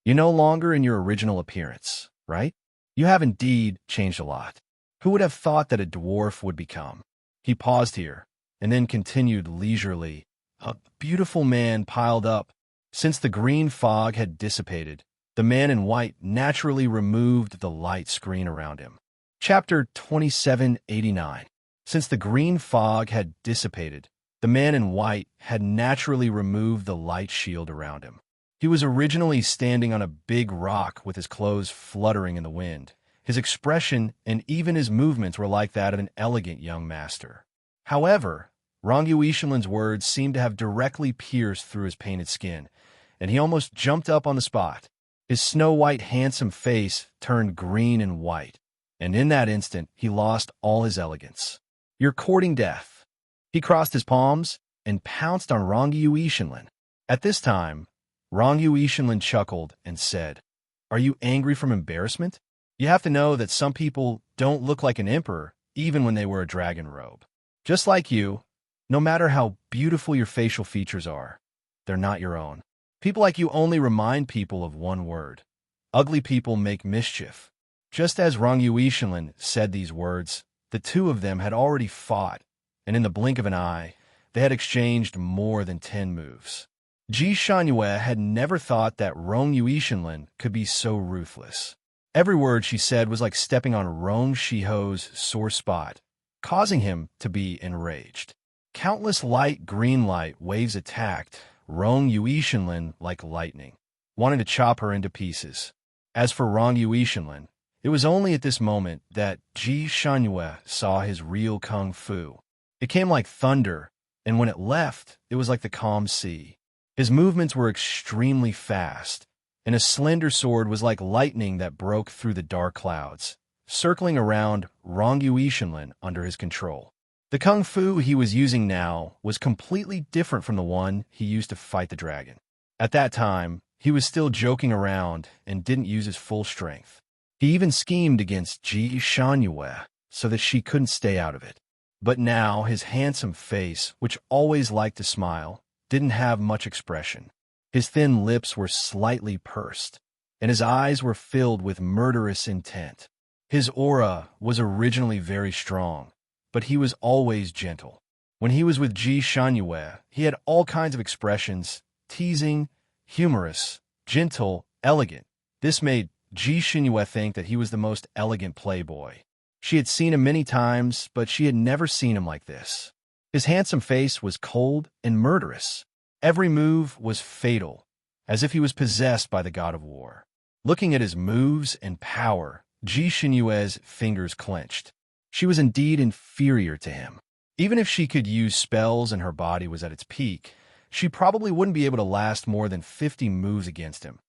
You're no longer in your original appearance, right? You have indeed changed a lot. Who would have thought that a dwarf would become? He paused here, and then continued leisurely. A beautiful man piled up. Since the green fog had dissipated, the man in white naturally removed the light screen around him. Chapter 2789. Since the green fog had dissipated, the man in white had naturally removed the light shield around him. He was originally standing on a big rock with his clothes fluttering in the wind. His expression and even his movements were like that of an elegant young master. However, Rong Yue Tianlan's words seemed to have directly pierced through his painted skin, and he almost jumped up on the spot. His snow-white, handsome face turned green and white, and in that instant he lost all his elegance. You're courting death. He crossed his palms and pounced on Rong Yue Tianlan. At this time, Rong Yue Tianlan chuckled and said, Are you angry from embarrassment? You have to know that some people don't look like an emperor even when they wear a dragon robe. Just like you, no matter how beautiful your facial features are, they're not your own. People like you only remind people of one word. Ugly people make mischief. Just as Rong Yue Tianlan said these words, the two of them had already fought, and in the blink of an eye, they had exchanged more than 10 moves. Ji Shunyue had never thought that Rong Yue Tianlan could be so ruthless. Every word she said was like stepping on Rong Shiho's sore spot, causing him to be enraged. Countless light green light waves attacked Rong Yue Tianlan like lightning, wanting to chop her into pieces. As for Rong Yue Tianlan, it was only at this moment that Ji Shunyue saw his real kung fu. It came like thunder, and when it left, it was like the calm sea. His movements were extremely fast, and his slender sword was like lightning that broke through the dark clouds, circling around Rong Yue Tianlan under his control. The kung fu he was using now was completely different from the one he used to fight the dragon. At that time, he was still joking around and didn't use his full strength. He even schemed against Ji Shunyue so that she couldn't stay out of it. But now his handsome face, which always liked to smile, didn't have much expression. His thin lips were slightly pursed, and his eyes were filled with murderous intent. His aura was originally very strong, but he was always gentle. When he was with Ji Shunyue, he had all kinds of expressions, teasing, humorous, gentle, elegant. This made Ji Shunyue think that he was the most elegant playboy. She had seen him many times, but she had never seen him like this. His handsome face was cold and murderous. Every move was fatal, as if he was possessed by the god of war. Looking at his moves and power, Ji Shunyue's fingers clenched. She was indeed inferior to him. Even if she could use spells and her body was at its peak, she probably wouldn't be able to last more than 50 moves against him.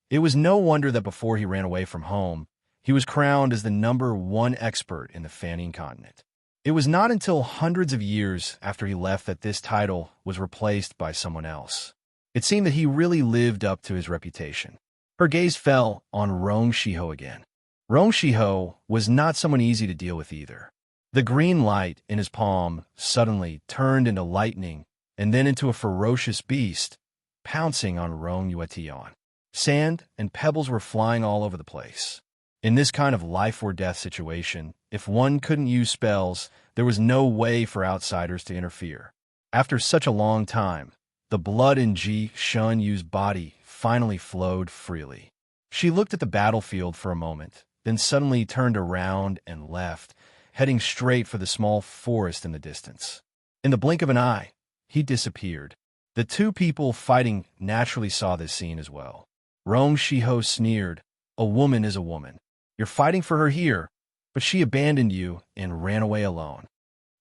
It was no wonder that before he ran away from home, he was crowned as the #1 expert in the Fanning continent. It was not until hundreds of years after he left that this title was replaced by someone else. It seemed that he really lived up to his reputation. Her gaze fell on Rong Shiho again. Rong Shiho was not someone easy to deal with either. The green light in his palm suddenly turned into lightning and then into a ferocious beast, pouncing on Rong Yuetian. Sand and pebbles were flying all over the place. In this kind of life-or-death situation, if one couldn't use spells, there was no way for outsiders to interfere. After such a long time, the blood in Ji Shunyu's body finally flowed freely. She looked at the battlefield for a moment, then suddenly turned around and left, heading straight for the small forest in the distance. In the blink of an eye, he disappeared. The two people fighting naturally saw this scene as well. Rong Shiho sneered, "A woman is a woman. You're fighting for her here, but she abandoned you and ran away alone."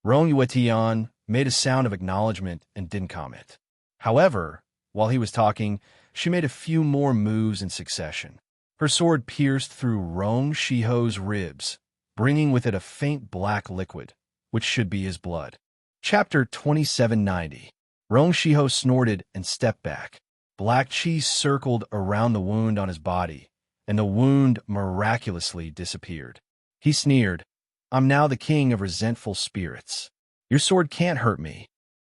Rong Yuetian made a sound of acknowledgement and didn't comment. However, while he was talking, she made a few more moves in succession. Her sword pierced through Rong Shiho's ribs, bringing with it a faint black liquid, which should be his blood. Chapter 2790. Rong Shiho snorted and stepped back. Black chi circled around the wound on his body, and the wound miraculously disappeared. He sneered, "I'm now the king of resentful spirits. Your sword can't hurt me."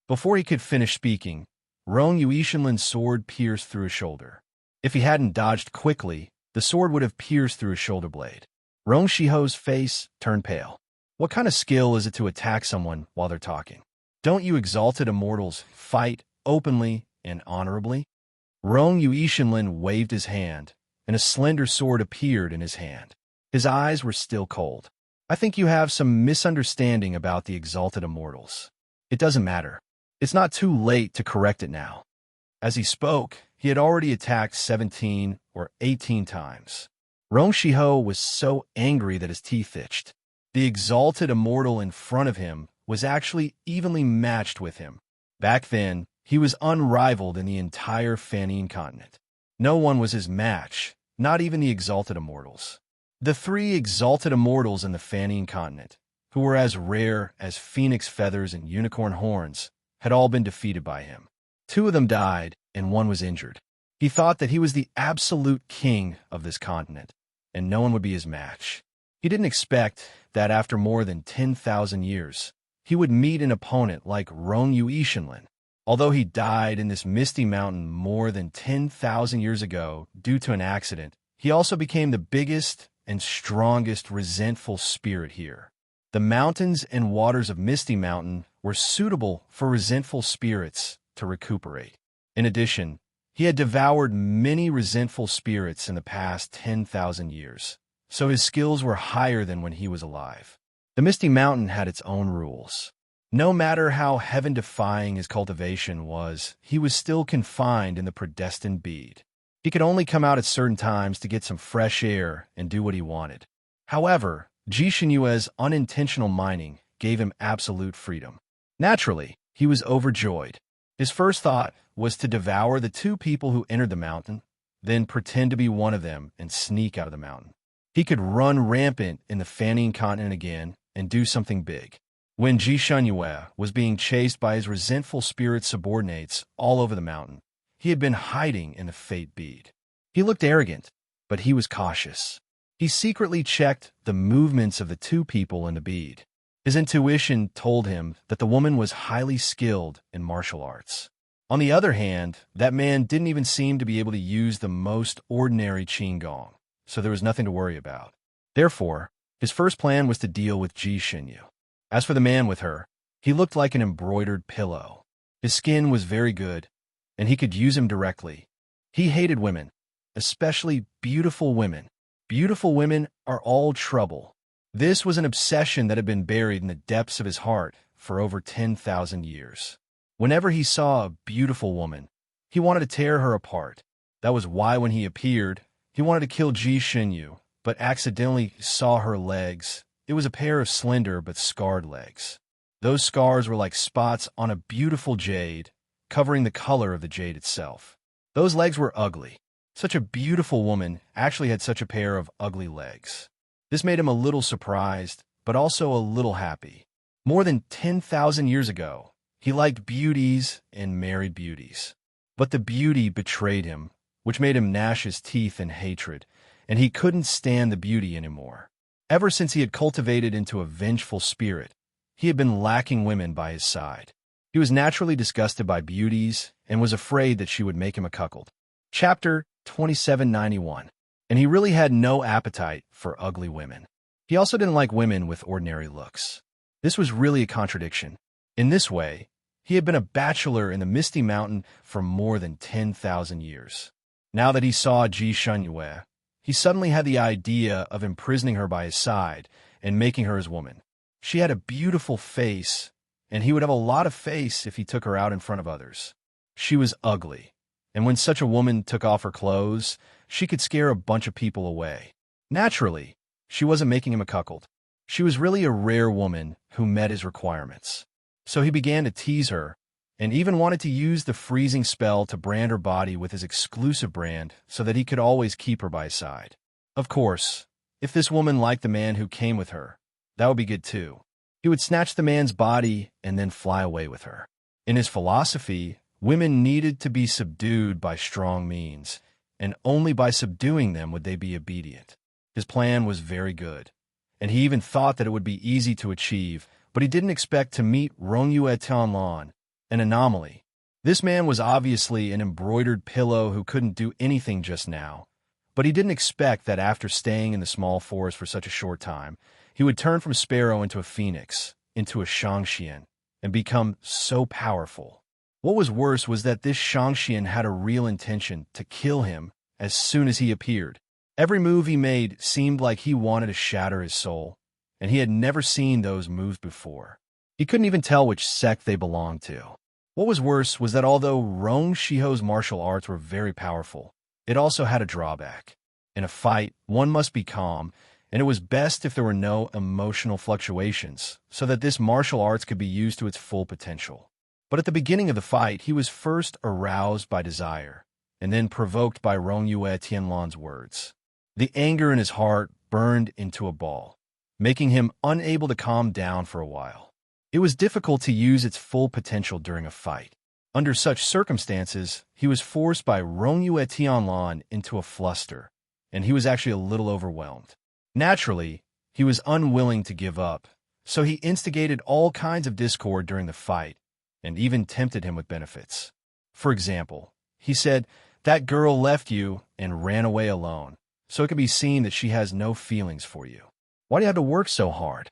Before he could finish speaking, Rong Yuishinlin's sword pierced through his shoulder. If he hadn't dodged quickly, the sword would have pierced through his shoulder blade. Rong Shiho's face turned pale. What kind of skill is it to attack someone while they're talking? Don't you exalted immortals fight openly and honorably? Rong Yuishinlin waved his hand, and a slender sword appeared in his hand. His eyes were still cold. "I think you have some misunderstanding about the exalted immortals. It doesn't matter. It's not too late to correct it now." As he spoke, he had already attacked 17 or 18 times. Rong Shiho was so angry that his teeth itched. The exalted immortal in front of him was actually evenly matched with him. Back then, he was unrivaled in the entire Fanine continent. No one was his match, not even the exalted immortals. The three exalted immortals in the Fanine continent, who were as rare as phoenix feathers and unicorn horns, had all been defeated by him. 2 of them died, and 1 was injured. He thought that he was the absolute king of this continent, and no one would be his match. He didn't expect that after more than 10,000 years, he would meet an opponent like Rong Yuishinlin. Although he died in this misty mountain more than 10,000 years ago due to an accident, he also became the biggest and strongest resentful spirit here. The mountains and waters of Misty Mountain were suitable for resentful spirits to recuperate. In addition, he had devoured many resentful spirits in the past 10,000 years, so his skills were higher than when he was alive. The Misty Mountain had its own rules. No matter how heaven-defying his cultivation was, he was still confined in the predestined bead. He could only come out at certain times to get some fresh air and do what he wanted. However, Ji Shenyue's unintentional mining gave him absolute freedom. Naturally, he was overjoyed. His first thought was to devour the 2 people who entered the mountain, then pretend to be one of them and sneak out of the mountain. He could run rampant in the Fanine continent again and do something big. When Ji Shenyue was being chased by his resentful spirit subordinates all over the mountain, he had been hiding in the fate bead. He looked arrogant, but he was cautious. He secretly checked the movements of the 2 people in the bead. His intuition told him that the woman was highly skilled in martial arts. On the other hand, that man didn't even seem to be able to use the most ordinary qigong, so there was nothing to worry about. Therefore, his first plan was to deal with Ji Shenyu. As for the man with her, he looked like an embroidered pillow. His skin was very good, and he could use him directly. He hated women, especially beautiful women. Beautiful women are all trouble. This was an obsession that had been buried in the depths of his heart for over 10,000 years. Whenever he saw a beautiful woman, he wanted to tear her apart. That was why when he appeared, he wanted to kill Ji Shenyu, but accidentally saw her legs. It was a pair of slender but scarred legs. Those scars were like spots on a beautiful jade, covering the color of the jade itself. Those legs were ugly. Such a beautiful woman actually had such a pair of ugly legs. This made him a little surprised, but also a little happy. More than 10,000 years ago, he liked beauties and married beauties. But the beauty betrayed him which made him gnash his teeth in hatred, and he couldn't stand the beauty anymore. Ever since he had cultivated into a vengeful spirit, he had been lacking women by his side. He was naturally disgusted by beauties and was afraid that she would make him a cuckold. Chapter 2791. And he really had no appetite for ugly women. He also didn't like women with ordinary looks. This was really a contradiction. In this way, he had been a bachelor in the Misty Mountain for more than 10,000 years. Now that he saw Ji Shunyue, he suddenly had the idea of imprisoning her by his side and making her his woman. She had a beautiful face, and he would have a lot of face if he took her out in front of others. She was ugly, and when such a woman took off her clothes, she could scare a bunch of people away. Naturally, she wasn't making him a cuckold. She was really a rare woman who met his requirements. So he began to tease her, and even wanted to use the freezing spell to brand her body with his exclusive brand so that he could always keep her by his side. Of course, if this woman liked the man who came with her, that would be good too. He would snatch the man's body and then fly away with her. In his philosophy, women needed to be subdued by strong means, and only by subduing them would they be obedient. His plan was very good, and he even thought that it would be easy to achieve, but he didn't expect to meet Rongyue Tianlan, an anomaly. This man was obviously an embroidered pillow who couldn't do anything just now, but he didn't expect that after staying in the small forest for such a short time, he would turn from sparrow into a phoenix, into a Shangxian, and become so powerful. What was worse was that this Shangxian had a real intention to kill him as soon as he appeared. Every move he made seemed like he wanted to shatter his soul, and he had never seen those moves before. He couldn't even tell which sect they belonged to. What was worse was that although Rong Shiho's martial arts were very powerful, it also had a drawback. In a fight, one must be calm, and it was best if there were no emotional fluctuations, so that this martial arts could be used to its full potential. But at the beginning of the fight, he was first aroused by desire, and then provoked by Rongyue Tianlan's words. The anger in his heart burned into a ball, making him unable to calm down for a while. It was difficult to use its full potential during a fight. Under such circumstances, he was forced by Rongyue Tianlan into a fluster, and he was actually a little overwhelmed. Naturally, he was unwilling to give up, so he instigated all kinds of discord during the fight, and even tempted him with benefits. For example, he said, "That girl left you and ran away alone, so it can be seen that she has no feelings for you. Why do you have to work so hard?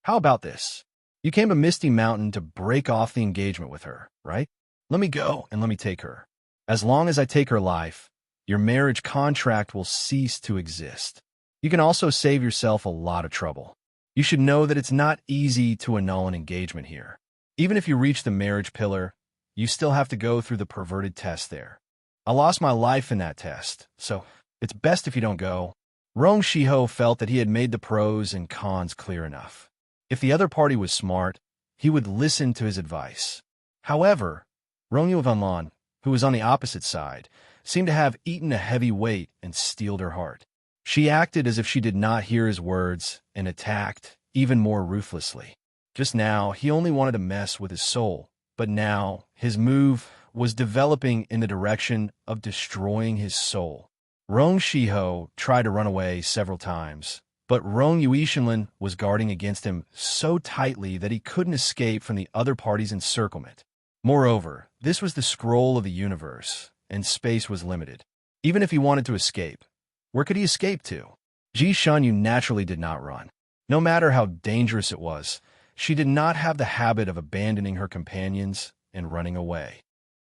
How about this? You came to Misty Mountain to break off the engagement with her, right? Let me go and let me take her. As long as I take her life, your marriage contract will cease to exist. You can also save yourself a lot of trouble. You should know that it's not easy to annul an engagement here. Even if you reach the marriage pillar, you still have to go through the perverted test there. I lost my life in that test, so it's best if you don't go." Rong Shiho felt that he had made the pros and cons clear enough. If the other party was smart, he would listen to his advice. However, Rongyue Tianlan, who was on the opposite side, seemed to have eaten a heavy weight and steeled her heart. She acted as if she did not hear his words and attacked even more ruthlessly. Just now, he only wanted to mess with his soul, but now his move was developing in the direction of destroying his soul. Rong Shiho tried to run away several times, but Rongyue Tianlan was guarding against him so tightly that he couldn't escape from the other party's encirclement. Moreover, this was the scroll of the universe, and space was limited. Even if he wanted to escape, where could he escape to? Ji Shunyue naturally did not run. No matter how dangerous it was, she did not have the habit of abandoning her companions and running away.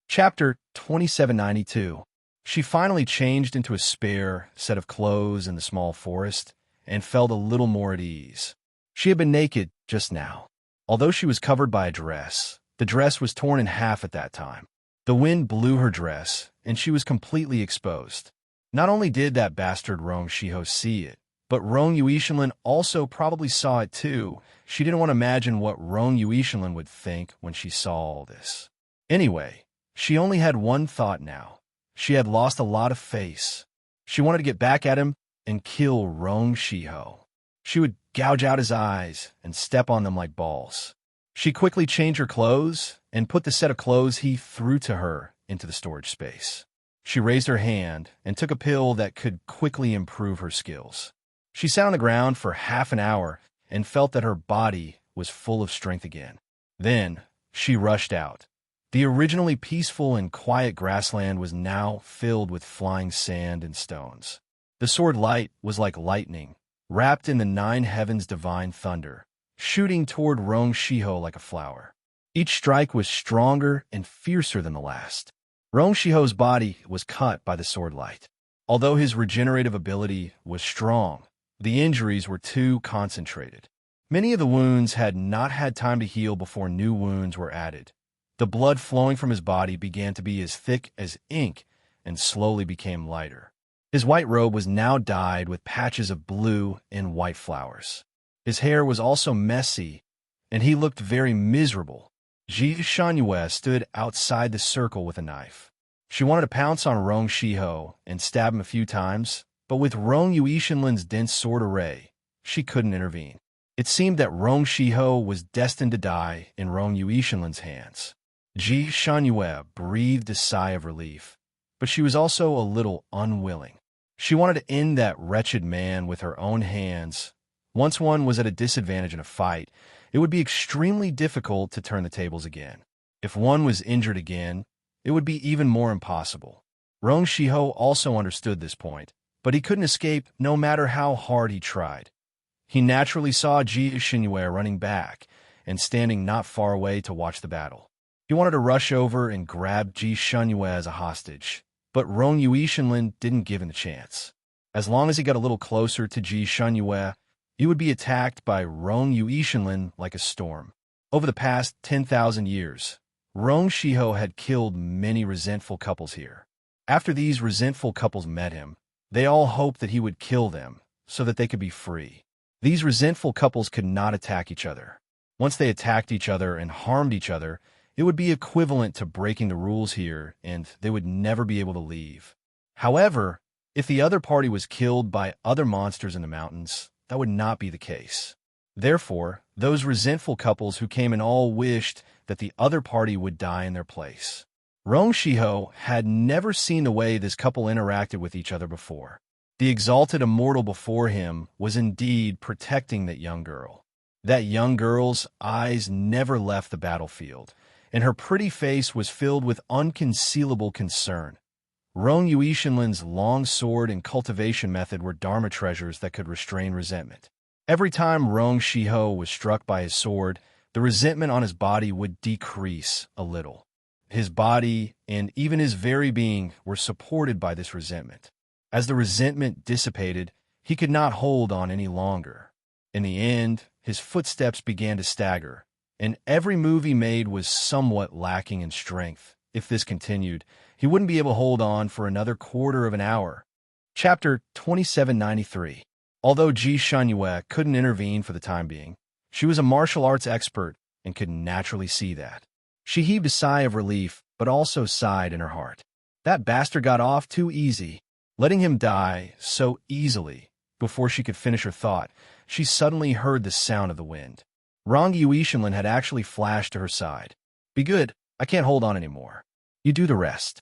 Chapter 2792. She finally changed into a spare set of clothes in the small forest and felt a little more at ease. She had been naked just now. Although she was covered by a dress, the dress was torn in half at that time. The wind blew her dress, and she was completely exposed. Not only did that bastard Rong Shiho see it, but Rongyue Tianlan also probably saw it too. She didn't want to imagine what Rongyue Tianlan would think when she saw all this. Anyway, she only had one thought now. She had lost a lot of face. She wanted to get back at him and kill Rong Shiho. She would gouge out his eyes and step on them like balls. She quickly changed her clothes and put the set of clothes he threw to her into the storage space. She raised her hand and took a pill that could quickly improve her skills. She sat on the ground for half an hour and felt that her body was full of strength again. Then she rushed out. The originally peaceful and quiet grassland was now filled with flying sand and stones. The sword light was like lightning, wrapped in the 9 heavens' divine thunder, shooting toward Rong Shiho like a flower. Each strike was stronger and fiercer than the last. Rong Shiho's body was cut by the sword light. Although his regenerative ability was strong, the injuries were too concentrated. Many of the wounds had not had time to heal before new wounds were added. The blood flowing from his body began to be as thick as ink and slowly became lighter. His white robe was now dyed with patches of blue and white flowers. His hair was also messy, and he looked very miserable. Ji Shunyue stood outside the circle with a knife. She wanted to pounce on Rong Shiho and stab him a few times, but with Rong Yuishinlin's dense sword array, she couldn't intervene. It seemed that Rong Shiho was destined to die in Rong Yuishinlin's hands. Ji Shunyue breathed a sigh of relief, but she was also a little unwilling. She wanted to end that wretched man with her own hands. Once one was at a disadvantage in a fight, it would be extremely difficult to turn the tables again. If one was injured again, it would be even more impossible. Rong Shiho also understood this point, but he couldn't escape no matter how hard he tried. He naturally saw Ji Shunyue running back and standing not far away to watch the battle. He wanted to rush over and grab Ji Shunyue as a hostage, but Rong Yuishinlin didn't give him the chance. As long as he got a little closer to Ji Shunyue, he would be attacked by Rong Yuishinlin like a storm. Over the past 10,000 years, Rong Shiho had killed many resentful couples here. After these resentful couples met him, they all hoped that he would kill them so that they could be free. These resentful couples could not attack each other. Once they attacked each other and harmed each other, it would be equivalent to breaking the rules here, and they would never be able to leave. However, if the other party was killed by other monsters in the mountains, that would not be the case. Therefore, those resentful couples who came in all wished that the other party would die in their place. Rong Shiho had never seen the way this couple interacted with each other before. The exalted immortal before him was indeed protecting that young girl. That young girl's eyes never left the battlefield, and her pretty face was filled with unconcealable concern. Rong Yuishinlin's long sword and cultivation method were Dharma treasures that could restrain resentment. Every time Rong Shiho was struck by his sword, the resentment on his body would decrease a little. His body and even his very being were supported by this resentment. As the resentment dissipated, he could not hold on any longer. In the end, his footsteps began to stagger, and every move he made was somewhat lacking in strength. If this continued, he wouldn't be able to hold on for another quarter of an hour. Chapter 2793. Although Ji Shunyue couldn't intervene for the time being, she was a martial arts expert and could naturally see that. She heaved a sigh of relief, but also sighed in her heart. That bastard got off too easy. Letting him die so easily. Before she could finish her thought, she suddenly heard the sound of the wind. Rong Yuishinlin had actually flashed to her side. Be good, I can't hold on anymore. You do the rest.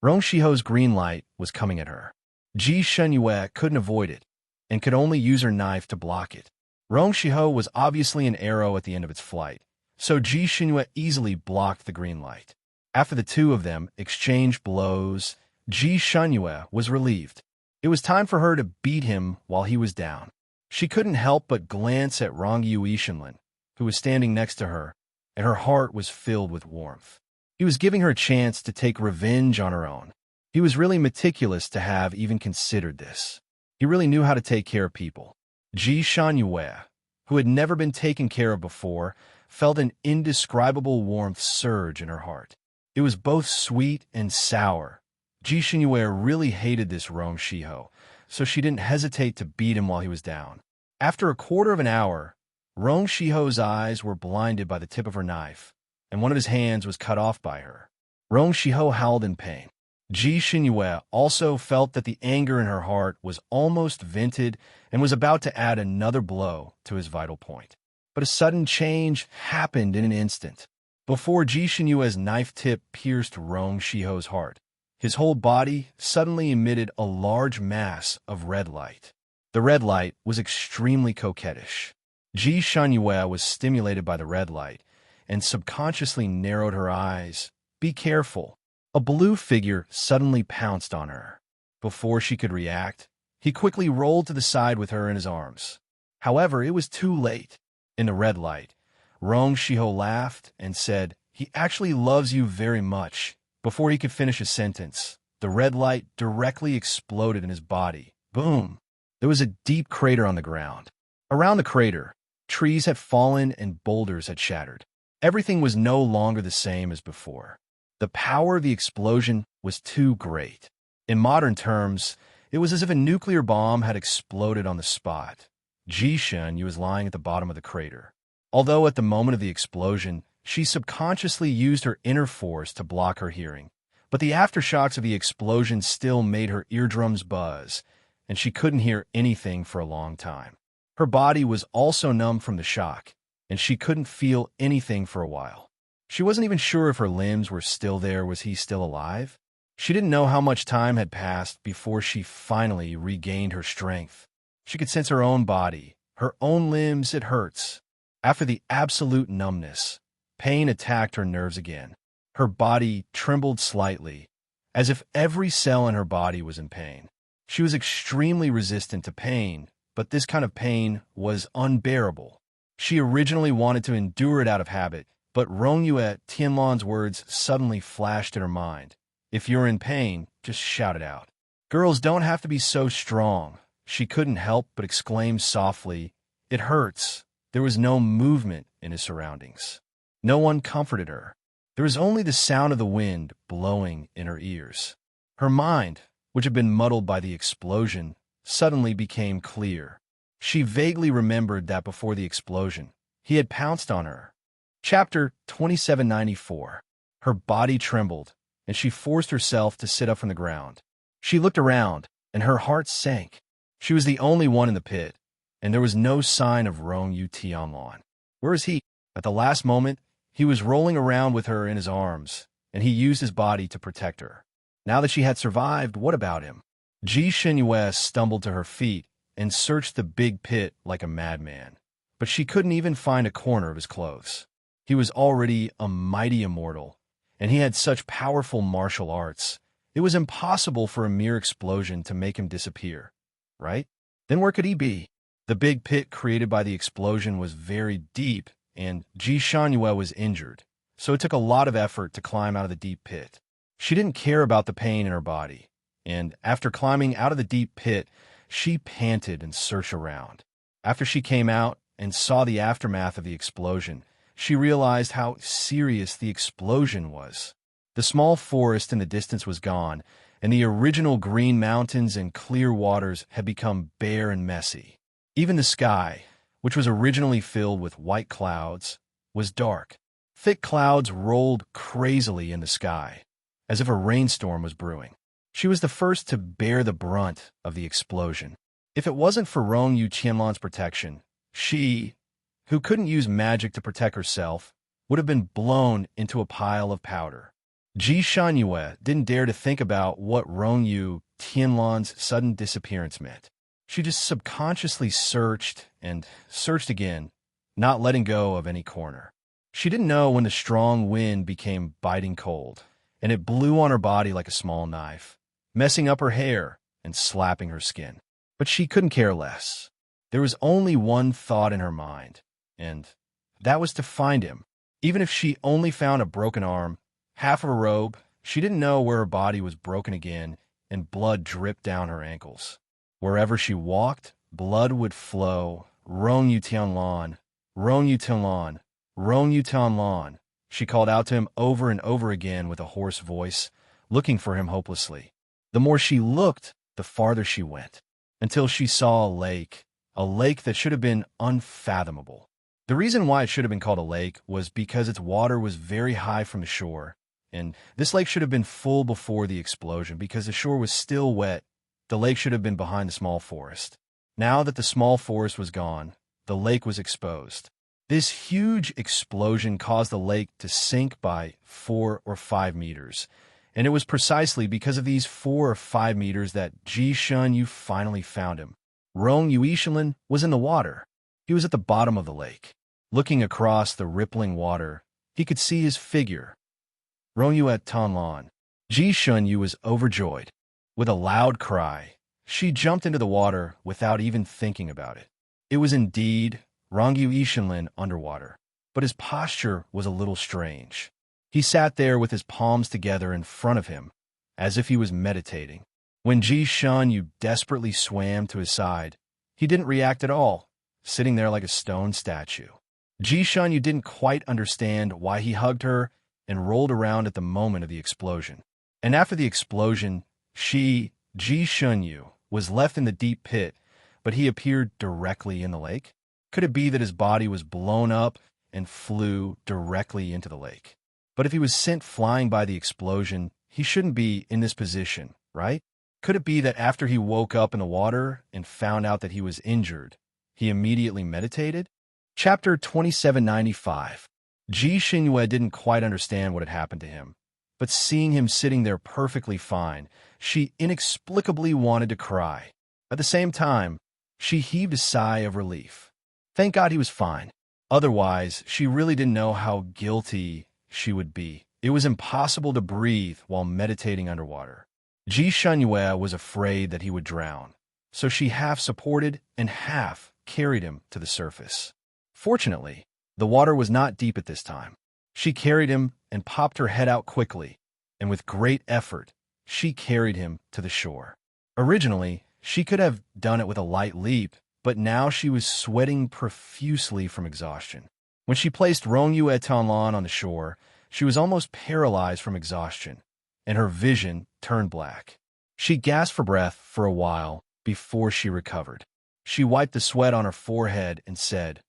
Rong Shiho's green light was coming at her. Ji Shunyue couldn't avoid it, and could only use her knife to block it. Rong Shiho was obviously an arrow at the end of its flight, so Ji Shunyue easily blocked the green light. After the two of them exchanged blows, Ji Shunyue was relieved. It was time for her to beat him while he was down. She couldn't help but glance at Rong Yuishinlin, who was standing next to her, and her heart was filled with warmth. He was giving her a chance to take revenge on her own. He was really meticulous to have even considered this. He really knew how to take care of people. Ji Shunyue, who had never been taken care of before, felt an indescribable warmth surge in her heart. It was both sweet and sour. Ji Shunyue really hated this Rong Shiho, so she didn't hesitate to beat him while he was down. After a quarter of an hour, Rong Shiho's eyes were blinded by the tip of her knife, and one of his hands was cut off by her. Rong Shiho howled in pain. Ji Shunyue also felt that the anger in her heart was almost vented and was about to add another blow to his vital point. But a sudden change happened in an instant. Before Ji Shunyue's knife tip pierced Rong Shiho's heart, His whole body suddenly emitted a large mass of red light. The red light was extremely coquettish. Ji Shunyue was stimulated by the red light and subconsciously narrowed her eyes. Be careful. A blue figure suddenly pounced on her. Before she could react, he quickly rolled to the side with her in his arms. However, it was too late. In the red light, Rong Shiho laughed and said, "He actually loves you very much." Before he could finish his sentence, the red light directly exploded in his body. Boom! There was a deep crater on the ground. Around the crater, trees had fallen and boulders had shattered. Everything was no longer the same as before. The power of the explosion was too great. In modern terms, it was as if a nuclear bomb had exploded on the spot. Ji Shunyue was lying at the bottom of the crater. Although at the moment of the explosion, she subconsciously used her inner force to block her hearing, but the aftershocks of the explosion still made her eardrums buzz, and she couldn't hear anything for a long time. Her body was also numb from the shock, and she couldn't feel anything for a while. She wasn't even sure if her limbs were still there. Was he still alive? She didn't know how much time had passed before she finally regained her strength. She could sense her own body, her own limbs. It hurts. After the absolute numbness, pain attacked her nerves again. Her body trembled slightly, as if every cell in her body was in pain. She was extremely resistant to pain, but this kind of pain was unbearable. She originally wanted to endure it out of habit, but Rongyue Tianlan's words suddenly flashed in her mind. If you're in pain, just shout it out. Girls don't have to be so strong. She couldn't help but exclaim softly, "It hurts." There was no movement in his surroundings. No one comforted her. There was only the sound of the wind blowing in her ears. Her mind, which had been muddled by the explosion, suddenly became clear. She vaguely remembered that before the explosion, he had pounced on her. Chapter 2794. Her body trembled, and she forced herself to sit up from the ground. She looked around, and her heart sank. She was the only one in the pit, and there was no sign of Rongyue Tianlan. Where is he? At the last moment, he was rolling around with her in his arms, and he used his body to protect her. Now that she had survived, what about him? Ji Shunyue stumbled to her feet and searched the big pit like a madman, but she couldn't even find a corner of his clothes. He was already a mighty immortal, and he had such powerful martial arts. It was impossible for a mere explosion to make him disappear, right? Then where could he be? The big pit created by the explosion was very deep, and Ji Shunyue was injured, so it took a lot of effort to climb out of the deep pit. She didn't care about the pain in her body, and after climbing out of the deep pit, she panted and searched around. After she came out and saw the aftermath of the explosion, she realized how serious the explosion was. The small forest in the distance was gone, and the original green mountains and clear waters had become bare and messy. Even the sky, which was originally filled with white clouds, was dark. Thick clouds rolled crazily in the sky, as if a rainstorm was brewing. She was the first to bear the brunt of the explosion. If it wasn't for Rongyue Tianlan's protection, she, who couldn't use magic to protect herself, would have been blown into a pile of powder. Ji Shunyue didn't dare to think about what Rongyue Tianlan's sudden disappearance meant. She just subconsciously searched and searched again, not letting go of any corner. She didn't know when the strong wind became biting cold, and it blew on her body like a small knife, messing up her hair and slapping her skin. But she couldn't care less. There was only one thought in her mind, and that was to find him. Even if she only found a broken arm, half of a robe, she didn't know where her body was broken again, and blood dripped down her ankles. Wherever she walked, blood would flow. Rongyue Tianlan, Rongyue Tianlan, Rongyue Tianlan. She called out to him over and over again with a hoarse voice, looking for him hopelessly. The more she looked, the farther she went, until she saw a lake that should have been unfathomable. The reason why it should have been called a lake was because its water was very high from the shore, and this lake should have been full before the explosion because the shore was still wet. The lake should have been behind the small forest. Now that the small forest was gone, the lake was exposed. This huge explosion caused the lake to sink by 4 or 5 meters, And it was precisely because of these 4 or 5 meters that Ji Shunyu finally found him. Rong Yuishanlin was in the water. He was at the bottom of the lake. Looking across the rippling water, he could see his figure. Rong Yu at Tanlan. Ji Shunyu was overjoyed. With a loud cry, she jumped into the water without even thinking about it. It was indeed Rong Yuishanlin underwater, but his posture was a little strange. He sat there with his palms together in front of him, as if he was meditating. When Ji Shunyu desperately swam to his side, he didn't react at all, sitting there like a stone statue. Ji Shunyu didn't quite understand why he hugged her and rolled around at the moment of the explosion. And after the explosion, Ji Shunyu, was left in the deep pit, but he appeared directly in the lake. Could it be that his body was blown up and flew directly into the lake? But if he was sent flying by the explosion, he shouldn't be in this position, right? Could it be that after he woke up in the water and found out that he was injured, he immediately meditated? Chapter 2795. Ji Xingyue didn't quite understand what had happened to him, but seeing him sitting there perfectly fine, she inexplicably wanted to cry. At the same time, she heaved a sigh of relief. Thank God he was fine. Otherwise, she really didn't know how guilty she would be. It was impossible to breathe while meditating underwater. Ji Shunyue was afraid that he would drown, so she half supported and half carried him to the surface. Fortunately, the water was not deep at this time. She carried him and popped her head out quickly, and with great effort, she carried him to the shore. Originally, she could have done it with a light leap, but now she was sweating profusely from exhaustion. When she placed Rongyu Etanlan on the shore, she was almost paralyzed from exhaustion, and her vision turned black. She gasped for breath for a while before she recovered. She wiped the sweat on her forehead and said,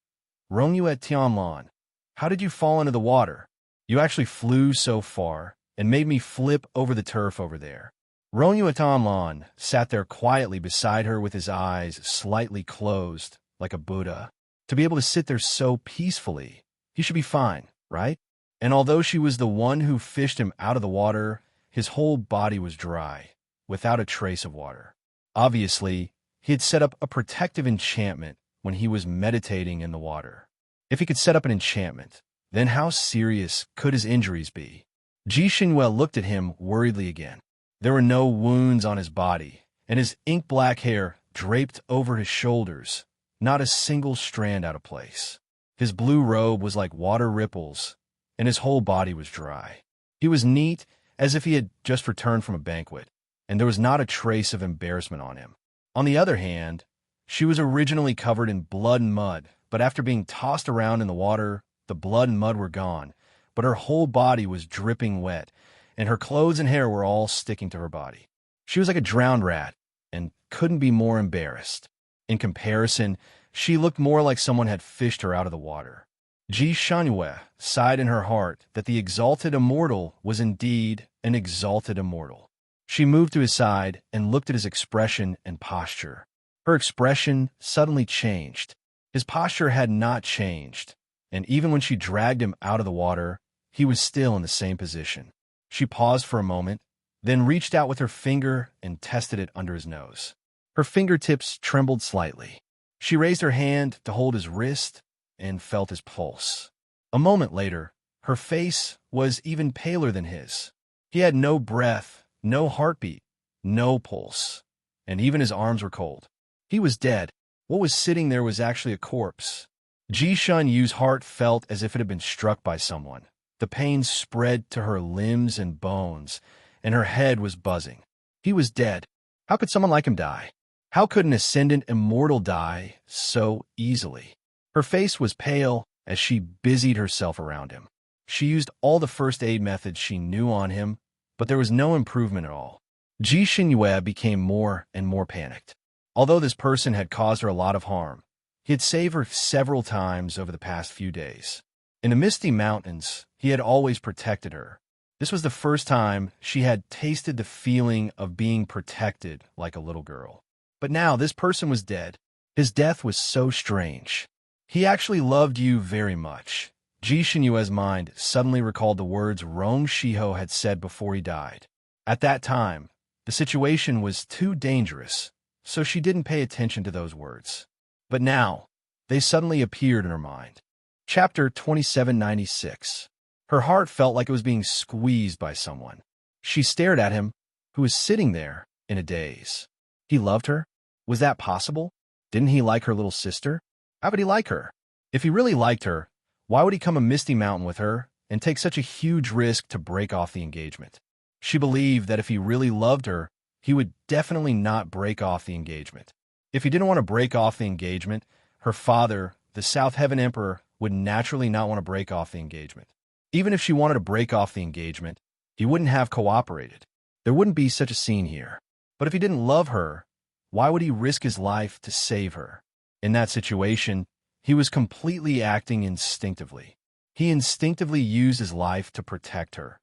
Rongyu Etanlan, how did you fall into the water? You actually flew so far and made me flip over the turf over there. Rongyu Etanlan sat there quietly beside her with his eyes slightly closed, like a Buddha. To be able to sit there so peacefully, he should be fine, right? And although she was the one who fished him out of the water, his whole body was dry, without a trace of water. Obviously, he had set up a protective enchantment when he was meditating in the water. If he could set up an enchantment, then how serious could his injuries be? Ji Xingyue looked at him worriedly again. There were no wounds on his body, and his ink-black hair draped over his shoulders, not a single strand out of place. His blue robe was like water ripples, and his whole body was dry. He was neat, as if he had just returned from a banquet, and there was not a trace of embarrassment on him. On the other hand, she was originally covered in blood and mud, but after being tossed around in the water, the blood and mud were gone, but her whole body was dripping wet, and her clothes and hair were all sticking to her body. She was like a drowned rat, and couldn't be more embarrassed. In comparison, she looked more like someone had fished her out of the water. Ji Shunyue sighed in her heart that the exalted immortal was indeed an exalted immortal. She moved to his side and looked at his expression and posture. Her expression suddenly changed. His posture had not changed, and even when she dragged him out of the water, he was still in the same position. She paused for a moment, then reached out with her finger and tested it under his nose. Her fingertips trembled slightly. She raised her hand to hold his wrist and felt his pulse. A moment later, her face was even paler than his. He had no breath, no heartbeat, no pulse, and even his arms were cold. He was dead. What was sitting there was actually a corpse. Ji Shunyu's heart felt as if it had been struck by someone. The pain spread to her limbs and bones, and her head was buzzing. He was dead. How could someone like him die? How could an ascendant immortal die so easily? Her face was pale as she busied herself around him. She used all the first aid methods she knew on him, but there was no improvement at all. Ji Xingyue became more and more panicked. Although this person had caused her a lot of harm, he had saved her several times over the past few days. In the misty mountains, he had always protected her. This was the first time she had tasted the feeling of being protected like a little girl. But now this person was dead. His death was so strange. He actually loved you very much. Ji Xinyue's mind suddenly recalled the words Rong Shiho had said before he died. At that time, the situation was too dangerous, so she didn't pay attention to those words. But now, they suddenly appeared in her mind. Chapter 2796. Her heart felt like it was being squeezed by someone. She stared at him, who was sitting there in a daze. He loved her? Was that possible? Didn't he like her little sister? How would he like her? If he really liked her, why would he come a Misty Mountain with her and take such a huge risk to break off the engagement? She believed that if he really loved her, he would definitely not break off the engagement. If he didn't want to break off the engagement, her father, the South Heaven Emperor, would naturally not want to break off the engagement. Even if she wanted to break off the engagement, he wouldn't have cooperated. There wouldn't be such a scene here. But if he didn't love her, why would he risk his life to save her? In that situation, he was completely acting instinctively. He instinctively used his life to protect her.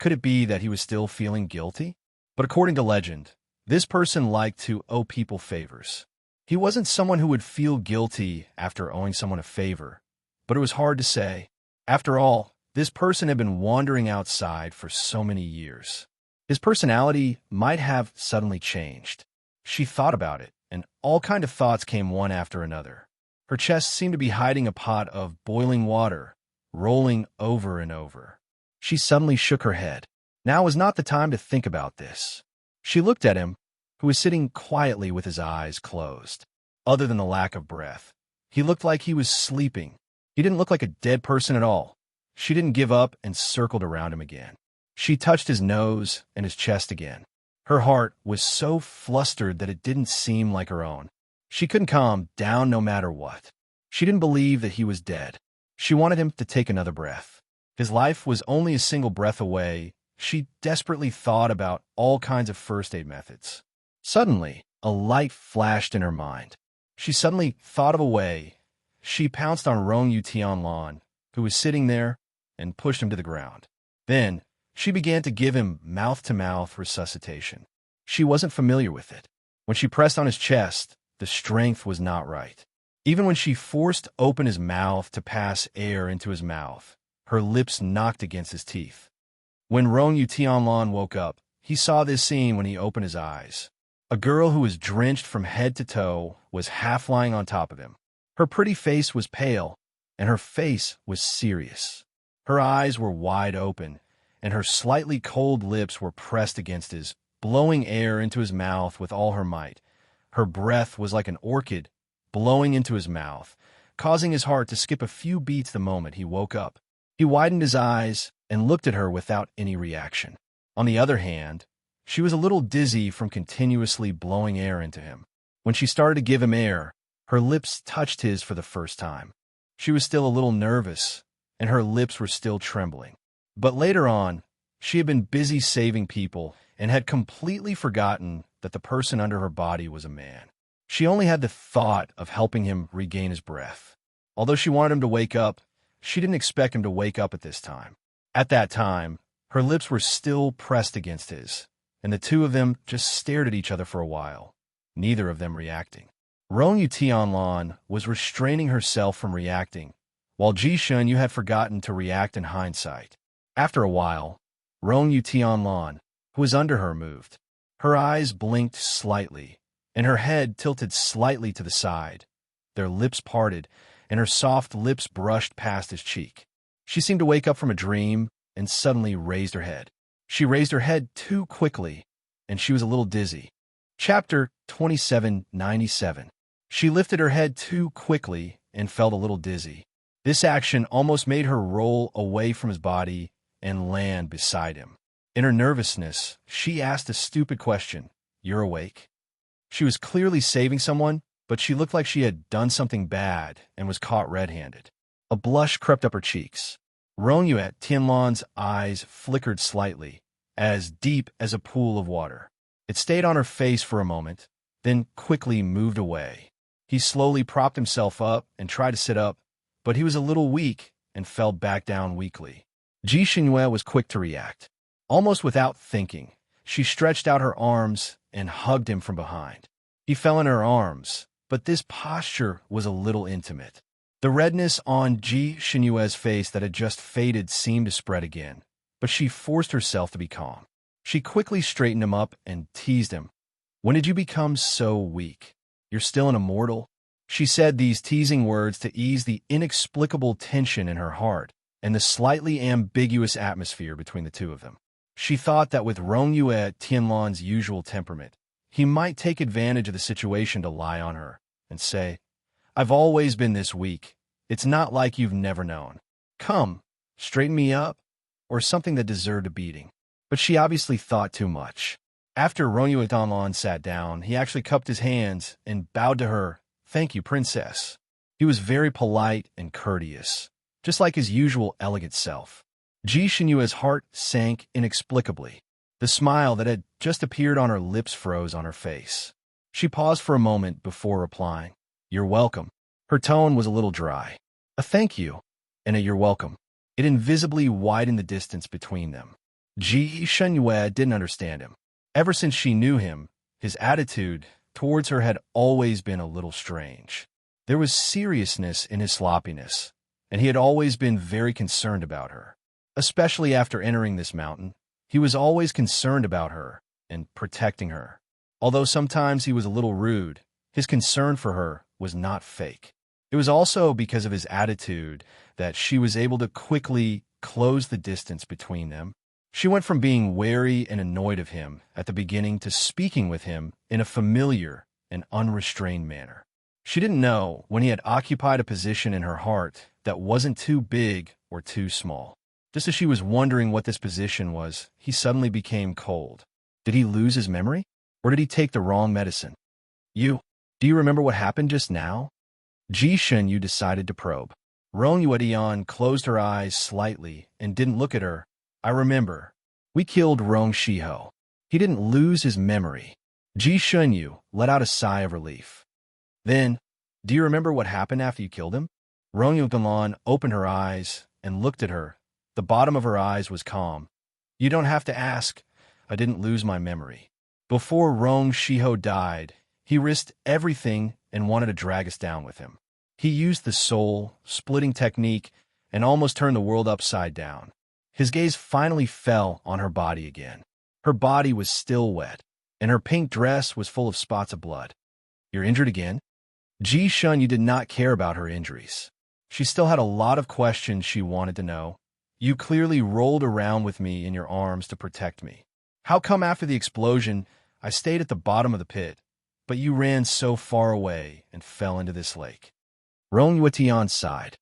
Could it be that he was still feeling guilty? But according to legend, this person liked to owe people favors. He wasn't someone who would feel guilty after owing someone a favor, but it was hard to say. After all, this person had been wandering outside for so many years. His personality might have suddenly changed. She thought about it, and all kinds of thoughts came one after another. Her chest seemed to be hiding a pot of boiling water, rolling over and over. She suddenly shook her head. Now was not the time to think about this. She looked at him, who was sitting quietly with his eyes closed. Other than the lack of breath, he looked like he was sleeping. He didn't look like a dead person at all. She didn't give up and circled around him again. She touched his nose and his chest again. Her heart was so flustered that it didn't seem like her own. She couldn't calm down no matter what. She didn't believe that he was dead. She wanted him to take another breath. His life was only a single breath away. She desperately thought about all kinds of first aid methods. Suddenly, a light flashed in her mind. She suddenly thought of a way. She pounced on Rong Yu Tianlan, who was sitting there, and pushed him to the ground. Then, she began to give him mouth-to-mouth resuscitation. She wasn't familiar with it. When she pressed on his chest, the strength was not right. Even when she forced open his mouth to pass air into his mouth, her lips knocked against his teeth. When Rong Yu Tianlan woke up, he saw this scene when he opened his eyes. A girl who was drenched from head to toe was half lying on top of him. Her pretty face was pale, and her face was serious. Her eyes were wide open, and her slightly cold lips were pressed against his, blowing air into his mouth with all her might. Her breath was like an orchid, blowing into his mouth, causing his heart to skip a few beats the moment he woke up. He widened his eyes and looked at her without any reaction. On the other hand, she was a little dizzy from continuously blowing air into him. When she started to give him air, her lips touched his for the first time. She was still a little nervous, and her lips were still trembling. But later on, she had been busy saving people and had completely forgotten that the person under her body was a man. She only had the thought of helping him regain his breath. Although she wanted him to wake up, she didn't expect him to wake up at this time. At that time, her lips were still pressed against his, and the two of them just stared at each other for a while, neither of them reacting. Rong Yu Tianlan was restraining herself from reacting, while Ji Shunyu had forgotten to react in hindsight. After a while, Rong Yu Tianlan, who was under her, moved. Her eyes blinked slightly, and her head tilted slightly to the side. Their lips parted, and her soft lips brushed past his cheek. She seemed to wake up from a dream and suddenly raised her head. She raised her head too quickly, and she was a little dizzy. Chapter 2797. She lifted her head too quickly and felt a little dizzy. This action almost made her roll away from his body and land beside him. In her nervousness, she asked a stupid question. "You're awake?" She was clearly saving someone, but she looked like she had done something bad and was caught red-handed. A blush crept up her cheeks. Rong Yu Tianlan's eyes flickered slightly, as deep as a pool of water. It stayed on her face for a moment, then quickly moved away. He slowly propped himself up and tried to sit up, but he was a little weak and fell back down weakly. Ji Xingyue was quick to react. Almost without thinking, she stretched out her arms and hugged him from behind. He fell in her arms, but this posture was a little intimate. The redness on Ji Xinyue's face that had just faded seemed to spread again, but she forced herself to be calm. She quickly straightened him up and teased him. When did you become so weak? You're still an immortal? She said these teasing words to ease the inexplicable tension in her heart and the slightly ambiguous atmosphere between the two of them. She thought that with Rongyue Tianlan's usual temperament, he might take advantage of the situation to lie on her and say, I've always been this weak. It's not like you've never known. Come, straighten me up, or something that deserved a beating. But she obviously thought too much. After Rongyue Tianlan sat down, he actually cupped his hands and bowed to her. Thank you, princess. He was very polite and courteous, just like his usual elegant self. Ji Xinyue's heart sank inexplicably. The smile that had just appeared on her lips froze on her face. She paused for a moment before replying, You're welcome. Her tone was a little dry. A thank you, and a you're welcome. It invisibly widened the distance between them. Ji Xinyue didn't understand him. Ever since she knew him, his attitude towards her had always been a little strange. There was seriousness in his sloppiness, and he had always been very concerned about her. Especially after entering this mountain, he was always concerned about her and protecting her. Although sometimes he was a little rude, his concern for her was not fake. It was also because of his attitude that she was able to quickly close the distance between them. She went from being wary and annoyed of him at the beginning to speaking with him in a familiar and unrestrained manner. She didn't know when he had occupied a position in her heart that wasn't too big or too small. Just as she was wondering what this position was, he suddenly became cold. Did he lose his memory? Or did he take the wrong medicine? Do you remember what happened just now? Ji Shenyu decided to probe. Rongyue Tian closed her eyes slightly and didn't look at her. I remember. We killed Rong Shiho. He didn't lose his memory. Ji Shenyu let out a sigh of relief. Then, do you remember what happened after you killed him? Rongyue Tian opened her eyes and looked at her. The bottom of her eyes was calm. You don't have to ask. I didn't lose my memory. Before Rong Shiho died, he risked everything and wanted to drag us down with him. He used the soul-splitting technique and almost turned the world upside down. His gaze finally fell on her body again. Her body was still wet, and her pink dress was full of spots of blood. You're injured again? Ji Shenyu did not care about her injuries. She still had a lot of questions she wanted to know. You clearly rolled around with me in your arms to protect me. How come after the explosion, I stayed at the bottom of the pit, but you ran so far away and fell into this lake? Rongyue Tian sighed.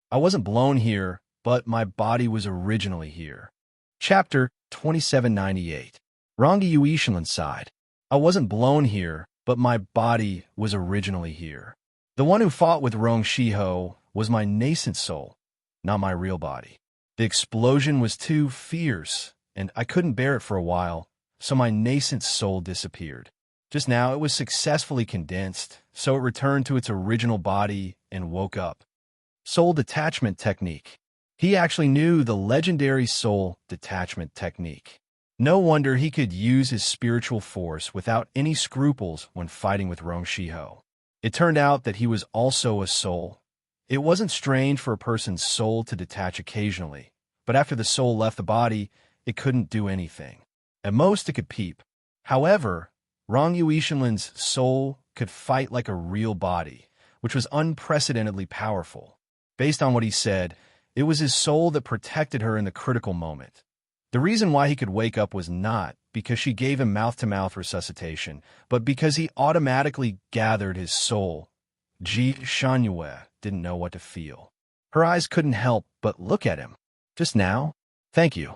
I wasn't blown here, but my body was originally here. Chapter 2798. Rongyue Ishinlan sighed. I wasn't blown here, but my body was originally here. The one who fought with Rong Shiho was my nascent soul, not my real body. The explosion was too fierce, and I couldn't bear it for a while, so my nascent soul disappeared. Just now it was successfully condensed, so it returned to its original body and woke up. Soul detachment technique. He actually knew the legendary soul detachment technique. No wonder he could use his spiritual force without any scruples when fighting with Rong Shiho. It turned out that he was also a soul. It wasn't strange for a person's soul to detach occasionally, but after the soul left the body, it couldn't do anything. At most, it could peep. However, Rongyue Ishinlan's soul could fight like a real body, which was unprecedentedly powerful. Based on what he said, it was his soul that protected her in the critical moment. The reason why he could wake up was not because she gave him mouth-to-mouth resuscitation, but because he automatically gathered his soul. Ji Xinyue didn't know what to feel. Her eyes couldn't help but look at him. Just now? Thank you.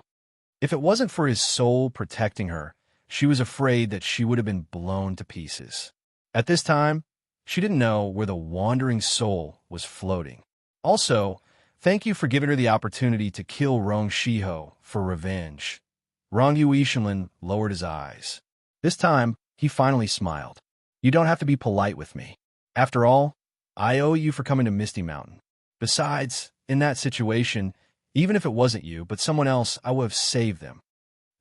If it wasn't for his soul protecting her, she was afraid that she would have been blown to pieces. At this time, she didn't know where the wandering soul was floating. Also, thank you for giving her the opportunity to kill Rong Shiho for revenge. Rongyue Ishinlan lowered his eyes. This time, he finally smiled. You don't have to be polite with me. After all, I owe you for coming to Misty Mountain. Besides, in that situation, even if it wasn't you, but someone else, I would have saved them.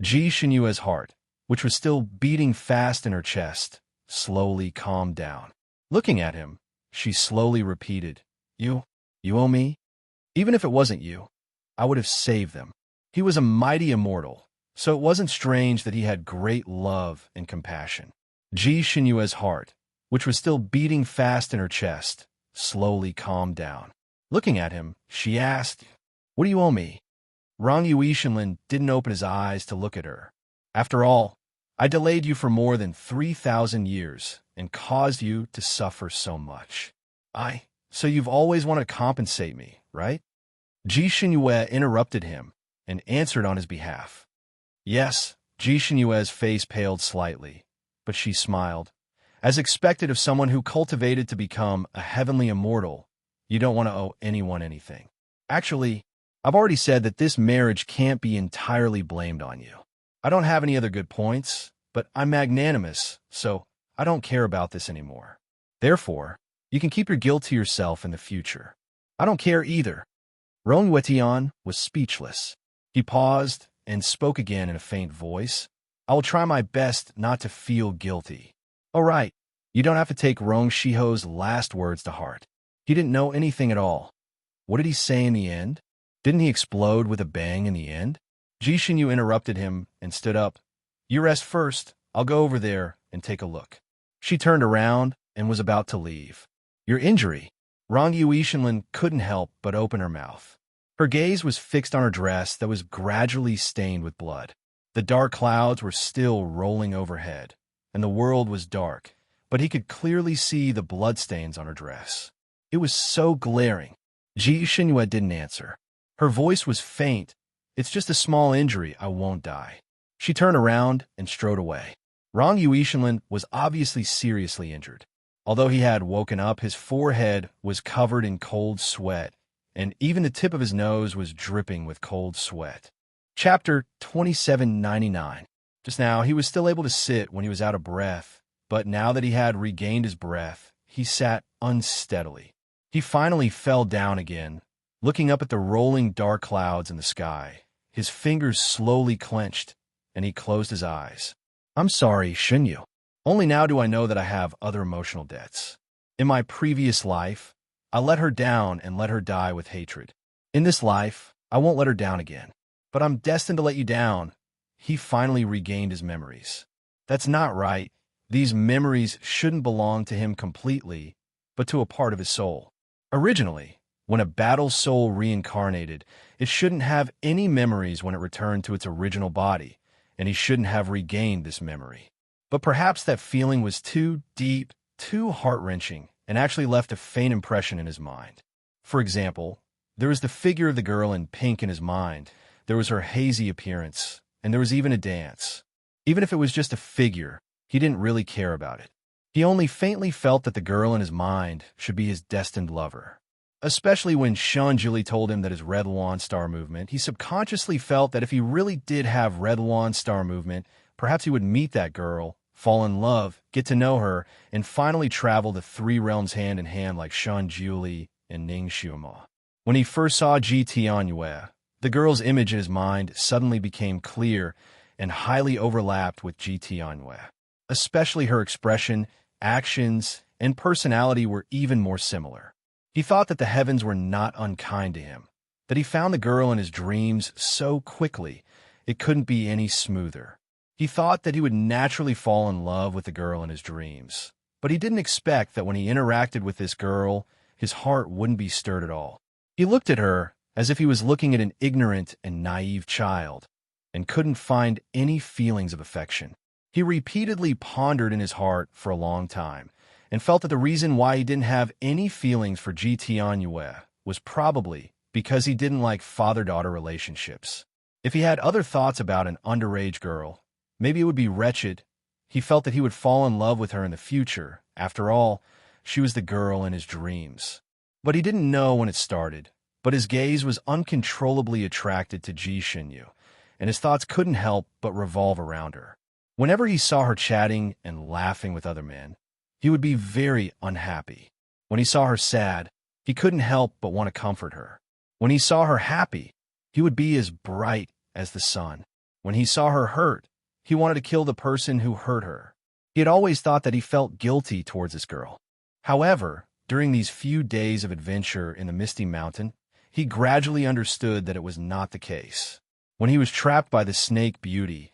Ji Xinyue's heart, which was still beating fast in her chest, slowly calmed down. Looking at him, she slowly repeated, You owe me? Even if it wasn't you, I would have saved them. He was a mighty immortal, so it wasn't strange that he had great love and compassion. Ji Xinyue's heart, which was still beating fast in her chest, slowly calmed down. Looking at him, she asked, "What do you owe me?" Rong Yuishinlin didn't open his eyes to look at her. "After all, I delayed you for more than 3,000 years and caused you to suffer so much. So you've always wanted to compensate me, right?" Ji Xinyue interrupted him and answered on his behalf. Yes, Ji Xinyue's face paled slightly, but she smiled. As expected of someone who cultivated to become a heavenly immortal, you don't want to owe anyone anything. Actually, I've already said that this marriage can't be entirely blamed on you. I don't have any other good points, but I'm magnanimous, so I don't care about this anymore. Therefore, you can keep your guilt to yourself in the future. I don't care either. Rong Yuetian was speechless. He paused and spoke again in a faint voice. "I will try my best not to feel guilty." "All right, you don't have to take Rong Shiho's last words to heart. He didn't know anything at all. What did he say in the end? Didn't he explode with a bang in the end?" Ji Xinyu interrupted him and stood up. "You rest first. I'll go over there and take a look." She turned around and was about to leave. "Your injury?" Rong Yuishinlin couldn't help but open her mouth. Her gaze was fixed on her dress that was gradually stained with blood. The dark clouds were still rolling overhead, and the world was dark, but he could clearly see the bloodstains on her dress. It was so glaring. Ji Xinyue didn't answer. Her voice was faint. "It's just a small injury. I won't die." She turned around and strode away. Rong Yuishinlin was obviously seriously injured. Although he had woken up, his forehead was covered in cold sweat, and even the tip of his nose was dripping with cold sweat. Chapter 2799. Just now, he was still able to sit when he was out of breath, but now that he had regained his breath, he sat unsteadily. He finally fell down again, looking up at the rolling dark clouds in the sky. His fingers slowly clenched, and he closed his eyes. "I'm sorry, Xinyu. Only now do I know that I have other emotional debts. In my previous life, I let her down and let her die with hatred. In this life, I won't let her down again. But I'm destined to let you down." He finally regained his memories. That's not right. These memories shouldn't belong to him completely, but to a part of his soul. Originally, when a battle soul reincarnated, it shouldn't have any memories when it returned to its original body, and he shouldn't have regained this memory. But perhaps that feeling was too deep, too heart-wrenching, and actually left a faint impression in his mind. For example, there was the figure of the girl in pink in his mind, there was her hazy appearance, and there was even a dance. Even if it was just a figure, he didn't really care about it. He only faintly felt that the girl in his mind should be his destined lover. Especially when Sean Julie told him that his Red Luan Star movement, he subconsciously felt that if he really did have Red Luan Star movement, perhaps he would meet that girl, fall in love, get to know her, and finally travel the three realms hand in hand like Sean Julie and Ning Xiuma. When he first saw Ji Tianyue, the girl's image in his mind suddenly became clear and highly overlapped with Ji Tianyue. Especially her expression, actions, and personality were even more similar. He thought that the heavens were not unkind to him, that he found the girl in his dreams so quickly, it couldn't be any smoother. He thought that he would naturally fall in love with the girl in his dreams, but he didn't expect that when he interacted with this girl, his heart wouldn't be stirred at all. He looked at her as if he was looking at an ignorant and naive child, and couldn't find any feelings of affection. He repeatedly pondered in his heart for a long time, and felt that the reason why he didn't have any feelings for Ji Tianyue was probably because he didn't like father-daughter relationships. If he had other thoughts about an underage girl, maybe it would be wretched. He felt that he would fall in love with her in the future. After all, she was the girl in his dreams. But he didn't know when it started, but his gaze was uncontrollably attracted to Ji Xinyu, and his thoughts couldn't help but revolve around her. Whenever he saw her chatting and laughing with other men, he would be very unhappy. When he saw her sad, he couldn't help but want to comfort her. When he saw her happy, he would be as bright as the sun. When he saw her hurt, he wanted to kill the person who hurt her. He had always thought that he felt guilty towards this girl. However, during these few days of adventure in the Misty Mountain, he gradually understood that it was not the case. When he was trapped by the snake beauty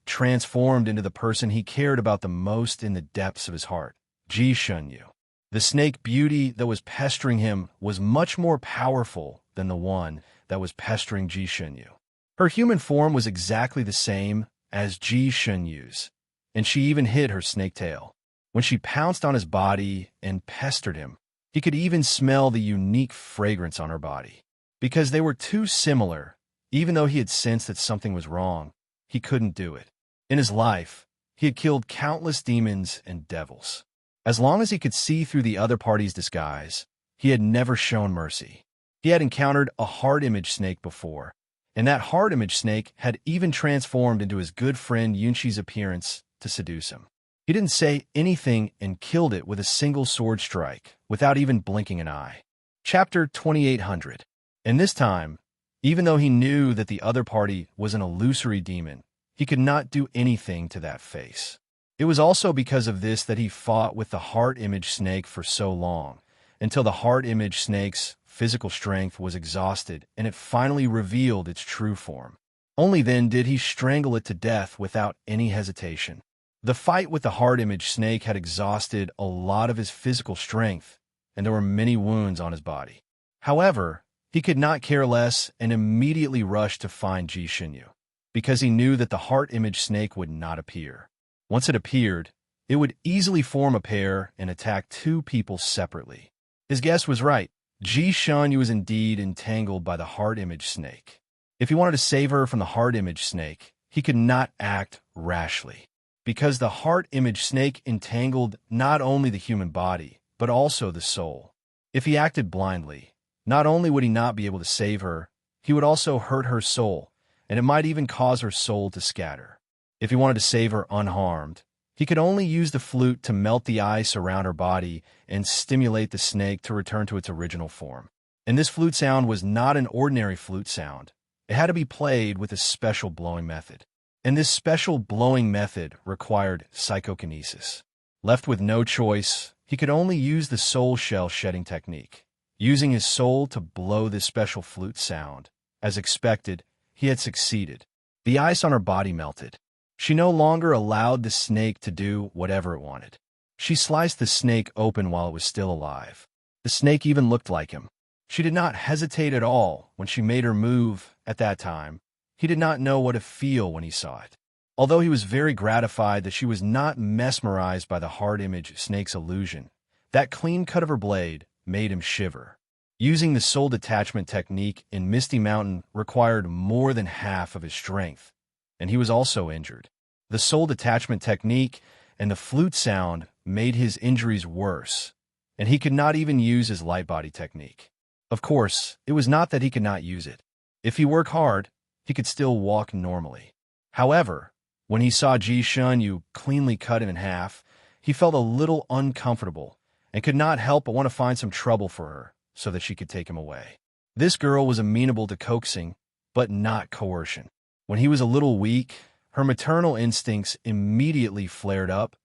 transformed into the person he cared about the most in the depths of his heart, Ji Shunyu. The snake beauty that was pestering him was much more powerful than the one that was pestering Ji Shunyu. Her human form was exactly the same as Ji Shunyu's, and she even hid her snake tail. When she pounced on his body and pestered him, he could even smell the unique fragrance on her body. Because they were too similar, even though he had sensed that something was wrong, he couldn't do it. In his life, he had killed countless demons and devils. As long as he could see through the other party's disguise, he had never shown mercy. He had encountered a heart image snake before, and that heart image snake had even transformed into his good friend Yunqi's appearance to seduce him. He didn't say anything and killed it with a single sword strike, without even blinking an eye. Chapter 2800. And this time, even though he knew that the other party was an illusory demon, he could not do anything to that face. It was also because of this that he fought with the heart image snake for so long, until the heart image snake's physical strength was exhausted and it finally revealed its true form. Only then did he strangle it to death without any hesitation. The fight with the heart image snake had exhausted a lot of his physical strength, and there were many wounds on his body. However, he could not care less and immediately rushed to find Ji Shunyu, because he knew that the heart image snake would not appear. Once it appeared, it would easily form a pair and attack two people separately. His guess was right. Ji Shunyu was indeed entangled by the heart image snake. If he wanted to save her from the heart image snake, he could not act rashly, because the heart image snake entangled not only the human body, but also the soul. If he acted blindly, not only would he not be able to save her, he would also hurt her soul, and it might even cause her soul to scatter. If he wanted to save her unharmed, he could only use the flute to melt the ice around her body and stimulate the snake to return to its original form. And this flute sound was not an ordinary flute sound. It had to be played with a special blowing method. And this special blowing method required psychokinesis. Left with no choice, he could only use the soul shell shedding technique. Using his soul to blow this special flute sound, as expected, he had succeeded. The ice on her body melted. She no longer allowed the snake to do whatever it wanted. She sliced the snake open while it was still alive. The snake even looked like him. She did not hesitate at all when she made her move at that time. He did not know what to feel when he saw it. Although he was very gratified that she was not mesmerized by the heart image snake's illusion, that clean cut of her blade made him shiver. Using the soul detachment technique in Misty Mountain required more than half of his strength, and he was also injured. The soul detachment technique and the flute sound made his injuries worse, and he could not even use his light body technique. Of course, it was not that he could not use it. If he worked hard, he could still walk normally. However, when he saw Ji Shunyu cleanly cut him in half, he felt a little uncomfortable and could not help but want to find some trouble for her so that she could take him away. This girl was amenable to coaxing, but not coercion. When he was a little weak, her maternal instincts immediately flared up,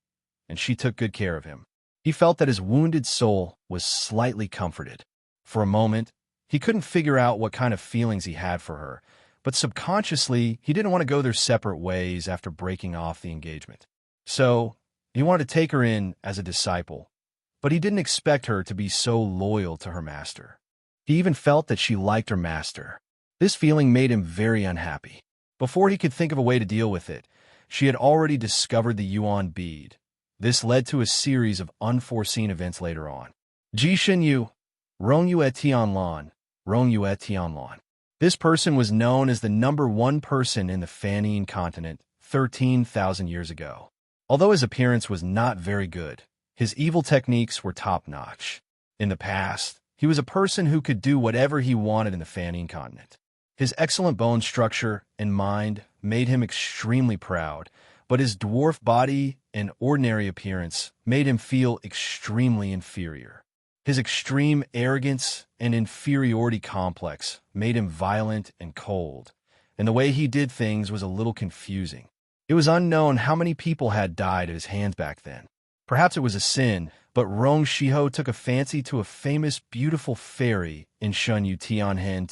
and she took good care of him. He felt that his wounded soul was slightly comforted. For a moment, he couldn't figure out what kind of feelings he had for her, but subconsciously, he didn't want to go their separate ways after breaking off the engagement. So, he wanted to take her in as a disciple, but he didn't expect her to be so loyal to her master. He even felt that she liked her master. This feeling made him very unhappy. Before he could think of a way to deal with it, she had already discovered the Yuan bead. This led to a series of unforeseen events later on. Ji Shunyu, Rongyu et Tianlan, Rongyu et Tianlan. This person was known as the #1 person in the Fanine continent 13,000 years ago. Although his appearance was not very good, his evil techniques were top-notch. In the past, he was a person who could do whatever he wanted in the Fanine continent. His excellent bone structure and mind made him extremely proud, but his dwarf body and ordinary appearance made him feel extremely inferior. His extreme arrogance and inferiority complex made him violent and cold, and the way he did things was a little confusing. It was unknown how many people had died at his hands back then. Perhaps it was a sin, but Rong Shiho took a fancy to a famous, beautiful fairy in Shunyu Tianhen.